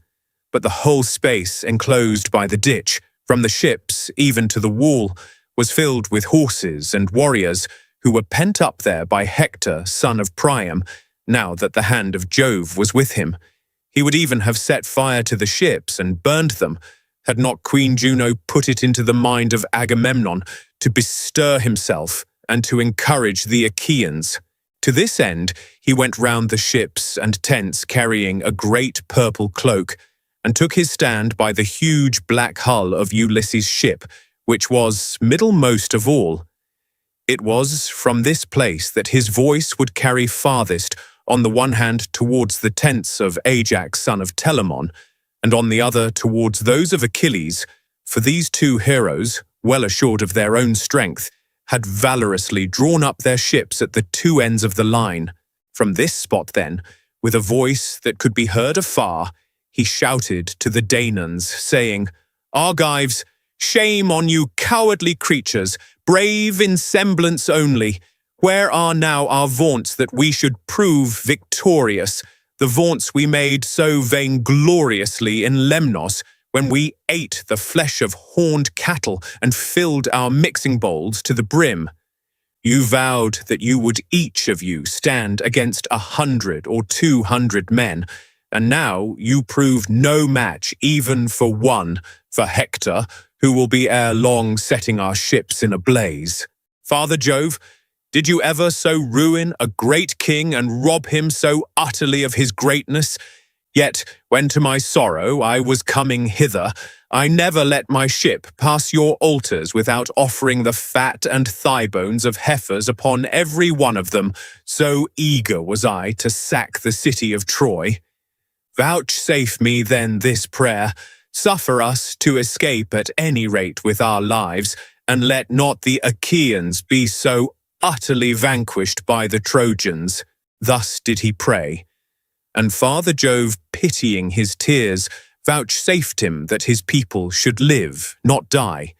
but the whole space enclosed by the ditch, from the ships even to the wall, was filled with horses and warriors who were pent up there by Hector, son of Priam, now that the hand of Jove was with him. He would even have set fire to the ships and burned them, had not Queen Juno put it into the mind of Agamemnon to bestir himself and to encourage the Achaeans. To this end, he went round the ships and tents carrying a great purple cloak, and took his stand by the huge black hull of Ulysses' ship, which was middlemost of all. It was from this place that his voice would carry farthest, on the one hand towards the tents of Ajax son of Telamon, and on the other towards those of Achilles, for these two heroes, well assured of their own strength, had valorously drawn up their ships at the two ends of the line. From this spot then, with a voice that could be heard afar, he shouted to the Danaans, saying, "Argives, shame on you cowardly creatures, brave in semblance only. Where are now our vaunts that we should prove victorious, the vaunts we made so vaingloriously in Lemnos, when we ate the flesh of horned cattle and filled our mixing bowls to the brim. You vowed that you would each of you stand against 100 or 200 men, and now you prove no match even for one, for Hector, who will be ere long setting our ships in a blaze. Father Jove, did you ever so ruin a great king and rob him so utterly of his greatness? Yet, when to my sorrow I was coming hither, I never let my ship pass your altars without offering the fat and thigh bones of heifers upon every one of them, so eager was I to sack the city of Troy. Vouchsafe me then this prayer, suffer us to escape at any rate with our lives, and let not the Achaeans be so utterly vanquished by the Trojans. Thus did he pray. And Father Jove, pitying his tears, vouchsafed him that his people should live, not die.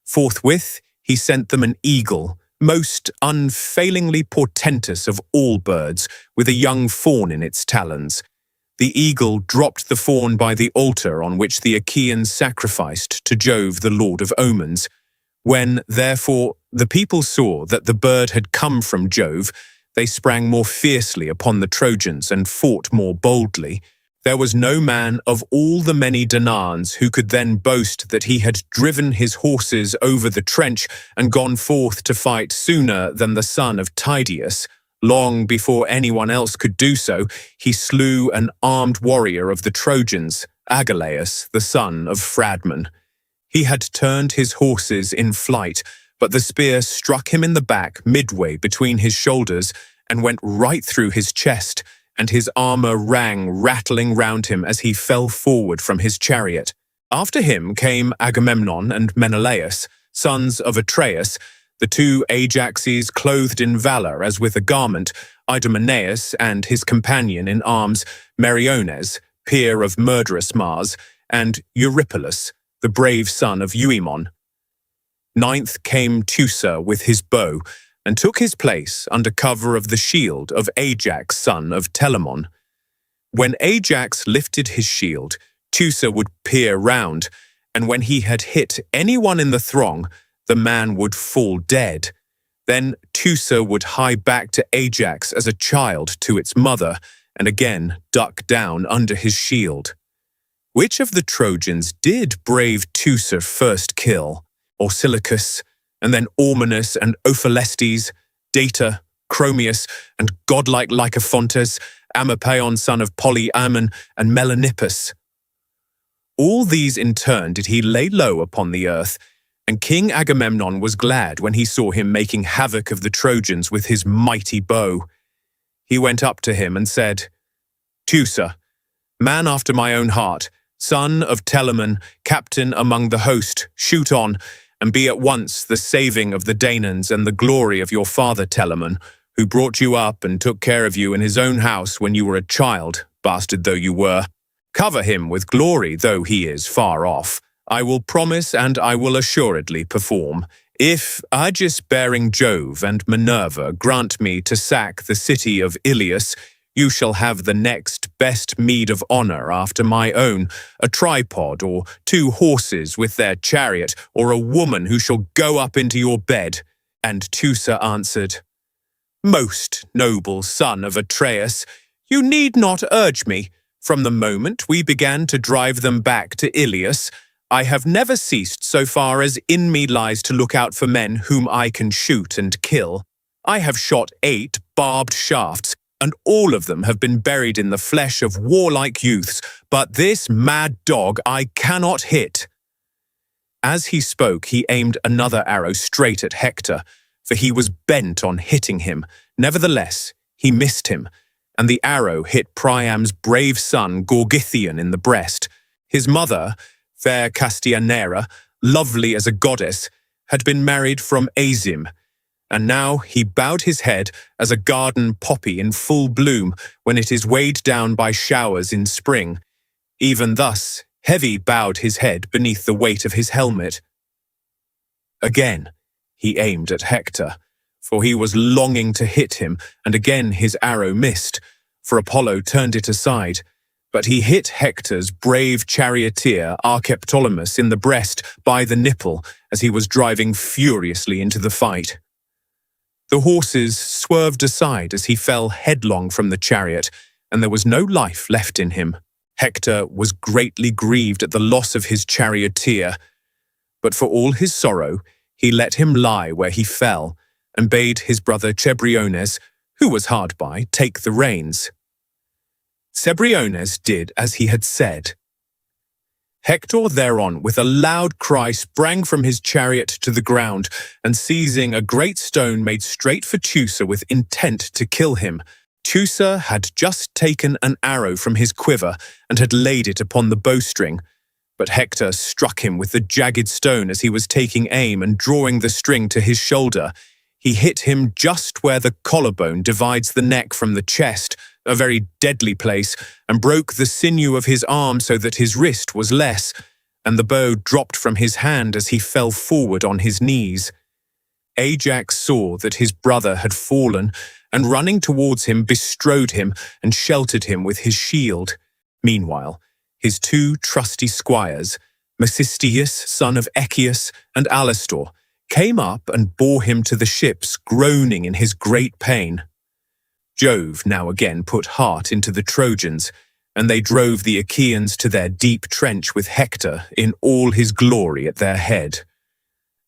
Forthwith he sent them an eagle, most unfailingly portentous of all birds, with a young fawn in its talons. The eagle dropped the fawn by the altar on which the Achaeans sacrificed to Jove, the lord of omens. When, therefore, the people saw that the bird had come from Jove, they sprang more fiercely upon the Trojans and fought more boldly. There was no man of all the many Danaans who could then boast that he had driven his horses over the trench and gone forth to fight sooner than the son of Tydeus. Long before anyone else could do so, he slew an armed warrior of the Trojans, Agelaus, the son of Phradmon. He had turned his horses in flight, but the spear struck him in the back midway between his shoulders and went right through his chest, and his armor rang rattling round him as he fell forward from his chariot. After him came Agamemnon and Menelaus, sons of Atreus, the two Ajaxes clothed in valor as with a garment, Idomeneus and his companion in arms, Meriones, peer of murderous Mars, and Eurypylus, the brave son of Euaemon. Ninth came Teucer with his bow, and took his place under cover of the shield of Ajax, son of Telamon. When Ajax lifted his shield, Teucer would peer round, and when he had hit anyone in the throng, the man would fall dead. Then Teucer would hie back to Ajax as a child to its mother, and again duck down under his shield. Which of the Trojans did brave Teucer first kill? Orsilochus, and then Ormenus and Ophelestes, Data, Chromius, and godlike Lycophontes, Amapaon son of Polyaemon, and Melanippus. All these in turn did he lay low upon the earth, and King Agamemnon was glad when he saw him making havoc of the Trojans with his mighty bow. He went up to him and said, Teucer, man after my own heart, son of Telamon, captain among the host, shoot on, and be at once the saving of the Danaans and the glory of your father Telamon, who brought you up and took care of you in his own house when you were a child, bastard though you were. Cover him with glory, though he is far off. I will promise and I will assuredly perform. If Aegis-bearing Jove and Minerva grant me to sack the city of Ilias, you shall have the next best meed of honor after my own, a tripod or 2 horses with their chariot, or a woman who shall go up into your bed. And Teucer answered, Most noble son of Atreus, you need not urge me. From the moment we began to drive them back to Ilias, I have never ceased so far as in me lies to look out for men whom I can shoot and kill. I have shot 8 barbed shafts, and all of them have been buried in the flesh of warlike youths, but this mad dog I cannot hit. As he spoke, he aimed another arrow straight at Hector, for he was bent on hitting him. Nevertheless, he missed him, and the arrow hit Priam's brave son Gorgythion in the breast. His mother, fair Castianera, lovely as a goddess, had been married from Azim, and now he bowed his head as a garden poppy in full bloom when it is weighed down by showers in spring. Even thus, heavy bowed his head beneath the weight of his helmet. Again, he aimed at Hector, for he was longing to hit him, and again his arrow missed, for Apollo turned it aside. But he hit Hector's brave charioteer Archeptolemus in the breast by the nipple as he was driving furiously into the fight. The horses swerved aside as he fell headlong from the chariot, and there was no life left in him. Hector was greatly grieved at the loss of his charioteer, but for all his sorrow, he let him lie where he fell, and bade his brother Cebriones, who was hard by, take the reins. Cebriones did as he had said. Hector thereon, with a loud cry, sprang from his chariot to the ground, and seizing a great stone made straight for Teucer with intent to kill him. Teucer had just taken an arrow from his quiver and had laid it upon the bowstring, but Hector struck him with the jagged stone as he was taking aim, and drawing the string to his shoulder, he hit him just where the collarbone divides the neck from the chest, a very deadly place, and broke the sinew of his arm so that his wrist was less, and the bow dropped from his hand as he fell forward on his knees. Ajax saw that his brother had fallen, and running towards him bestrode him and sheltered him with his shield. Meanwhile, his two trusty squires, Mecisteus, son of Echius, and Alastor, came up and bore him to the ships, groaning in his great pain. Jove now again put heart into the Trojans, and they drove the Achaeans to their deep trench with Hector in all his glory at their head.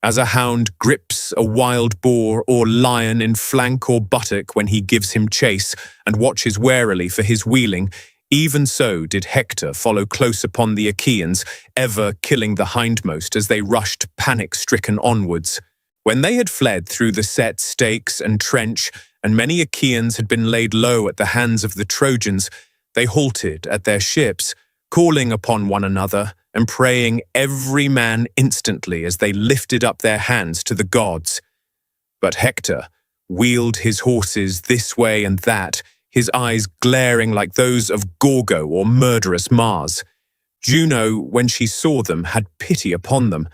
As a hound grips a wild boar or lion in flank or buttock when he gives him chase and watches warily for his wheeling, even so did Hector follow close upon the Achaeans, ever killing the hindmost as they rushed panic-stricken onwards. When they had fled through the set stakes and trench, and many Achaeans had been laid low at the hands of the Trojans, they halted at their ships, calling upon one another and praying every man instantly as they lifted up their hands to the gods. But Hector wheeled his horses this way and that, his eyes glaring like those of Gorgo or murderous Mars. Juno, when she saw them, had pity upon them,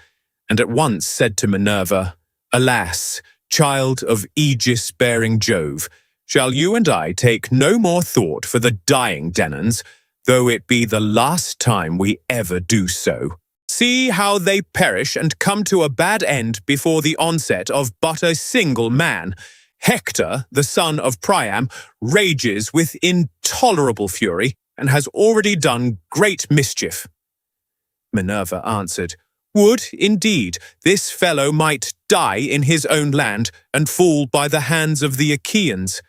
and at once said to Minerva, "Alas, child of aegis-bearing Jove, shall you and I take no more thought for the dying Danaans, though it be the last time we ever do so? See how they perish and come to a bad end before the onset of but a single man. Hector, the son of Priam, rages with intolerable fury and has already done great mischief." Minerva answered, "Would, indeed, this fellow might die in his own land and fall by the hands of the Achaeans.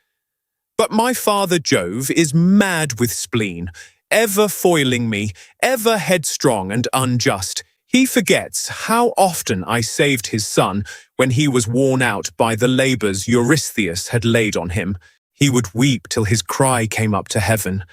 But my father Jove is mad with spleen, ever foiling me, ever headstrong and unjust. He forgets how often I saved his son when he was worn out by the labors Eurystheus had laid on him. He would weep till his cry came up to heaven,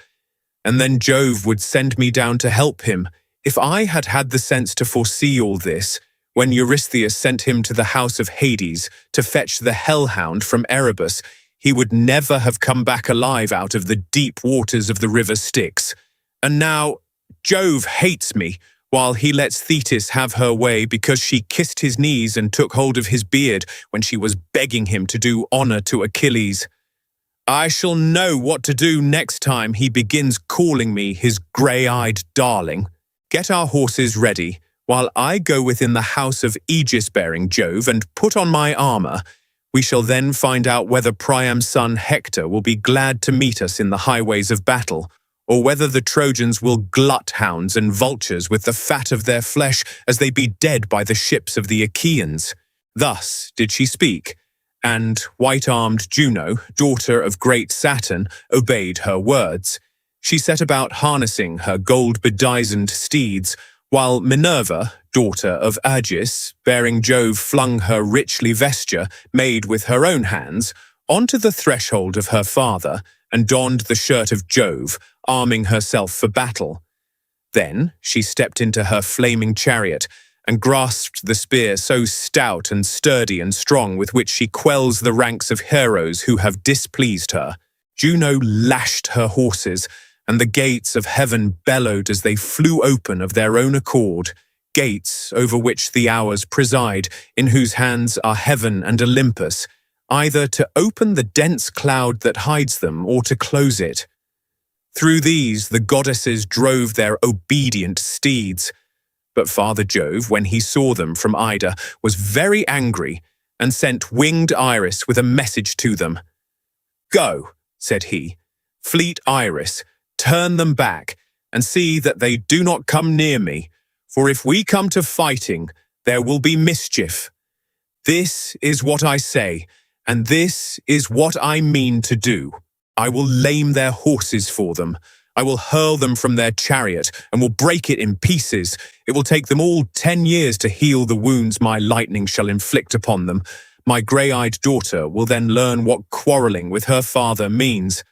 and then Jove would send me down to help him. If I had had the sense to foresee all this, when Eurystheus sent him to the house of Hades to fetch the hellhound from Erebus, he would never have come back alive out of the deep waters of the river Styx. And now Jove hates me, while he lets Thetis have her way because she kissed his knees and took hold of his beard when she was begging him to do honor to Achilles. I shall know what to do next time he begins calling me his grey-eyed darling. Get our horses ready, while I go within the house of aegis-bearing Jove and put on my armor. We shall then find out whether Priam's son Hector will be glad to meet us in the highways of battle, or whether the Trojans will glut hounds and vultures with the fat of their flesh as they be dead by the ships of the Achaeans." Thus did she speak, and white-armed Juno, daughter of great Saturn, obeyed her words. She set about harnessing her gold-bedizened steeds, while Minerva, daughter of Agis, bearing Jove, flung her richly vesture, made with her own hands, onto the threshold of her father, and donned the shirt of Jove, arming herself for battle. Then she stepped into her flaming chariot, and grasped the spear so stout and sturdy and strong with which she quells the ranks of heroes who have displeased her. Juno lashed her horses, and the gates of heaven bellowed as they flew open of their own accord, gates over which the hours preside, in whose hands are heaven and Olympus, either to open the dense cloud that hides them or to close it. Through these the goddesses drove their obedient steeds. But Father Jove, when he saw them from Ida, was very angry and sent winged Iris with a message to them. "Go," said he, "fleet Iris, turn them back, and see that they do not come near me, for if we come to fighting, there will be mischief. This is what I say, and this is what I mean to do. I will lame their horses for them. I will hurl them from their chariot and will break it in pieces. It will take them all 10 years to heal the wounds my lightning shall inflict upon them. My grey-eyed daughter will then learn what quarrelling with her father means.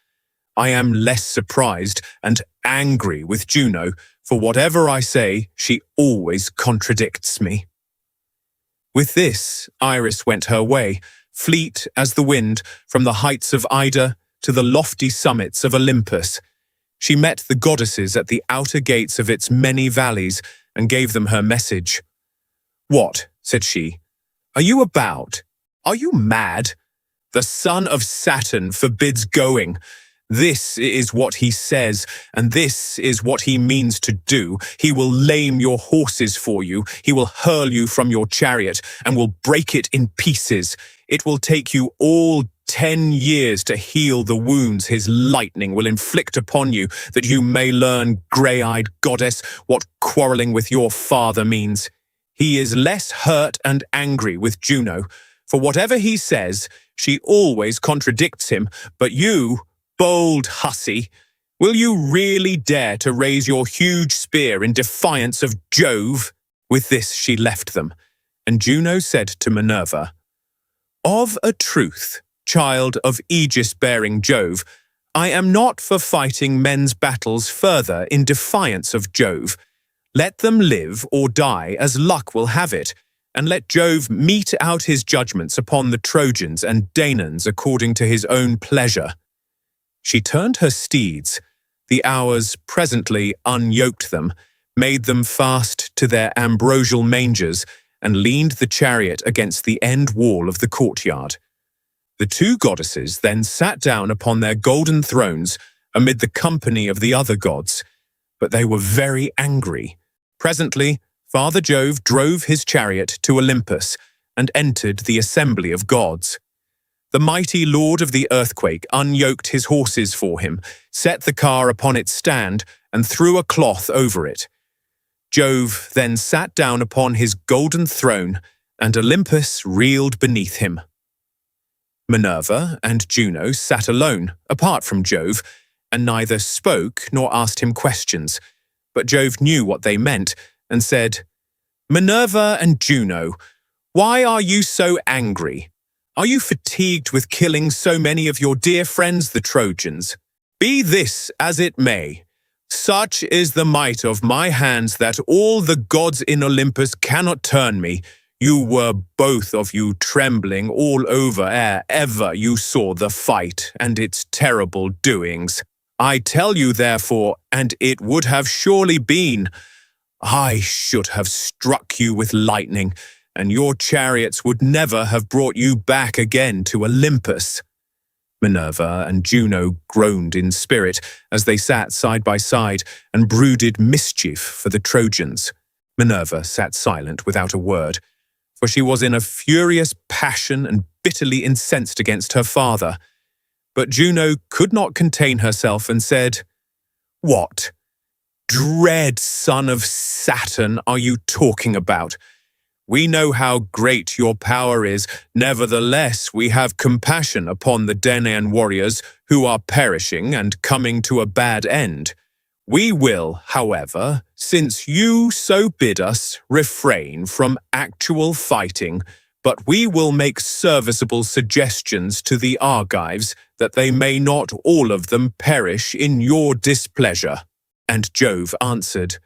I am less surprised and angry with Juno, for whatever I say, she always contradicts me." With this, Iris went her way, fleet as the wind, from the heights of Ida to the lofty summits of Olympus. She met the goddesses at the outer gates of its many valleys and gave them her message. "What?" said she. "Are you about? Are you mad? The son of Saturn forbids going. This is what he says, and this is what he means to do. He will lame your horses for you. He will hurl you from your chariot and will break it in pieces. It will take you all 10 years to heal the wounds his lightning will inflict upon you, that you may learn, grey-eyed goddess, what quarrelling with your father means. He is less hurt and angry with Juno, for whatever he says, she always contradicts him. But you, bold hussy, will you really dare to raise your huge spear in defiance of Jove?" With this she left them, and Juno said to Minerva, "Of a truth, child of aegis-bearing Jove, I am not for fighting men's battles further in defiance of Jove. Let them live or die as luck will have it, and let Jove mete out his judgments upon the Trojans and Danaans according to his own pleasure." She turned her steeds. The hours presently unyoked them, made them fast to their ambrosial mangers, and leaned the chariot against the end wall of the courtyard. The two goddesses then sat down upon their golden thrones amid the company of the other gods, but they were very angry. Presently, Father Jove drove his chariot to Olympus and entered the assembly of gods. The mighty lord of the earthquake unyoked his horses for him, set the car upon its stand, and threw a cloth over it. Jove then sat down upon his golden throne, and Olympus reeled beneath him. Minerva and Juno sat alone, apart from Jove, and neither spoke nor asked him questions. But Jove knew what they meant, and said, "Minerva and Juno, why are you so angry? Are you fatigued with killing so many of your dear friends, the Trojans? Be this as it may, such is the might of my hands that all the gods in Olympus cannot turn me. You were both of you trembling all over ere ever you saw the fight and its terrible doings. I tell you, therefore, and it would have surely been, I should have struck you with lightning, and your chariots would never have brought you back again to Olympus." Minerva and Juno groaned in spirit as they sat side by side and brooded mischief for the Trojans. Minerva sat silent without a word, for she was in a furious passion and bitterly incensed against her father. But Juno could not contain herself and said, "What dread son of Saturn are you talking about? We know how great your power is. Nevertheless, we have compassion upon the Danaan warriors who are perishing and coming to a bad end. We will, however, since you so bid us, refrain from actual fighting, but we will make serviceable suggestions to the Argives that they may not all of them perish in your displeasure." And Jove answered,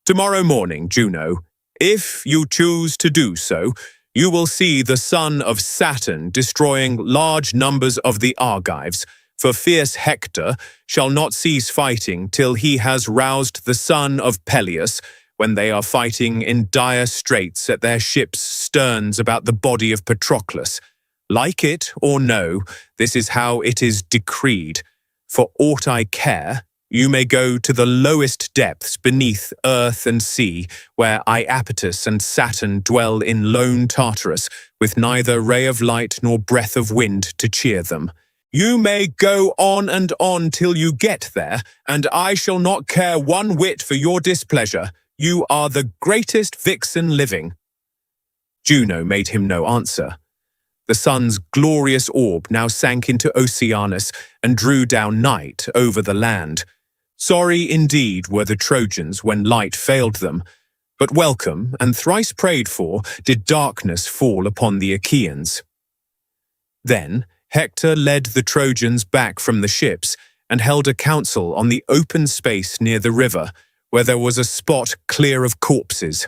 "Tomorrow morning, Juno, if you choose to do so, you will see the son of Saturn destroying large numbers of the Argives, for fierce Hector shall not cease fighting till he has roused the son of Peleus, when they are fighting in dire straits at their ships' sterns about the body of Patroclus. Like it or no, this is how it is decreed. For aught I care, You may go to the lowest depths beneath earth and sea, where Iapetus and Saturn dwell in lone Tartarus, with neither ray of light nor breath of wind to cheer them. You may go on and on till you get there, and I shall not care one whit for your displeasure. You are the greatest vixen living." Juno made him no answer. The sun's glorious orb now sank into Oceanus and drew down night over the land. Sorry indeed were the Trojans when light failed them, but welcome and thrice prayed for did darkness fall upon the Achaeans. Then Hector led the Trojans back from the ships and held a council on the open space near the river, where there was a spot clear of corpses.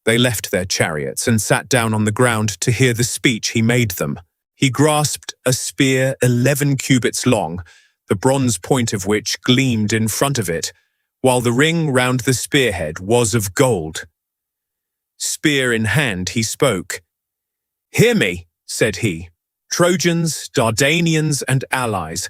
They left their chariots and sat down on the ground to hear the speech he made them. He grasped a spear 11 cubits long, the bronze point of which gleamed in front of it, while the ring round the spearhead was of gold. Spear in hand he spoke. "Hear me," said he, "Trojans, Dardanians, and allies.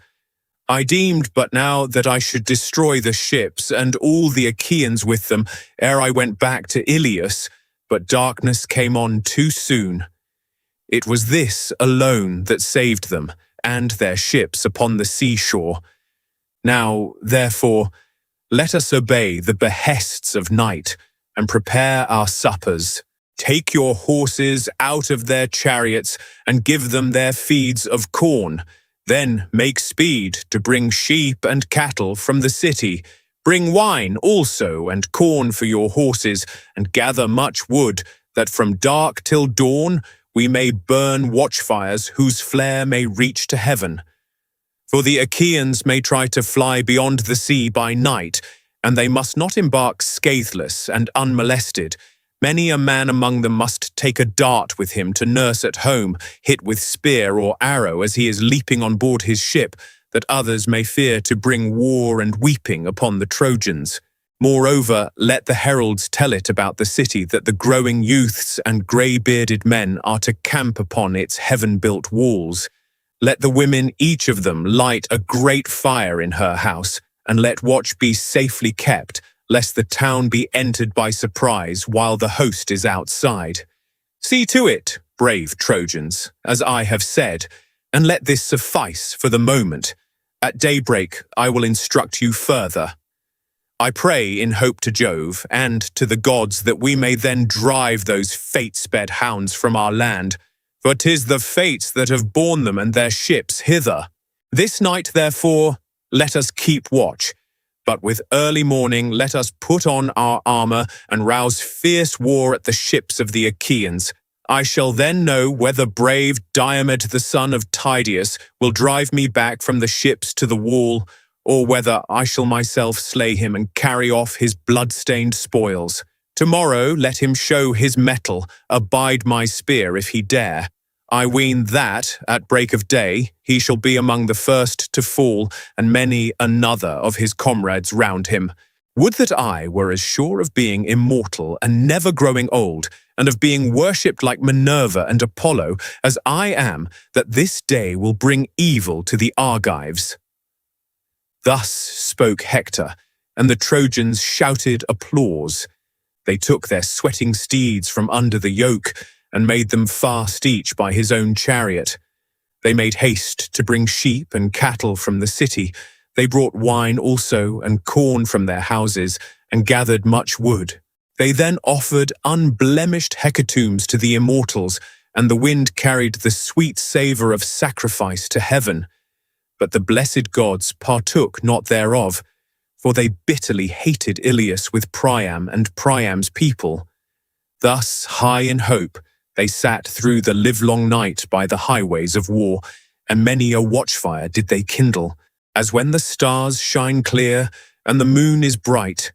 I deemed but now that I should destroy the ships and all the Achaeans with them ere I went back to Ilios, but darkness came on too soon. It was this alone that saved them and their ships upon the seashore. Now, therefore, let us obey the behests of night and prepare our suppers. Take your horses out of their chariots and give them their feeds of corn. Then make speed to bring sheep and cattle from the city. Bring wine also and corn for your horses, and gather much wood, that from dark till dawn we may burn watchfires whose flare may reach to heaven. For the Achaeans may try to fly beyond the sea by night, and they must not embark scatheless and unmolested. Many a man among them must take a dart with him to nurse at home, hit with spear or arrow as he is leaping on board his ship, that others may fear to bring war and weeping upon the Trojans. Moreover, let the heralds tell it about the city that the growing youths and grey-bearded men are to camp upon its heaven-built walls. Let the women each of them light a great fire in her house, and let watch be safely kept, lest the town be entered by surprise while the host is outside. See to it, brave Trojans, as I have said, and let this suffice for the moment. At daybreak I will instruct you further. I pray in hope to Jove and to the gods that we may then drive those fate-sped hounds from our land, for 'tis the fates that have borne them and their ships hither. This night, therefore, let us keep watch, but with early morning let us put on our armor and rouse fierce war at the ships of the Achaeans. I shall then know whether brave Diomed the son of Tydeus will drive me back from the ships to the wall, or whether I shall myself slay him and carry off his blood-stained spoils. Tomorrow let him show his mettle, abide my spear if he dare. I ween that, at break of day, he shall be among the first to fall, and many another of his comrades round him. Would that I were as sure of being immortal and never growing old, and of being worshipped like Minerva and Apollo, as I am, that this day will bring evil to the Argives." Thus spoke Hector, and the Trojans shouted applause. They took their sweating steeds from under the yoke, and made them fast each by his own chariot. They made haste to bring sheep and cattle from the city. They brought wine also and corn from their houses, and gathered much wood. They then offered unblemished hecatombs to the immortals, and the wind carried the sweet savour of sacrifice to heaven. But the blessed gods partook not thereof, for they bitterly hated Ilios with Priam and Priam's people. Thus, high in hope, they sat through the livelong night by the highways of war, and many a watchfire did they kindle, as when the stars shine clear and the moon is bright.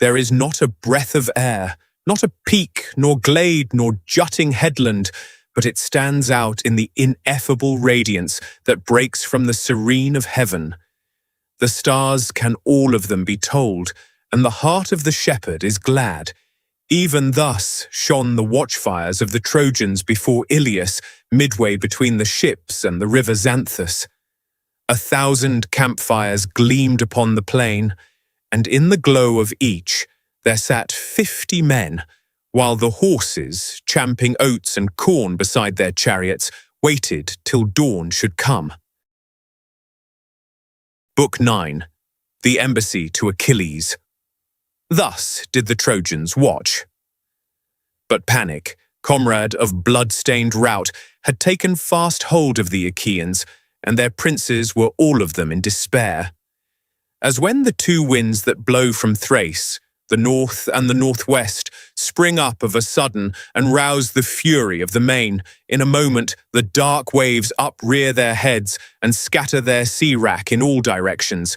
There is not a breath of air, not a peak, nor glade, nor jutting headland, but it stands out in the ineffable radiance that breaks from the serene of heaven. The stars can all of them be told, and the heart of the shepherd is glad. Even thus shone the watchfires of the Trojans before Ilios, midway between the ships and the river Xanthus. 1,000 campfires gleamed upon the plain, and in the glow of each there sat 50 men, while the horses, champing oats and corn beside their chariots, waited till dawn should come. Book 9. The Embassy to Achilles. Thus did the Trojans watch. But panic, comrade of blood-stained rout, had taken fast hold of the Achaeans, and their princes were all of them in despair. As when the two winds that blow from Thrace, the north and the northwest, spring up of a sudden and rouse the fury of the main, in a moment the dark waves uprear their heads and scatter their sea-wrack in all directions.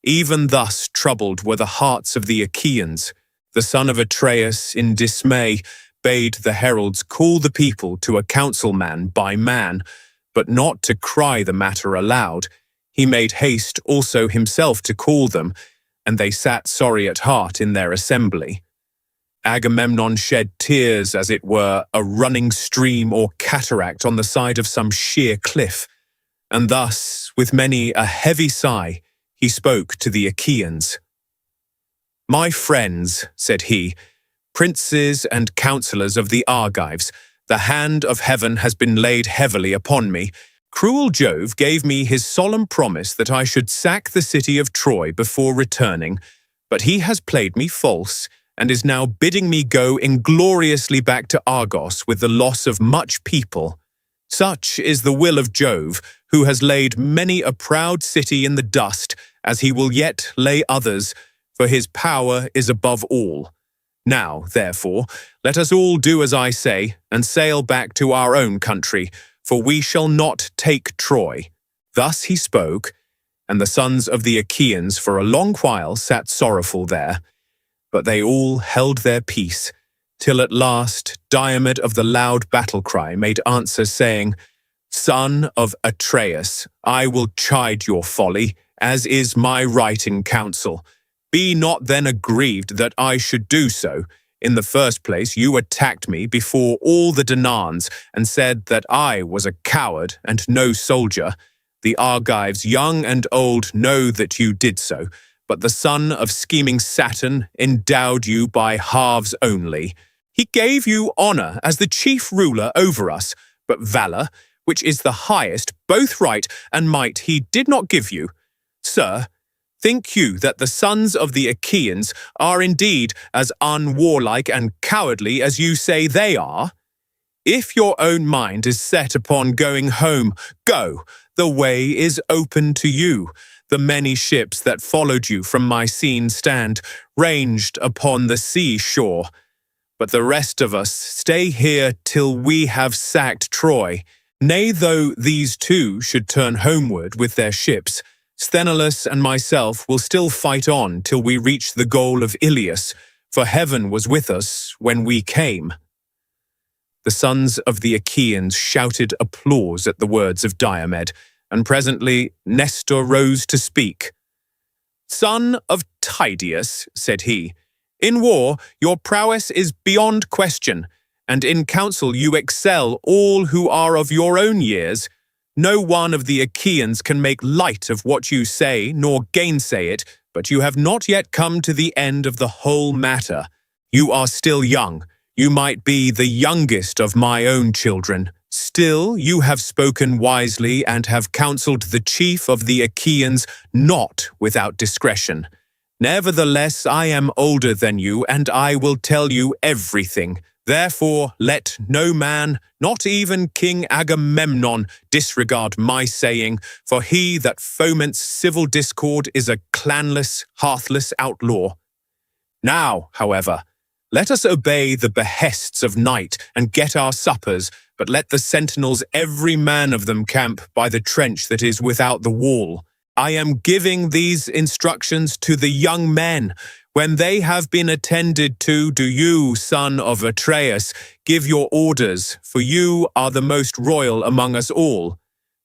Even thus troubled were the hearts of the Achaeans. The son of Atreus, in dismay, bade the heralds call the people to a council man by man, but not to cry the matter aloud. He made haste also himself to call them, and they sat sorry at heart in their assembly. Agamemnon shed tears, as it were, a running stream or cataract on the side of some sheer cliff, and thus, with many a heavy sigh, he spoke to the Achaeans. "My friends," said he, "princes and counsellors of the Argives, the hand of heaven has been laid heavily upon me. Cruel Jove gave me his solemn promise that I should sack the city of Troy before returning, but he has played me false and is now bidding me go ingloriously back to Argos with the loss of much people. Such is the will of Jove, who has laid many a proud city in the dust, as he will yet lay others, for his power is above all. Now, therefore, let us all do as I say, and sail back to our own country, for we shall not take Troy." Thus he spoke, and the sons of the Achaeans for a long while sat sorrowful there. But they all held their peace, till at last Diomed of the loud battle cry made answer, saying, "Son of Atreus, I will chide your folly, as is my right in council. Be not then aggrieved that I should do so. In the first place, you attacked me before all the Danaans and said that I was a coward and no soldier. The Argives, young and old, know that you did so, but the son of scheming Saturn endowed you by halves only. He gave you honor as the chief ruler over us, but valor, which is the highest, both right and might, he did not give you. Sir, think you that the sons of the Achaeans are indeed as unwarlike and cowardly as you say they are? If your own mind is set upon going home, go. The way is open to you. The many ships that followed you from Mycene stand ranged upon the sea shore. But the rest of us stay here till we have sacked Troy. Nay, though these two should turn homeward with their ships, Sthenelus and myself will still fight on till we reach the goal of Iliad, for heaven was with us when we came." The sons of the Achaeans shouted applause at the words of Diomed, and presently Nestor rose to speak. "Son of Tydeus," said he, "in war your prowess is beyond question, and in counsel you excel all who are of your own years. No one of the Achaeans can make light of what you say, nor gainsay it, but you have not yet come to the end of the whole matter. You are still young. You might be the youngest of my own children. Still, you have spoken wisely and have counseled the chief of the Achaeans not without discretion. Nevertheless, I am older than you, and I will tell you everything. Therefore, let no man, not even King Agamemnon, disregard my saying, for he that foments civil discord is a clanless, hearthless outlaw. Now, however, let us obey the behests of night and get our suppers, but let the sentinels every man of them camp by the trench that is without the wall. I am giving these instructions to the young men. When they have been attended to, do you, son of Atreus, give your orders, for you are the most royal among us all.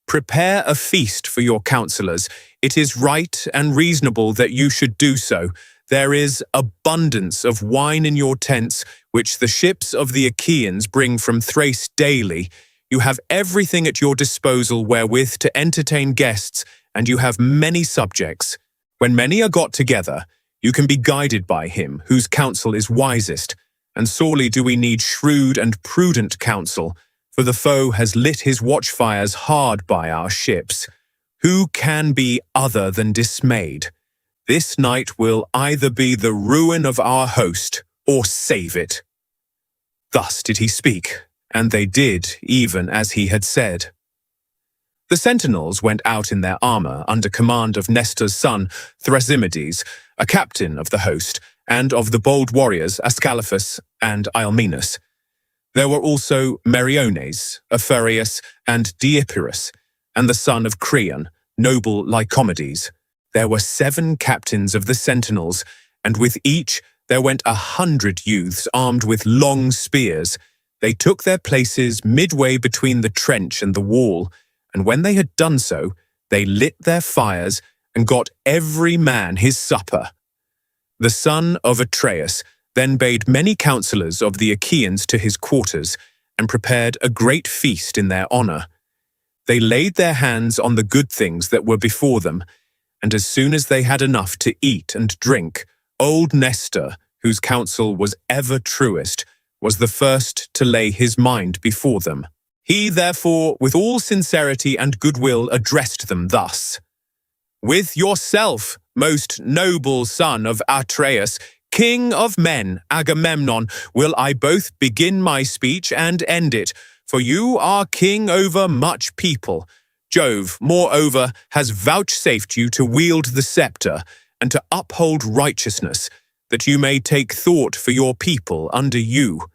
Prepare a feast for your counselors. It is right and reasonable that you should do so. There is abundance of wine in your tents, which the ships of the Achaeans bring from Thrace daily. You have everything at your disposal wherewith to entertain guests, and you have many subjects. When many are got together, you can be guided by him whose counsel is wisest, and sorely do we need shrewd and prudent counsel, for the foe has lit his watchfires hard by our ships. Who can be other than dismayed? This night will either be the ruin of our host or save it." Thus did he speak, and they did even as he had said. The sentinels went out in their armor under command of Nestor's son, Thrasymedes, a captain of the host, and of the bold warriors Ascalaphus and Ialmenus. There were also Meriones, Aphareus, and Deipyrus, and the son of Creon, noble Lycomedes. There were 7 captains of the sentinels, and with each there went 100 youths armed with long spears. They took their places midway between the trench and the wall, and when they had done so, they lit their fires and got every man his supper. The son of Atreus then bade many counsellors of the Achaeans to his quarters, and prepared a great feast in their honour. They laid their hands on the good things that were before them, and as soon as they had enough to eat and drink, old Nestor, whose counsel was ever truest, was the first to lay his mind before them. He, therefore, with all sincerity and goodwill addressed them thus: "With yourself, most noble son of Atreus, king of men, Agamemnon, will I both begin my speech and end it, for you are king over much people. Jove, moreover, has vouchsafed you to wield the scepter and to uphold righteousness, that you may take thought for your people under you.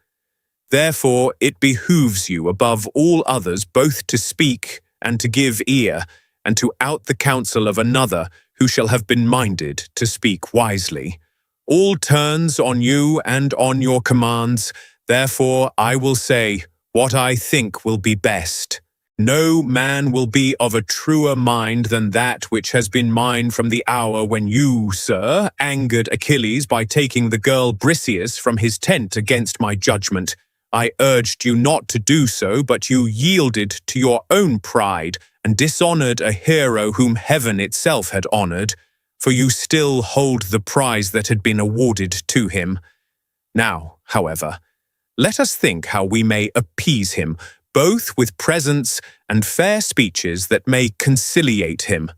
Therefore it behooves you above all others both to speak and to give ear, and to out the counsel of another who shall have been minded to speak wisely. All turns on you and on your commands, therefore I will say what I think will be best. No man will be of a truer mind than that which has been mine from the hour when you, sir, angered Achilles by taking the girl Briseis from his tent against my judgment. I urged you not to do so, but you yielded to your own pride and dishonoured a hero whom heaven itself had honoured, for you still hold the prize that had been awarded to him. Now, however, let us think how we may appease him, both with presents and fair speeches that may conciliate him."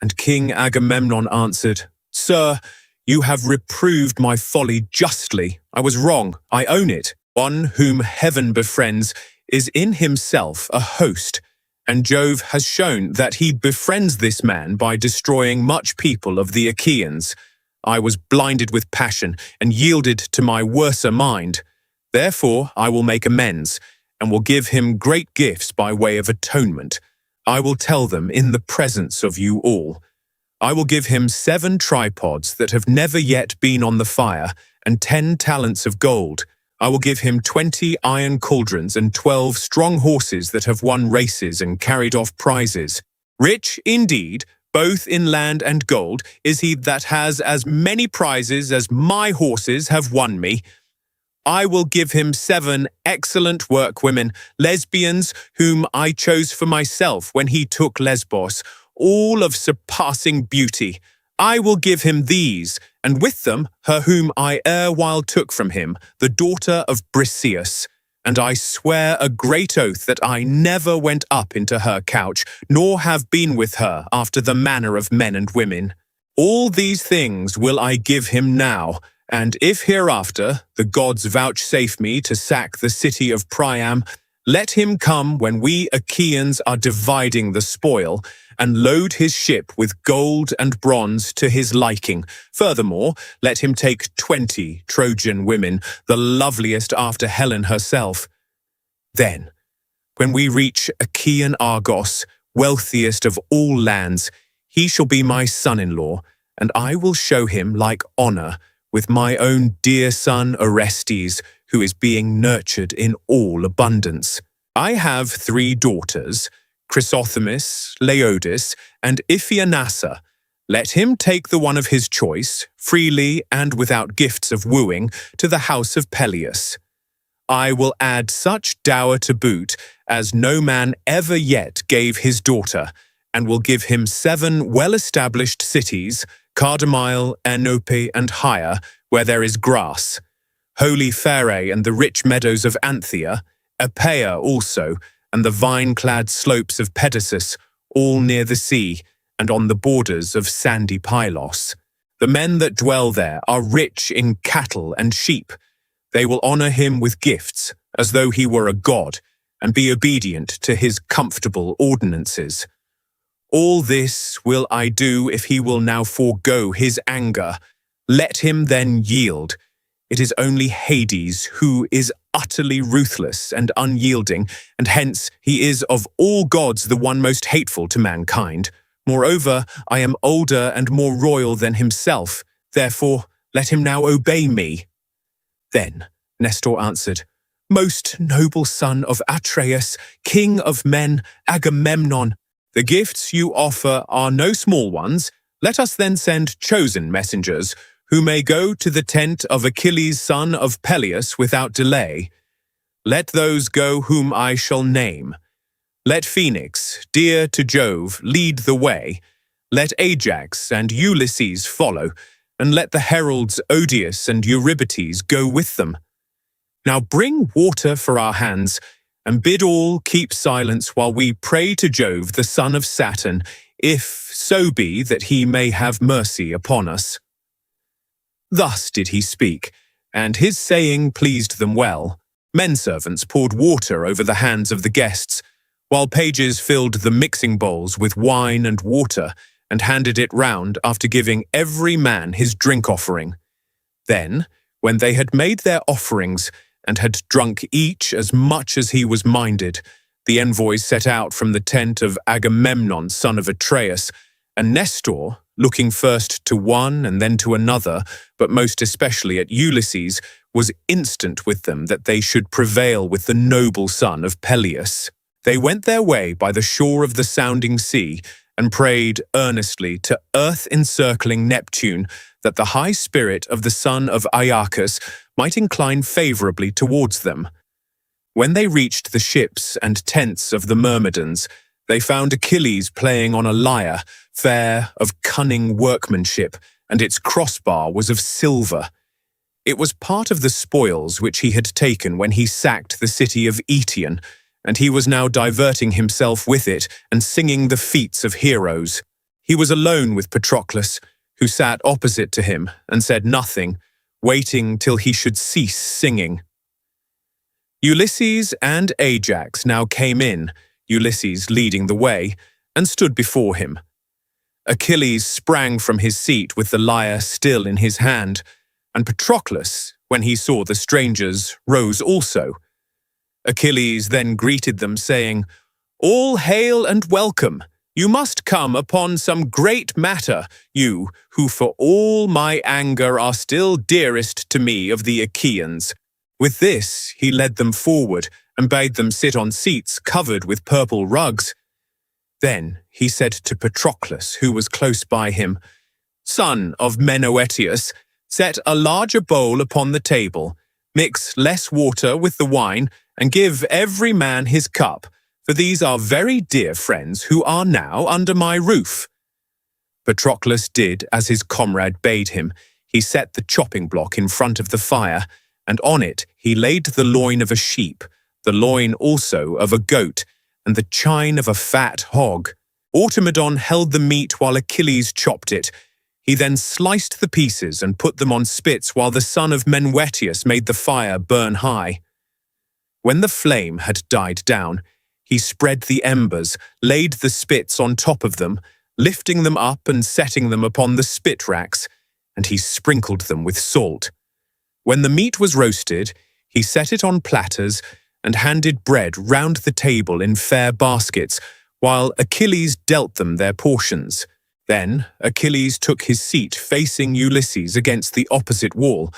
And King Agamemnon answered, "Sir, you have reproved my folly justly. I was wrong, I own it. One whom heaven befriends is in himself a host, and Jove has shown that he befriends this man by destroying much people of the Achaeans. I was blinded with passion and yielded to my worser mind. Therefore I will make amends, and will give him great gifts by way of atonement. I will tell them in the presence of you all. I will give him 7 tripods that have never yet been on the fire, and 10 talents of gold. I will give him 20 iron cauldrons and 12 strong horses that have won races and carried off prizes. Rich, indeed, both in land and gold, is he that has as many prizes as my horses have won me. I will give him 7 excellent workwomen, lesbians, whom I chose for myself when he took Lesbos, all of surpassing beauty. I will give him these, and with them her whom I erewhile took from him, the daughter of Briseis. And I swear a great oath that I never went up into her couch, nor have been with her after the manner of men and women. All these things will I give him now, and if hereafter the gods vouchsafe me to sack the city of Priam, let him come when we Achaeans are dividing the spoil, and load his ship with gold and bronze to his liking. Furthermore, let him take 20 Trojan women, the loveliest after Helen herself. Then, when we reach Achaean Argos, wealthiest of all lands, he shall be my son-in-law, and I will show him like honour, with my own dear son Orestes, who is being nurtured in all abundance. I have 3 daughters, Chrysothemis, Laodice, and Iphianassa. Let him take the one of his choice, freely and without gifts of wooing, to the house of Peleus. I will add such dower to boot as no man ever yet gave his daughter, and will give him 7 well-established cities, Cardamile, Enope, and Hire, where there is grass, holy Phere and the rich meadows of Anthea, Apaea also, and the vine-clad slopes of Pedasus, all near the sea, and on the borders of sandy Pylos. The men that dwell there are rich in cattle and sheep. They will honor him with gifts, as though he were a god, and be obedient to his comfortable ordinances. All this will I do if he will now forego his anger. Let him then yield. It is only Hades who is utterly ruthless and unyielding, and hence he is of all gods the one most hateful to mankind. Moreover, I am older and more royal than himself, therefore let him now obey me. Then Nestor answered, Most noble son of Atreus, king of men, Agamemnon, the gifts you offer are no small ones. Let us then send chosen messengers, who may go to the tent of Achilles son of Peleus without delay. Let those go whom I shall name. Let Phoenix, dear to Jove, lead the way. Let Ajax and Ulysses follow, and let the heralds Odius and Eurybates go with them. Now bring water for our hands, and bid all keep silence while we pray to Jove, the son of Saturn, if so be that he may have mercy upon us. Thus did he speak, and his saying pleased them well. Men-servants poured water over the hands of the guests, while pages filled the mixing bowls with wine and water, and handed it round after giving every man his drink offering. Then, when they had made their offerings, and had drunk each as much as he was minded, the envoys set out from the tent of Agamemnon, son of Atreus, and Nestor, looking first to one and then to another, but most especially at Ulysses, was instant with them that they should prevail with the noble son of Peleus. They went their way by the shore of the sounding sea, and prayed earnestly to earth-encircling Neptune that the high spirit of the son of Aeacus might incline favorably towards them. When they reached the ships and tents of the Myrmidons, they found Achilles playing on a lyre, fair, of cunning workmanship, and its crossbar was of silver. It was part of the spoils which he had taken when he sacked the city of Eetion, and he was now diverting himself with it and singing the feats of heroes. He was alone with Patroclus, who sat opposite to him and said nothing, waiting till he should cease singing. Ulysses and Ajax now came in, Ulysses leading the way, and stood before him. Achilles sprang from his seat with the lyre still in his hand, and Patroclus, when he saw the strangers, rose also. Achilles then greeted them, saying, All hail and welcome! You must come upon some great matter, you, who for all my anger are still dearest to me of the Achaeans. With this he led them forward, and bade them sit on seats covered with purple rugs. Then he said to Patroclus, who was close by him, Son of Menoetius, set a larger bowl upon the table, mix less water with the wine, and give every man his cup, for these are very dear friends who are now under my roof. Patroclus did as his comrade bade him. He set the chopping block in front of the fire, and on it he laid the loin of a sheep, the loin also of a goat, and the chine of a fat hog. Automedon held the meat while Achilles chopped it. He then sliced the pieces and put them on spits while the son of Menoetius made the fire burn high. When the flame had died down, he spread the embers, laid the spits on top of them, lifting them up and setting them upon the spit racks, and he sprinkled them with salt. When the meat was roasted, he set it on platters and handed bread round the table in fair baskets, while Achilles dealt them their portions. Then Achilles took his seat facing Ulysses against the opposite wall,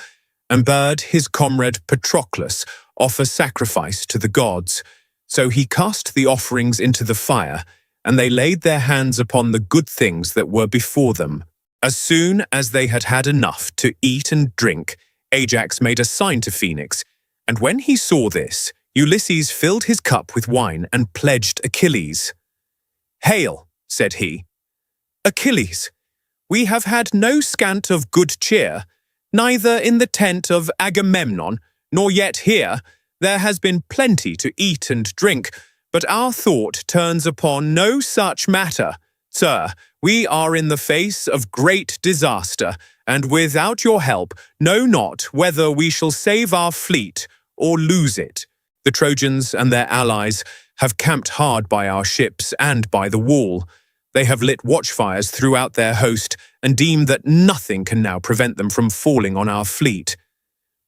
and bade his comrade Patroclus offer sacrifice to the gods. So he cast the offerings into the fire, and they laid their hands upon the good things that were before them. As soon as they had had enough to eat and drink, Ajax made a sign to Phoenix, and when he saw this, Ulysses filled his cup with wine and pledged Achilles. Hail, said he. "Achilles, we have had no scant of good cheer, neither in the tent of Agamemnon, nor yet here. There has been plenty to eat and drink, but our thought turns upon no such matter. Sir, we are in the face of great disaster, and without your help know not whether we shall save our fleet or lose it. The Trojans and their allies have camped hard by our ships and by the wall. They have lit watchfires throughout their host and deem that nothing can now prevent them from falling on our fleet.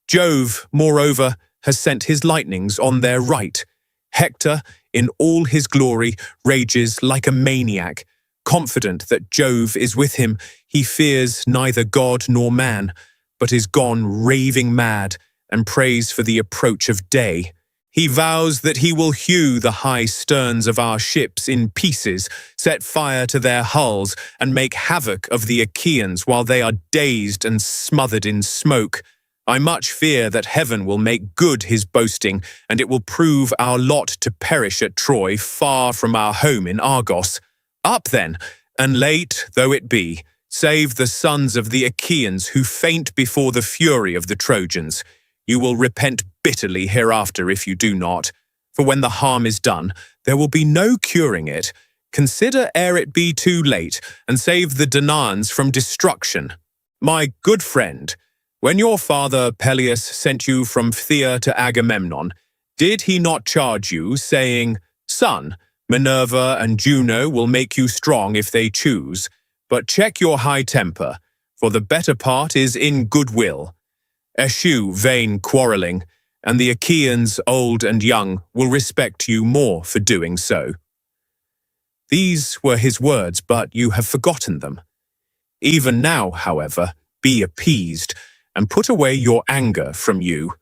Jove, moreover, has sent his lightnings on their right. Hector, in all his glory, rages like a maniac. Confident that Jove is with him, he fears neither God nor man, but is gone raving mad and prays for the approach of day. He vows that he will hew the high sterns of our ships in pieces, set fire to their hulls, and make havoc of the Achaeans while they are dazed and smothered in smoke. I much fear that heaven will make good his boasting, and it will prove our lot to perish at Troy, far from our home in Argos. Up then, and late though it be, save the sons of the Achaeans who faint before the fury of the Trojans. You will repent bitterly hereafter if you do not, for when the harm is done, there will be no curing it. Consider ere it be too late, and save the Danaans from destruction. My good friend, when your father Peleus sent you from Phthia to Agamemnon, did he not charge you, saying, 'Son, Minerva and Juno will make you strong if they choose, but check your high temper, for the better part is in goodwill. Eschew vain quarrelling, and the Achaeans, old and young, will respect you more for doing so.'" These were his words, but you have forgotten them. Even now, however, be appeased, and put away your anger from you.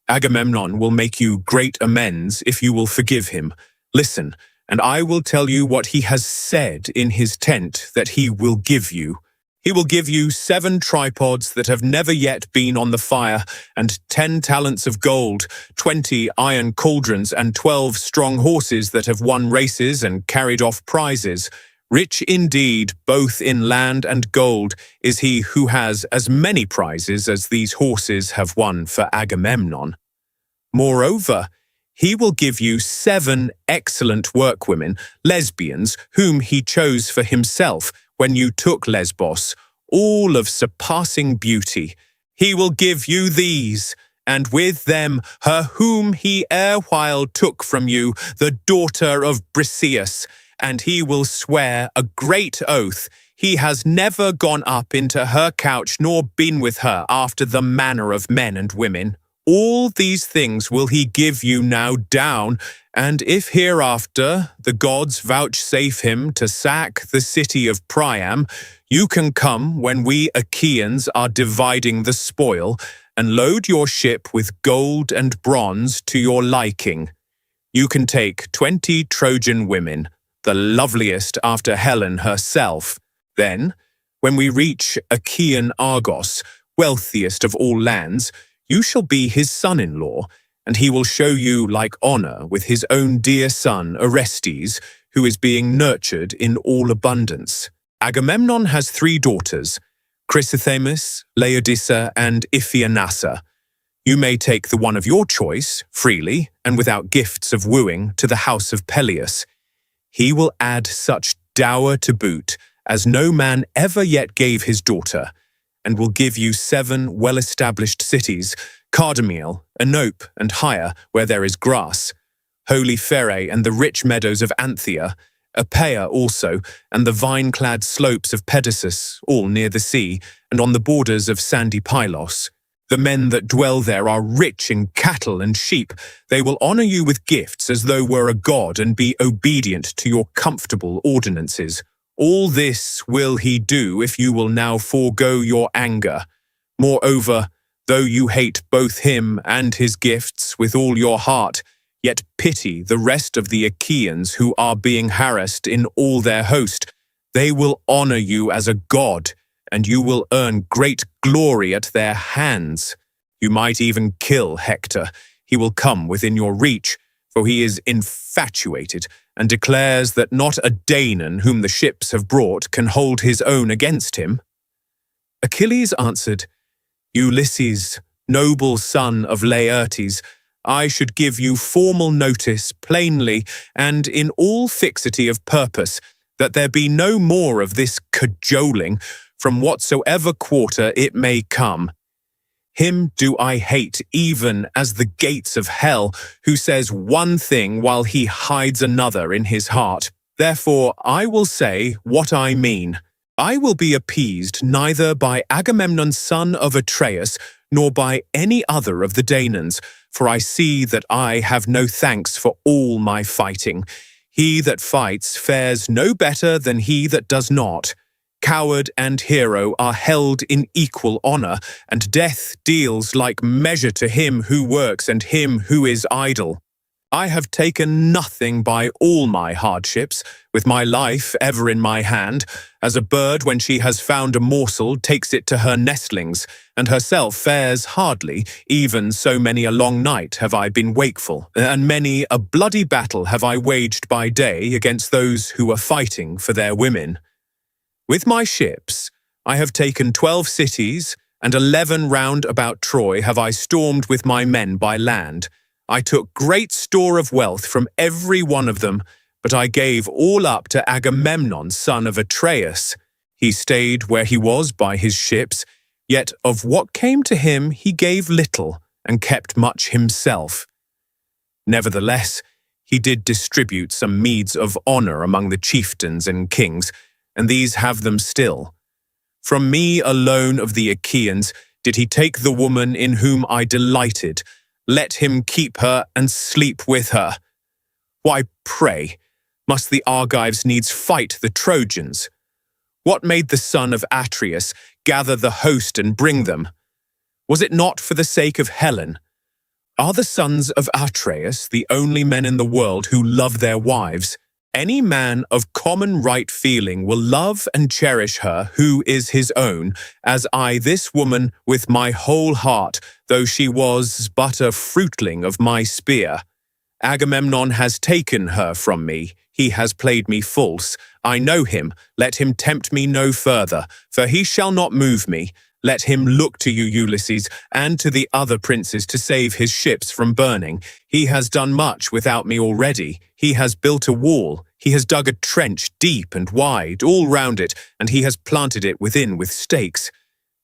Agamemnon will make you great amends if you will forgive him. Listen, and I will tell you what he has said in his tent that he will give you. He will give you 7 tripods that have never yet been on the fire, and 10 talents of gold, 20 iron cauldrons, and 12 strong horses that have won races and carried off prizes. Rich indeed, both in land and gold, is he who has as many prizes as these horses have won for Agamemnon. Moreover, he will give you 7 excellent workwomen, lesbians, whom he chose for himself when you took Lesbos, all of surpassing beauty. He will give you these, and with them her whom he erewhile took from you, the daughter of Briseis, and he will swear a great oath he has never gone up into her couch nor been with her after the manner of men and women. All these things will he give you now down, and if hereafter the gods vouchsafe him to sack the city of Priam, you can come when we Achaeans are dividing the spoil, and load your ship with gold and bronze to your liking. You can take 20 Trojan women, the loveliest after Helen herself. Then, when we reach Achaean Argos, wealthiest of all lands, you shall be his son-in-law, and he will show you like honor with his own dear son Orestes, who is being nurtured in all abundance. Agamemnon has 3 daughters, Chrysothemis, Laodicea, and Iphianassa. You may take the one of your choice, freely, and without gifts of wooing, to the house of Peleus. He will add such dower to boot as no man ever yet gave his daughter, and will give you 7 well-established cities, Cardamil, Anope, and Hire, where there is grass, Holy Phere and the rich meadows of Anthea, Apaea also, and the vine-clad slopes of Pedasus, all near the sea, and on the borders of sandy Pylos. The men that dwell there are rich in cattle and sheep. They will honor you with gifts as though were a god and be obedient to your comfortable ordinances. All this will he do if you will now forego your anger. Moreover, though you hate both him and his gifts with all your heart, yet pity the rest of the Achaeans who are being harassed in all their host. They will honor you as a god, and you will earn great glory at their hands. You might even kill Hector. He will come within your reach, for he is infatuated and declares that not a Danaan whom the ships have brought can hold his own against him? Achilles answered, Ulysses, noble son of Laertes, I should give you formal notice plainly and in all fixity of purpose, that there be no more of this cajoling, from whatsoever quarter it may come. Him do I hate even as the gates of hell, who says one thing while he hides another in his heart. Therefore I will say what I mean. I will be appeased neither by Agamemnon son of Atreus, nor by any other of the Danaans, for I see that I have no thanks for all my fighting. He that fights fares no better than he that does not. Coward and hero are held in equal honor, and death deals like measure to him who works and him who is idle. I have taken nothing by all my hardships, with my life ever in my hand, as a bird when she has found a morsel takes it to her nestlings, and herself fares hardly, even so many a long night have I been wakeful, and many a bloody battle have I waged by day against those who are fighting for their women. With my ships I have taken 12 cities, and 11 round about Troy have I stormed with my men by land. I took great store of wealth from every one of them, but I gave all up to Agamemnon son of Atreus. He stayed where he was by his ships, yet of what came to him he gave little, and kept much himself. Nevertheless, he did distribute some meeds of honor among the chieftains and kings, and these have them still. From me alone of the Achaeans did he take the woman in whom I delighted. Let him keep her and sleep with her. Why, pray, must the Argives needs fight the Trojans? What made the son of Atreus gather the host and bring them? Was it not for the sake of Helen? Are the sons of Atreus the only men in the world who love their wives? Any man of common right feeling will love and cherish her who is his own, as I this woman with my whole heart, though she was but a fruitling of my spear. Agamemnon has taken her from me, he has played me false. I know him, let him tempt me no further, for he shall not move me. Let him look to you, Ulysses, and to the other princes to save his ships from burning. He has done much without me already. He has built a wall. He has dug a trench deep and wide all round it, and he has planted it within with stakes.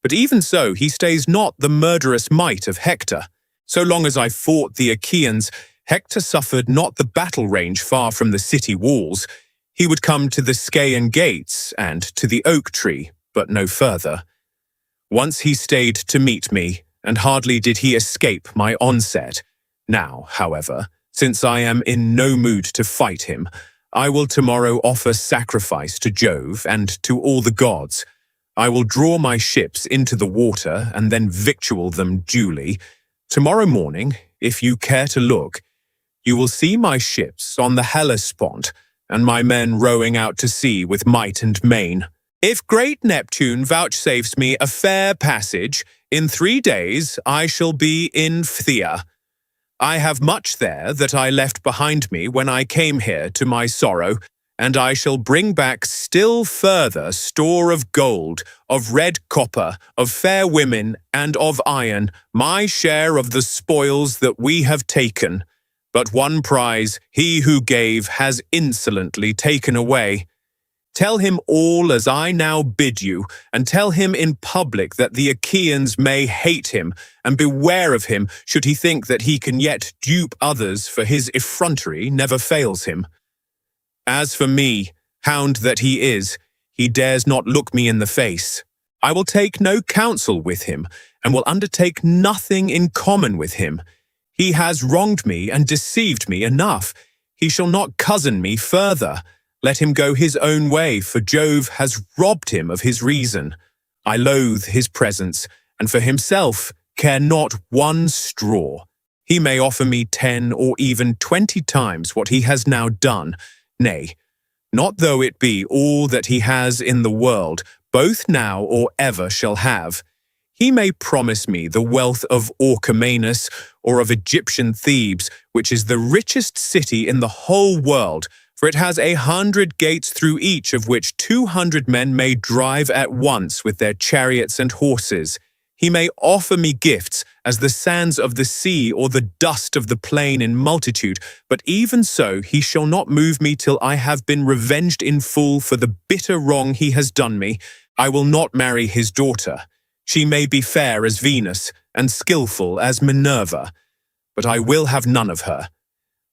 But even so, he stays not the murderous might of Hector. So long as I fought the Achaeans, Hector suffered not the battle range far from the city walls. He would come to the Scaean gates and to the oak tree, but no further. Once he stayed to meet me, and hardly did he escape my onset. Now, however, since I am in no mood to fight him, I will tomorrow offer sacrifice to Jove and to all the gods. I will draw my ships into the water and then victual them duly. Tomorrow morning, if you care to look, you will see my ships on the Hellespont, and my men rowing out to sea with might and main. If great Neptune vouchsafes me a fair passage, in 3 days I shall be in Phthia. I have much there that I left behind me when I came here to my sorrow, and I shall bring back still further store of gold, of red copper, of fair women, and of iron, my share of the spoils that we have taken. But one prize he who gave has insolently taken away. Tell him all as I now bid you, and tell him in public that the Achaeans may hate him, and beware of him should he think that he can yet dupe others, for his effrontery never fails him. As for me, hound that he is, he dares not look me in the face. I will take no counsel with him, and will undertake nothing in common with him. He has wronged me and deceived me enough. He shall not cozen me further. Let him go his own way, for Jove has robbed him of his reason. I loathe his presence, and for himself care not one straw. He may offer me 10 or even 20 times what he has now done. Nay, not though it be all that he has in the world, both now or ever shall have. He may promise me the wealth of Orchomenus or of Egyptian Thebes, which is the richest city in the whole world, For it has 100 gates, through each of which 200 men may drive at once with their chariots and horses. He may offer me gifts as the sands of the sea or the dust of the plain in multitude, but even so he shall not move me till I have been revenged in full for the bitter wrong he has done me. I will not marry his daughter. She may be fair as Venus and skillful as Minerva, but I will have none of her.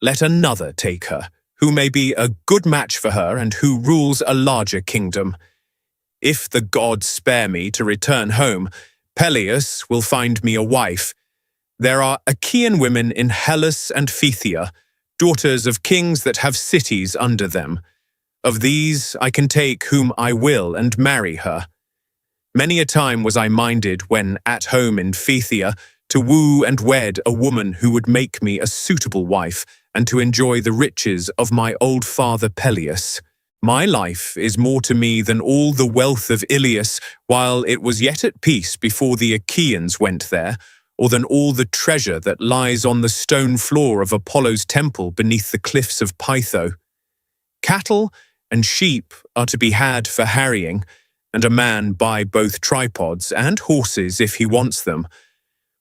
Let another take her, who may be a good match for her and who rules a larger kingdom. If the gods spare me to return home, Peleus will find me a wife. There are Achaean women in Hellas and Phthia, daughters of kings that have cities under them. Of these I can take whom I will and marry her. Many a time was I minded, when at home in Phthia, to woo and wed a woman who would make me a suitable wife, and to enjoy the riches of my old father Peleus. My life is more to me than all the wealth of Iliad, while it was yet at peace before the Achaeans went there, or than all the treasure that lies on the stone floor of Apollo's temple beneath the cliffs of Pytho. Cattle and sheep are to be had for harrying, and a man buy both tripods and horses if he wants them.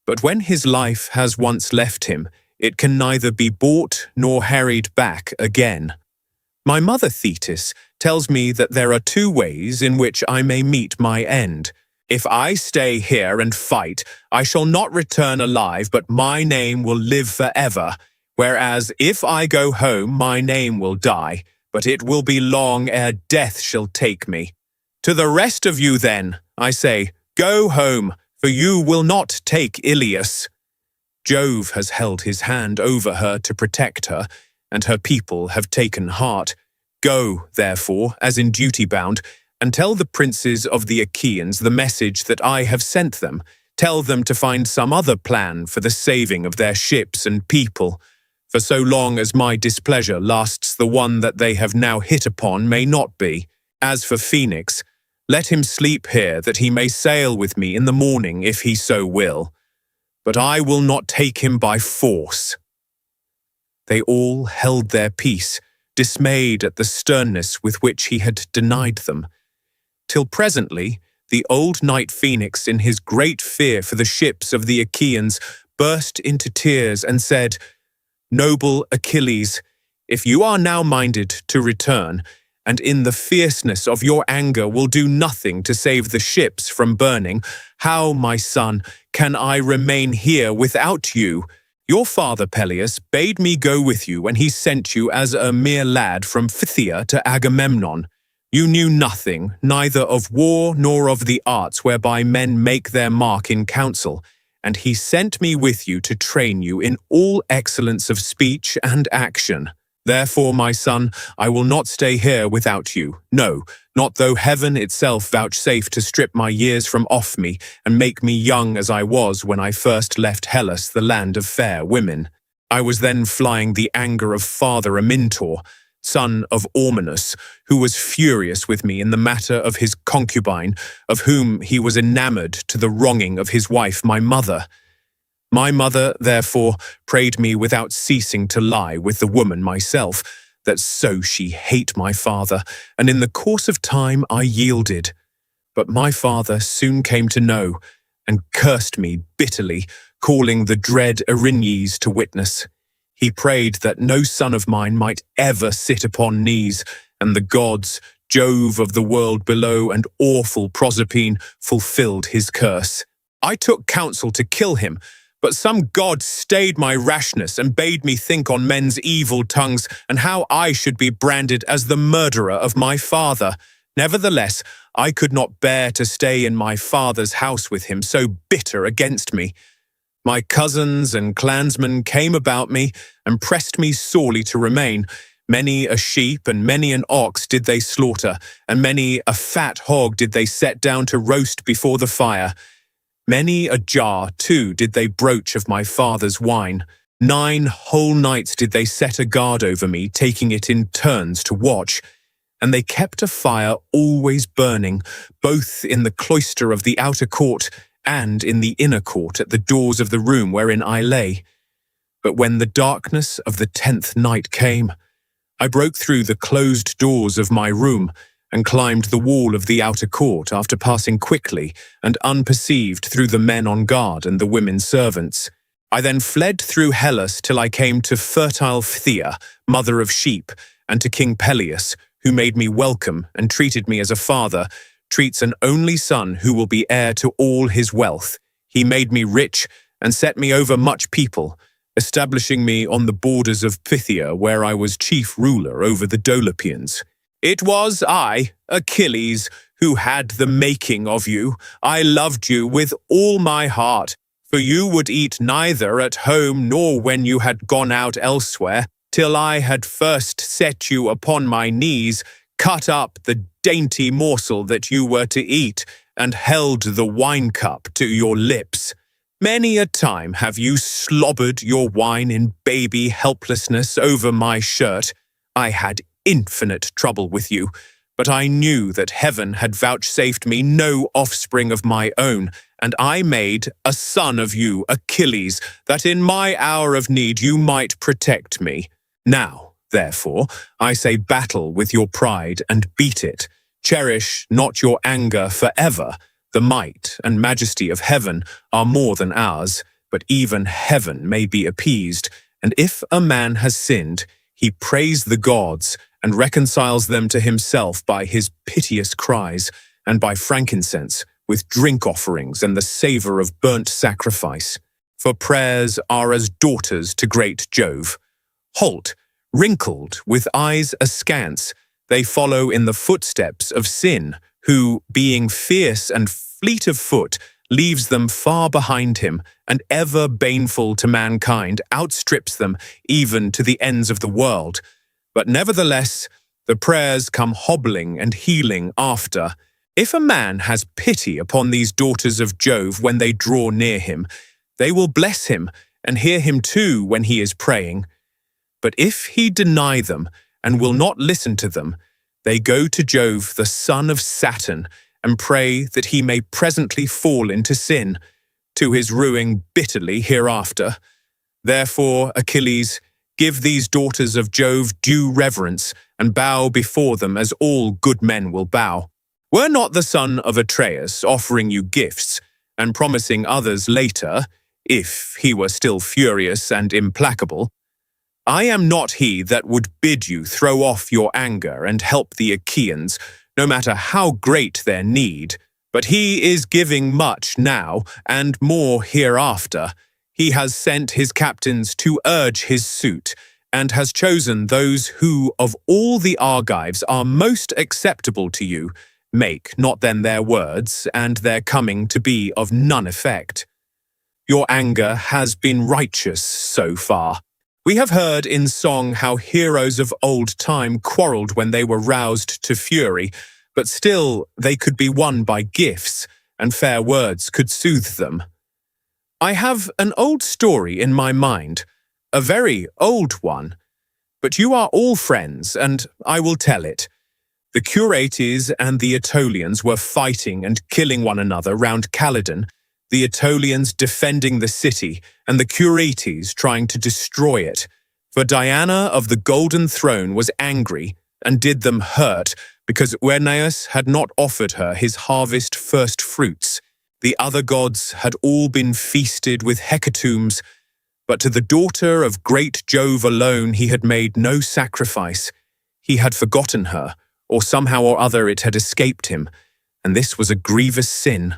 But when his life has once left him, it can neither be bought nor harried back again. My mother Thetis tells me that there are 2 ways in which I may meet my end. If I stay here and fight, I shall not return alive, but my name will live forever. Whereas if I go home, my name will die, but it will be long ere death shall take me. To the rest of you then, I say, go home, for you will not take Ilias. Jove has held his hand over her to protect her, and her people have taken heart. Go, therefore, as in duty bound, and tell the princes of the Achaeans the message that I have sent them. Tell them to find some other plan for the saving of their ships and people. For so long as my displeasure lasts, the one that they have now hit upon may not be. As for Phoenix, let him sleep here, that he may sail with me in the morning if he so will. But I will not take him by force. They all held their peace, dismayed at the sternness with which he had denied them, till presently the old knight Phoenix, in his great fear for the ships of the Achaeans, burst into tears and said, "Noble Achilles, if you are now minded to return, and in the fierceness of your anger will do nothing to save the ships from burning, how, my son, can I remain here without you? Your father Peleus bade me go with you when he sent you as a mere lad from Phthia to Agamemnon. You knew nothing, neither of war nor of the arts whereby men make their mark in council, and he sent me with you to train you in all excellence of speech and action. Therefore, my son, I will not stay here without you. No, not though heaven itself vouchsafe to strip my years from off me and make me young as I was when I first left Hellas, the land of fair women. I was then flying the anger of Father Amintor, son of Ormenus, who was furious with me in the matter of his concubine, of whom he was enamored to the wronging of his wife, my mother. My mother, therefore, prayed me without ceasing to lie with the woman myself, that so she hate my father, and in the course of time I yielded. But my father soon came to know, and cursed me bitterly, calling the dread Erinyes to witness. He prayed that no son of mine might ever sit upon knees, and the gods, Jove of the world below and awful Proserpine, fulfilled his curse. I took counsel to kill him, but some god stayed my rashness and bade me think on men's evil tongues and how I should be branded as the murderer of my father. Nevertheless, I could not bear to stay in my father's house with him, so bitter against me. My cousins and clansmen came about me and pressed me sorely to remain. Many a sheep and many an ox did they slaughter, and many a fat hog did they set down to roast before the fire. Many a jar, too, did they broach of my father's wine. 9 whole nights did they set a guard over me, taking it in turns to watch. And they kept a fire always burning, both in the cloister of the outer court and in the inner court at the doors of the room wherein I lay. But when the darkness of the 10th night came, I broke through the closed doors of my room and climbed the wall of the outer court after passing quickly and unperceived through the men on guard and the women servants. I then fled through Hellas till I came to fertile Phthia, mother of sheep, and to King Peleus, who made me welcome and treated me as a father, treats an only son who will be heir to all his wealth. He made me rich and set me over much people, establishing me on the borders of Phthia, where I was chief ruler over the Dolopians. It was I, Achilles, who had the making of you. I loved you with all my heart, for you would eat neither at home nor when you had gone out elsewhere, till I had first set you upon my knees, cut up the dainty morsel that you were to eat, and held the wine cup to your lips. Many a time have you slobbered your wine in baby helplessness over my shirt. I had infinite trouble with you, but I knew that heaven had vouchsafed me no offspring of my own, and I made a son of you, Achilles, that in my hour of need you might protect me. Now, therefore, I say battle with your pride and beat it. Cherish not your anger forever. The might and majesty of heaven are more than ours, but even heaven may be appeased, and if a man has sinned, he prays the gods and reconciles them to himself by his piteous cries, and by frankincense, with drink offerings and the savour of burnt sacrifice. For prayers are as daughters to great Jove. Halt, wrinkled, with eyes askance, they follow in the footsteps of sin, who, being fierce and fleet of foot, leaves them far behind him, and ever baneful to mankind, outstrips them even to the ends of the world. But nevertheless, the prayers come hobbling and healing after. If a man has pity upon these daughters of Jove when they draw near him, they will bless him and hear him too when he is praying. But if he deny them and will not listen to them, they go to Jove, the son of Saturn, and pray that he may presently fall into sin, to his ruing bitterly hereafter. Therefore, Achilles, give these daughters of Jove due reverence, and bow before them as all good men will bow. Were not the son of Atreus offering you gifts, and promising others later, if he were still furious and implacable? I am not he that would bid you throw off your anger and help the Achaeans, no matter how great their need, but he is giving much now, and more hereafter. He has sent his captains to urge his suit, and has chosen those who, of all the Argives, are most acceptable to you. Make not then their words, and their coming to be of none effect. Your anger has been righteous so far. We have heard in song how heroes of old time quarrelled when they were roused to fury, but still they could be won by gifts, and fair words could soothe them. I have an old story in my mind, a very old one, but you are all friends, and I will tell it. The Curetes and the Aetolians were fighting and killing one another round Calydon, the Aetolians defending the city, and the Curetes trying to destroy it. For Diana of the Golden Throne was angry and did them hurt, because Eueneus had not offered her his harvest first fruits. The other gods had all been feasted with hecatombs, but to the daughter of great Jove alone he had made no sacrifice. He had forgotten her, or somehow or other it had escaped him, and this was a grievous sin.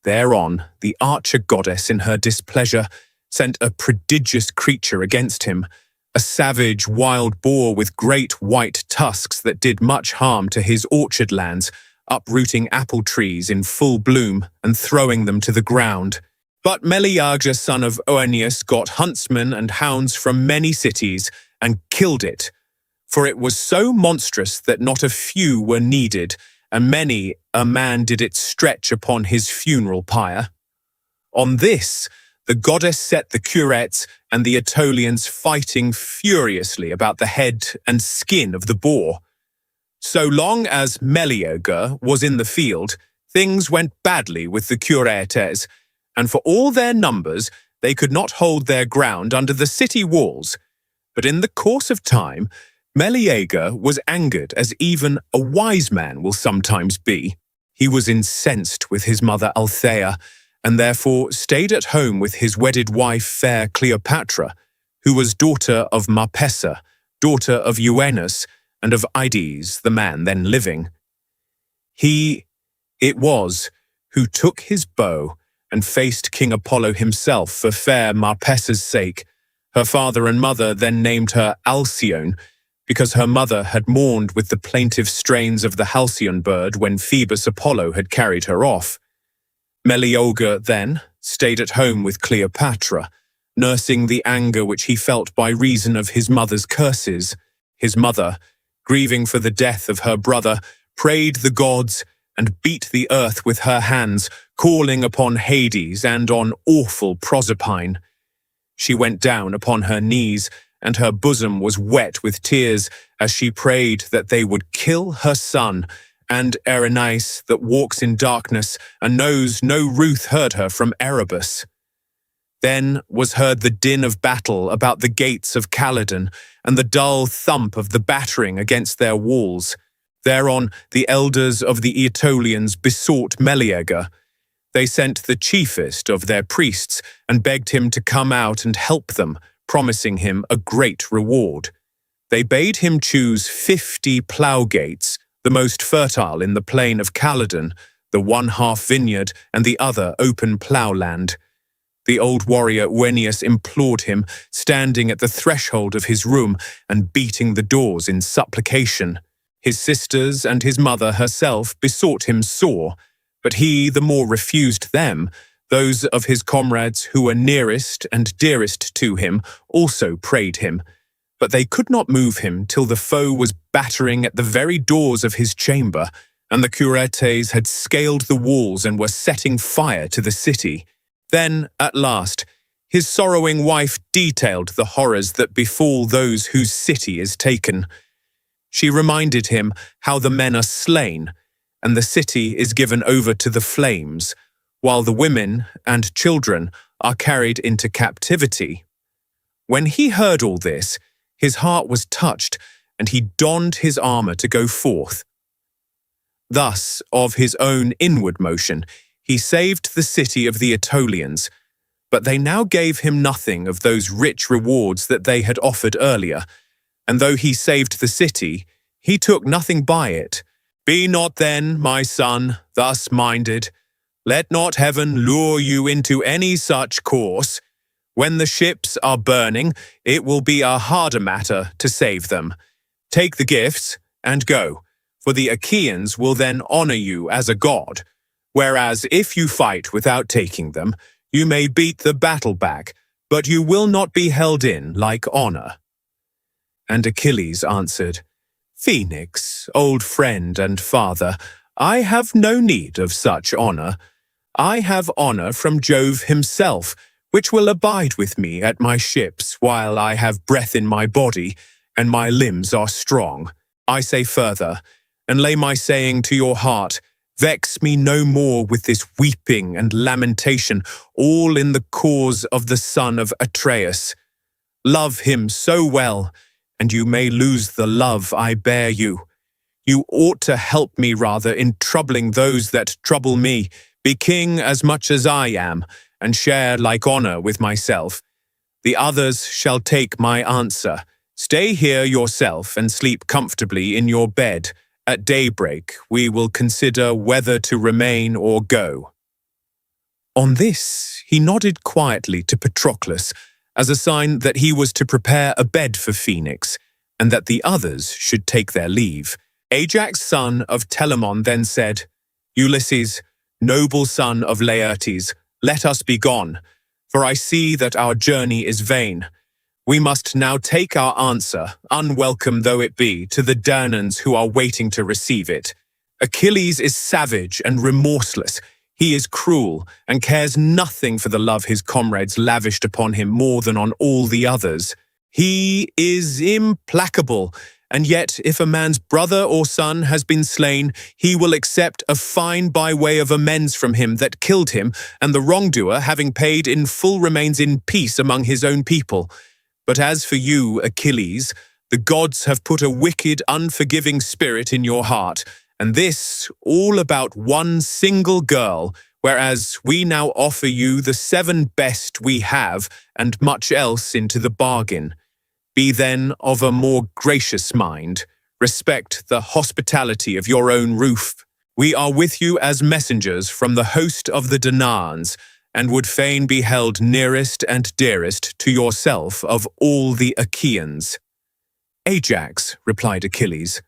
Thereon, the archer goddess in her displeasure sent a prodigious creature against him, a savage wild boar with great white tusks that did much harm to his orchard lands, uprooting apple trees in full bloom and throwing them to the ground. But Meleager, son of Oeneus, got huntsmen and hounds from many cities and killed it, for it was so monstrous that not a few were needed, and many a man did it stretch upon his funeral pyre. On this, the goddess set the Curetes and the Aetolians fighting furiously about the head and skin of the boar. So long as Meleager was in the field, things went badly with the Curetes, and for all their numbers, they could not hold their ground under the city walls. But in the course of time, Meleager was angered, as even a wise man will sometimes be. He was incensed with his mother Althea, and therefore stayed at home with his wedded wife fair Cleopatra, who was daughter of Marpessa, daughter of Euenus, and of Ides, the man then living. It was, who took his bow and faced King Apollo himself for fair Marpessa's sake. Her father and mother then named her Alcyone, because her mother had mourned with the plaintive strains of the halcyon bird when Phoebus Apollo had carried her off. Meleager then stayed at home with Cleopatra, nursing the anger which he felt by reason of his mother's curses. His mother, grieving for the death of her brother, prayed the gods and beat the earth with her hands, calling upon Hades and on awful Proserpine. She went down upon her knees, and her bosom was wet with tears as she prayed that they would kill her son, and Erinys that walks in darkness and knows no ruth heard her from Erebus. Then was heard the din of battle about the gates of Calydon, and the dull thump of the battering against their walls. Thereon the elders of the Aetolians besought Meleager. They sent the chiefest of their priests and begged him to come out and help them, promising him a great reward. They bade him choose 50 plough-gates, the most fertile in the plain of Calydon, the one half vineyard and the other open plough-land. The old warrior Euenius implored him, standing at the threshold of his room and beating the doors in supplication. His sisters and his mother herself besought him sore, but he the more refused them. Those of his comrades who were nearest and dearest to him also prayed him, but they could not move him till the foe was battering at the very doors of his chamber, and the Curetes had scaled the walls and were setting fire to the city. Then, at last, his sorrowing wife detailed the horrors that befall those whose city is taken. She reminded him how the men are slain, and the city is given over to the flames, while the women and children are carried into captivity. When he heard all this, his heart was touched, and he donned his armor to go forth. Thus, of his own inward motion, he saved the city of the Aetolians, but they now gave him nothing of those rich rewards that they had offered earlier, and though he saved the city, he took nothing by it. Be not then, my son, thus minded. Let not heaven lure you into any such course. When the ships are burning, it will be a harder matter to save them. Take the gifts and go, for the Achaeans will then honor you as a god, whereas if you fight without taking them, you may beat the battle back, but you will not be held in like honor. And Achilles answered, Phoenix, old friend and father, I have no need of such honor. I have honor from Jove himself, which will abide with me at my ships while I have breath in my body and my limbs are strong. I say further, and lay my saying to your heart, vex me no more with this weeping and lamentation, all in the cause of the son of Atreus. Love him so well, and you may lose the love I bear you. You ought to help me rather in troubling those that trouble me. Be king as much as I am, and share like honor with myself. The others shall take my answer. Stay here yourself and sleep comfortably in your bed. At daybreak we will consider whether to remain or go. On this he nodded quietly to Patroclus, as a sign that he was to prepare a bed for Phoenix, and that the others should take their leave. Ajax son of Telamon then said, Ulysses, noble son of Laertes, let us be gone, for I see that our journey is vain. We must now take our answer, unwelcome though it be, to the Danaans who are waiting to receive it. Achilles is savage and remorseless. He is cruel and cares nothing for the love his comrades lavished upon him more than on all the others. He is implacable, and yet if a man's brother or son has been slain, he will accept a fine by way of amends from him that killed him, and the wrongdoer, having paid in full, remains in peace among his own people. But as for you, Achilles, The gods have put a wicked, unforgiving spirit in your heart, and this all about one single girl, whereas we now offer you the 7 best we have and much else into the bargain. Be then of a more gracious mind. Respect the hospitality of your own roof. We are with you as messengers from the host of the Danaans, and would fain be held nearest and dearest to yourself of all the Achaeans. Ajax, replied Achilles,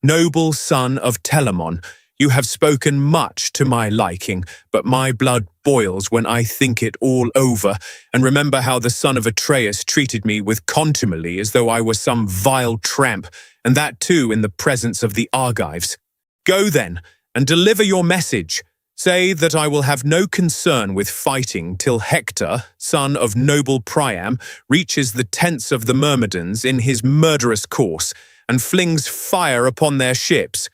noble son of Telamon, you have spoken much to my liking, but my blood boils when I think it all over, and remember how the son of Atreus treated me with contumely as though I were some vile tramp, and that too in the presence of the Argives. Go then, and deliver your message. Say that I will have no concern with fighting till Hector, son of noble Priam, reaches the tents of the Myrmidons in his murderous course, and flings fire upon their ships.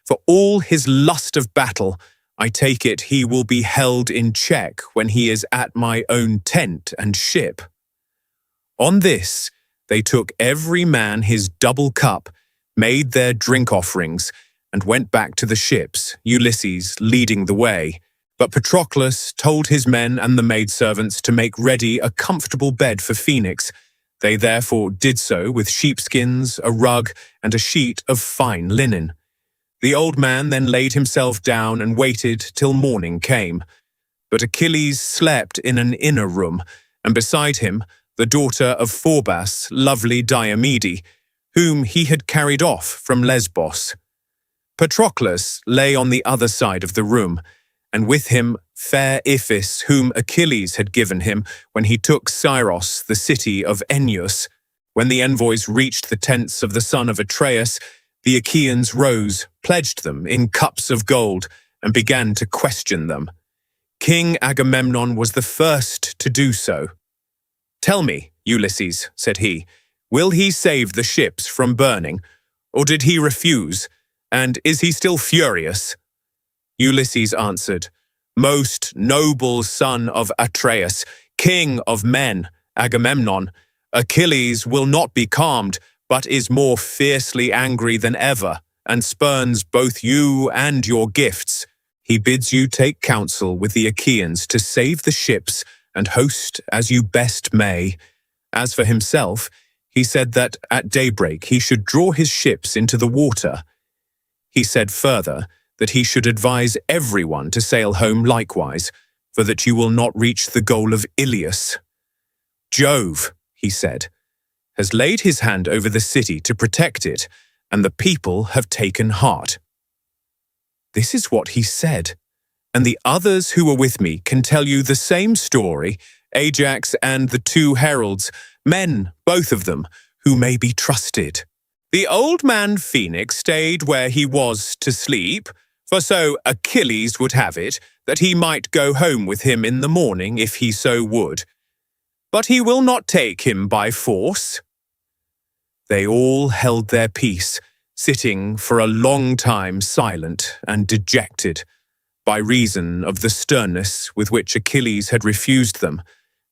For all his lust of battle, I take it he will be held in check when he is at my own tent and ship. On this, they took every man his double cup, made their drink offerings, and went back to the ships, Ulysses leading the way. But Patroclus told his men and the maidservants to make ready a comfortable bed for Phoenix. They therefore did so with sheepskins, a rug, and a sheet of fine linen. The old man then laid himself down and waited till morning came. But Achilles slept in an inner room, and beside him the daughter of Phorbas, lovely Diomede, whom he had carried off from Lesbos. Patroclus lay on the other side of the room, and with him fair Iphis, whom Achilles had given him when he took Scyros, the city of Ennius. When the envoys reached the tents of the son of Atreus, the Achaeans rose, pledged them in cups of gold, and began to question them. King Agamemnon was the first to do so. Tell me, Ulysses, said he, will he save the ships from burning, or did he refuse? And is he still furious? Ulysses answered, Most noble son of Atreus, king of men, Agamemnon, Achilles will not be calmed, but is more fiercely angry than ever, and spurns both you and your gifts. He bids you take counsel with the Achaeans to save the ships and host as you best may. As for himself, he said that at daybreak he should draw his ships into the water. He said further that he should advise everyone to sail home likewise, for that you will not reach the goal of Ilias. Jove, he said, has laid his hand over the city to protect it, and the people have taken heart. This is what he said, and the others who were with me can tell you the same story, Ajax and the 2 heralds, men, both of them, who may be trusted. The old man Phoenix stayed where he was to sleep, for so Achilles would have it, that he might go home with him in the morning if he so would. But he will not take him by force. They all held their peace, sitting for a long time silent and dejected, by reason of the sternness with which Achilles had refused them,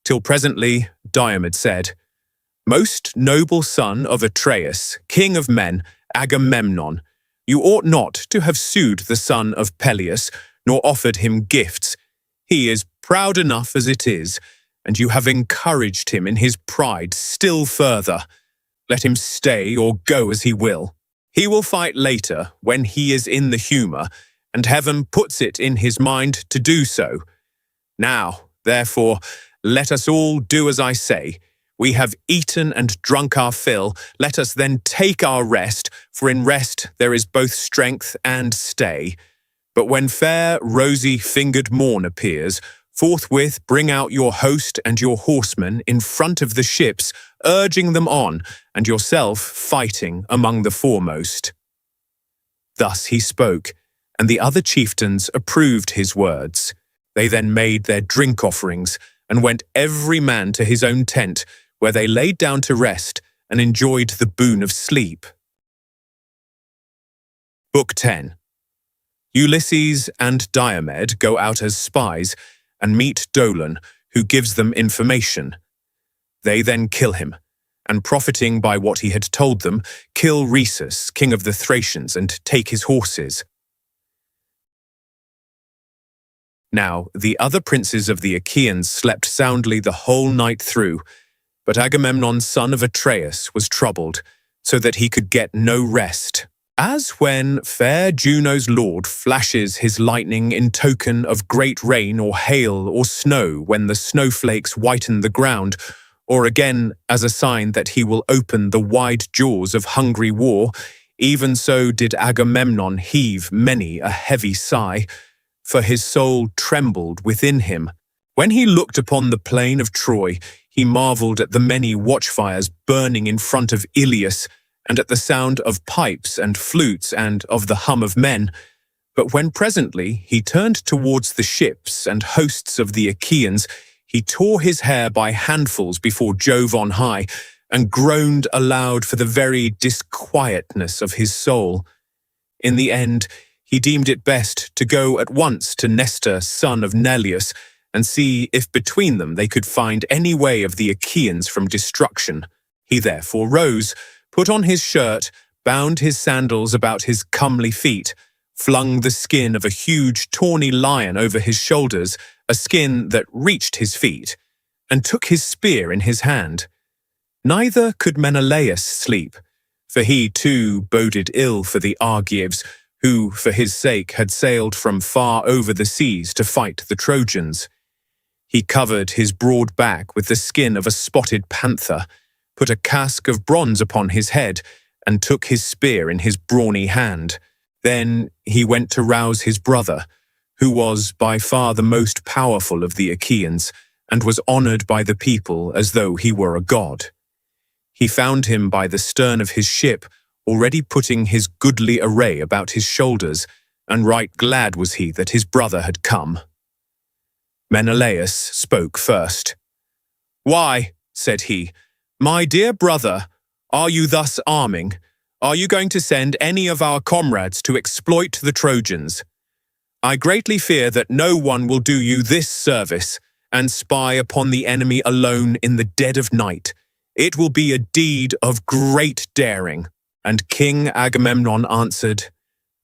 till presently Diomed said, Most noble son of Atreus, king of men, Agamemnon, you ought not to have sued the son of Peleus, nor offered him gifts. He is proud enough as it is, and you have encouraged him in his pride still further. Let him stay or go as he will. He will fight later when he is in the humour, and heaven puts it in his mind to do so. Now, therefore, let us all do as I say. We have eaten and drunk our fill, let us then take our rest, for in rest there is both strength and stay. But when fair, rosy-fingered morn appears, forthwith bring out your host and your horsemen in front of the ships, urging them on, and yourself fighting among the foremost. Thus he spoke, and the other chieftains approved his words. They then made their drink offerings, and went every man to his own tent, where they laid down to rest and enjoyed the boon of sleep. Book 10. Ulysses and Diomed go out as spies and meet Dolon, who gives them information. They then kill him, and profiting by what he had told them, kill Rhesus, king of the Thracians, and take his horses. Now the other princes of the Achaeans slept soundly the whole night through, but Agamemnon son of Atreus was troubled, so that he could get no rest. As when fair Juno's lord flashes his lightning in token of great rain or hail or snow when the snowflakes whiten the ground, or again as a sign that he will open the wide jaws of hungry war, even so did Agamemnon heave many a heavy sigh, for his soul trembled within him. When he looked upon the plain of Troy, he marveled at the many watchfires burning in front of Iliad, and at the sound of pipes and flutes and of the hum of men. But when presently he turned towards the ships and hosts of the Achaeans, he tore his hair by handfuls before Jove on high, and groaned aloud for the very disquietness of his soul. In the end, he deemed it best to go at once to Nestor, son of Neleus, and see if between them they could find any way of the Achaeans from destruction. He therefore rose, put on his shirt, bound his sandals about his comely feet, flung the skin of a huge tawny lion over his shoulders, a skin that reached his feet, and took his spear in his hand. Neither could Menelaus sleep, for he too boded ill for the Argives, who, for his sake, had sailed from far over the seas to fight the Trojans. He covered his broad back with the skin of a spotted panther, put a casque of bronze upon his head, and took his spear in his brawny hand. Then he went to rouse his brother, who was by far the most powerful of the Achaeans, and was honored by the people as though he were a god. He found him by the stern of his ship, already putting his goodly array about his shoulders, and right glad was he that his brother had come. Menelaus spoke first. "Why," said he, "my dear brother, are you thus arming? Are you going to send any of our comrades to exploit the Trojans? I greatly fear that no one will do you this service, and spy upon the enemy alone in the dead of night. It will be a deed of great daring." And King Agamemnon answered,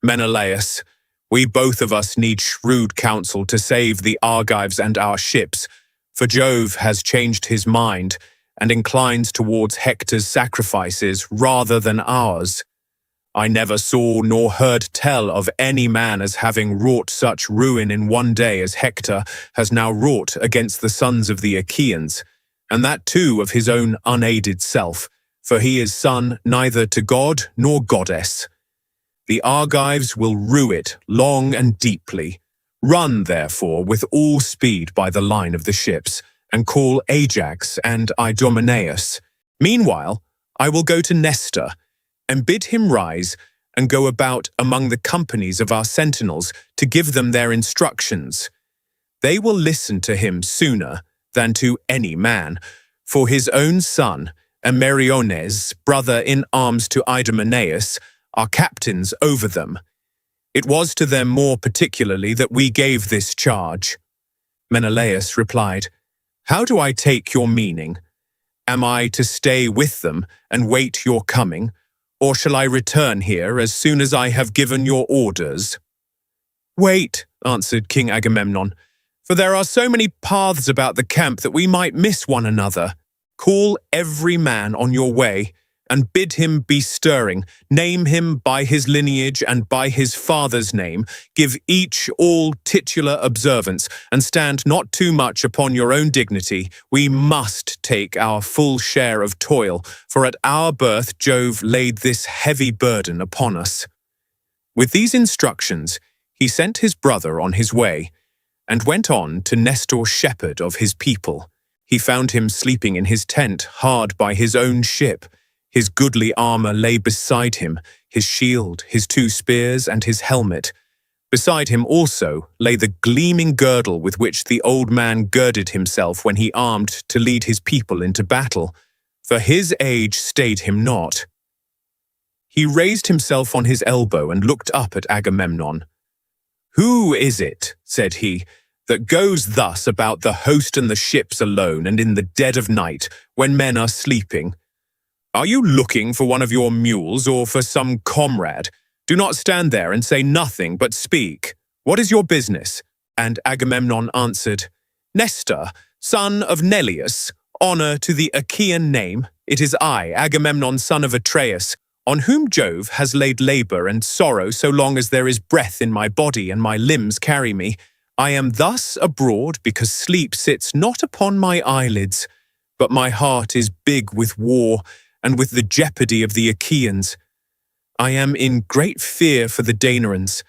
"Menelaus, we both of us need shrewd counsel to save the Argives and our ships, for Jove has changed his mind and inclines towards Hector's sacrifices rather than ours. I never saw nor heard tell of any man as having wrought such ruin in one day as Hector has now wrought against the sons of the Achaeans, and that too of his own unaided self, for he is son neither to god nor goddess. The Argives will rue it long and deeply. Run, therefore, with all speed by the line of the ships, and call Ajax and Idomeneus. Meanwhile, I will go to Nestor, and bid him rise and go about among the companies of our sentinels to give them their instructions. They will listen to him sooner than to any man, for his own son, Meriones, brother in arms to Idomeneus, are captains over them. It was to them more particularly that we gave this charge." Menelaus replied, "How do I take your meaning? Am I to stay with them and wait your coming, or shall I return here as soon as I have given your orders?" "Wait," answered King Agamemnon, "for there are so many paths about the camp that we might miss one another. Call every man on your way, and bid him be stirring. Name him by his lineage and by his father's name. Give each all titular observance, and stand not too much upon your own dignity. We must take our full share of toil, for at our birth Jove laid this heavy burden upon us." With these instructions, he sent his brother on his way, and went on to Nestor, shepherd of his people. He found him sleeping in his tent hard by his own ship. His goodly armor lay beside him, his shield, his 2 spears, and his helmet. Beside him also lay the gleaming girdle with which the old man girded himself when he armed to lead his people into battle, for his age stayed him not. He raised himself on his elbow and looked up at Agamemnon. "Who is it," said he, "that goes thus about the host and the ships alone and in the dead of night, when men are sleeping? Are you looking for one of your mules or for some comrade? Do not stand there and say nothing, but speak. What is your business?" And Agamemnon answered, "Nestor, son of Neleus, honor to the Achaean name, it is I, Agamemnon, son of Atreus, on whom Jove has laid labor and sorrow so long as there is breath in my body and my limbs carry me. I am thus abroad because sleep sits not upon my eyelids, but my heart is big with war and with the jeopardy of the Achaeans. I am in great fear for the Danaans.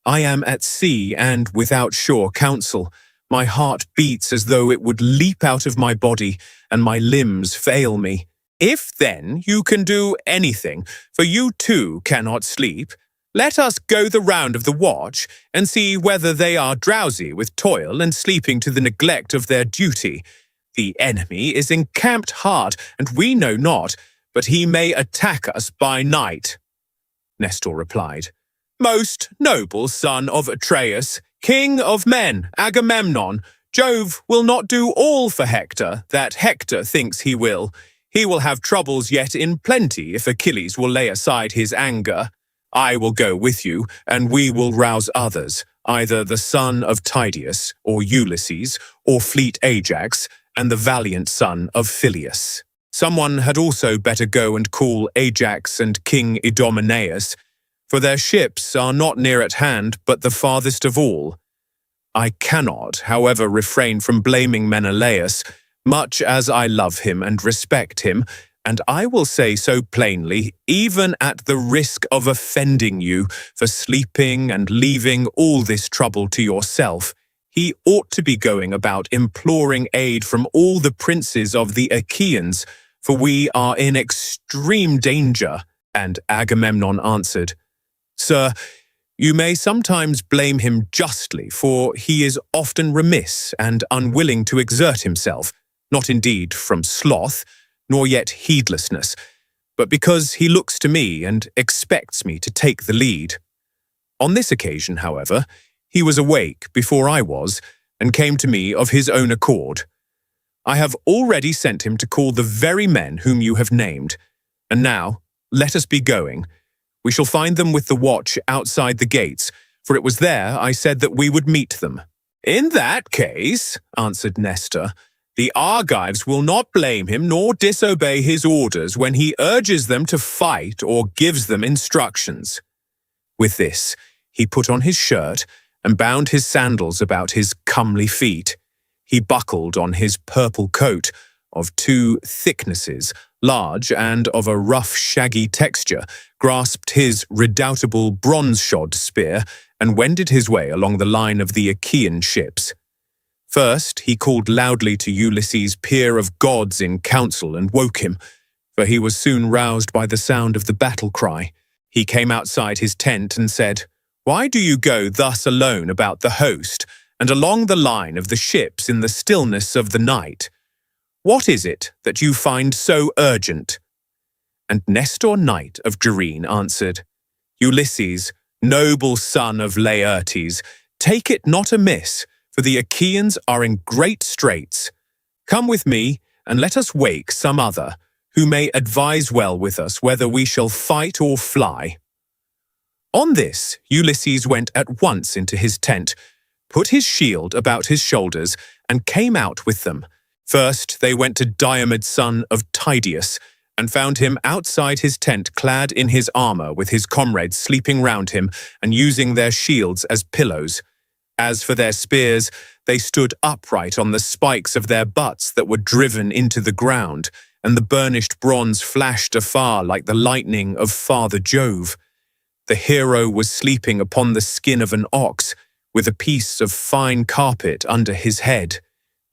I am at sea and without sure counsel. My heart beats as though it would leap out of my body, and my limbs fail me. If, then, you can do anything, for you too cannot sleep, let us go the round of the watch and see whether they are drowsy with toil and sleeping to the neglect of their duty. The enemy is encamped hard, and we know not, but he may attack us by night." Nestor replied, "Most noble son of Atreus, king of men, Agamemnon, Jove will not do all for Hector that Hector thinks he will. He will have troubles yet in plenty if Achilles will lay aside his anger. I will go with you, and we will rouse others, either the son of Tydeus, or Ulysses, or fleet Ajax, and the valiant son of Phyleus. Someone had also better go and call Ajax and King Idomeneus, for their ships are not near at hand, but the farthest of all. I cannot, however, refrain from blaming Menelaus, much as I love him and respect him, and I will say so plainly, even at the risk of offending you for sleeping and leaving all this trouble to yourself. He ought to be going about imploring aid from all the princes of the Achaeans, for we are in extreme danger." And Agamemnon answered, "Sir, you may sometimes blame him justly, for he is often remiss and unwilling to exert himself, not indeed from sloth, nor yet heedlessness, but because he looks to me and expects me to take the lead. On this occasion, however, he was awake before I was, and came to me of his own accord. I have already sent him to call the very men whom you have named, and now let us be going. We shall find them with the watch outside the gates, for it was there I said that we would meet them." "In that case," answered Nestor, "the Argives will not blame him nor disobey his orders when he urges them to fight or gives them instructions." With this, he put on his shirt and bound his sandals about his comely feet. He buckled on his purple coat, of two thicknesses, large and of a rough, shaggy texture, grasped his redoubtable bronze-shod spear, and wended his way along the line of the Achaean ships. First, he called loudly to Ulysses, peer of gods, in council, and woke him, for he was soon roused by the sound of the battle cry. He came outside his tent and said, "Why do you go thus alone about the host, and along the line of the ships in the stillness of the night? What is it that you find so urgent?" And Nestor, knight of Gerene, answered, "Ulysses, noble son of Laertes, take it not amiss, for the Achaeans are in great straits. Come with me, and let us wake some other, who may advise well with us whether we shall fight or fly." On this, Ulysses went at once into his tent, put his shield about his shoulders, and came out with them. First they went to Diomed son of Tydeus, and found him outside his tent clad in his armor with his comrades sleeping round him and using their shields as pillows. As for their spears, they stood upright on the spikes of their butts that were driven into the ground, and the burnished bronze flashed afar like the lightning of Father Jove. The hero was sleeping upon the skin of an ox, with a piece of fine carpet under his head.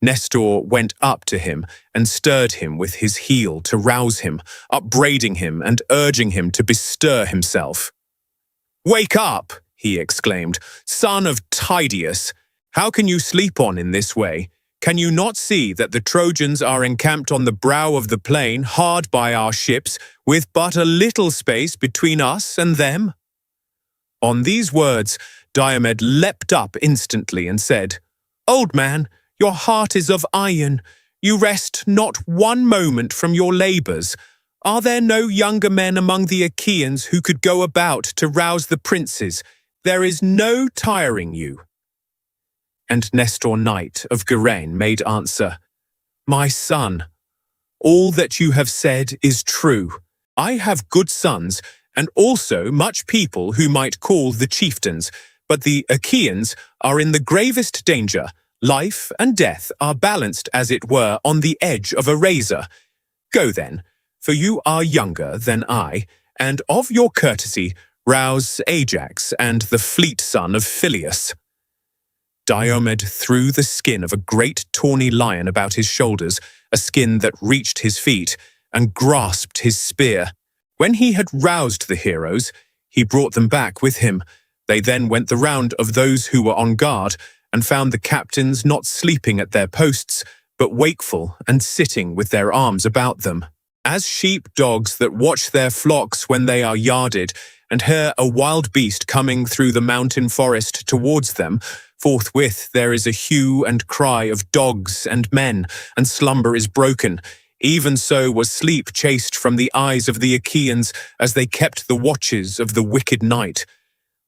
Nestor went up to him and stirred him with his heel to rouse him, upbraiding him and urging him to bestir himself. "Wake up!" he exclaimed, "son of Tydeus! How can you sleep on in this way? Can you not see that the Trojans are encamped on the brow of the plain, hard by our ships, with but a little space between us and them?" On these words, Diomed leapt up instantly and said, "Old man, your heart is of iron. You rest not one moment from your labors. Are there no younger men among the Achaeans who could go about to rouse the princes? There is no tiring you." And Nestor, knight of Geraene, made answer, "My son, all that you have said is true. I have good sons, and also much people who might call the chieftains, but the Achaeans are in the gravest danger. Life and death are balanced, as it were, on the edge of a razor. Go then, for you are younger than I, and of your courtesy rouse Ajax and the fleet son of Phyleus." Diomed threw the skin of a great tawny lion about his shoulders, a skin that reached his feet, and grasped his spear. When he had roused the heroes, he brought them back with him. They then went the round of those who were on guard, and found the captains not sleeping at their posts, but wakeful and sitting with their arms about them. As sheep dogs that watch their flocks when they are yarded, and hear a wild beast coming through the mountain forest towards them, forthwith there is a hue and cry of dogs and men, and slumber is broken. Even so was sleep chased from the eyes of the Achaeans as they kept the watches of the wicked night.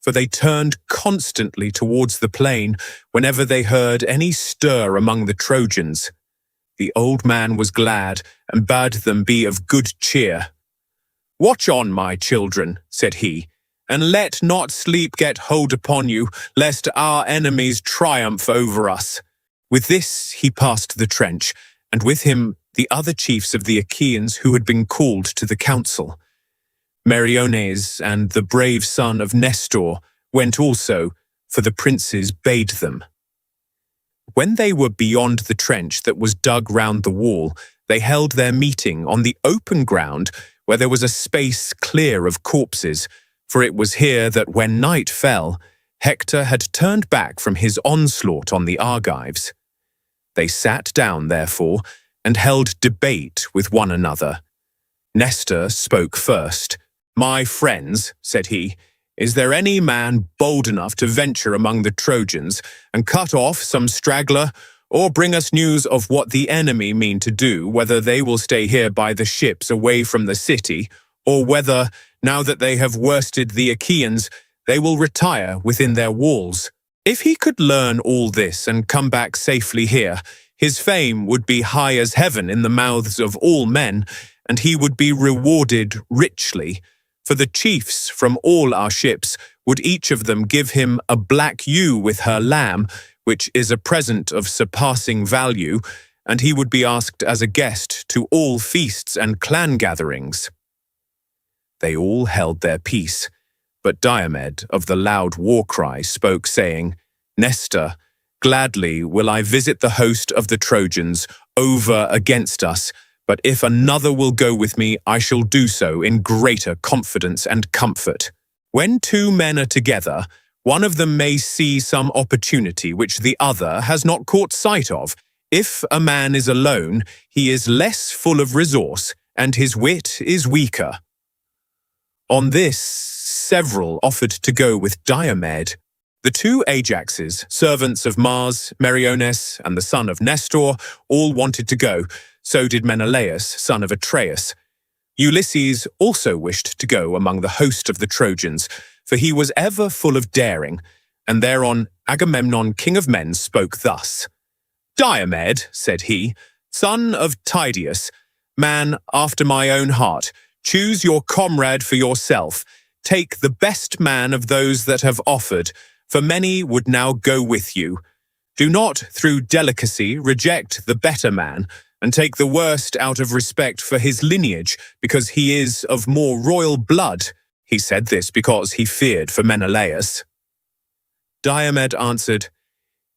For they turned constantly towards the plain whenever they heard any stir among the Trojans. The old man was glad, and bade them be of good cheer. "Watch on, my children," said he, "and let not sleep get hold upon you, lest our enemies triumph over us." With this he passed the trench, and with him the other chiefs of the Achaeans who had been called to the council. Meriones and the brave son of Nestor went also, for the princes bade them. When they were beyond the trench that was dug round the wall, they held their meeting on the open ground where there was a space clear of corpses, for it was here that when night fell, Hector had turned back from his onslaught on the Argives. They sat down, therefore, and held debate with one another. Nestor spoke first. "My friends," said he, "is there any man bold enough to venture among the Trojans and cut off some straggler, or bring us news of what the enemy mean to do, whether they will stay here by the ships away from the city, or whether, now that they have worsted the Achaeans, they will retire within their walls? If he could learn all this and come back safely here, his fame would be high as heaven in the mouths of all men, and he would be rewarded richly. For the chiefs from all our ships would each of them give him a black ewe with her lamb, which is a present of surpassing value, and he would be asked as a guest to all feasts and clan gatherings." They all held their peace, but Diomed of the loud war cry spoke, saying, "Nestor, gladly will I visit the host of the Trojans over against us, but if another will go with me, I shall do so in greater confidence and comfort. When two men are together, one of them may see some opportunity which the other has not caught sight of. If a man is alone, he is less full of resource, and his wit is weaker." On this, several offered to go with Diomed. The two Ajaxes, servants of Mars, Meriones, and the son of Nestor, all wanted to go. So did Menelaus, son of Atreus. Ulysses also wished to go among the host of the Trojans, for he was ever full of daring, and thereon Agamemnon, king of men, spoke thus. "Diomed," said he, "son of Tydeus, man after my own heart, choose your comrade for yourself. Take the best man of those that have offered, for many would now go with you. Do not, through delicacy, reject the better man, and take the worst out of respect for his lineage, because he is of more royal blood." He said this because he feared for Menelaus. Diomed answered,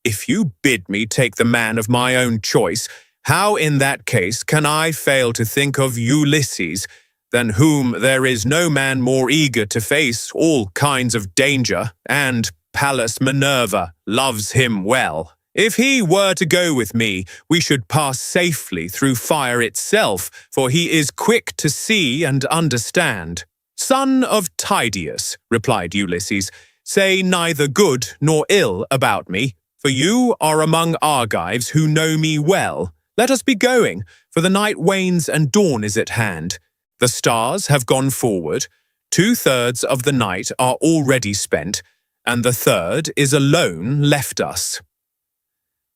"If you bid me take the man of my own choice, how in that case can I fail to think of Ulysses, than whom there is no man more eager to face all kinds of danger, and Pallas Minerva loves him well. If he were to go with me, we should pass safely through fire itself, for he is quick to see and understand." "Son of Tydeus," replied Ulysses, "say neither good nor ill about me, for you are among Argives who know me well. Let us be going, for the night wanes and dawn is at hand. The stars have gone forward, 2/3 of the night are already spent, and the third is alone left us.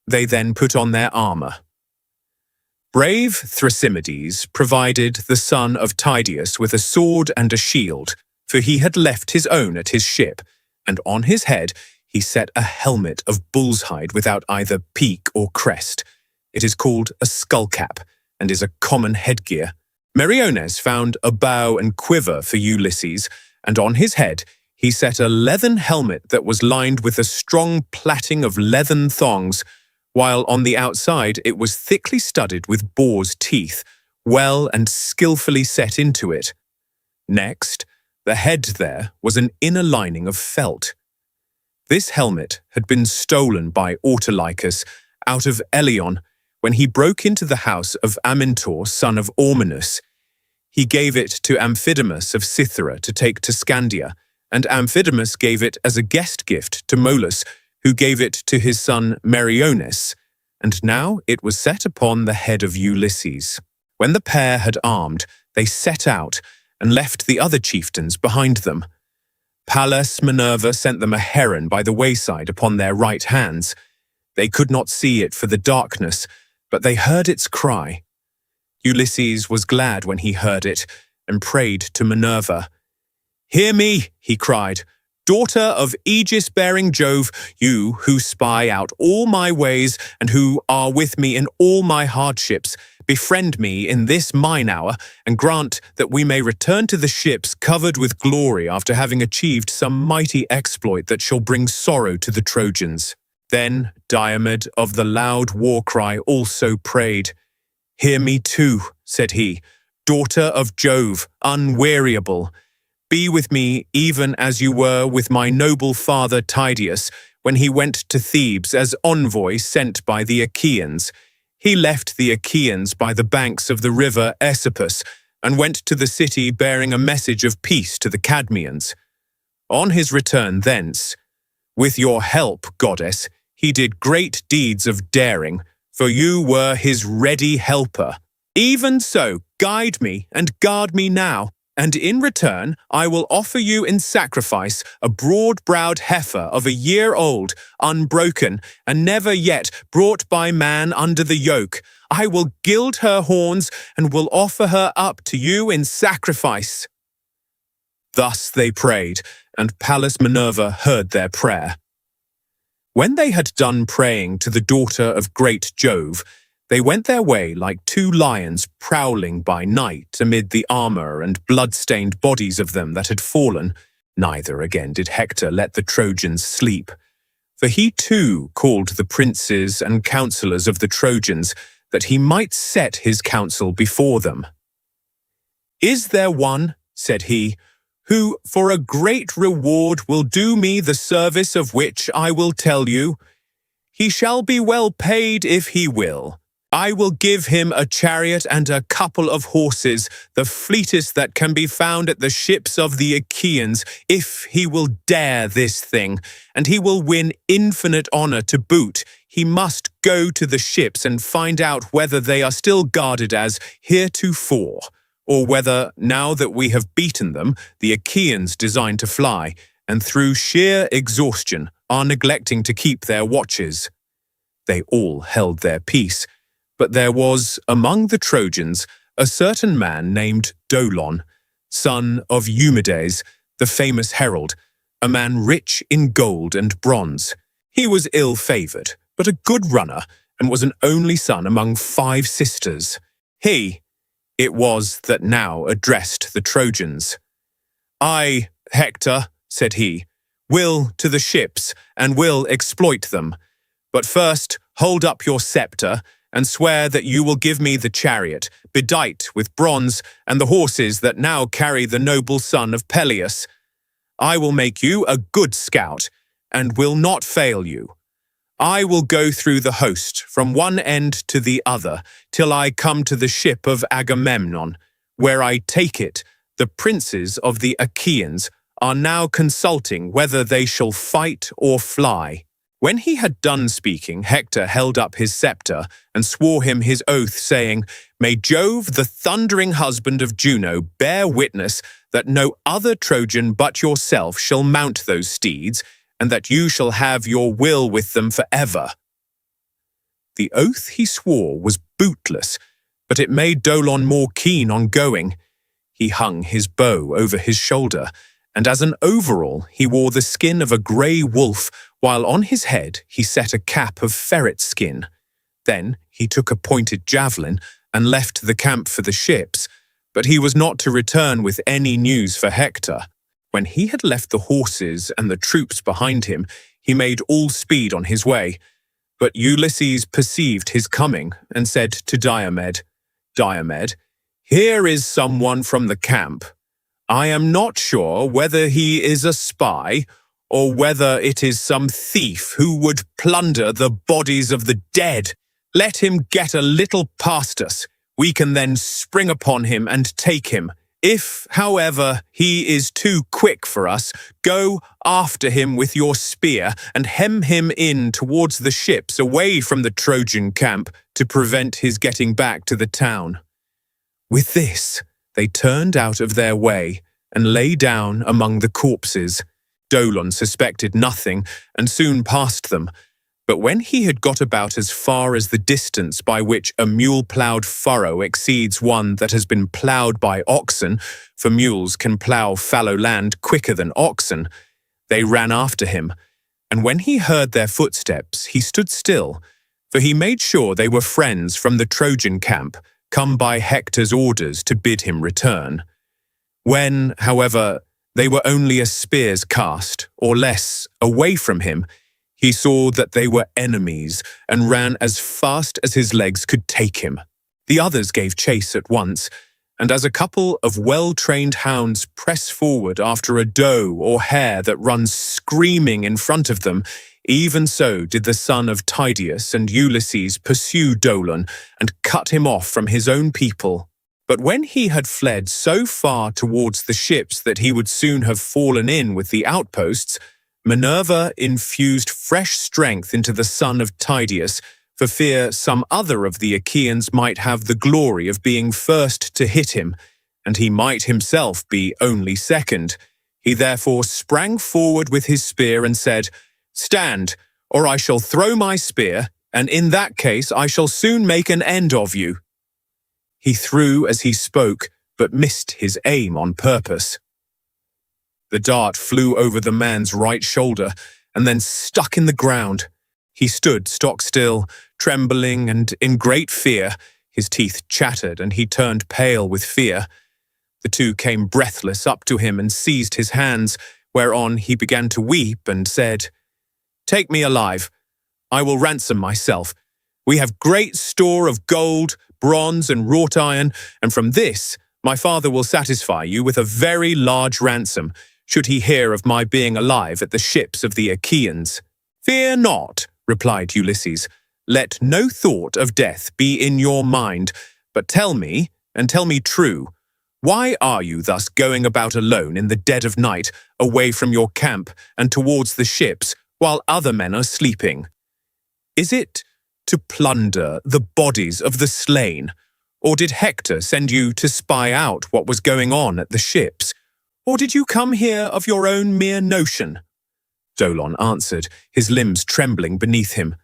They then put on their armor. Brave Thrasymedes provided the son of Tydeus with a sword and a shield, for he had left his own at his ship, and on his head he set a helmet of bull's hide without either peak or crest. It is called a skullcap, and is a common headgear. Meriones found a bow and quiver for Ulysses, and on his head he set a leathern helmet that was lined with a strong plaiting of leathern thongs, while on the outside it was thickly studded with boar's teeth, well and skillfully set into it. Next, the head there was an inner lining of felt. This helmet had been stolen by Autolycus out of Eleon when he broke into the house of Amintor, son of Ormenus. He gave it to Amphidamas of Cythera to take to Scandia, and Amphidamas gave it as a guest gift to Molus, who gave it to his son Meriones, and now it was set upon the head of Ulysses. When the pair had armed, they set out and left the other chieftains behind them. Pallas Minerva sent them a heron by the wayside upon their right hands. They could not see it for the darkness, but they heard its cry. Ulysses was glad when he heard it, and prayed to Minerva. "Hear me," he cried, "daughter of aegis-bearing Jove, you who spy out all my ways and who are with me in all my hardships. Befriend me in this mine hour, and grant that we may return to the ships covered with glory after having achieved some mighty exploit that shall bring sorrow to the Trojans." Then Diomed of the loud war cry also prayed. "Hear me too," said he, "daughter of Jove, unweariable. Be with me even as you were with my noble father Tydeus, when he went to Thebes as envoy sent by the Achaeans. He left the Achaeans by the banks of the river Aesopus, and went to the city bearing a message of peace to the Cadmeans. On his return thence, with your help, goddess, he did great deeds of daring, for you were his ready helper. Even so, guide me and guard me now, and in return I will offer you in sacrifice a broad-browed heifer of a year old, unbroken, and never yet brought by man under the yoke. I will gild her horns and will offer her up to you in sacrifice." Thus they prayed, and Pallas Minerva heard their prayer. When they had done praying to the daughter of great Jove, they went their way like two lions prowling by night amid the armor and blood-stained bodies of them that had fallen. Neither again did Hector let the Trojans sleep, for he too called the princes and counselors of the Trojans, that he might set his counsel before them. "Is there one," said he, "who for a great reward will do me the service of which I will tell you? He shall be well paid if he will. I will give him a chariot and a couple of horses, the fleetest that can be found at the ships of the Achaeans, if he will dare this thing, and he will win infinite honor to boot. He must go to the ships and find out whether they are still guarded as heretofore, or whether, now that we have beaten them, the Achaeans design to fly, and through sheer exhaustion are neglecting to keep their watches." They all held their peace, but there was, among the Trojans, a certain man named Dolon, son of Eumedes, the famous herald, a man rich in gold and bronze. He was ill-favored, but a good runner, and was an only son among 5 sisters. It was that now addressed the Trojans. "I, Hector," said he, "will to the ships, and will exploit them. But first hold up your scepter, and swear that you will give me the chariot, bedight with bronze, and the horses that now carry the noble son of Peleus. I will make you a good scout, and will not fail you. I will go through the host, from one end to the other, till I come to the ship of Agamemnon, where I take it the princes of the Achaeans are now consulting whether they shall fight or fly. When he had done speaking, Hector held up his scepter and swore him his oath, saying, "May Jove, the thundering husband of Juno, bear witness that no other Trojan but yourself shall mount those steeds, and that you shall have your will with them forever." The oath he swore was bootless, but it made Dolon more keen on going. He hung his bow over his shoulder, and as an overall he wore the skin of a grey wolf, while on his head he set a cap of ferret skin. Then he took a pointed javelin and left the camp for the ships, but he was not to return with any news for Hector. When he had left the horses and the troops behind him, he made all speed on his way. But Ulysses perceived his coming and said to Diomed, "Diomed, here is someone from the camp. I am not sure whether he is a spy or whether it is some thief who would plunder the bodies of the dead. Let him get a little past us. We can then spring upon him and take him. If, however, he is too quick for us, go after him with your spear and hem him in towards the ships away from the Trojan camp to prevent his getting back to the town." With this, they turned out of their way and lay down among the corpses. Dolon suspected nothing and soon passed them, but when he had got about as far as the distance by which a mule-ploughed furrow exceeds one that has been ploughed by oxen, for mules can plough fallow land quicker than oxen, they ran after him, and when he heard their footsteps, he stood still, for he made sure they were friends from the Trojan camp, come by Hector's orders to bid him return. When, however, they were only a spear's cast, or less, away from him, he saw that they were enemies and ran as fast as his legs could take him. The others gave chase at once, and as a couple of well-trained hounds press forward after a doe or hare that runs screaming in front of them, even so did the son of Tydeus and Ulysses pursue Dolon and cut him off from his own people. But when he had fled so far towards the ships that he would soon have fallen in with the outposts, Minerva infused fresh strength into the son of Tydeus, for fear some other of the Achaeans might have the glory of being first to hit him, and he might himself be only second. He therefore sprang forward with his spear and said, "Stand, or I shall throw my spear, and in that case I shall soon make an end of you." He threw as he spoke, but missed his aim on purpose. The dart flew over the man's right shoulder and then stuck in the ground. He stood stock still, trembling and in great fear. His teeth chattered and he turned pale with fear. The two came breathless up to him and seized his hands, whereon he began to weep and said, "Take me alive. I will ransom myself. We have great store of gold, bronze, and wrought iron, and from this my father will satisfy you with a very large ransom, should he hear of my being alive at the ships of the Achaeans." "Fear not," replied Ulysses. "Let no thought of death be in your mind, but tell me, and tell me true, why are you thus going about alone in the dead of night, away from your camp and towards the ships, while other men are sleeping? Is it to plunder the bodies of the slain, or did Hector send you to spy out what was going on at the ships? Or did you come here of your own mere notion?" Dolon answered, his limbs trembling beneath him.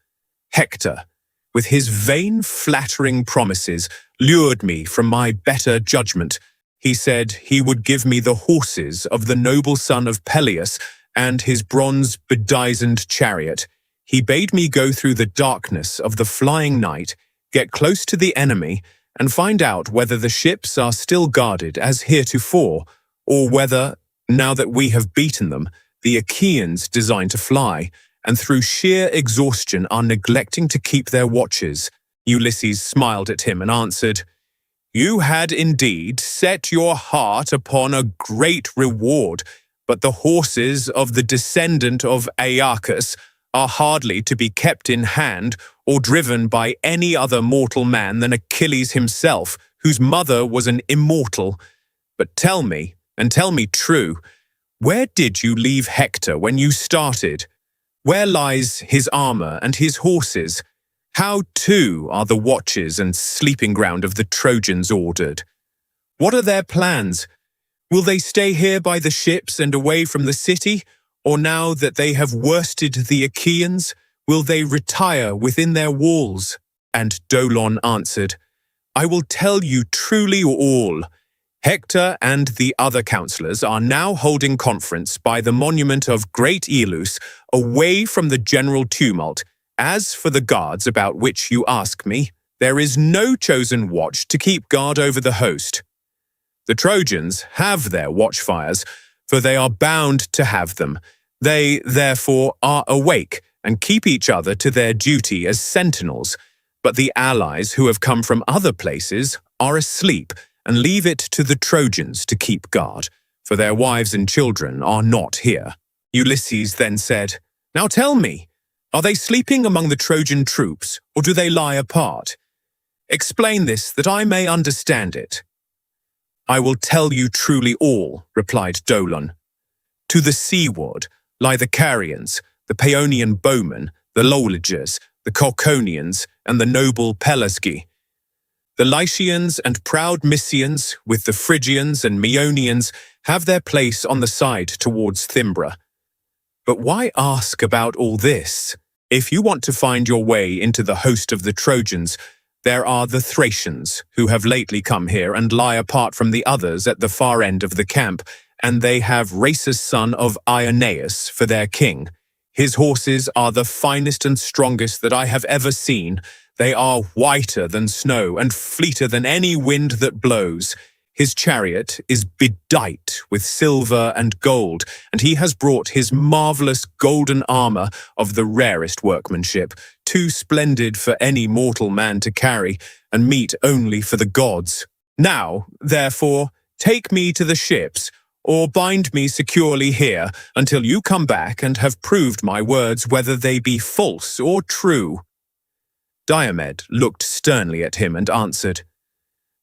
"Hector, with his vain flattering promises, lured me from my better judgment. He said he would give me the horses of the noble son of Peleus and his bronze bedizened chariot. He bade me go through the darkness of the flying night, get close to the enemy, and find out whether the ships are still guarded as heretofore, or whether, now that we have beaten them, the Achaeans design to fly, and through sheer exhaustion are neglecting to keep their watches." Ulysses smiled at him and answered, "You had indeed set your heart upon a great reward, but the horses of the descendant of Aeacus are hardly to be kept in hand or driven by any other mortal man than Achilles himself, whose mother was an immortal. But tell me, and tell me true, where did you leave Hector when you started? Where lies his armor and his horses? How too are the watches and sleeping ground of the Trojans ordered? What are their plans? Will they stay here by the ships and away from the city? Or now that they have worsted the Achaeans, will they retire within their walls? And Dolon answered, I will tell you truly all. Hector and the other counselors are now holding conference by the monument of great Ilus, away from the general tumult. As for the guards about which you ask me, there is no chosen watch to keep guard over the host. The Trojans have their watchfires, for they are bound to have them. They, therefore, are awake and keep each other to their duty as sentinels. But the allies who have come from other places are asleep, and leave it to the Trojans to keep guard, for their wives and children are not here. Ulysses then said, Now tell me, are they sleeping among the Trojan troops, or do they lie apart? Explain this, that I may understand it. I will tell you truly all, replied Dolon. To the seaward lie the Carians, the Paeonian bowmen, the Lolygers, the Cauconians, and the noble Pelasgi. The Lycians and proud Mysians, with the Phrygians and Meonians, have their place on the side towards Thymbra. But why ask about all this? If you want to find your way into the host of the Trojans, there are the Thracians, who have lately come here and lie apart from the others at the far end of the camp, and they have Rhasus son of Ioneus for their king. His horses are the finest and strongest that I have ever seen. They are whiter than snow and fleeter than any wind that blows. His chariot is bedight with silver and gold, and he has brought his marvelous golden armor of the rarest workmanship, too splendid for any mortal man to carry, and meet only for the gods. Now, therefore, take me to the ships, or bind me securely here until you come back and have proved my words whether they be false or true. Diomed looked sternly at him and answered,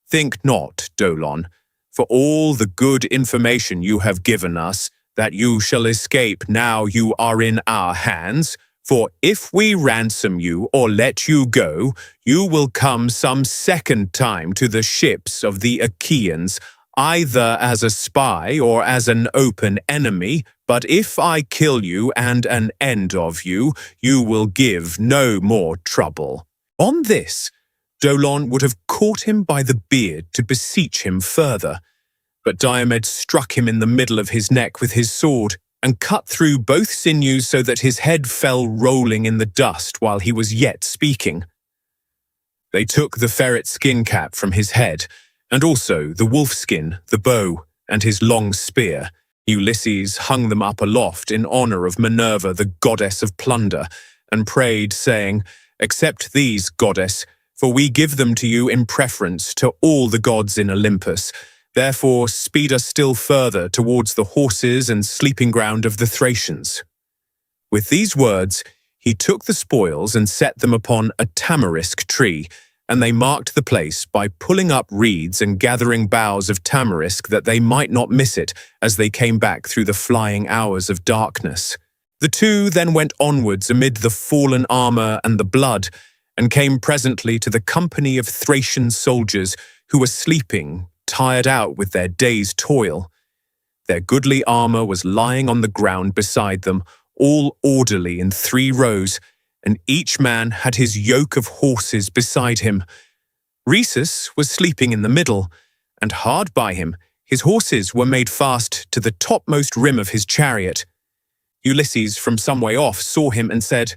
Think not, Dolon, for all the good information you have given us, that you shall escape now you are in our hands, for if we ransom you or let you go, you will come some second time to the ships of the Achaeans, either as a spy or as an open enemy, but if I kill you and an end of you, you will give no more trouble. On this, Dolon would have caught him by the beard to beseech him further, but Diomed struck him in the middle of his neck with his sword and cut through both sinews so that his head fell rolling in the dust while he was yet speaking. They took the ferret skin cap from his head, and also the wolf skin, the bow, and his long spear. Ulysses hung them up aloft in honor of Minerva, the goddess of plunder, and prayed, saying, Accept these, goddess, for we give them to you in preference to all the gods in Olympus. Therefore speed us still further towards the horses and sleeping ground of the Thracians. With these words, he took the spoils and set them upon a tamarisk tree, and they marked the place by pulling up reeds and gathering boughs of tamarisk that they might not miss it as they came back through the flying hours of darkness. The two then went onwards amid the fallen armor and the blood, and came presently to the company of Thracian soldiers who were sleeping, tired out with their day's toil. Their goodly armor was lying on the ground beside them, all orderly in 3 rows, and each man had his yoke of horses beside him. Rhesus was sleeping in the middle, and hard by him his horses were made fast to the topmost rim of his chariot. Ulysses from some way off saw him and said,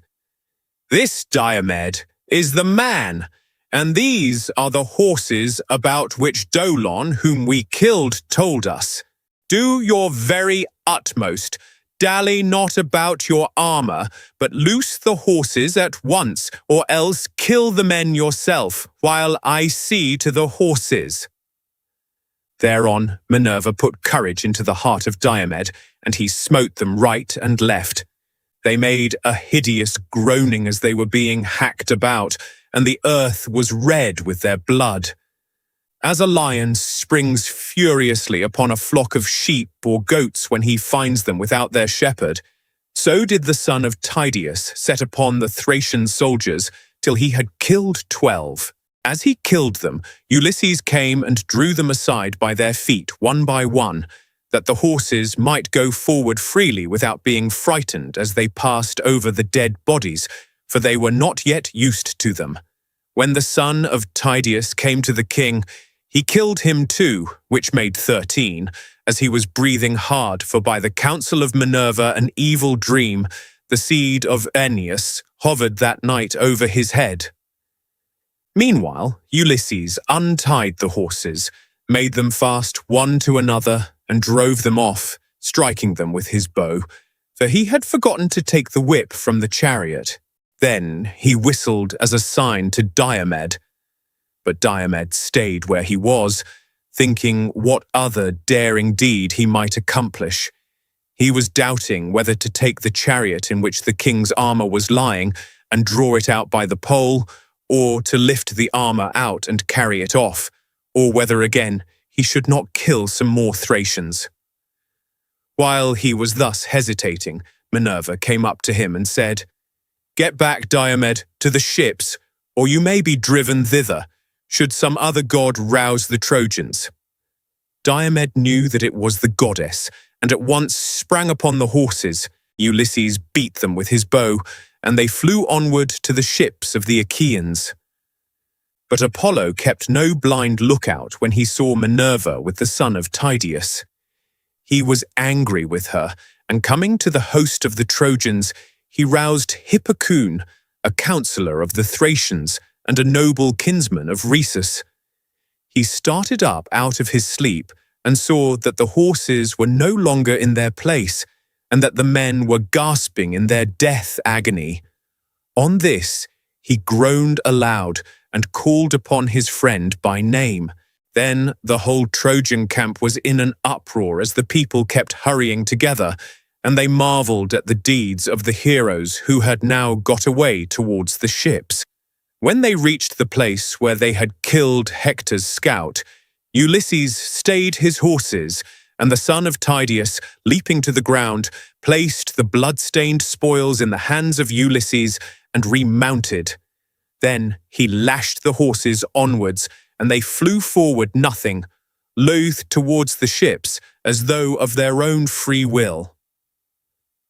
This, Diomed, is the man, and these are the horses about which Dolon, whom we killed, told us. Do your very utmost. Dally not about your armor, but loose the horses at once, or else kill the men yourself, while I see to the horses. Thereon Minerva put courage into the heart of Diomed, and he smote them right and left. They made a hideous groaning as they were being hacked about, and the earth was red with their blood. As a lion springs furiously upon a flock of sheep or goats when he finds them without their shepherd, So did the son of Tydeus set upon the Thracian soldiers till he had killed 12. As he killed them, Ulysses came and drew them aside by their feet one by one, that the horses might go forward freely without being frightened as they passed over the dead bodies, for they were not yet used to them. When the son of Tydeus came to the king, he killed him too, which made 13, as he was breathing hard, for by the counsel of Minerva an evil dream, the seed of Aeneas, hovered that night over his head. Meanwhile, Ulysses untied the horses, made them fast one to another, and drove them off, striking them with his bow, for he had forgotten to take the whip from the chariot. Then he whistled as a sign to Diomed. But Diomed stayed where he was, thinking what other daring deed he might accomplish. He was doubting whether to take the chariot in which the king's armor was lying and draw it out by the pole, or to lift the armor out and carry it off, or whether again he should not kill some more Thracians. While he was thus hesitating, Minerva came up to him and said, "Get back, Diomed, to the ships, or you may be driven thither, should some other god rouse the Trojans." Diomed knew that it was the goddess, and at once sprang upon the horses. Ulysses beat them with his bow, and they flew onward to the ships of the Achaeans. But Apollo kept no blind lookout when he saw Minerva with the son of Tydeus. He was angry with her, and coming to the host of the Trojans, he roused Hippocoon, a counsellor of the Thracians and a noble kinsman of Rhesus. He started up out of his sleep and saw that the horses were no longer in their place, and that the men were gasping in their death agony. On this, he groaned aloud and called upon his friend by name. Then the whole Trojan camp was in an uproar as the people kept hurrying together, and they marveled at the deeds of the heroes who had now got away towards the ships. When they reached the place where they had killed Hector's scout, Ulysses stayed his horses, and the son of Tydeus, leaping to the ground, placed the blood-stained spoils in the hands of Ulysses and remounted. Then he lashed the horses onwards, and they flew forward nothing, loath towards the ships, as though of their own free will.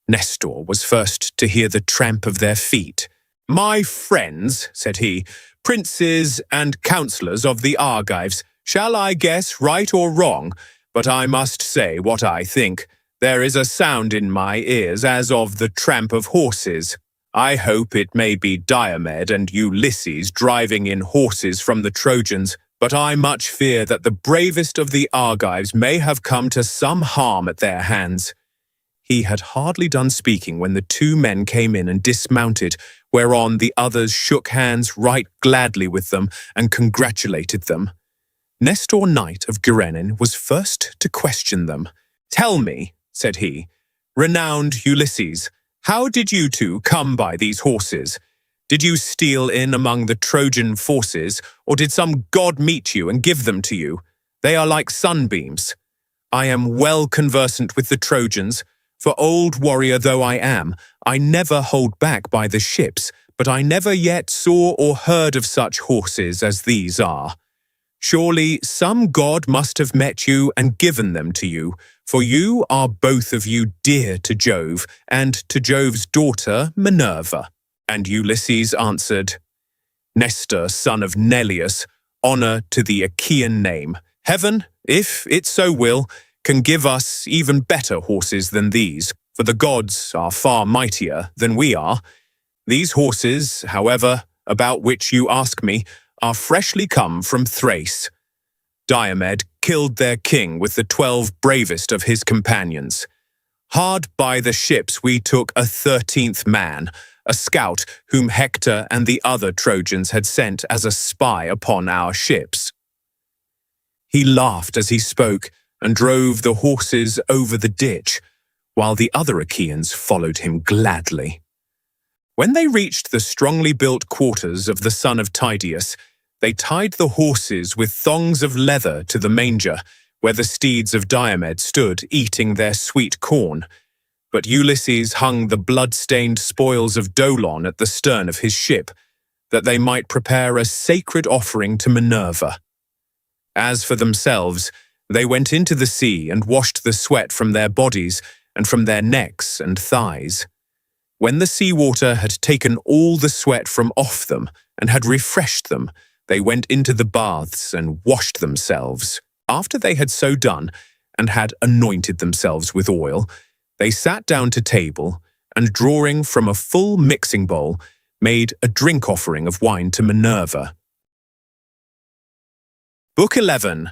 Nestor was first to hear the tramp of their feet. "My friends," said he, "princes and counsellors of the Argives, shall I guess right or wrong? But I must say what I think. There is a sound in my ears as of the tramp of horses. I hope it may be Diomed and Ulysses driving in horses from the Trojans, but I much fear that the bravest of the Argives may have come to some harm at their hands." He had hardly done speaking when the two men came in and dismounted, whereon the others shook hands right gladly with them and congratulated them. Nestor, knight of Gerene, was first to question them. "Tell me," said he, "renowned Ulysses, how did you two come by these horses? Did you steal in among the Trojan forces, or did some god meet you and give them to you? They are like sunbeams. I am well conversant with the Trojans, for old warrior though I am, I never hold back by the ships, but I never yet saw or heard of such horses as these are. Surely some god must have met you and given them to you, for you are both of you dear to Jove and to Jove's daughter Minerva." And Ulysses answered, "Nestor, son of Neleus, honour to the Achaean name. Heaven, if it so will, can give us even better horses than these, for the gods are far mightier than we are. These horses, however, about which you ask me, are freshly come from Thrace. Diomed killed their king with the 12 bravest of his companions. Hard by the ships we took a 13th man, a scout whom Hector and the other Trojans had sent as a spy upon our ships." He laughed as he spoke and drove the horses over the ditch, while the other Achaeans followed him gladly. When they reached the strongly built quarters of the son of Tydeus, they tied the horses with thongs of leather to the manger, where the steeds of Diomed stood eating their sweet corn. But Ulysses hung the blood-stained spoils of Dolon at the stern of his ship, that they might prepare a sacred offering to Minerva. As for themselves, they went into the sea and washed the sweat from their bodies and from their necks and thighs. When the sea water had taken all the sweat from off them and had refreshed them, they went into the baths and washed themselves. After they had so done and had anointed themselves with oil, they sat down to table and, drawing from a full mixing bowl, made a drink offering of wine to Minerva. Book 11.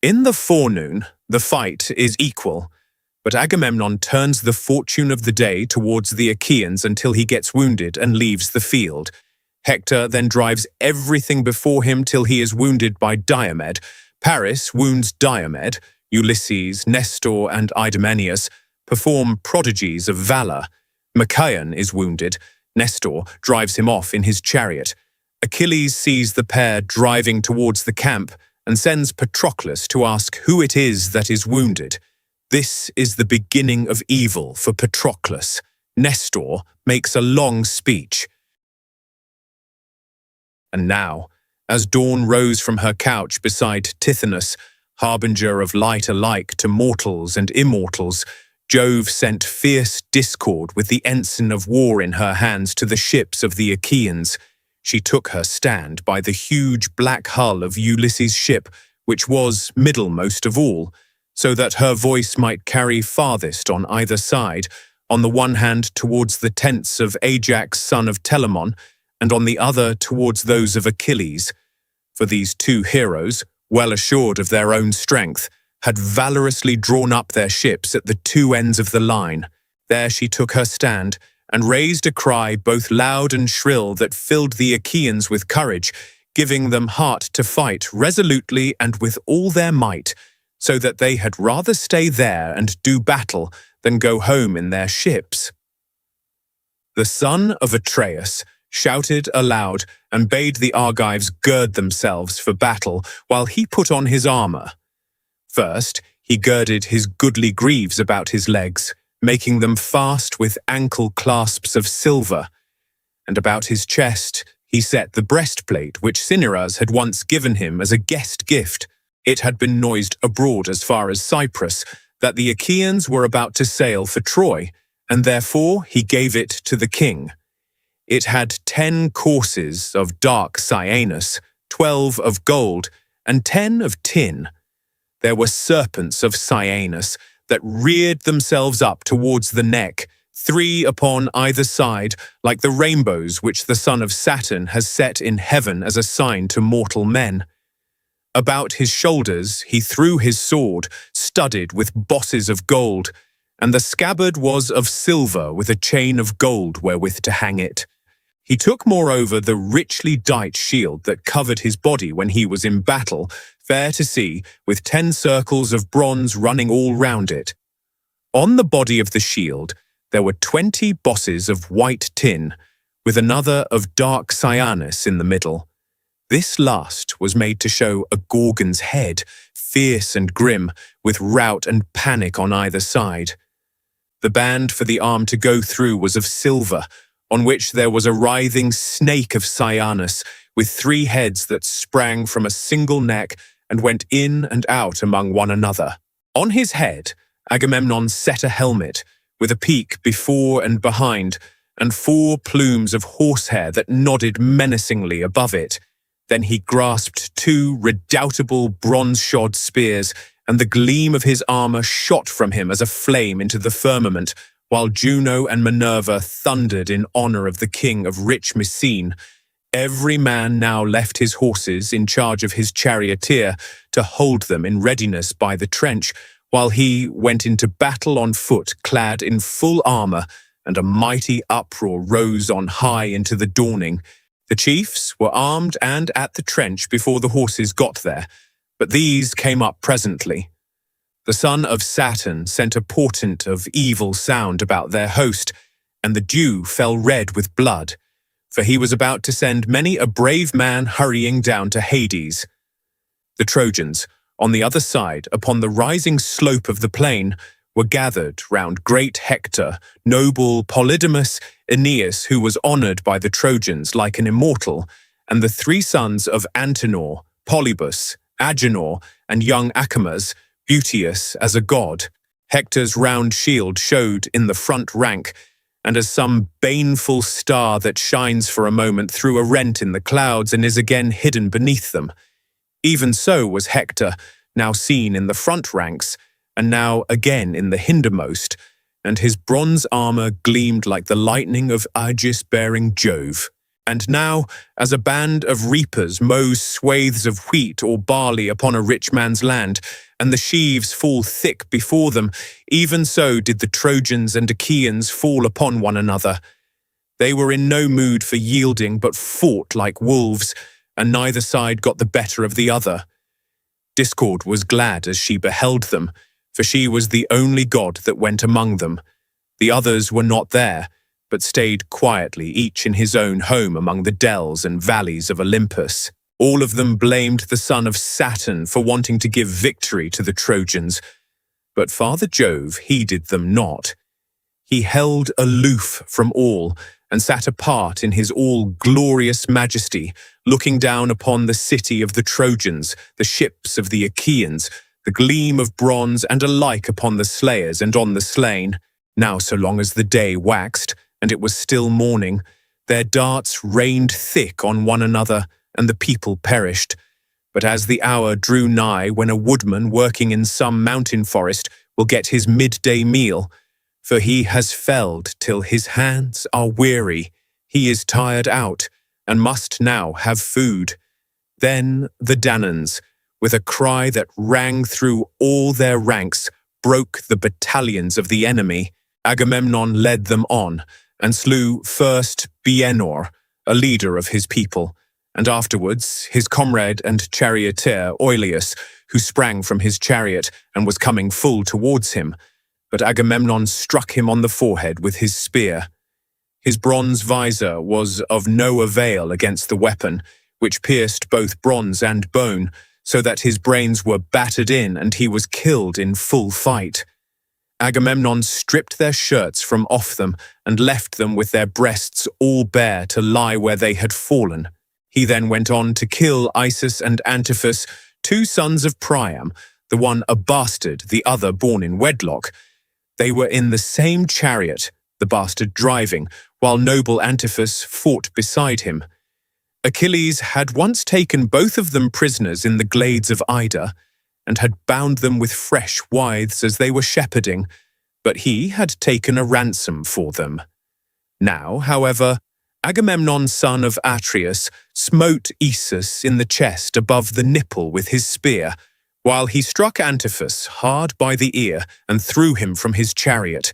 In the forenoon, the fight is equal, but Agamemnon turns the fortune of the day towards the Achaeans until he gets wounded and leaves the field. Hector then drives everything before him till he is wounded by Diomed. Paris wounds Diomed. Ulysses, Nestor, and Idomeneus perform prodigies of valor. Machaon is wounded. Nestor drives him off in his chariot. Achilles sees the pair driving towards the camp and sends Patroclus to ask who it is that is wounded. This is the beginning of evil for Patroclus. Nestor makes a long speech. And now, as dawn rose from her couch beside Tithonus, harbinger of light alike to mortals and immortals, Jove sent fierce discord with the ensign of war in her hands to the ships of the Achaeans. She took her stand by the huge black hull of Ulysses' ship, which was middlemost of all, so that her voice might carry farthest on either side, on the one hand towards the tents of Ajax son of Telamon, and on the other towards those of Achilles. For these two heroes, well assured of their own strength, had valorously drawn up their ships at the two ends of the line. There she took her stand, and raised a cry both loud and shrill that filled the Achaeans with courage, giving them heart to fight resolutely and with all their might, so that they had rather stay there and do battle than go home in their ships. The son of Atreus shouted aloud and bade the Argives gird themselves for battle while he put on his armor. First, he girded his goodly greaves about his legs, making them fast with ankle clasps of silver, and about his chest he set the breastplate which Cinyras had once given him as a guest gift. It had been noised abroad as far as Cyprus that the Achaeans were about to sail for Troy, and therefore he gave it to the king. It had 10 courses of dark cyanus, 12 of gold, and 10 of tin. There were serpents of cyanus that reared themselves up towards the neck, 3 upon either side, like the rainbows which the son of Saturn has set in heaven as a sign to mortal men. About his shoulders he threw his sword, studded with bosses of gold, and the scabbard was of silver with a chain of gold wherewith to hang it. He took moreover the richly dight shield that covered his body when he was in battle, fair to see, with 10 circles of bronze running all round it. On the body of the shield there were 20 bosses of white tin, with another of dark cyanus in the middle. This last was made to show a Gorgon's head, fierce and grim, with rout and panic on either side. The band for the arm to go through was of silver, on which there was a writhing snake of cyanus, with 3 heads that sprang from a single neck and went in and out among one another. On his head, Agamemnon set a helmet, with a peak before and behind, and 4 plumes of horsehair that nodded menacingly above it. Then he grasped 2 redoubtable bronze-shod spears, and the gleam of his armor shot from him as a flame into the firmament, while Juno and Minerva thundered in honor of the king of rich Mycene. Every man now left his horses in charge of his charioteer to hold them in readiness by the trench, while he went into battle on foot clad in full armor, and a mighty uproar rose on high into the dawning. The chiefs were armed and at the trench before the horses got there, but these came up presently. The son of Saturn sent a portent of evil sound about their host, and the dew fell red with blood, for he was about to send many a brave man hurrying down to Hades. The Trojans, on the other side, upon the rising slope of the plain, were gathered round great Hector, noble Polydamas, Aeneas, who was honoured by the Trojans like an immortal, and the three sons of Antenor, Polybus, Agenor, and young Acamas, beauteous as a god. Hector's round shield showed in the front rank, and as some baneful star that shines for a moment through a rent in the clouds and is again hidden beneath them. Even so was Hector, now seen in the front ranks, and now again in the hindermost, and his bronze armour gleamed like the lightning of Aegis-bearing Jove. And now, as a band of reapers mows swathes of wheat or barley upon a rich man's land, and the sheaves fall thick before them, even so did the Trojans and Achaeans fall upon one another. They were in no mood for yielding, but fought like wolves, and neither side got the better of the other. Discord was glad as she beheld them, for she was the only god that went among them. The others were not there, but stayed quietly, each in his own home among the dells and valleys of Olympus. All of them blamed the son of Saturn for wanting to give victory to the Trojans, but Father Jove heeded them not. He held aloof from all, and sat apart in his all-glorious majesty, looking down upon the city of the Trojans, the ships of the Achaeans, the gleam of bronze, and alike upon the slayers and on the slain. Now so long as the day waxed, and it was still morning, their darts rained thick on one another, and the people perished. But as the hour drew nigh when a woodman working in some mountain forest will get his midday meal, for he has felled till his hands are weary, he is tired out, and must now have food. Then the Danaans, with a cry that rang through all their ranks, broke the battalions of the enemy. Agamemnon led them on, and slew first Bienor, a leader of his people, and afterwards his comrade and charioteer Oileus, who sprang from his chariot and was coming full towards him. But Agamemnon struck him on the forehead with his spear. His bronze visor was of no avail against the weapon, which pierced both bronze and bone, so that his brains were battered in and he was killed in full fight. Agamemnon stripped their shirts from off them and left them with their breasts all bare to lie where they had fallen. He then went on to kill Isus and Antiphus, two sons of Priam, the one a bastard, the other born in wedlock. They were in the same chariot, the bastard driving, while noble Antiphus fought beside him. Achilles had once taken both of them prisoners in the glades of Ida, and had bound them with fresh withes as they were shepherding, but he had taken a ransom for them. Now, however, Agamemnon son of Atreus smote Isus in the chest above the nipple with his spear, while he struck Antiphus hard by the ear and threw him from his chariot.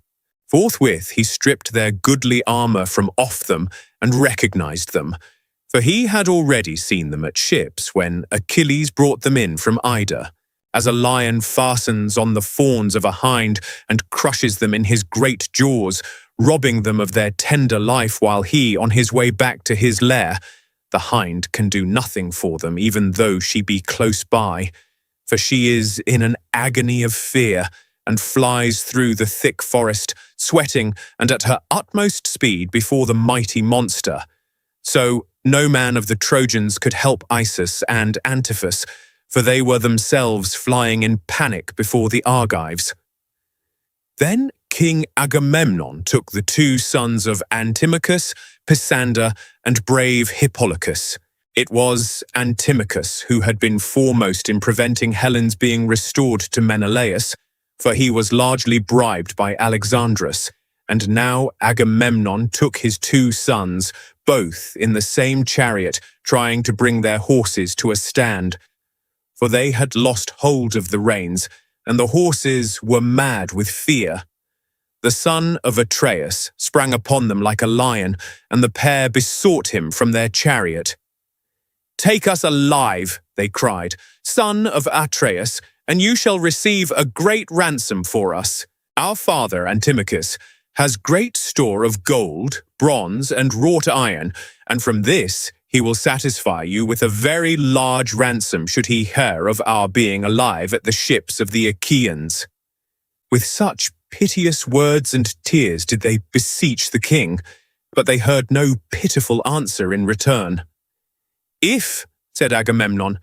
Forthwith he stripped their goodly armour from off them and recognized them, for he had already seen them at ships when Achilles brought them in from Ida. As a lion fastens on the fawns of a hind and crushes them in his great jaws, robbing them of their tender life while he, on his way back to his lair, the hind can do nothing for them even though she be close by, for she is in an agony of fear and flies through the thick forest, sweating and at her utmost speed before the mighty monster. So no man of the Trojans could help Isus and Antiphus, for they were themselves flying in panic before the Argives. Then King Agamemnon took the two sons of Antimachus, Pisander, and brave Hippolochus. It was Antimachus who had been foremost in preventing Helen's being restored to Menelaus, for he was largely bribed by Alexandrus, and now Agamemnon took his two sons, both in the same chariot, trying to bring their horses to a stand. For they had lost hold of the reins, and the horses were mad with fear. The son of Atreus sprang upon them like a lion, and the pair besought him from their chariot. "Take us alive," they cried, "son of Atreus, and you shall receive a great ransom for us. Our father, Antimachus, has great store of gold, bronze, and wrought iron, and from this he will satisfy you with a very large ransom should he hear of our being alive at the ships of the Achaeans." With such piteous words and tears did they beseech the king, but they heard no pitiful answer in return. "If," said Agamemnon,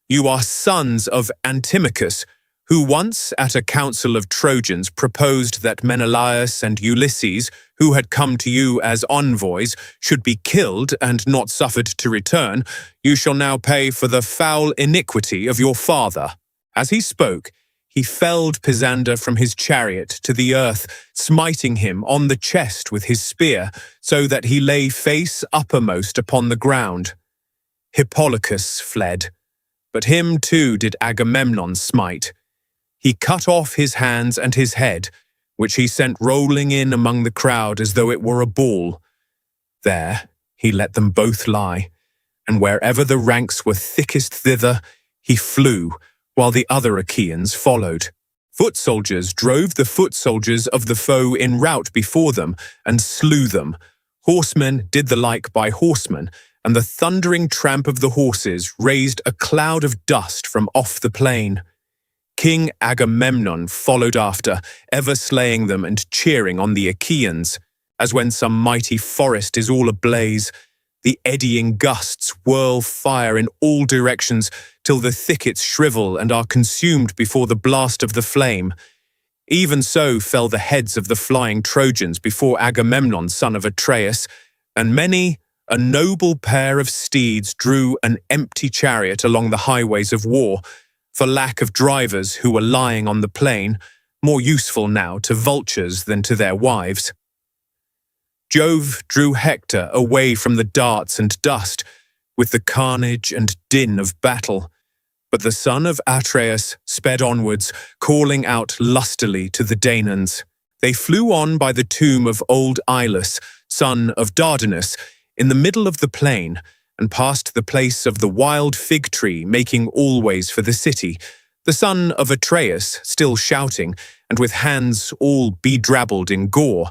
"you are sons of Antimachus, who once at a council of Trojans proposed that Menelaus and Ulysses, who had come to you as envoys, should be killed and not suffered to return, you shall now pay for the foul iniquity of your father." As he spoke, he felled Pisander from his chariot to the earth, smiting him on the chest with his spear, so that he lay face uppermost upon the ground. Hippolochus fled, but him too did Agamemnon smite. He cut off his hands and his head, which he sent rolling in among the crowd as though it were a ball. There he let them both lie, and wherever the ranks were thickest thither, he flew, while the other Achaeans followed. Foot soldiers drove the foot soldiers of the foe in rout before them, and slew them. Horsemen did the like by horsemen, and the thundering tramp of the horses raised a cloud of dust from off the plain. King Agamemnon followed after, ever slaying them and cheering on the Achaeans. As when some mighty forest is all ablaze, the eddying gusts whirl fire in all directions till the thickets shrivel and are consumed before the blast of the flame. Even so fell the heads of the flying Trojans before Agamemnon, son of Atreus, and many a noble pair of steeds drew an empty chariot along the highways of war, for lack of drivers who were lying on the plain, more useful now to vultures than to their wives. Jove drew Hector away from the darts and dust, with the carnage and din of battle, but the son of Atreus sped onwards, calling out lustily to the Danaans. They flew on by the tomb of old Ilus, son of Dardanus, in the middle of the plain, and past the place of the wild fig tree, making always for the city, the son of Atreus still shouting, and with hands all bedrabbled in gore.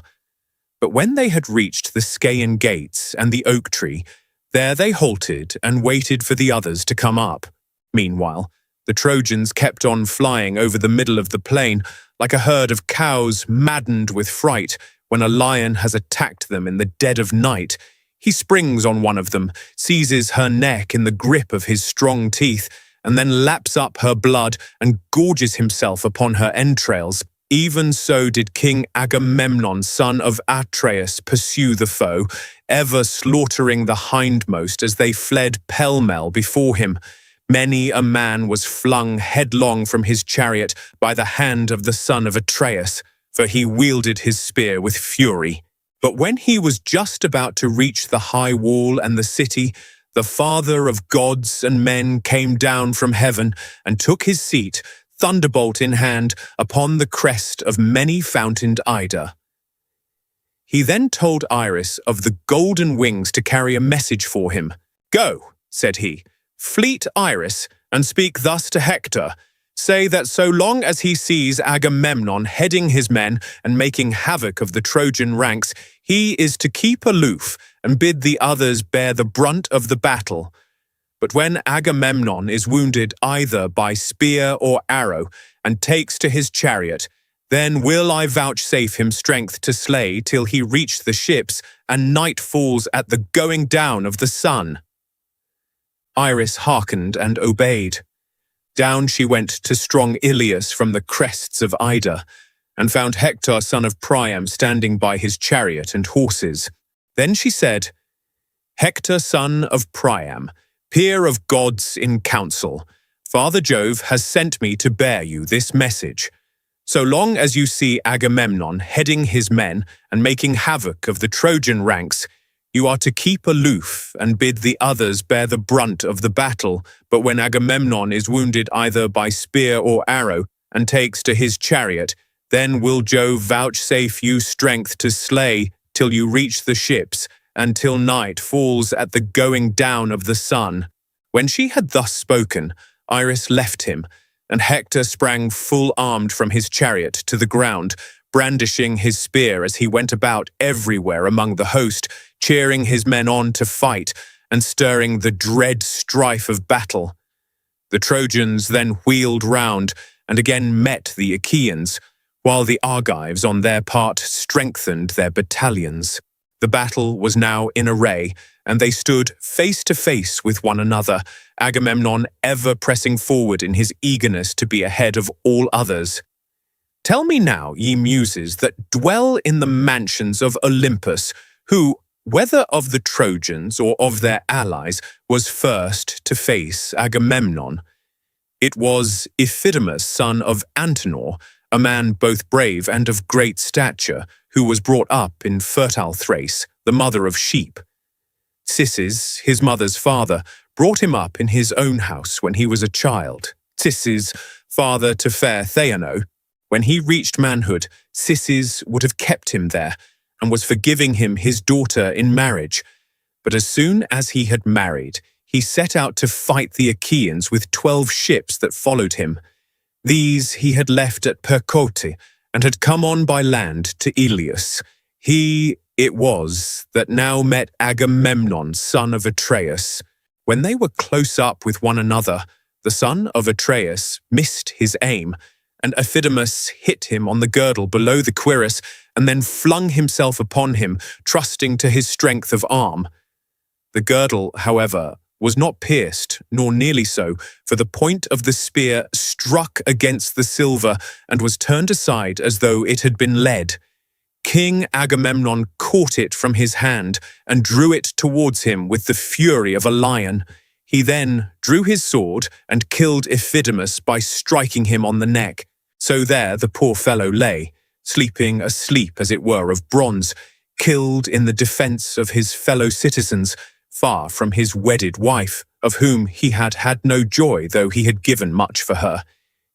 But when they had reached the Scaean gates and the oak tree, there they halted and waited for the others to come up. Meanwhile, the Trojans kept on flying over the middle of the plain, like a herd of cows maddened with fright when a lion has attacked them in the dead of night. He springs on one of them, seizes her neck in the grip of his strong teeth, and then laps up her blood and gorges himself upon her entrails. Even so did King Agamemnon, son of Atreus, pursue the foe, ever slaughtering the hindmost as they fled pell-mell before him. Many a man was flung headlong from his chariot by the hand of the son of Atreus, for he wielded his spear with fury. But when he was just about to reach the high wall and the city, the Father of gods and men came down from heaven and took his seat, thunderbolt in hand, upon the crest of many-fountained Ida. He then told Iris of the golden wings to carry a message for him. "Go," said he, "fleet Iris, and speak thus to Hector. Say that so long as he sees Agamemnon heading his men and making havoc of the Trojan ranks, he is to keep aloof and bid the others bear the brunt of the battle. But when Agamemnon is wounded either by spear or arrow and takes to his chariot, then will I vouchsafe him strength to slay till he reach the ships and night falls at the going down of the sun." Iris hearkened and obeyed. Down she went to strong Ilias from the crests of Ida, and found Hector son of Priam standing by his chariot and horses. Then she said, "Hector son of Priam, peer of gods in council, Father Jove has sent me to bear you this message. So long as you see Agamemnon heading his men and making havoc of the Trojan ranks, you are to keep aloof and bid the others bear the brunt of the battle, but when Agamemnon is wounded either by spear or arrow and takes to his chariot, then will Jove vouchsafe you strength to slay till you reach the ships, and till night falls at the going down of the sun." When she had thus spoken, Iris left him, and Hector sprang full-armed from his chariot to the ground, brandishing his spear as he went about everywhere among the host, cheering his men on to fight and stirring the dread strife of battle. The Trojans then wheeled round and again met the Achaeans, while the Argives on their part strengthened their battalions. The battle was now in array, and they stood face to face with one another, Agamemnon ever pressing forward in his eagerness to be ahead of all others. Tell me now, ye muses that dwell in the mansions of Olympus, who, whether of the Trojans or of their allies, was first to face Agamemnon. It was Iphidamus, son of Antenor, a man both brave and of great stature, who was brought up in fertile Thrace, the mother of sheep. Cisses, his mother's father, brought him up in his own house when he was a child. Cisses, father to fair Theano, when he reached manhood, Cisses would have kept him there, and was for giving him his daughter in marriage. But as soon as he had married, he set out to fight the Achaeans with 12 ships that followed him. These he had left at Percote, and had come on by land to Ilias. He it was that now met Agamemnon, son of Atreus. When they were close up with one another, the son of Atreus missed his aim, and Iphidamus hit him on the girdle below the cuirass, and then flung himself upon him, trusting to his strength of arm. The girdle, however, was not pierced, nor nearly so, for the point of the spear struck against the silver and was turned aside as though it had been lead. King Agamemnon caught it from his hand and drew it towards him with the fury of a lion. He then drew his sword and killed Iphidamus by striking him on the neck. So there the poor fellow lay, sleeping a sleep as it were of bronze, killed in the defence of his fellow citizens, far from his wedded wife, of whom he had had no joy, though he had given much for her.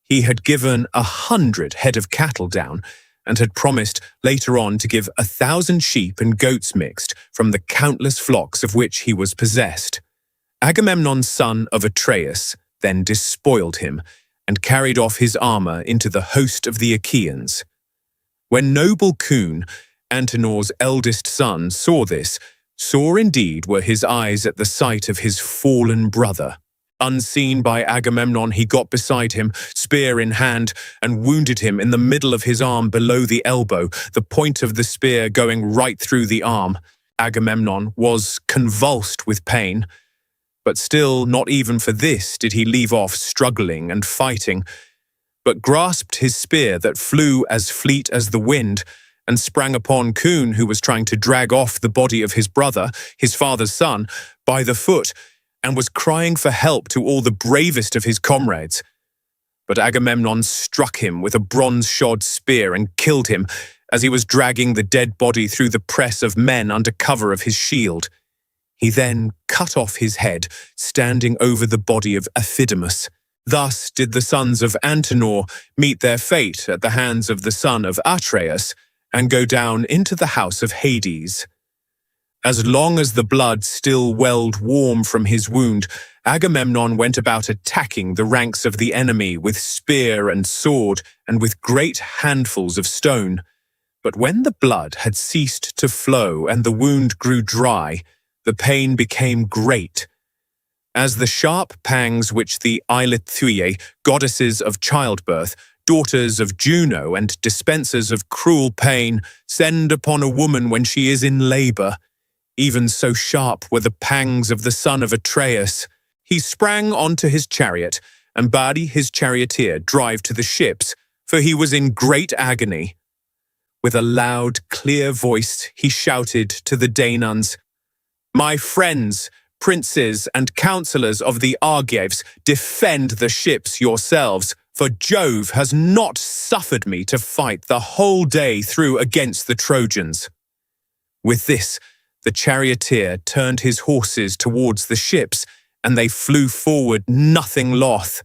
He had given 100 head of cattle down, and had promised later on to give 1,000 sheep and goats mixed from the countless flocks of which he was possessed. Agamemnon, son of Atreus, then despoiled him, and carried off his armour into the host of the Achaeans. When noble Coon, Antenor's eldest son, saw this, sore indeed were his eyes at the sight of his fallen brother. Unseen by Agamemnon, he got beside him, spear in hand, and wounded him in the middle of his arm below the elbow, the point of the spear going right through the arm. Agamemnon was convulsed with pain, but still not even for this did he leave off struggling and fighting, but grasped his spear that flew as fleet as the wind, and sprang upon Coon, who was trying to drag off the body of his brother, his father's son, by the foot, and was crying for help to all the bravest of his comrades. But Agamemnon struck him with a bronze-shod spear and killed him as he was dragging the dead body through the press of men under cover of his shield. He then cut off his head, standing over the body of Iphidamus. Thus did the sons of Antenor meet their fate at the hands of the son of Atreus, and go down into the house of Hades. As long as the blood still welled warm from his wound, Agamemnon went about attacking the ranks of the enemy with spear and sword and with great handfuls of stone. But when the blood had ceased to flow and the wound grew dry, the pain became great. As the sharp pangs which the Eilithuiae, goddesses of childbirth, daughters of Juno and dispensers of cruel pain, send upon a woman when she is in labour, even so sharp were the pangs of the son of Atreus. He sprang onto his chariot, and bade his charioteer drive to the ships, for he was in great agony. With a loud, clear voice he shouted to the Danaans, "My friends, princes and counsellors of the Argives, defend the ships yourselves, for Jove has not suffered me to fight the whole day through against the Trojans." With this, the charioteer turned his horses towards the ships, and they flew forward nothing loth.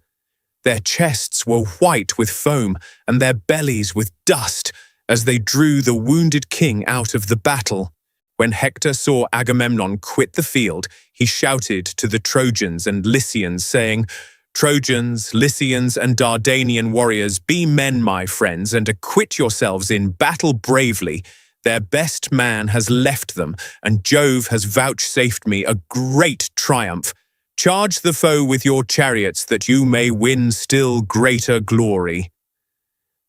Their chests were white with foam, and their bellies with dust, as they drew the wounded king out of the battle. When Hector saw Agamemnon quit the field, he shouted to the Trojans and Lycians, saying, "Trojans, Lycians, and Dardanian warriors, be men, my friends, and acquit yourselves in battle bravely. Their best man has left them, and Jove has vouchsafed me a great triumph. Charge the foe with your chariots, that you may win still greater glory."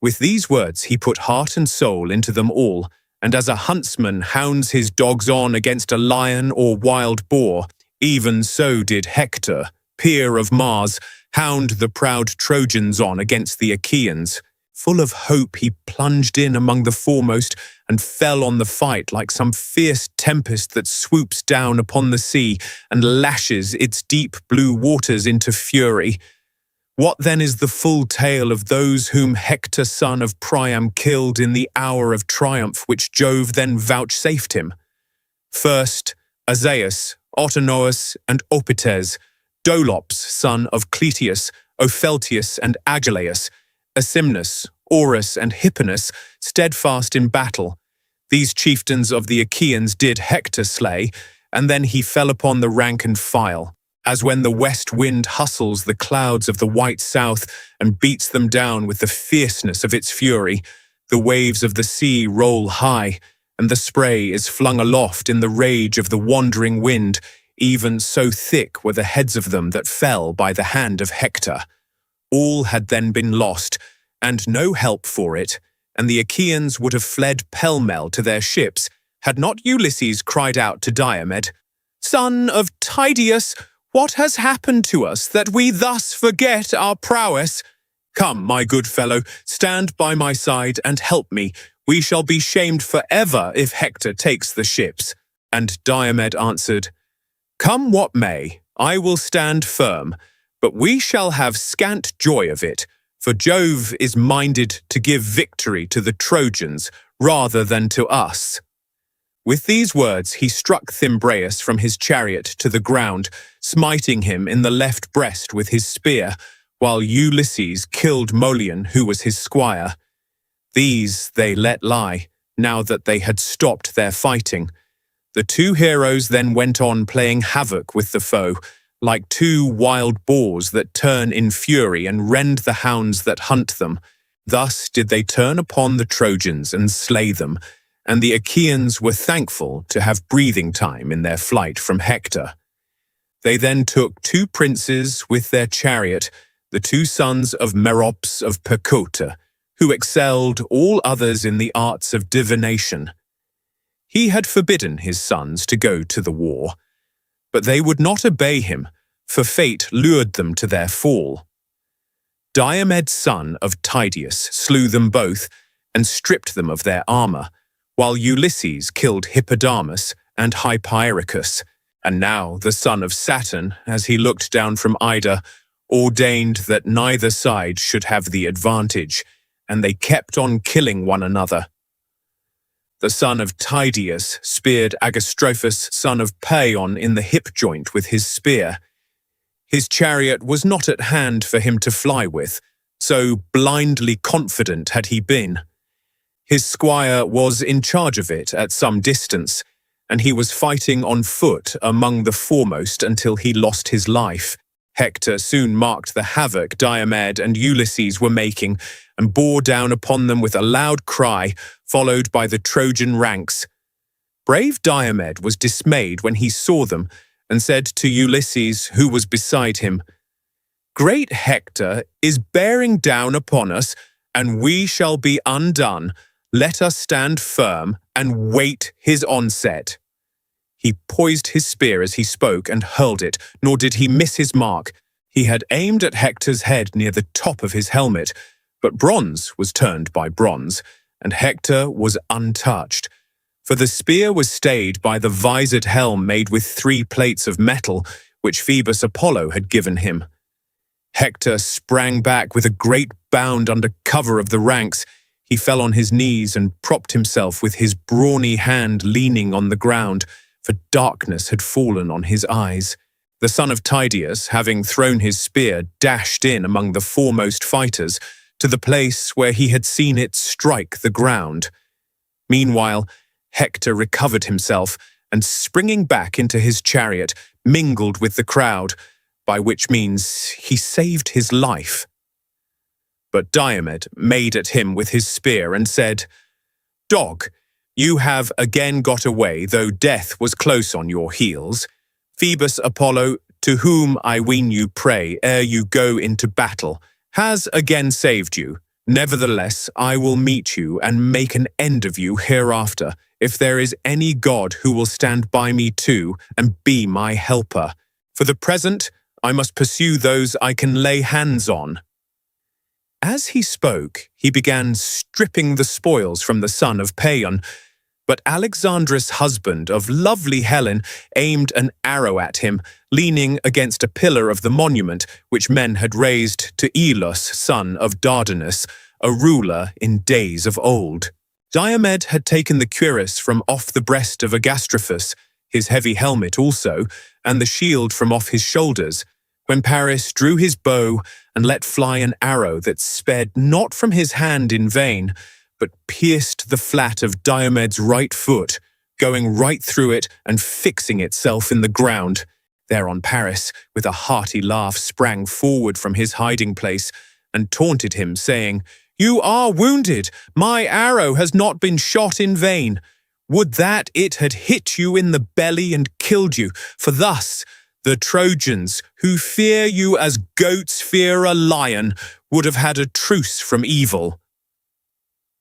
With these words he put heart and soul into them all, and as a huntsman hounds his dogs on against a lion or wild boar, even so did Hector, peer of Mars, hound the proud Trojans on against the Achaeans. Full of hope he plunged in among the foremost and fell on the fight like some fierce tempest that swoops down upon the sea and lashes its deep blue waters into fury. What then is the full tale of those whom Hector son of Priam killed in the hour of triumph which Jove then vouchsafed him? First, Azaeus, Autonous, and Opites, Dolops son of Cleitius, Opheltius and Agelaus, Asimnus, Orus, and Hipponus, steadfast in battle. These chieftains of the Achaeans did Hector slay, and then he fell upon the rank and file, as when the west wind hustles the clouds of the white south and beats them down with the fierceness of its fury. The waves of the sea roll high, and the spray is flung aloft in the rage of the wandering wind. Even so thick were the heads of them that fell by the hand of Hector. All had then been lost, and no help for it, and the Achaeans would have fled pell-mell to their ships, had not Ulysses cried out to Diomed, "Son of Tydeus, what has happened to us that we thus forget our prowess? Come, my good fellow, stand by my side and help me. We shall be shamed forever if Hector takes the ships." And Diomed answered, "Come what may, I will stand firm, but we shall have scant joy of it, for Jove is minded to give victory to the Trojans rather than to us." With these words he struck Thymbraeus from his chariot to the ground, smiting him in the left breast with his spear, while Ulysses killed Molion, who was his squire. These they let lie, now that they had stopped their fighting. The two heroes then went on playing havoc with the foe, like two wild boars that turn in fury and rend the hounds that hunt them. Thus did they turn upon the Trojans and slay them, and the Achaeans were thankful to have breathing time in their flight from Hector. They then took two princes with their chariot, the two sons of Merops of Percote, who excelled all others in the arts of divination. He had forbidden his sons to go to the war, but they would not obey him, for fate lured them to their fall. Diomed son of Tydeus slew them both and stripped them of their armor, while Ulysses killed Hippodamus and Hypeirochus, and now the son of Saturn, as he looked down from Ida, ordained that neither side should have the advantage, and they kept on killing one another. The son of Tydeus speared Agastrophus, son of Paeon, in the hip joint with his spear. His chariot was not at hand for him to fly with, so blindly confident had he been. His squire was in charge of it at some distance, and he was fighting on foot among the foremost until he lost his life. Hector soon marked the havoc Diomed and Ulysses were making, and bore down upon them with a loud cry, followed by the Trojan ranks. Brave Diomed was dismayed when he saw them, and said to Ulysses, who was beside him, "Great Hector is bearing down upon us, and we shall be undone. Let us stand firm and wait his onset." He poised his spear as he spoke and hurled it, nor did he miss his mark. He had aimed at Hector's head near the top of his helmet, but bronze was turned by bronze, and Hector was untouched. For the spear was stayed by the visored helm made with 3 plates of metal, which Phoebus Apollo had given him. Hector sprang back with a great bound under cover of the ranks. He fell on his knees and propped himself with his brawny hand leaning on the ground, for darkness had fallen on his eyes. The son of Tydeus, having thrown his spear, dashed in among the foremost fighters, to the place where he had seen it strike the ground. Meanwhile, Hector recovered himself, and springing back into his chariot, mingled with the crowd, by which means he saved his life. But Diomed made at him with his spear and said, "Dog, you have again got away, though death was close on your heels. Phoebus Apollo, to whom I ween you pray ere you go into battle, has again saved you. Nevertheless, I will meet you and make an end of you hereafter, if there is any god who will stand by me too and be my helper. For the present, I must pursue those I can lay hands on." As he spoke, he began stripping the spoils from the son of Paeon, but Alexandra's husband of lovely Helen aimed an arrow at him, leaning against a pillar of the monument which men had raised to Elos, son of Dardanus, a ruler in days of old. Diomed had taken the cuirass from off the breast of Agastrophus, his heavy helmet also, and the shield from off his shoulders, when Paris drew his bow and let fly an arrow that sped not from his hand in vain, but pierced the flat of Diomed's right foot, going right through it and fixing itself in the ground. Thereon Paris, with a hearty laugh, sprang forward from his hiding place and taunted him, saying, "You are wounded. My arrow has not been shot in vain. Would that it had hit you in the belly and killed you, for thus the Trojans, who fear you as goats fear a lion, would have had a truce from evil."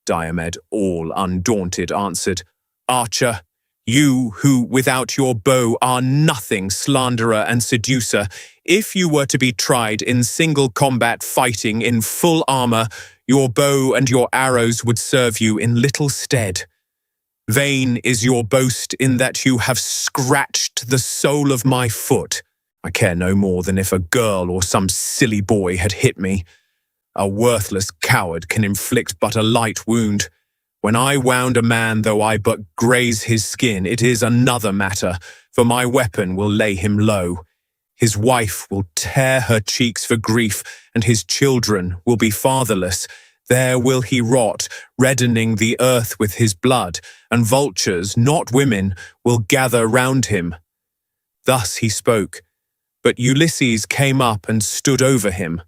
Diomed, all undaunted, answered, "Archer, you who without your bow are nothing, slanderer and seducer, if you were to be tried in single combat fighting in full armor, your bow and your arrows would serve you in little stead. Vain is your boast in that you have scratched the sole of my foot. I care no more than if a girl or some silly boy had hit me. A worthless coward can inflict but a light wound. When I wound a man, though I but graze his skin, it is another matter, for my weapon will lay him low. His wife will tear her cheeks for grief, and his children will be fatherless. There will he rot, reddening the earth with his blood, and vultures, not women, will gather round him." Thus he spoke, but Ulysses came up and stood over him.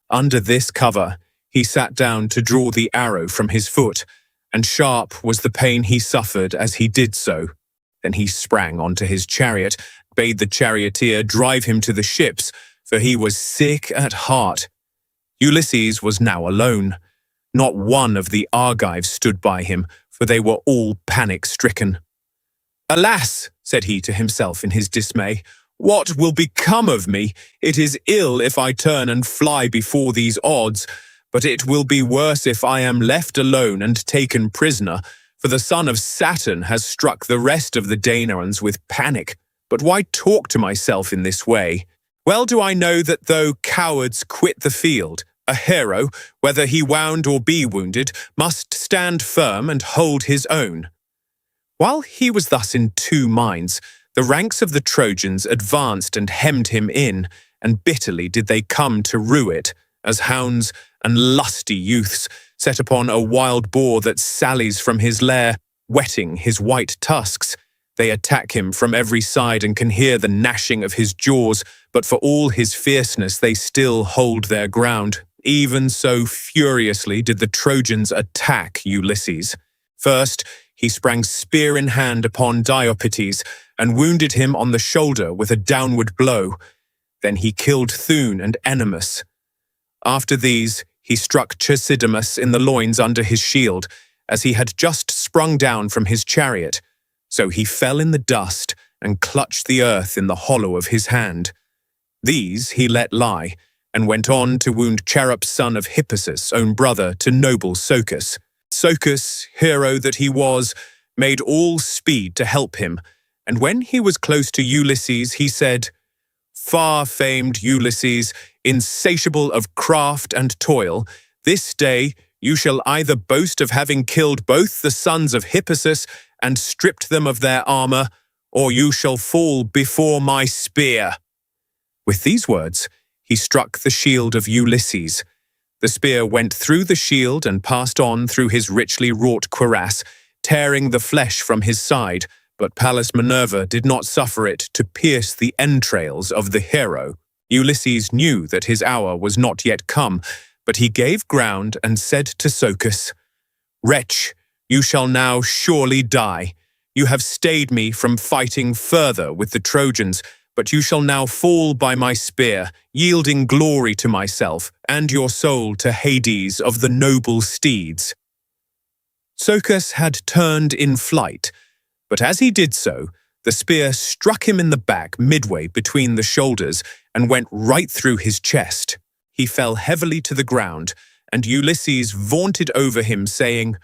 Under this cover, he sat down to draw the arrow from his foot, and sharp was the pain he suffered as he did so. Then he sprang onto his chariot, bade the charioteer drive him to the ships, for he was sick at heart. Ulysses was now alone. Not one of the Argives stood by him, for they were all panic-stricken. "Alas," said he to himself in his dismay, "what will become of me? It is ill if I turn and fly before these odds, but it will be worse if I am left alone and taken prisoner, for the son of Saturn has struck the rest of the Danaans with panic. But why talk to myself in this way? Well do I know that though cowards quit the field, a hero, whether he wound or be wounded, must stand firm and hold his own." While he was thus in two minds, the ranks of the Trojans advanced and hemmed him in, and bitterly did they come to rue it, as hounds and lusty youths set upon a wild boar that sallies from his lair, whetting his white tusks. They attack him from every side and can hear the gnashing of his jaws, but for all his fierceness they still hold their ground. Even so furiously did the Trojans attack Ulysses. First, he sprang spear in hand upon Diopetes and wounded him on the shoulder with a downward blow. Then he killed Thun and Enemus. After these, he struck Chersidamus in the loins under his shield, as he had just sprung down from his chariot. So he fell in the dust and clutched the earth in the hollow of his hand. These he let lie, and went on to wound Cherup's son of Hippasus, own brother to noble Socus. Socus, hero that he was, made all speed to help him, and when he was close to Ulysses, he said, "Far-famed Ulysses, insatiable of craft and toil, this day you shall either boast of having killed both the sons of Hippasus and stripped them of their armor, or you shall fall before my spear." With these words, he struck the shield of Ulysses. The spear went through the shield and passed on through his richly wrought cuirass, tearing the flesh from his side, but Pallas Minerva did not suffer it to pierce the entrails of the hero. Ulysses knew that his hour was not yet come, but he gave ground and said to Socus, "Wretch, you shall now surely die. You have stayed me from fighting further with the Trojans, but you shall now fall by my spear, yielding glory to myself, and your soul to Hades of the noble steeds." Socus had turned in flight, but as he did so, the spear struck him in the back midway between the shoulders and went right through his chest. He fell heavily to the ground, and Ulysses vaunted over him, saying,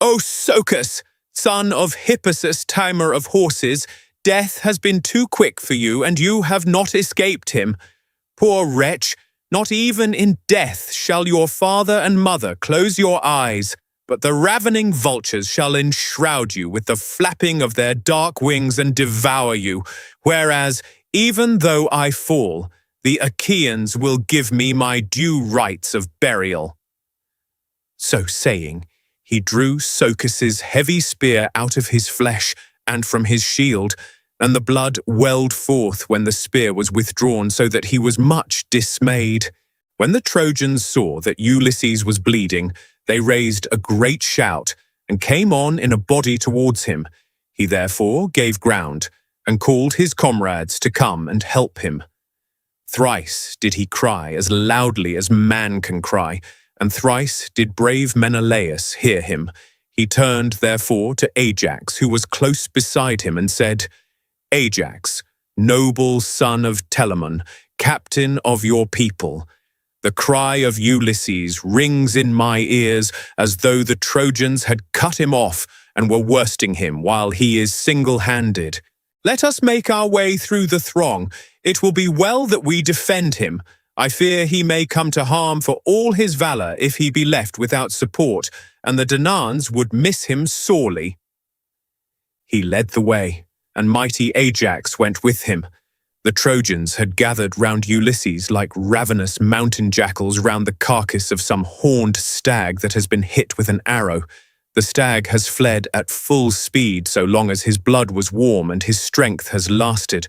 "O Socus, son of Hippasus, tamer of horses, death has been too quick for you, and you have not escaped him. Poor wretch, not even in death shall your father and mother close your eyes, but the ravening vultures shall enshroud you with the flapping of their dark wings and devour you, whereas, even though I fall, the Achaeans will give me my due rites of burial." So saying, he drew Socus's heavy spear out of his flesh and from his shield, and the blood welled forth when the spear was withdrawn, so that he was much dismayed. When the Trojans saw that Ulysses was bleeding, they raised a great shout and came on in a body towards him. He therefore gave ground and called his comrades to come and help him. Thrice did he cry as loudly as man can cry, and thrice did brave Menelaus hear him. He turned therefore to Ajax, who was close beside him, and said, "Ajax, noble son of Telamon, captain of your people, the cry of Ulysses rings in my ears as though the Trojans had cut him off and were worsting him while he is single-handed. Let us make our way through the throng. It will be well that we defend him. I fear he may come to harm for all his valor if he be left without support, and the Danaans would miss him sorely." He led the way, and mighty Ajax went with him. The Trojans had gathered round Ulysses like ravenous mountain jackals round the carcass of some horned stag that has been hit with an arrow. The stag has fled at full speed so long as his blood was warm and his strength has lasted.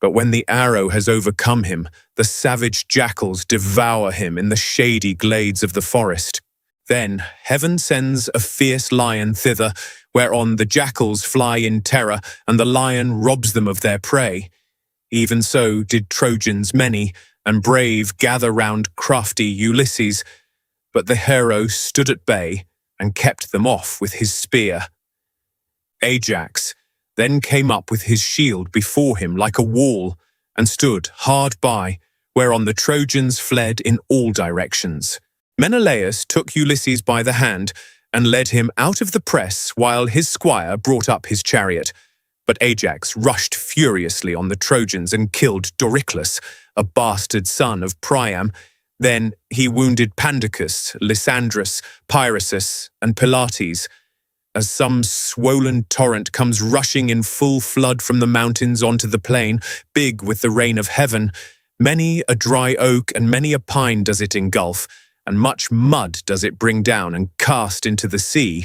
But when the arrow has overcome him, the savage jackals devour him in the shady glades of the forest. Then heaven sends a fierce lion thither, whereon the jackals fly in terror, and the lion robs them of their prey. Even so did Trojans many and brave gather round crafty Ulysses, but the hero stood at bay and kept them off with his spear. Ajax then came up with his shield before him like a wall, and stood hard by, whereon the Trojans fled in all directions. Menelaus took Ulysses by the hand and led him out of the press while his squire brought up his chariot. But Ajax rushed furiously on the Trojans and killed Doriclus, a bastard son of Priam. Then he wounded Pandicus, Lysandrus, Pyrasus, and Pilates. As some swollen torrent comes rushing in full flood from the mountains onto the plain, big with the rain of heaven, many a dry oak and many a pine does it engulf, and much mud does it bring down and cast into the sea.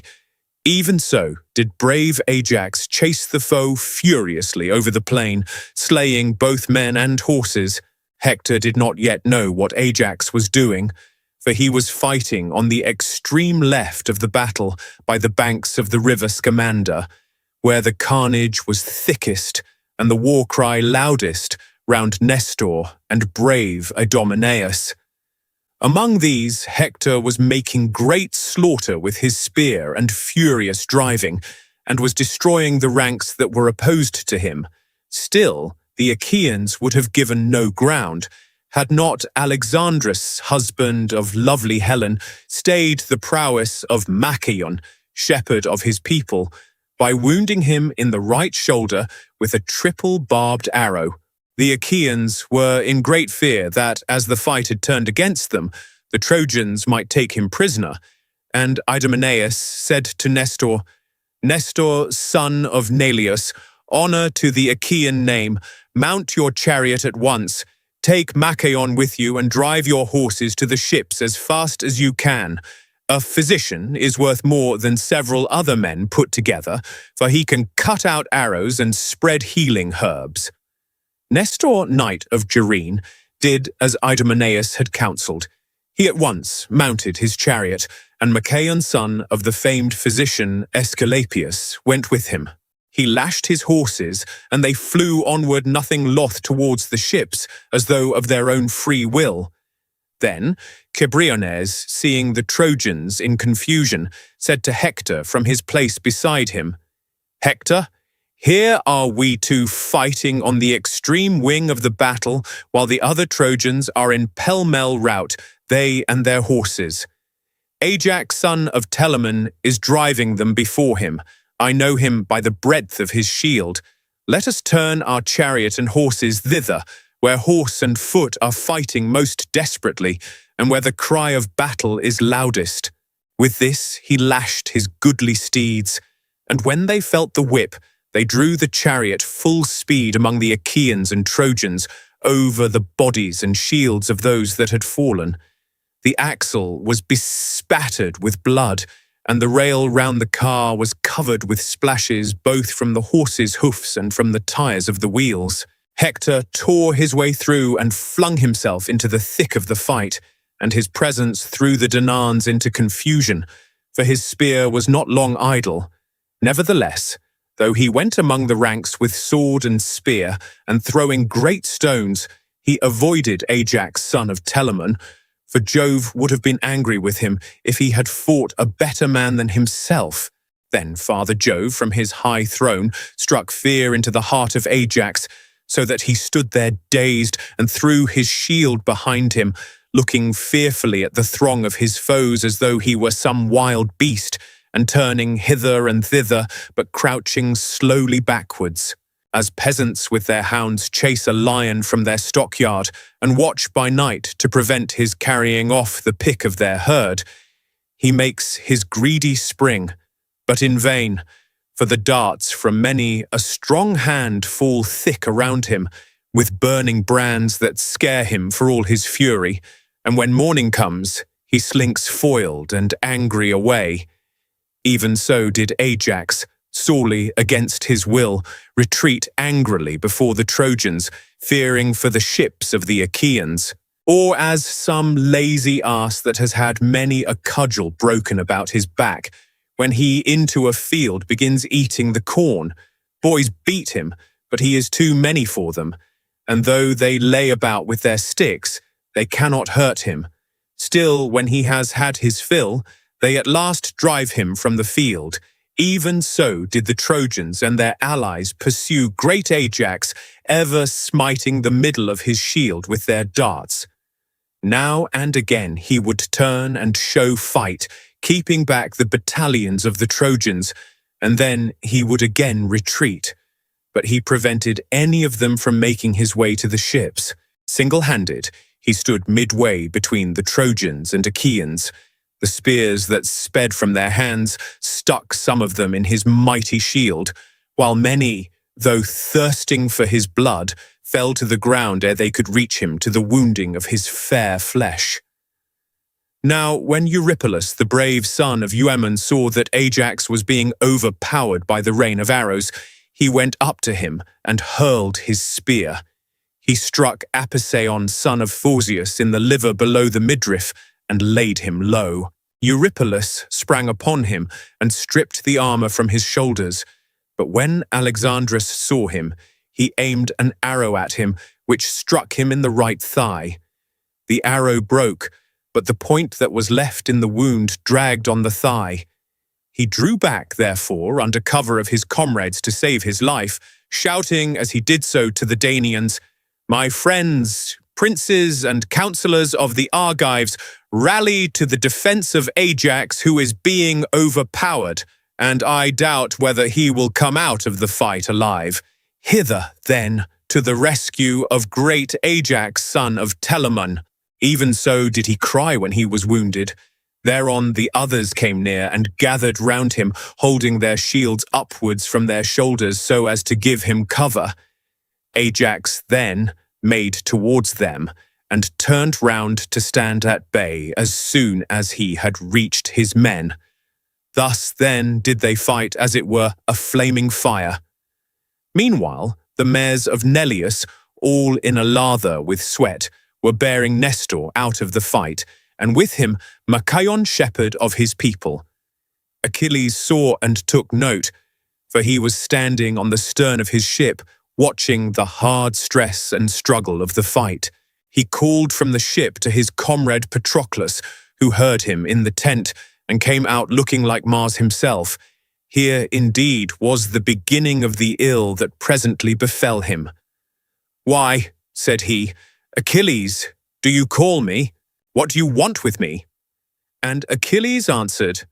Even so did brave Ajax chase the foe furiously over the plain, slaying both men and horses. Hector did not yet know what Ajax was doing, for he was fighting on the extreme left of the battle by the banks of the river Scamander, where the carnage was thickest and the war cry loudest round Nestor and brave Idomeneus. Among these, Hector was making great slaughter with his spear and furious driving, and was destroying the ranks that were opposed to him. Still, the Achaeans would have given no ground, had not Alexandrus, husband of lovely Helen, stayed the prowess of Machaon, shepherd of his people, by wounding him in the right shoulder with a triple barbed arrow. The Achaeans were in great fear that, as the fight had turned against them, the Trojans might take him prisoner, and Idomeneus said to Nestor, "Nestor, son of Neleus, honor to the Achaean name, mount your chariot at once, take Machaon with you and drive your horses to the ships as fast as you can. A physician is worth more than several other men put together, for he can cut out arrows and spread healing herbs." Nestor, knight of Gerene, did as Idomeneus had counselled. He at once mounted his chariot, and Machaon, son of the famed physician Aesculapius, went with him. He lashed his horses, and they flew onward nothing loth towards the ships, as though of their own free will. Then Cebriones, seeing the Trojans in confusion, said to Hector from his place beside him, "Hector, here are we two fighting on the extreme wing of the battle, while the other Trojans are in pell-mell rout, they and their horses. Ajax, son of Telamon, is driving them before him. I know him by the breadth of his shield. Let us turn our chariot and horses thither, where horse and foot are fighting most desperately, and where the cry of battle is loudest." With this he lashed his goodly steeds, and when they felt the whip, they drew the chariot full speed among the Achaeans and Trojans, over the bodies and shields of those that had fallen. The axle was bespattered with blood, and the rail round the car was covered with splashes both from the horses' hoofs and from the tires of the wheels. Hector tore his way through and flung himself into the thick of the fight, and his presence threw the Danaans into confusion, for his spear was not long idle. Nevertheless, though he went among the ranks with sword and spear, and throwing great stones, he avoided Ajax, son of Telamon, for Jove would have been angry with him if he had fought a better man than himself. Then Father Jove, from his high throne, struck fear into the heart of Ajax, so that he stood there dazed and threw his shield behind him, looking fearfully at the throng of his foes as though he were some wild beast, and turning hither and thither, but crouching slowly backwards, as peasants with their hounds chase a lion from their stockyard and watch by night to prevent his carrying off the pick of their herd. He makes his greedy spring, but in vain, for the darts from many a strong hand fall thick around him, with burning brands that scare him for all his fury, and when morning comes, he slinks foiled and angry away. Even so did Ajax, sorely against his will, retreat angrily before the Trojans, fearing for the ships of the Achaeans. Or as some lazy ass that has had many a cudgel broken about his back, when he into a field begins eating the corn. Boys beat him, but he is too many for them, and though they lay about with their sticks, they cannot hurt him. Still, when he has had his fill, they at last drive him from the field. Even so did the Trojans and their allies pursue great Ajax, ever smiting the middle of his shield with their darts. Now and again he would turn and show fight, keeping back the battalions of the Trojans, and then he would again retreat. But he prevented any of them from making his way to the ships. Single-handed, he stood midway between the Trojans and Achaeans. The spears that sped from their hands stuck some of them in his mighty shield, while many, though thirsting for his blood, fell to the ground ere they could reach him to the wounding of his fair flesh. Now, when Eurypylus, the brave son of Euaemon, saw that Ajax was being overpowered by the rain of arrows, he went up to him and hurled his spear. He struck Apisaon, son of Phorzeus, in the liver below the midriff, and laid him low. Eurypylus sprang upon him and stripped the armor from his shoulders. But when Alexandrus saw him, he aimed an arrow at him, which struck him in the right thigh. The arrow broke, but the point that was left in the wound dragged on the thigh. He drew back, therefore, under cover of his comrades to save his life, shouting as he did so to the Danaans, "My friends, princes and councillors of the Argives, rally to the defense of Ajax, who is being overpowered, and I doubt whether he will come out of the fight alive. Hither, then, to the rescue of great Ajax, son of Telamon." Even so did he cry when he was wounded. Thereon the others came near and gathered round him, holding their shields upwards from their shoulders so as to give him cover. Ajax then made towards them, and turned round to stand at bay as soon as he had reached his men. Thus then did they fight as it were a flaming fire. Meanwhile the mares of Neleus, all in a lather with sweat, were bearing Nestor out of the fight, and with him Machaon, shepherd of his people. Achilles saw and took note, for he was standing on the stern of his ship, watching the hard stress and struggle of the fight. He called from the ship to his comrade Patroclus, who heard him in the tent and came out looking like Mars himself. Here, indeed, was the beginning of the ill that presently befell him. "Why," said he, "Achilles, do you call me? What do you want with me?" And Achilles answered,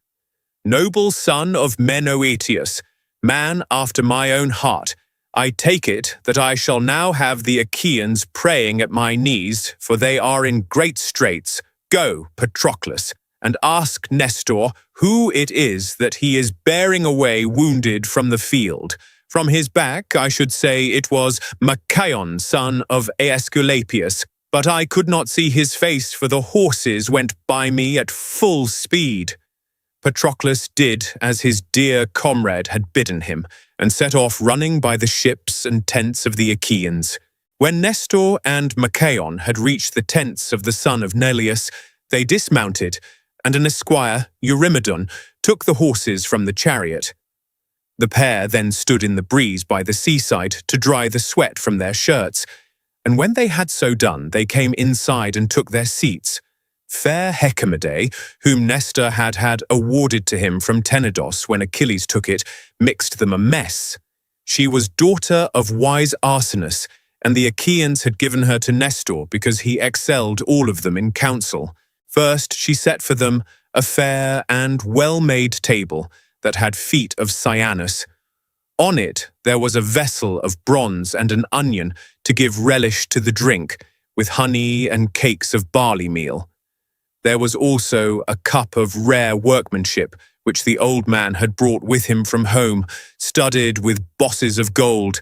"Noble son of Menoetius, man after my own heart, I take it that I shall now have the Achaeans praying at my knees, for they are in great straits. Go, Patroclus, and ask Nestor who it is that he is bearing away wounded from the field. From his back, I should say it was Machaon, son of Aesculapius, but I could not see his face, for the horses went by me at full speed." Patroclus did as his dear comrade had bidden him, and set off running by the ships and tents of the Achaeans. When Nestor and Machaon had reached the tents of the son of Neleus, they dismounted, and an esquire, Eurymedon, took the horses from the chariot. The pair then stood in the breeze by the seaside to dry the sweat from their shirts, and when they had so done, they came inside and took their seats. Fair Hecamede, whom Nestor had awarded to him from Tenedos when Achilles took it, mixed them a mess. She was daughter of wise Arsenus, and the Achaeans had given her to Nestor because he excelled all of them in counsel. First she set for them a fair and well-made table that had feet of cyanus. On it there was a vessel of bronze and an onion to give relish to the drink, with honey and cakes of barley meal. There was also a cup of rare workmanship, which the old man had brought with him from home, studded with bosses of gold.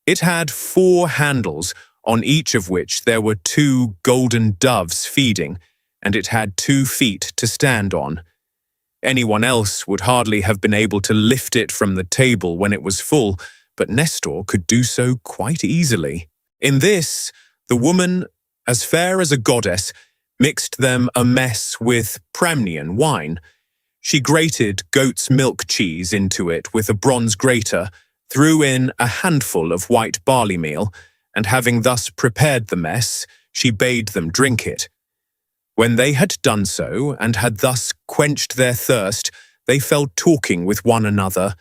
It had 4 handles, on each of which there were 2 golden doves feeding, and it had 2 feet to stand on. Anyone else would hardly have been able to lift it from the table when it was full, but Nestor could do so quite easily. In this, the woman, as fair as a goddess, mixed them a mess with Pramnian wine. She grated goat's milk cheese into it with a bronze grater, threw in a handful of white barley meal, and having thus prepared the mess, she bade them drink it. When they had done so, and had thus quenched their thirst, they fell talking with one another,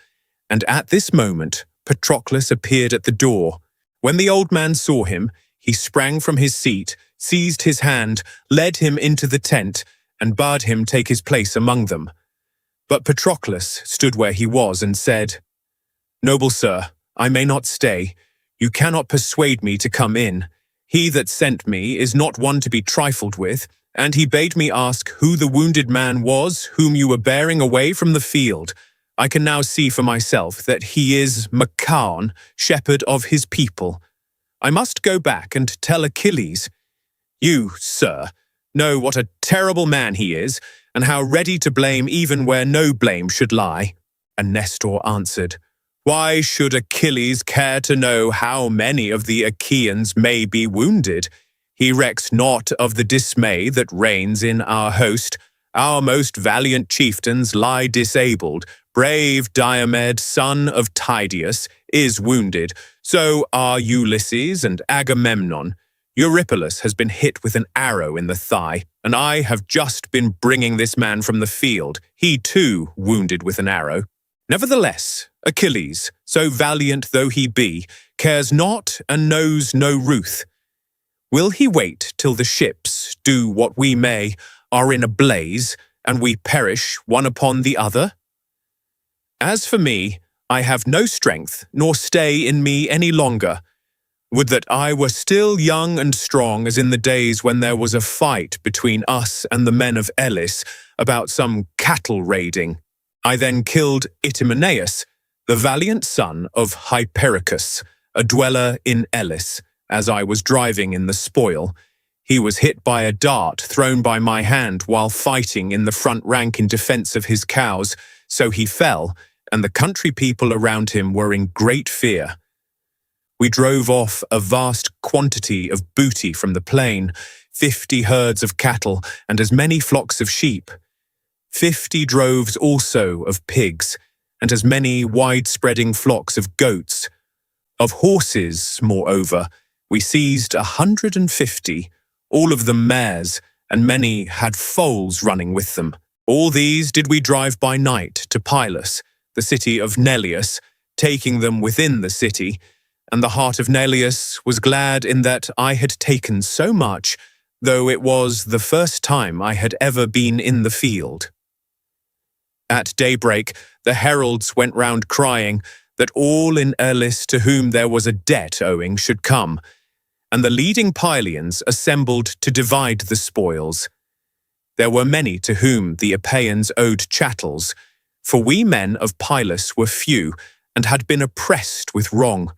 and at this moment Patroclus appeared at the door. When the old man saw him, he sprang from his seat, seized his hand, led him into the tent, and bade him take his place among them. But Patroclus stood where he was and said, "Noble sir, I may not stay. You cannot persuade me to come in. He that sent me is not one to be trifled with, and he bade me ask who the wounded man was whom you were bearing away from the field. I can now see for myself that he is Machaon, shepherd of his people. I must go back and tell Achilles. You, sir, know what a terrible man he is, and how ready to blame even where no blame should lie." And Nestor answered, "Why should Achilles care to know how many of the Achaeans may be wounded? He recks not of the dismay that reigns in our host. Our most valiant chieftains lie disabled. Brave Diomed, son of Tydeus, is wounded. So are Ulysses and Agamemnon. Eurypylus has been hit with an arrow in the thigh, and I have just been bringing this man from the field, he too wounded with an arrow. Nevertheless, Achilles, so valiant though he be, cares not and knows no ruth. Will he wait till the ships, do what we may, are in a blaze, and we perish one upon the other? As for me, I have no strength, nor stay in me any longer. Would that I were still young and strong as in the days when there was a fight between us and the men of Elis about some cattle raiding. I then killed Itimeneus, the valiant son of Hypericus, a dweller in Elis, as I was driving in the spoil. He was hit by a dart thrown by my hand while fighting in the front rank in defense of his cows, so he fell, and the country people around him were in great fear. We drove off a vast quantity of booty from the plain, 50 herds of cattle and as many flocks of sheep, 50 droves also of pigs, and as many wide-spreading flocks of goats. Of horses, moreover, we seized 150, all of them mares, and many had foals running with them. All these did we drive by night to Pylos, the city of Neleus, taking them within the city, and the heart of Neleus was glad in that I had taken so much, though it was the first time I had ever been in the field. At daybreak, the heralds went round crying that all in Elis to whom there was a debt owing should come, and the leading Pylians assembled to divide the spoils. There were many to whom the Epeans owed chattels, for we men of Pylos were few and had been oppressed with wrong.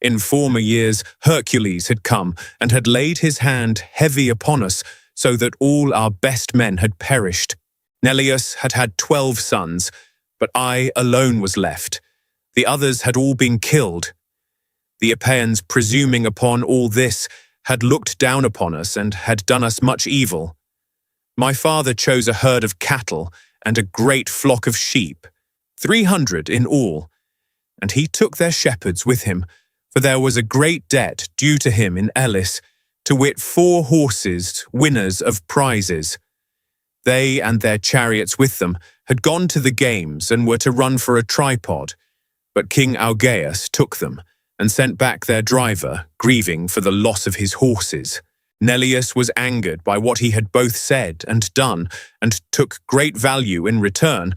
In former years Hercules had come and had laid his hand heavy upon us, so that all our best men had perished. Neleus had had 12 sons, but I alone was left. The others had all been killed. The Epeans, presuming upon all this, had looked down upon us and had done us much evil. My father chose a herd of cattle and a great flock of sheep, 300 in all, and he took their shepherds with him, for there was a great debt due to him in Elis, to wit 4 horses, winners of prizes. They and their chariots with them had gone to the games and were to run for a tripod, but King Augeas took them and sent back their driver, grieving for the loss of his horses. Neleus was angered by what he had both said and done, and took great value in return,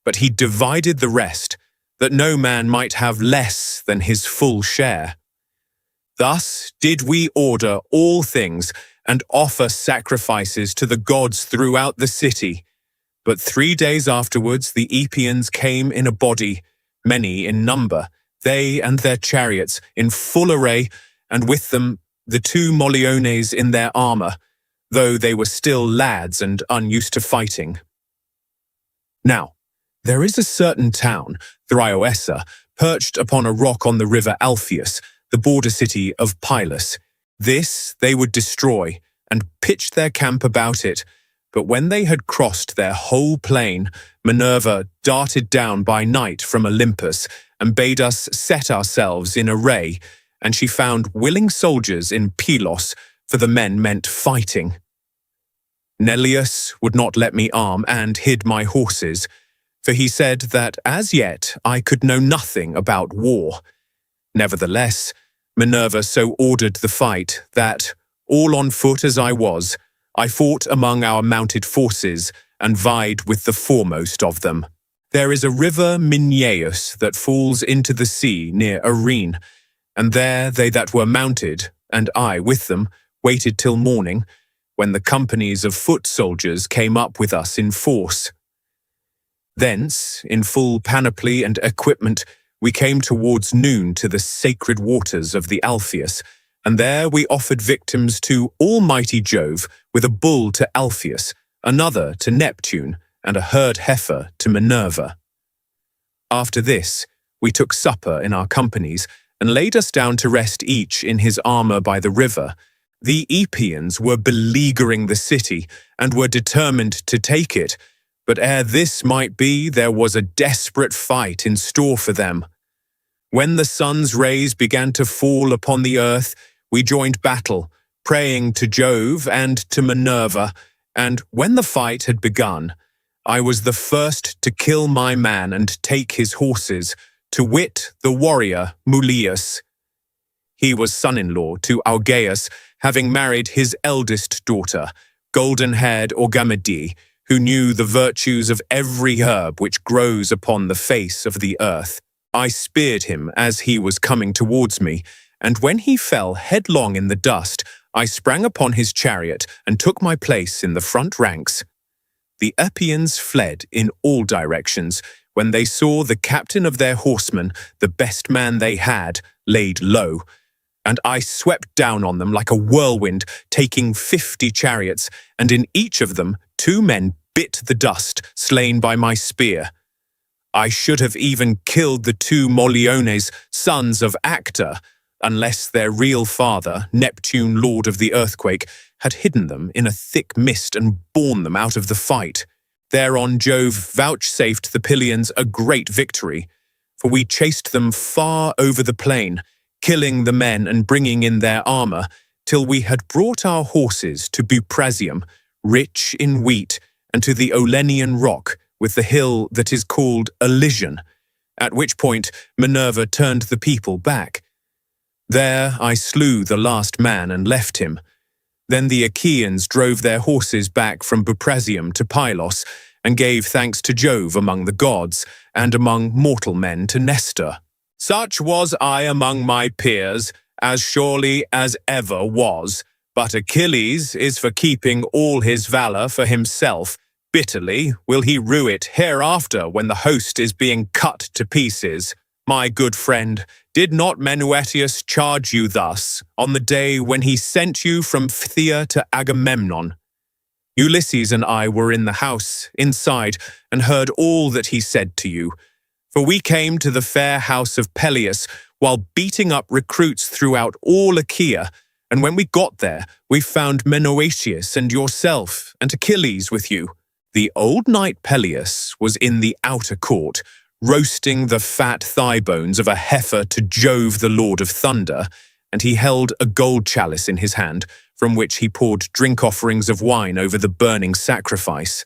but he divided the rest, that no man might have less than his full share. Thus did we order all things, and offer sacrifices to the gods throughout the city. But 3 days afterwards the Epeans came in a body, many in number, they and their chariots in full array, and with them the 2 Moliones in their armor, though they were still lads and unused to fighting. Now, there is a certain town, Thryoessa, perched upon a rock on the river Alpheus, the border city of Pylos. This they would destroy, and pitched their camp about it. But when they had crossed their whole plain, Minerva darted down by night from Olympus, and bade us set ourselves in array, and she found willing soldiers in Pylos, for the men meant fighting. Neleus would not let me arm, and hid my horses, for he said that as yet I could know nothing about war. Nevertheless, Minerva so ordered the fight that, all on foot as I was, I fought among our mounted forces and vied with the foremost of them. There is a river Minyaeus that falls into the sea near Arene, and there they that were mounted, and I with them, waited till morning, when the companies of foot soldiers came up with us in force. Thence, in full panoply and equipment, we came towards noon to the sacred waters of the Alpheus, and there we offered victims to Almighty Jove with a bull to Alpheus, another to Neptune, and a herd heifer to Minerva. After this, we took supper in our companies, and laid us down to rest each in his armor by the river. The Epeans were beleaguering the city, and were determined to take it, but ere this might be, there was a desperate fight in store for them. When the sun's rays began to fall upon the earth, we joined battle, praying to Jove and to Minerva, and when the fight had begun, I was the first to kill my man and take his horses, to wit, the warrior Mulius. He was son-in-law to Augeas, having married his eldest daughter, golden-haired Agamemnon, who knew the virtues of every herb which grows upon the face of the earth. I speared him as he was coming towards me, and when he fell headlong in the dust, I sprang upon his chariot and took my place in the front ranks. The Epeans fled in all directions when they saw the captain of their horsemen, the best man they had, laid low, and I swept down on them like a whirlwind, taking 50 chariots, and in each of them 2 men bit the dust, slain by my spear. I should have even killed the 2 Moliones, sons of Actor, unless their real father, Neptune, lord of the earthquake, had hidden them in a thick mist and borne them out of the fight. Thereon Jove vouchsafed the Pylians a great victory, for we chased them far over the plain, killing the men and bringing in their armor, till we had brought our horses to Buprasium, rich in wheat, and to the Olenian rock, with the hill that is called Elysian, at which point Minerva turned the people back. There I slew the last man and left him. Then the Achaeans drove their horses back from Buprasium to Pylos, and gave thanks to Jove among the gods, and among mortal men to Nestor. Such was I among my peers, as surely as ever was. But Achilles is for keeping all his valour for himself. Bitterly will he rue it hereafter when the host is being cut to pieces. My good friend, did not Menœtius charge you thus on the day when he sent you from Phthia to Agamemnon? Ulysses and I were in the house, inside, and heard all that he said to you. For we came to the fair house of Peleus while beating up recruits throughout all Achaea, and when we got there, we found Menœtius and yourself and Achilles with you. The old knight Peleus was in the outer court, roasting the fat thigh bones of a heifer to Jove the Lord of Thunder, and he held a gold chalice in his hand, from which he poured drink offerings of wine over the burning sacrifice.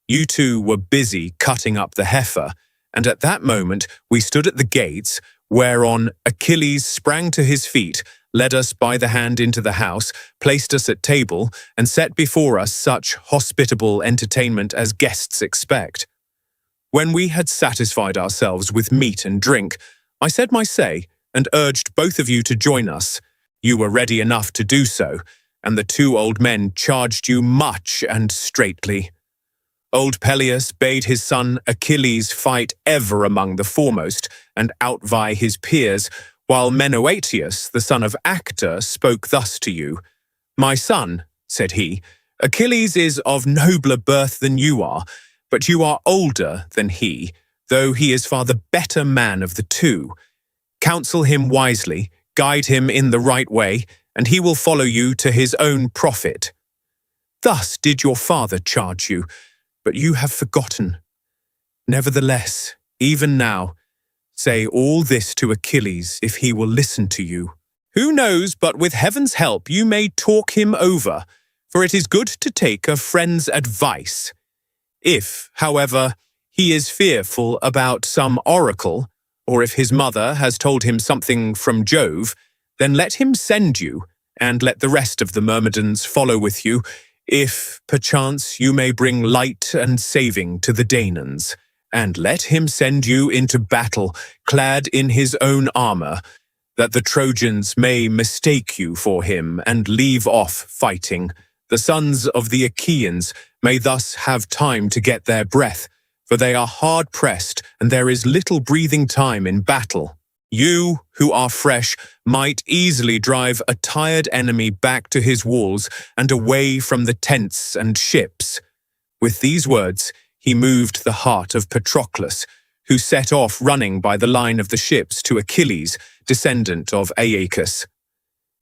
You two were busy cutting up the heifer, and at that moment we stood at the gates, whereon Achilles sprang to his feet, led us by the hand into the house, placed us at table, and set before us such hospitable entertainment as guests expect. When we had satisfied ourselves with meat and drink, I said my say, and urged both of you to join us. You were ready enough to do so, and the two old men charged you much and straitly. Old Peleus bade his son Achilles fight ever among the foremost, and outvie his peers, while Menœtius, the son of Actor, spoke thus to you. My son, said he, Achilles is of nobler birth than you are, but you are older than he, though he is far the better man of the two. Counsel him wisely, guide him in the right way, and he will follow you to his own profit. Thus did your father charge you, but you have forgotten. Nevertheless, even now, say all this to Achilles if he will listen to you. Who knows but with heaven's help you may talk him over, for it is good to take a friend's advice. If, however, he is fearful about some oracle, or if his mother has told him something from Jove, then let him send you, and let the rest of the Myrmidons follow with you, if, perchance, you may bring light and saving to the Danaans. And let him send you into battle, clad in his own armor, that the Trojans may mistake you for him and leave off fighting. The sons of the Achaeans may thus have time to get their breath, for they are hard-pressed, and there is little breathing time in battle. You, who are fresh, might easily drive a tired enemy back to his walls and away from the tents and ships. With these words, he moved the heart of Patroclus, who set off running by the line of the ships to Achilles, descendant of Aeacus.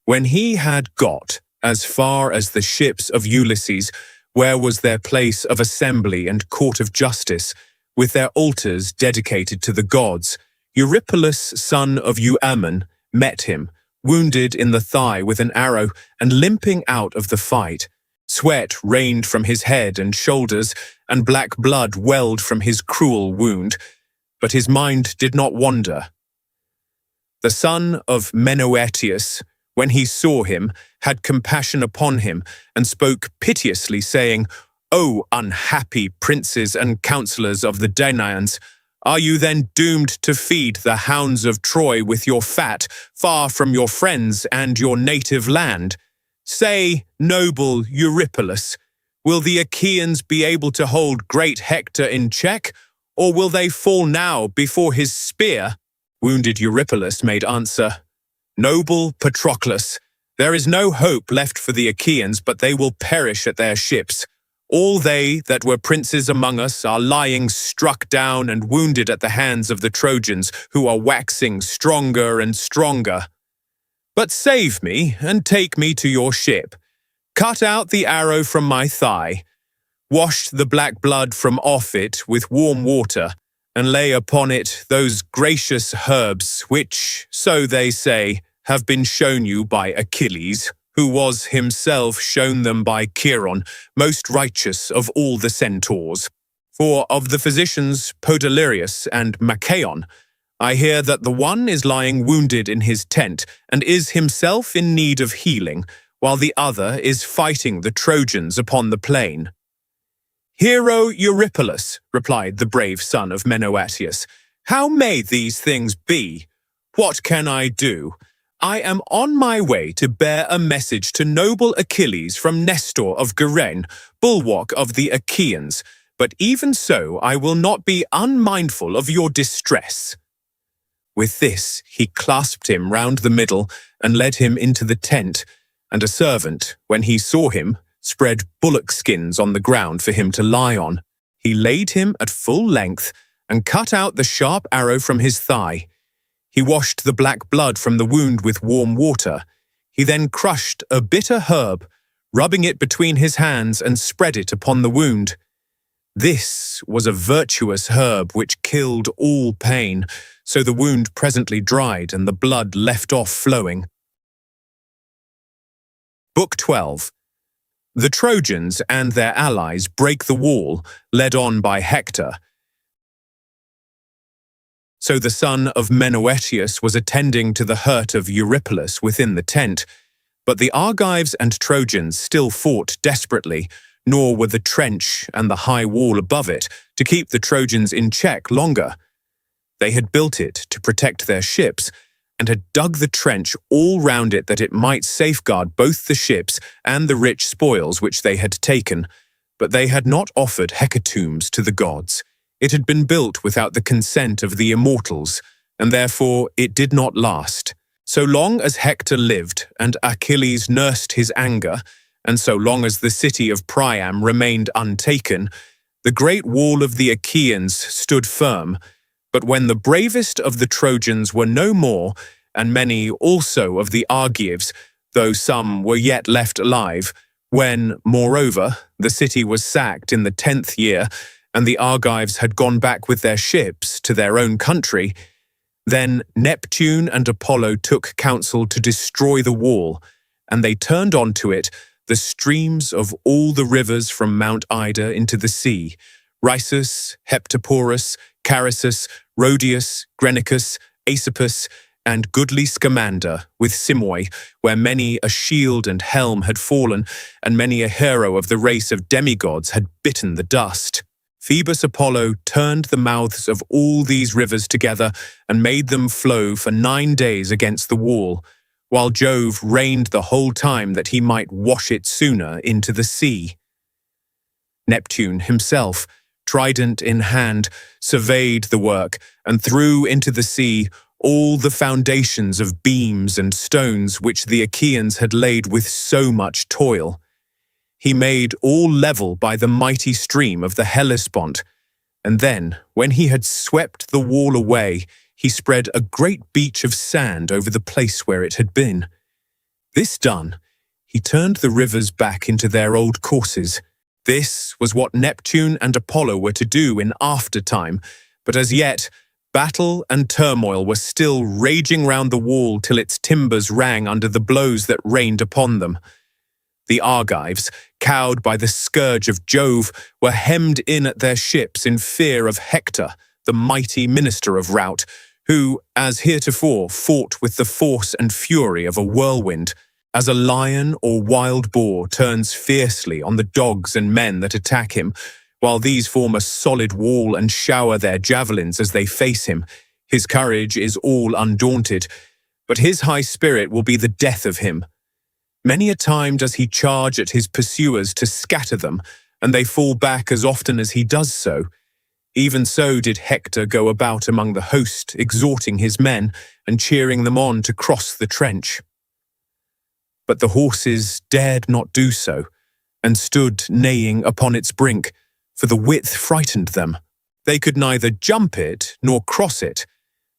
When he had got as far as the ships of Ulysses, where was their place of assembly and court of justice, with their altars dedicated to the gods, Eurypylus, son of Euaemon, met him, wounded in the thigh with an arrow and limping out of the fight. Sweat rained from his head and shoulders, and black blood welled from his cruel wound, but his mind did not wander. The son of Menœtius, when he saw him, had compassion upon him, and spoke piteously, saying, O unhappy princes and counsellors of the Danaans, are you then doomed to feed the hounds of Troy with your fat, far from your friends and your native land? Say, noble Eurypylus, will the Achaeans be able to hold great Hector in check, or will they fall now before his spear? Wounded Eurypylus made answer, Noble Patroclus, there is no hope left for the Achaeans, but they will perish at their ships. All they that were princes among us are lying struck down and wounded at the hands of the Trojans, who are waxing stronger and stronger. But save me, and take me to your ship. Cut out the arrow from my thigh. Wash the black blood from off it with warm water, and lay upon it those gracious herbs which, so they say, have been shown you by Achilles, who was himself shown them by Chiron, most righteous of all the centaurs. For of the physicians Podalirius and Machaon, I hear that the one is lying wounded in his tent and is himself in need of healing, while the other is fighting the Trojans upon the plain. Hero Eurypylus, replied the brave son of Menoetius, how may these things be? What can I do? I am on my way to bear a message to noble Achilles from Nestor of Gerene, bulwark of the Achaeans, but even so I will not be unmindful of your distress. With this he clasped him round the middle and led him into the tent, and a servant, when he saw him, spread bullock skins on the ground for him to lie on. He laid him at full length and cut out the sharp arrow from his thigh. He washed the black blood from the wound with warm water. He then crushed a bitter herb, rubbing it between his hands, and spread it upon the wound. This was a virtuous herb which killed all pain, so the wound presently dried and the blood left off flowing. Book 12. The Trojans and their allies break the wall, led on by Hector. So the son of Menoetius was attending to the hurt of Eurypylus within the tent, but the Argives and Trojans still fought desperately, nor were the trench and the high wall above it to keep the Trojans in check longer. They had built it to protect their ships, and had dug the trench all round it that it might safeguard both the ships and the rich spoils which they had taken, but they had not offered hecatombs to the gods. It had been built without the consent of the immortals, and therefore it did not last. So long as Hector lived and Achilles nursed his anger, and so long as the city of Priam remained untaken, the great wall of the Achaeans stood firm. But when the bravest of the Trojans were no more, and many also of the Argives, though some were yet left alive, when, moreover, the city was sacked in the 10th year, and the Argives had gone back with their ships to their own country, then Neptune and Apollo took counsel to destroy the wall, and they turned onto it the streams of all the rivers from Mount Ida into the sea, Rhisus, Heptaporus, Charasus, Rhodius, Grenicus, Aesopus, and goodly Scamander, with Simois, where many a shield and helm had fallen, and many a hero of the race of demigods had bitten the dust. Phoebus Apollo turned the mouths of all these rivers together and made them flow for 9 days against the wall, while Jove reigned the whole time that he might wash it sooner into the sea. Neptune himself, trident in hand, surveyed the work and threw into the sea all the foundations of beams and stones which the Achaeans had laid with so much toil. He made all level by the mighty stream of the Hellespont, and then, when he had swept the wall away, he spread a great beach of sand over the place where it had been. This done, he turned the rivers back into their old courses. This was what Neptune and Apollo were to do in after time, but as yet, battle and turmoil were still raging round the wall till its timbers rang under the blows that rained upon them. The Argives, cowed by the scourge of Jove, were hemmed in at their ships in fear of Hector, the mighty minister of rout, who, as heretofore, fought with the force and fury of a whirlwind, as a lion or wild boar turns fiercely on the dogs and men that attack him, while these form a solid wall and shower their javelins as they face him. His courage is all undaunted, but his high spirit will be the death of him. Many a time does he charge at his pursuers to scatter them, and they fall back as often as he does so. Even so did Hector go about among the host, exhorting his men and cheering them on to cross the trench. But the horses dared not do so, and stood neighing upon its brink, for the width frightened them. They could neither jump it nor cross it,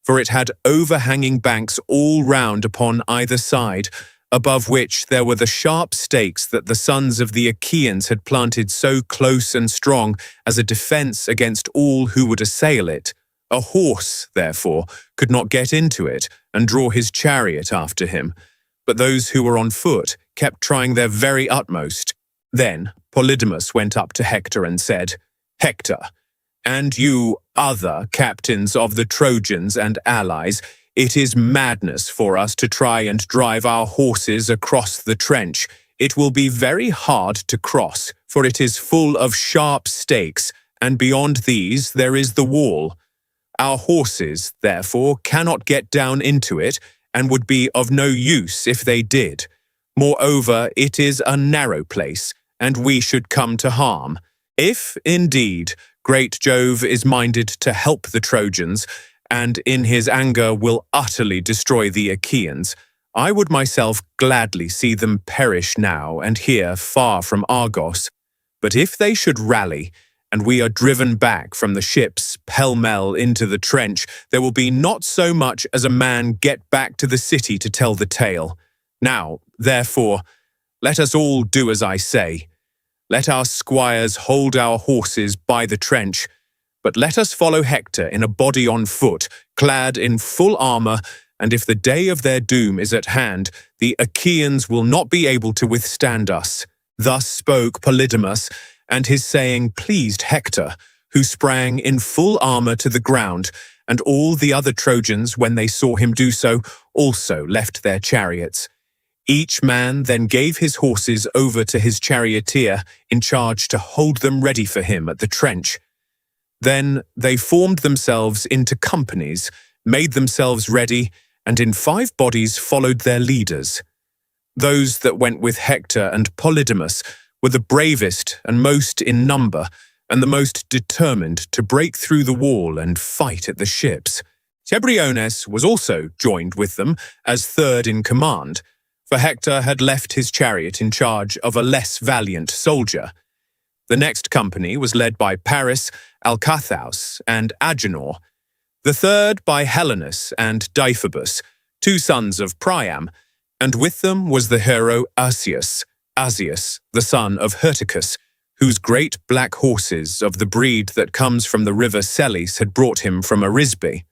for it had overhanging banks all round upon either side, above which there were the sharp stakes that the sons of the Achaeans had planted so close and strong as a defense against all who would assail it. A horse, therefore, could not get into it and draw his chariot after him, but those who were on foot kept trying their very utmost. Then Polydamas went up to Hector and said, "Hector, and you other captains of the Trojans and allies, it is madness for us to try and drive our horses across the trench. It will be very hard to cross, for it is full of sharp stakes, and beyond these there is the wall. Our horses, therefore, cannot get down into it, and would be of no use if they did. Moreover, it is a narrow place, and we should come to harm. If, indeed, great Jove is minded to help the Trojans, and in his anger will utterly destroy the Achaeans, I would myself gladly see them perish now and here far from Argos. But if they should rally, and we are driven back from the ships pell-mell into the trench, there will be not so much as a man get back to the city to tell the tale. Now, therefore, let us all do as I say. Let our squires hold our horses by the trench, but let us follow Hector in a body on foot, clad in full armor, and if the day of their doom is at hand, the Achaeans will not be able to withstand us." Thus spoke Polydamas, and his saying pleased Hector, who sprang in full armor to the ground, and all the other Trojans, when they saw him do so, also left their chariots. Each man then gave his horses over to his charioteer in charge to hold them ready for him at the trench. Then they formed themselves into companies, made themselves ready, and in 5 bodies followed their leaders. Those that went with Hector and Polydamas were the bravest and most in number, and the most determined to break through the wall and fight at the ships. Cebriones was also joined with them as third in command, for Hector had left his chariot in charge of a less valiant soldier. The next company was led by Paris, Alcathous, and Agenor, the third by Helenus and Deiphobus, 2 sons of Priam, and with them was the hero Asius, the son of Hyrtacus, whose great black horses of the breed that comes from the river Celis had brought him from Arisbe.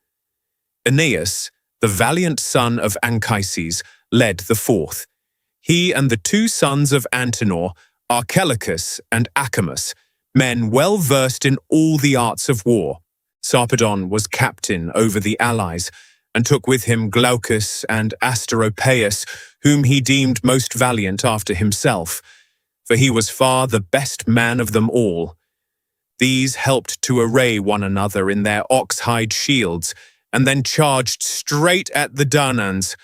Aeneas, the valiant son of Anchises, led the 4th. He and the 2 sons of Antenor, Archelicus and Acamas, men well versed in all the arts of war. Sarpedon was captain over the allies, and took with him Glaucus and Asteropaeus, whom he deemed most valiant after himself, for he was far the best man of them all. These helped to array one another in their ox-hide shields, and then charged straight at the Danans,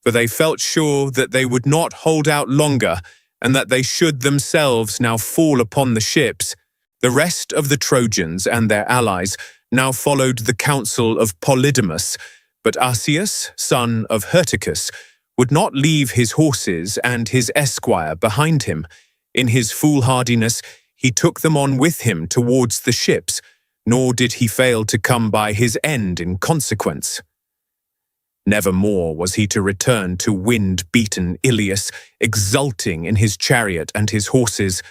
for they felt sure that they would not hold out longer, and that they should themselves now fall upon the ships. The rest of the Trojans and their allies now followed the counsel of Polydamas, but Asius, son of Hyrtacus, would not leave his horses and his esquire behind him. In his foolhardiness, he took them on with him towards the ships, nor did he fail to come by his end in consequence. Nevermore was he to return to wind-beaten Ilias, exulting in his chariot and his horses.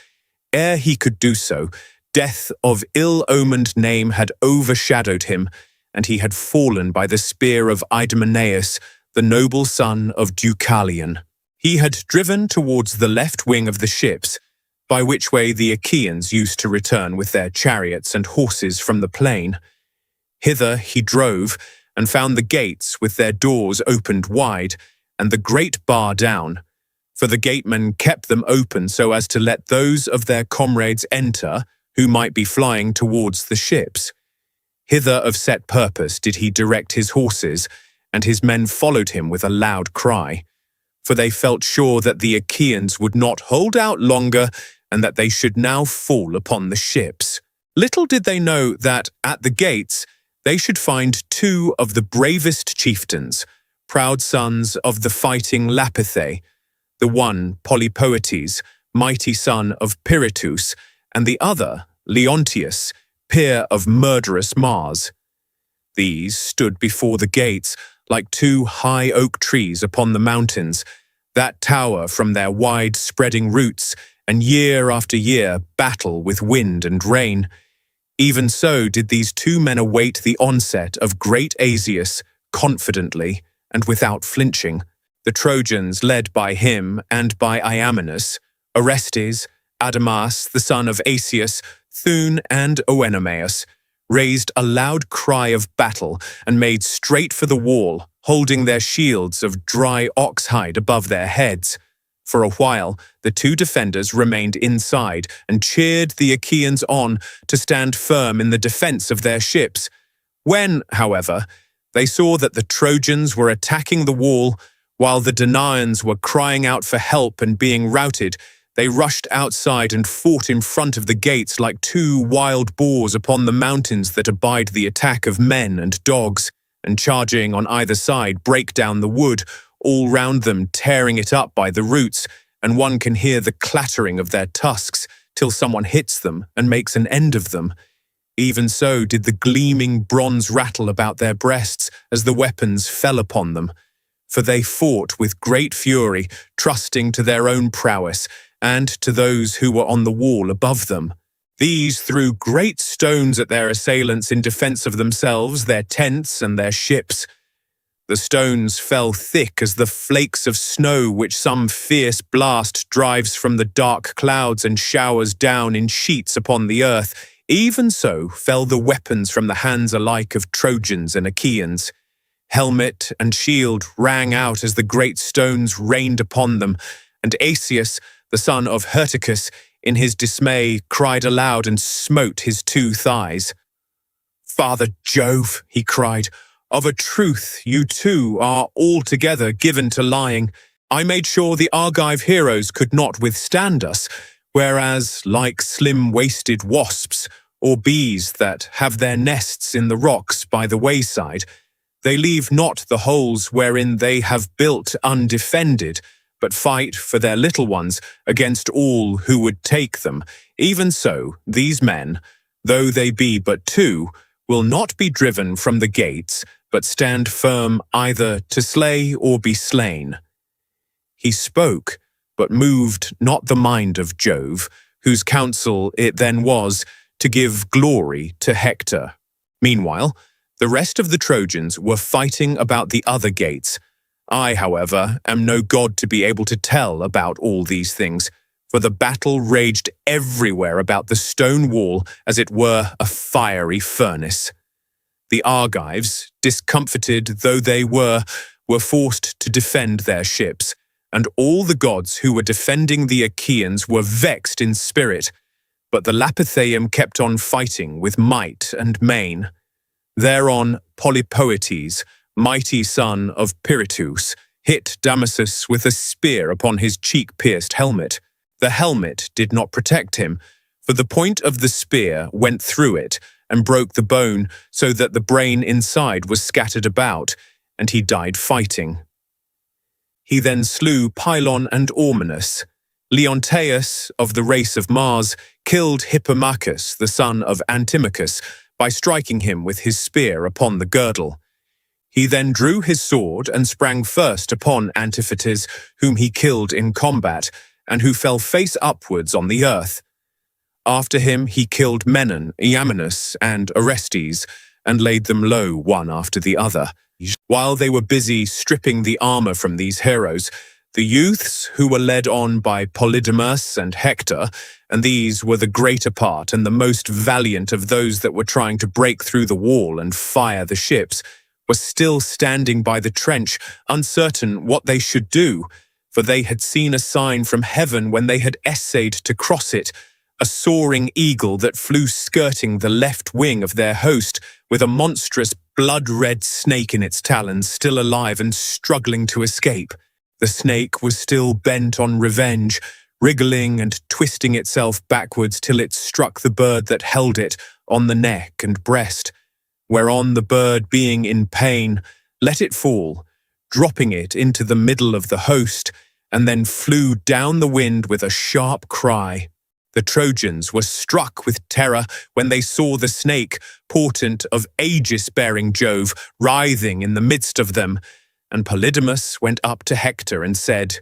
Ere he could do so, death of ill-omened name had overshadowed him, and he had fallen by the spear of Idomeneus, the noble son of Deucalion. He had driven towards the left wing of the ships, by which way the Achaeans used to return with their chariots and horses from the plain. Hither he drove, and found the gates with their doors opened wide, and the great bar down, for the gatemen kept them open so as to let those of their comrades enter who might be flying towards the ships. Hither of set purpose did he direct his horses, and his men followed him with a loud cry, for they felt sure that the Achaeans would not hold out longer, and that they should now fall upon the ships. Little did they know that, at the gates, they should find 2 of the bravest chieftains, proud sons of the fighting Lapithae, the one Polypoetes, mighty son of Pirithous, and the other Leontius, peer of murderous Mars. These stood before the gates like 2 high oak trees upon the mountains. that tower from their wide-spreading roots, and year after year battle with wind and rain. Even so did these two men await the onset of great Asius confidently and without flinching. The Trojans, led by him and by Iamenus, Orestes, Adamas, the son of Asius, Thun, and Oenomaus, raised a loud cry of battle and made straight for the wall, holding their shields of dry oxhide above their heads. For a while, the two defenders remained inside and cheered the Achaeans on to stand firm in the defense of their ships. When, however, they saw that the Trojans were attacking the wall, while the Danaians were crying out for help and being routed, they rushed outside and fought in front of the gates like two wild boars upon the mountains that abide the attack of men and dogs, and charging on either side break down the wood, all round them tearing it up by the roots, and one can hear the clattering of their tusks till someone hits them and makes an end of them. Even so did the gleaming bronze rattle about their breasts as the weapons fell upon them. For they fought with great fury, trusting to their own prowess, and to those who were on the wall above them. These threw great stones at their assailants in defense of themselves, their tents, and their ships. The stones fell thick as the flakes of snow which some fierce blast drives from the dark clouds and showers down in sheets upon the earth. Even so fell the weapons from the hands alike of Trojans and Achaeans. Helmet and shield rang out as the great stones rained upon them, and Asius, the son of Hyrtacus, in his dismay cried aloud and smote his two thighs. "Father Jove," he cried, "of a truth you too are altogether given to lying. I made sure the Argive heroes could not withstand us, whereas, like slim-waisted wasps, or bees that have their nests in the rocks by the wayside, they leave not the holes wherein they have built undefended, but fight for their little ones against all who would take them. Even so, these men, though they be but two, will not be driven from the gates, but stand firm either to slay or be slain." He spoke, but moved not the mind of Jove, whose counsel it then was to give glory to Hector. Meanwhile, the rest of the Trojans were fighting about the other gates. I, however, am no god to be able to tell about all these things, for the battle raged everywhere about the stone wall as it were a fiery furnace. The Argives, discomfited though they were forced to defend their ships, and all the gods who were defending the Achaeans were vexed in spirit, but the Lapithaeum kept on fighting with might and main. Thereon Polypoetes, mighty son of Pirithous, hit Damasus with a spear upon his cheek-pierced helmet. The helmet did not protect him, for the point of the spear went through it and broke the bone so that the brain inside was scattered about, and he died fighting. He then slew Pylon and Ormenus. Leonteus, of the race of Mars, killed Hippomachus, the son of Antimachus, by striking him with his spear upon the girdle. He then drew his sword and sprang first upon Antiphates, whom he killed in combat, and who fell face upwards on the earth. After him he killed Menon, Iamenus, and Orestes, and laid them low one after the other. While they were busy stripping the armor from these heroes, the youths who were led on by Polydamas and Hector, and these were the greater part and the most valiant of those that were trying to break through the wall and fire the ships, were still standing by the trench, uncertain what they should do, for they had seen a sign from heaven when they had essayed to cross it, a soaring eagle that flew skirting the left wing of their host, with a monstrous blood-red snake in its talons, still alive and struggling to escape. The snake was still bent on revenge, wriggling and twisting itself backwards till it struck the bird that held it on the neck and breast, whereon the bird, being in pain, let it fall, dropping it into the middle of the host, and then flew down the wind with a sharp cry. The Trojans were struck with terror when they saw the snake, portent of aegis-bearing Jove, writhing in the midst of them, and Polydamas went up to Hector and said,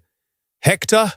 Hector,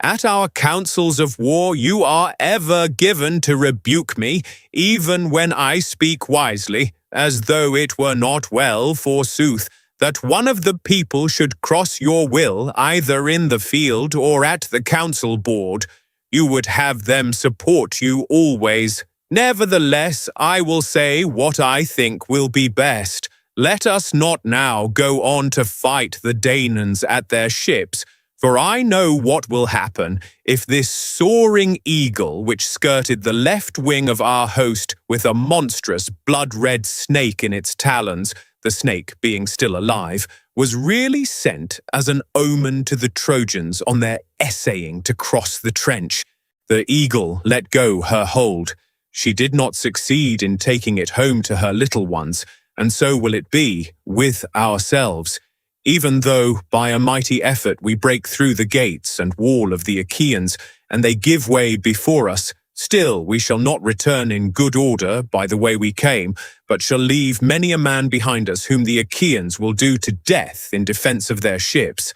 at our councils of war you are ever given to rebuke me, even when I speak wisely, as though it were not well, forsooth, that one of the people should cross your will either in the field or at the council board. You would have them support you always. Nevertheless, I will say what I think will be best. Let us not now go on to fight the Danaans at their ships, for I know what will happen if this soaring eagle, which skirted the left wing of our host with a monstrous blood-red snake in its talons, the snake being still alive, was really sent as an omen to the Trojans on their essaying to cross the trench. The eagle let go her hold. She did not succeed in taking it home to her little ones, and so will it be with ourselves. Even though by a mighty effort we break through the gates and wall of the Achaeans, and they give way before us, still we shall not return in good order by the way we came, but shall leave many a man behind us whom the Achaeans will do to death in defense of their ships.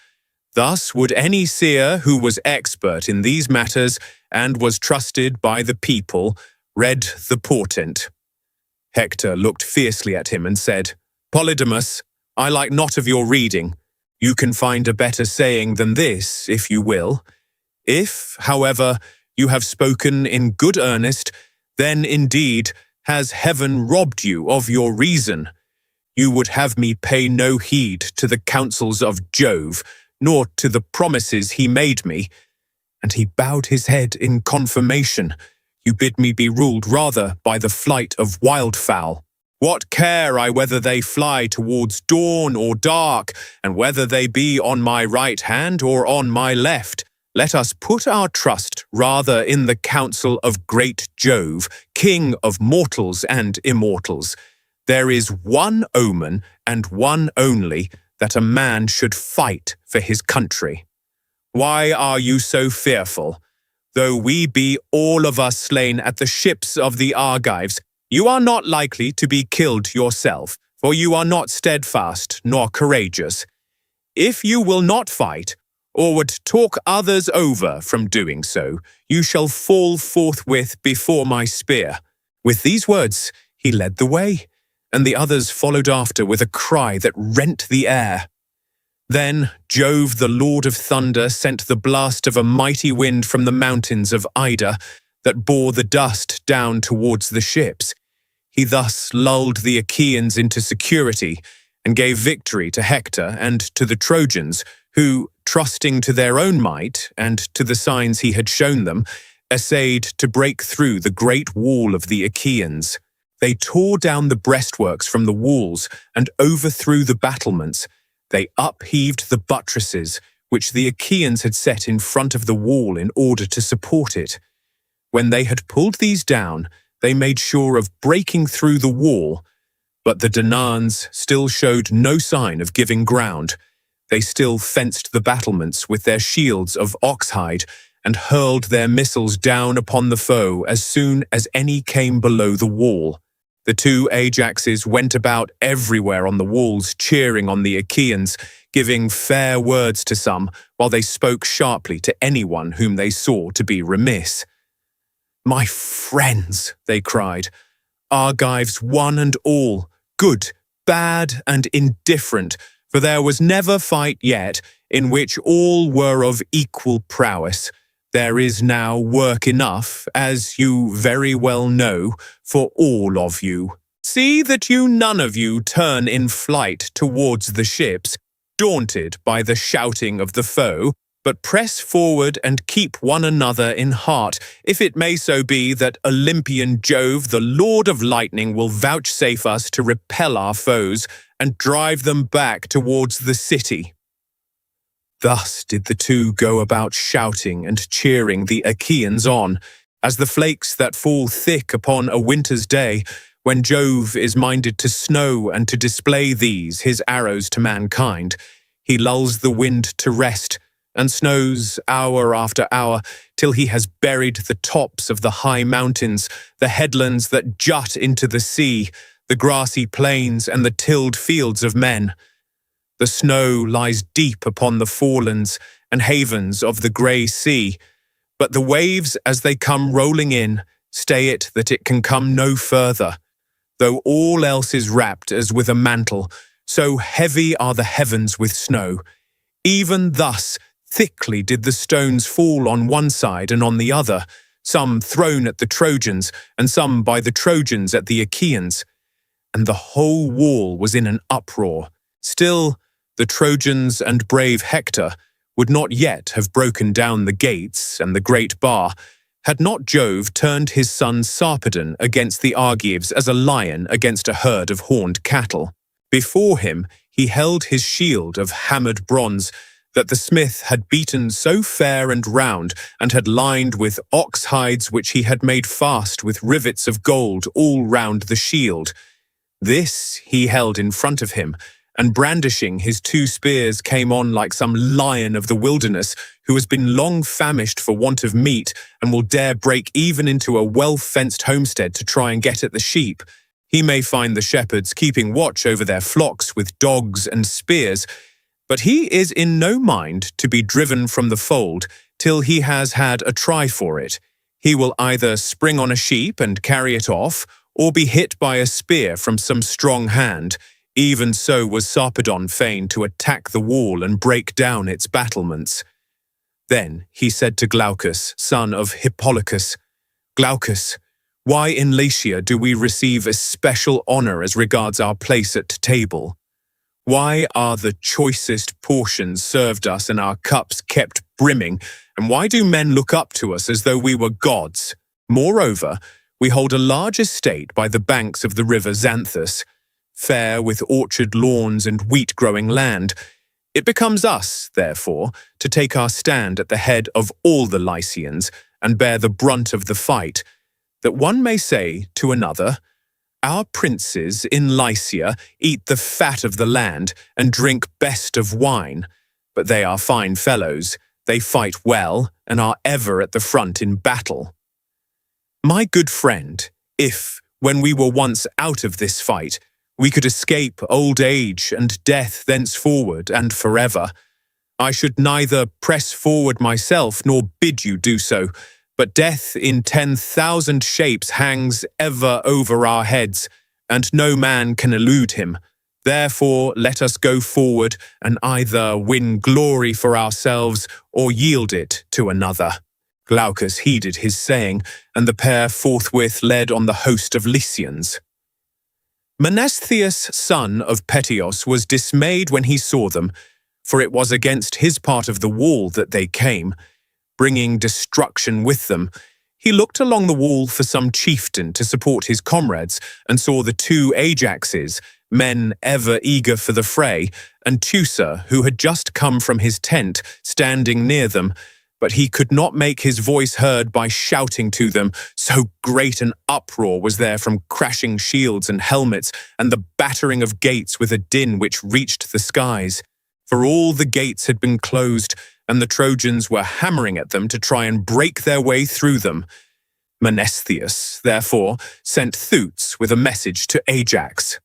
Thus would any seer who was expert in these matters and was trusted by the people read the portent. Hector looked fiercely at him and said, Polydamas, I like not of your reading. You can find a better saying than this, if you will. If, however, you have spoken in good earnest, then indeed has heaven robbed you of your reason. You would have me pay no heed to the counsels of Jove, nor to the promises he made me. And he bowed his head in confirmation. You bid me be ruled rather by the flight of wildfowl. What care I whether they fly towards dawn or dark, and whether they be on my right hand or on my left? Let us put our trust rather in the counsel of great Jove, king of mortals and immortals. There is one omen, and one only, that a man should fight for his country. Why are you so fearful? Though we be all of us slain at the ships of the Argives, you are not likely to be killed yourself, for you are not steadfast nor courageous. If you will not fight, or would talk others over from doing so, you shall fall forthwith before my spear. With these words he led the way, and the others followed after with a cry that rent the air. Then Jove, the Lord of Thunder, sent the blast of a mighty wind from the mountains of Ida that bore the dust down towards the ships. He thus lulled the Achaeans into security and gave victory to Hector and to the Trojans, who, trusting to their own might and to the signs he had shown them, essayed to break through the great wall of the Achaeans. They tore down the breastworks from the walls and overthrew the battlements. They upheaved the buttresses, which the Achaeans had set in front of the wall in order to support it. When they had pulled these down, they made sure of breaking through the wall, but the Danaans still showed no sign of giving ground. They still fenced the battlements with their shields of oxhide and hurled their missiles down upon the foe as soon as any came below the wall. The two Ajaxes went about everywhere on the walls, cheering on the Achaeans, giving fair words to some, while they spoke sharply to anyone whom they saw to be remiss. "My friends," they cried, "Argives one and all, good, bad, and indifferent, for there was never fight yet in which all were of equal prowess. There is now work enough, as you very well know, for all of you. See that you none of you turn in flight towards the ships, daunted by the shouting of the foe, but press forward and keep one another in heart, if it may so be that Olympian Jove, the Lord of Lightning, will vouchsafe us to repel our foes and drive them back towards the city." Thus did the two go about shouting and cheering the Achaeans on, as the flakes that fall thick upon a winter's day, when Jove is minded to snow and to display these, his arrows to mankind. He lulls the wind to rest, and snows hour after hour, till he has buried the tops of the high mountains, the headlands that jut into the sea, the grassy plains and the tilled fields of men. The snow lies deep upon the forelands, and havens of the grey sea. But the waves, as they come rolling in, stay it that it can come no further. Though all else is wrapped as with a mantle, so heavy are the heavens with snow. Even thus thickly did the stones fall on one side and on the other, some thrown at the Trojans, and some by the Trojans at the Achaeans. And the whole wall was in an uproar. Still, the Trojans and brave Hector would not yet have broken down the gates and the great bar, had not Jove turned his son Sarpedon against the Argives as a lion against a herd of horned cattle. Before him he held his shield of hammered bronze, that the smith had beaten so fair and round, and had lined with ox hides which he had made fast with rivets of gold all round the shield. This he held in front of him, and brandishing his 2 spears came on like some lion of the wilderness, who has been long famished for want of meat, and will dare break even into a well-fenced homestead to try and get at the sheep. He may find the shepherds keeping watch over their flocks with dogs and spears, but he is in no mind to be driven from the fold till he has had a try for it. He will either spring on a sheep and carry it off, or be hit by a spear from some strong hand. Even so was Sarpedon fain to attack the wall and break down its battlements. Then he said to Glaucus, son of Hippolochus, Glaucus, why in Lycia do we receive especial honour as regards our place at table? Why are the choicest portions served us and our cups kept brimming, and why do men look up to us as though we were gods? Moreover, we hold a large estate by the banks of the river Xanthus, fair with orchard lawns and wheat-growing land. It becomes us, therefore, to take our stand at the head of all the Lycians and bear the brunt of the fight, that one may say to another, our princes in Lycia eat the fat of the land and drink best of wine, but they are fine fellows, they fight well, and are ever at the front in battle. My good friend, if, when we were once out of this fight, we could escape old age and death thenceforward and forever, I should neither press forward myself nor bid you do so, but death in 10,000 shapes hangs ever over our heads, and no man can elude him. Therefore let us go forward and either win glory for ourselves or yield it to another. Glaucus heeded his saying, and the pair forthwith led on the host of Lycians. Menestheus, son of Peteos, was dismayed when he saw them, for it was against his part of the wall that they came, bringing destruction with them. He looked along the wall for some chieftain to support his comrades, and saw the 2 Ajaxes, men ever eager for the fray, and Teucer, who had just come from his tent, standing near them. But he could not make his voice heard by shouting to them, so great an uproar was there from crashing shields and helmets, and the battering of gates with a din which reached the skies. For all the gates had been closed, and the Trojans were hammering at them to try and break their way through them. Menestheus, therefore, sent Thoots with a message to Ajax.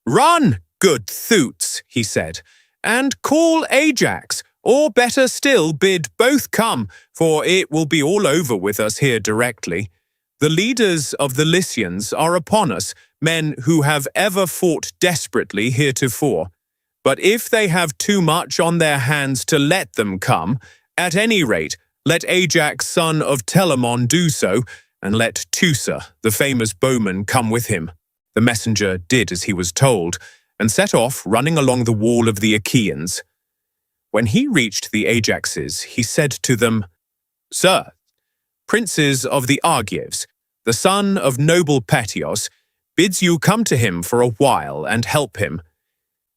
"Run, good Thoots," he said, "and call Ajax, or better still, bid both come, for it will be all over with us here directly. The leaders of the Lycians are upon us, men who have ever fought desperately heretofore. But if they have too much on their hands to let them come, at any rate, let Ajax son of Telamon do so, and let Teucer, the famous bowman, come with him." The messenger did as he was told, and set off running along the wall of the Achaeans. When he reached the Ajaxes, he said to them, "Sir, princes of the Argives, the son of noble Peteos, bids you come to him for a while and help him.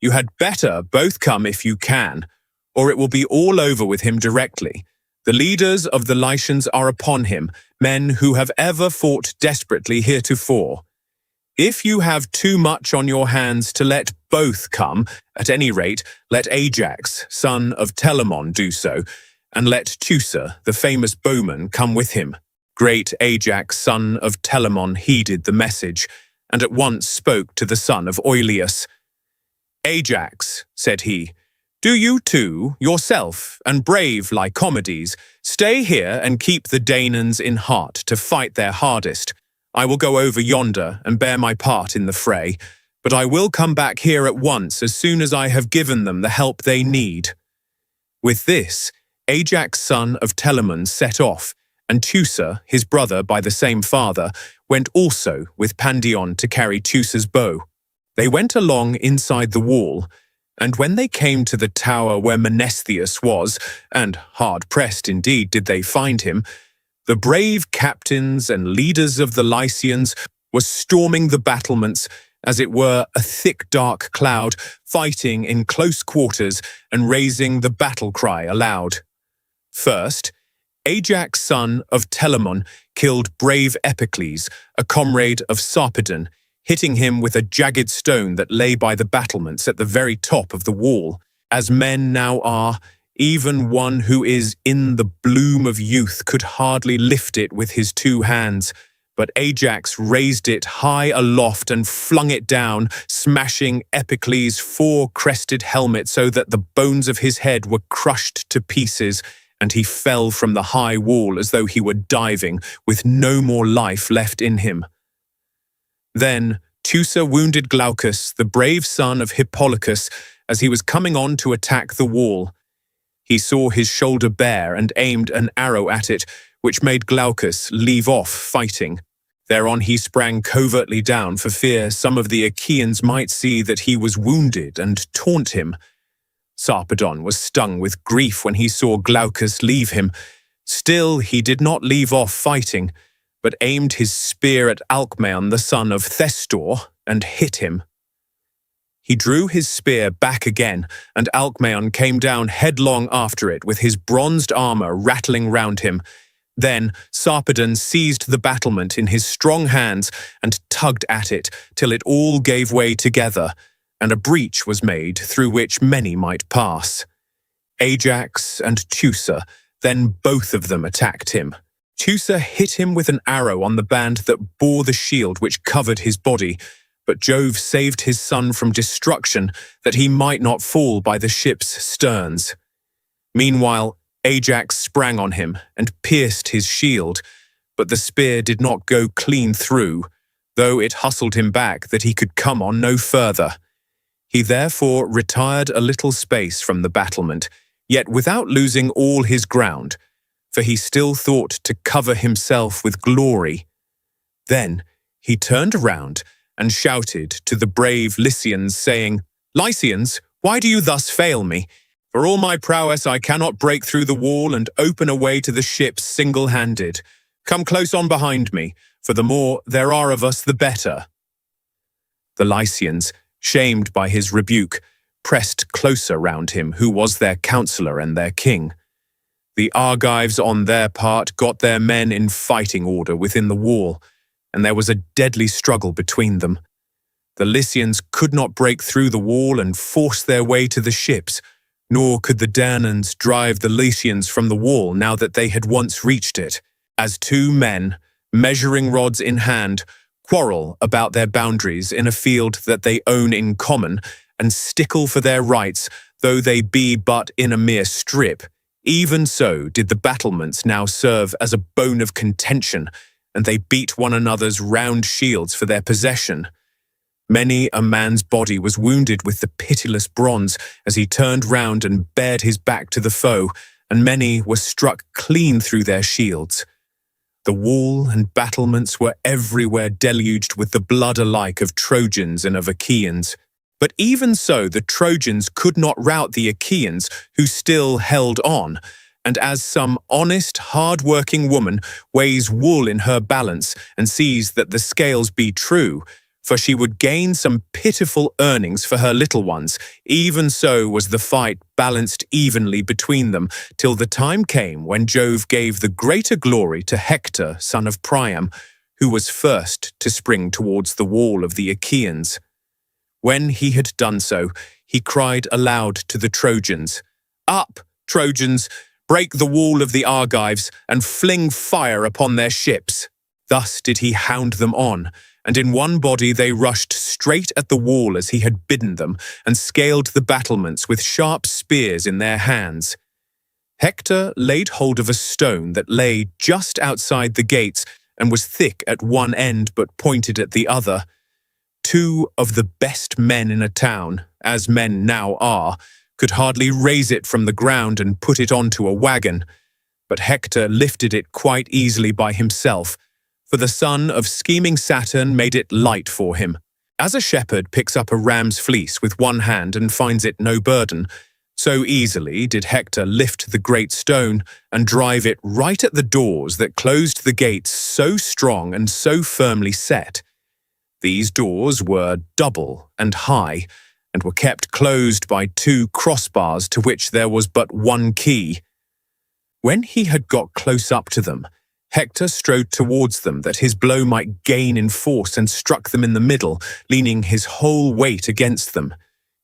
You had better both come if you can, or it will be all over with him directly. The leaders of the Lycians are upon him, men who have ever fought desperately heretofore. If you have too much on your hands to let both come, at any rate, let Ajax, son of Telamon, do so, and let Teucer, the famous bowman, come with him." Great Ajax, son of Telamon, heeded the message, and at once spoke to the son of Oileus. "Ajax," said he, Do you too, yourself, and brave Lycomedes, stay here and keep the Danaans in heart to fight their hardest. I will go over yonder and bear my part in the fray, but I will come back here at once as soon as I have given them the help they need." With this, Ajax son of Telamon set off, and Teucer, his brother by the same father, went also with Pandion to carry Teucer's bow. They went along inside the wall, and when they came to the tower where Menestheus was, and hard-pressed indeed did they find him, the brave captains and leaders of the Lycians were storming the battlements, as it were a thick dark cloud, fighting in close quarters and raising the battle cry aloud. First, Ajax son of Telamon killed brave Epicles, a comrade of Sarpedon, hitting him with a jagged stone that lay by the battlements at the very top of the wall. As men now are, even one who is in the bloom of youth could hardly lift it with his 2 hands, but Ajax raised it high aloft and flung it down, smashing Epicles' 4-crested helmet so that the bones of his head were crushed to pieces, and he fell from the high wall as though he were diving, with no more life left in him. Then Teucer wounded Glaucus, the brave son of Hippolochus, as he was coming on to attack the wall. He saw his shoulder bare and aimed an arrow at it, which made Glaucus leave off fighting. Thereon he sprang covertly down for fear some of the Achaeans might see that he was wounded and taunt him. Sarpedon was stung with grief when he saw Glaucus leave him. Still he did not leave off fighting, but aimed his spear at Alcmaeon the son of Thestor, and hit him. He drew his spear back again, and Alcmaeon came down headlong after it, with his bronzed armor rattling round him. Then Sarpedon seized the battlement in his strong hands and tugged at it till it all gave way together, and a breach was made through which many might pass. Ajax and Teucer then both of them attacked him. Teucer hit him with an arrow on the band that bore the shield which covered his body, but Jove saved his son from destruction, that he might not fall by the ship's sterns. Meanwhile, Ajax sprang on him and pierced his shield, but the spear did not go clean through, though it hustled him back that he could come on no further. He therefore retired a little space from the battlement, yet without losing all his ground, for he still thought to cover himself with glory. Then he turned around and shouted to the brave Lycians, saying, "Lycians, why do you thus fail me? For all my prowess I cannot break through the wall and open a way to the ships single-handed. Come close on behind me, for the more there are of us the better." The Lycians, shamed by his rebuke, pressed closer round him who was their counsellor and their king. The Argives on their part got their men in fighting order within the wall, and there was a deadly struggle between them. The Lycians could not break through the wall and force their way to the ships, nor could the Danaans drive the Lycians from the wall now that they had once reached it. As 2 men, measuring rods in hand, quarrel about their boundaries in a field that they own in common, and stickle for their rights, though they be but in a mere strip, even so did the battlements now serve as a bone of contention, and they beat one another's round shields for their possession. Many a man's body was wounded with the pitiless bronze as he turned round and bared his back to the foe, and many were struck clean through their shields. The wall and battlements were everywhere deluged with the blood alike of Trojans and of Achaeans. But even so, the Trojans could not rout the Achaeans, who still held on, and as some honest, hard-working woman weighs wool in her balance and sees that the scales be true, for she would gain some pitiful earnings for her little ones, even so was the fight balanced evenly between them, till the time came when Jove gave the greater glory to Hector, son of Priam, who was first to spring towards the wall of the Achaeans. When he had done so, he cried aloud to the Trojans, "Up, Trojans! Break the wall of the Argives, and fling fire upon their ships." Thus did he hound them on, and in one body they rushed straight at the wall as he had bidden them, and scaled the battlements with sharp spears in their hands. Hector laid hold of a stone that lay just outside the gates and was thick at one end but pointed at the other. 2 of the best men in a town, as men now are, could hardly raise it from the ground and put it onto a wagon, but Hector lifted it quite easily by himself, for the son of scheming Saturn made it light for him. As a shepherd picks up a ram's fleece with one hand and finds it no burden, so easily did Hector lift the great stone and drive it right at the doors that closed the gates so strong and so firmly set. These doors were double and high, and were kept closed by 2 crossbars to which there was but one key. When he had got close up to them, Hector strode towards them that his blow might gain in force and struck them in the middle, leaning his whole weight against them.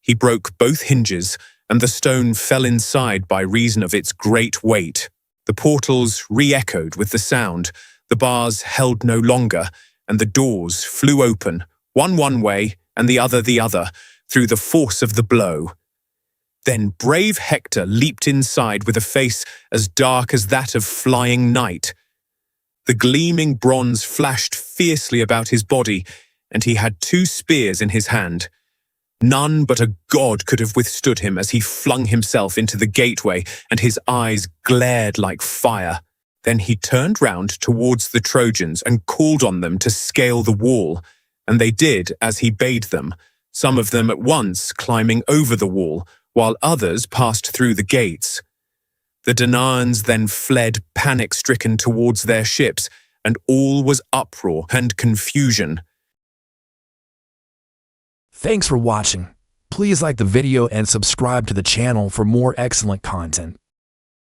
He broke both hinges, and the stone fell inside by reason of its great weight. The portals re-echoed with the sound, the bars held no longer, and the doors flew open, one way and the other, through the force of the blow. Then brave Hector leaped inside with a face as dark as that of flying night. The gleaming bronze flashed fiercely about his body, and he had 2 spears in his hand. None but a god could have withstood him as he flung himself into the gateway, and his eyes glared like fire. Then he turned round towards the Trojans and called on them to scale the wall, and they did as he bade them, some of them at once climbing over the wall, while others passed through the gates. The Danaans then fled panic-stricken towards their ships, and all was uproar and confusion. Thanks for watching. Please like the video and subscribe to the channel for more excellent content.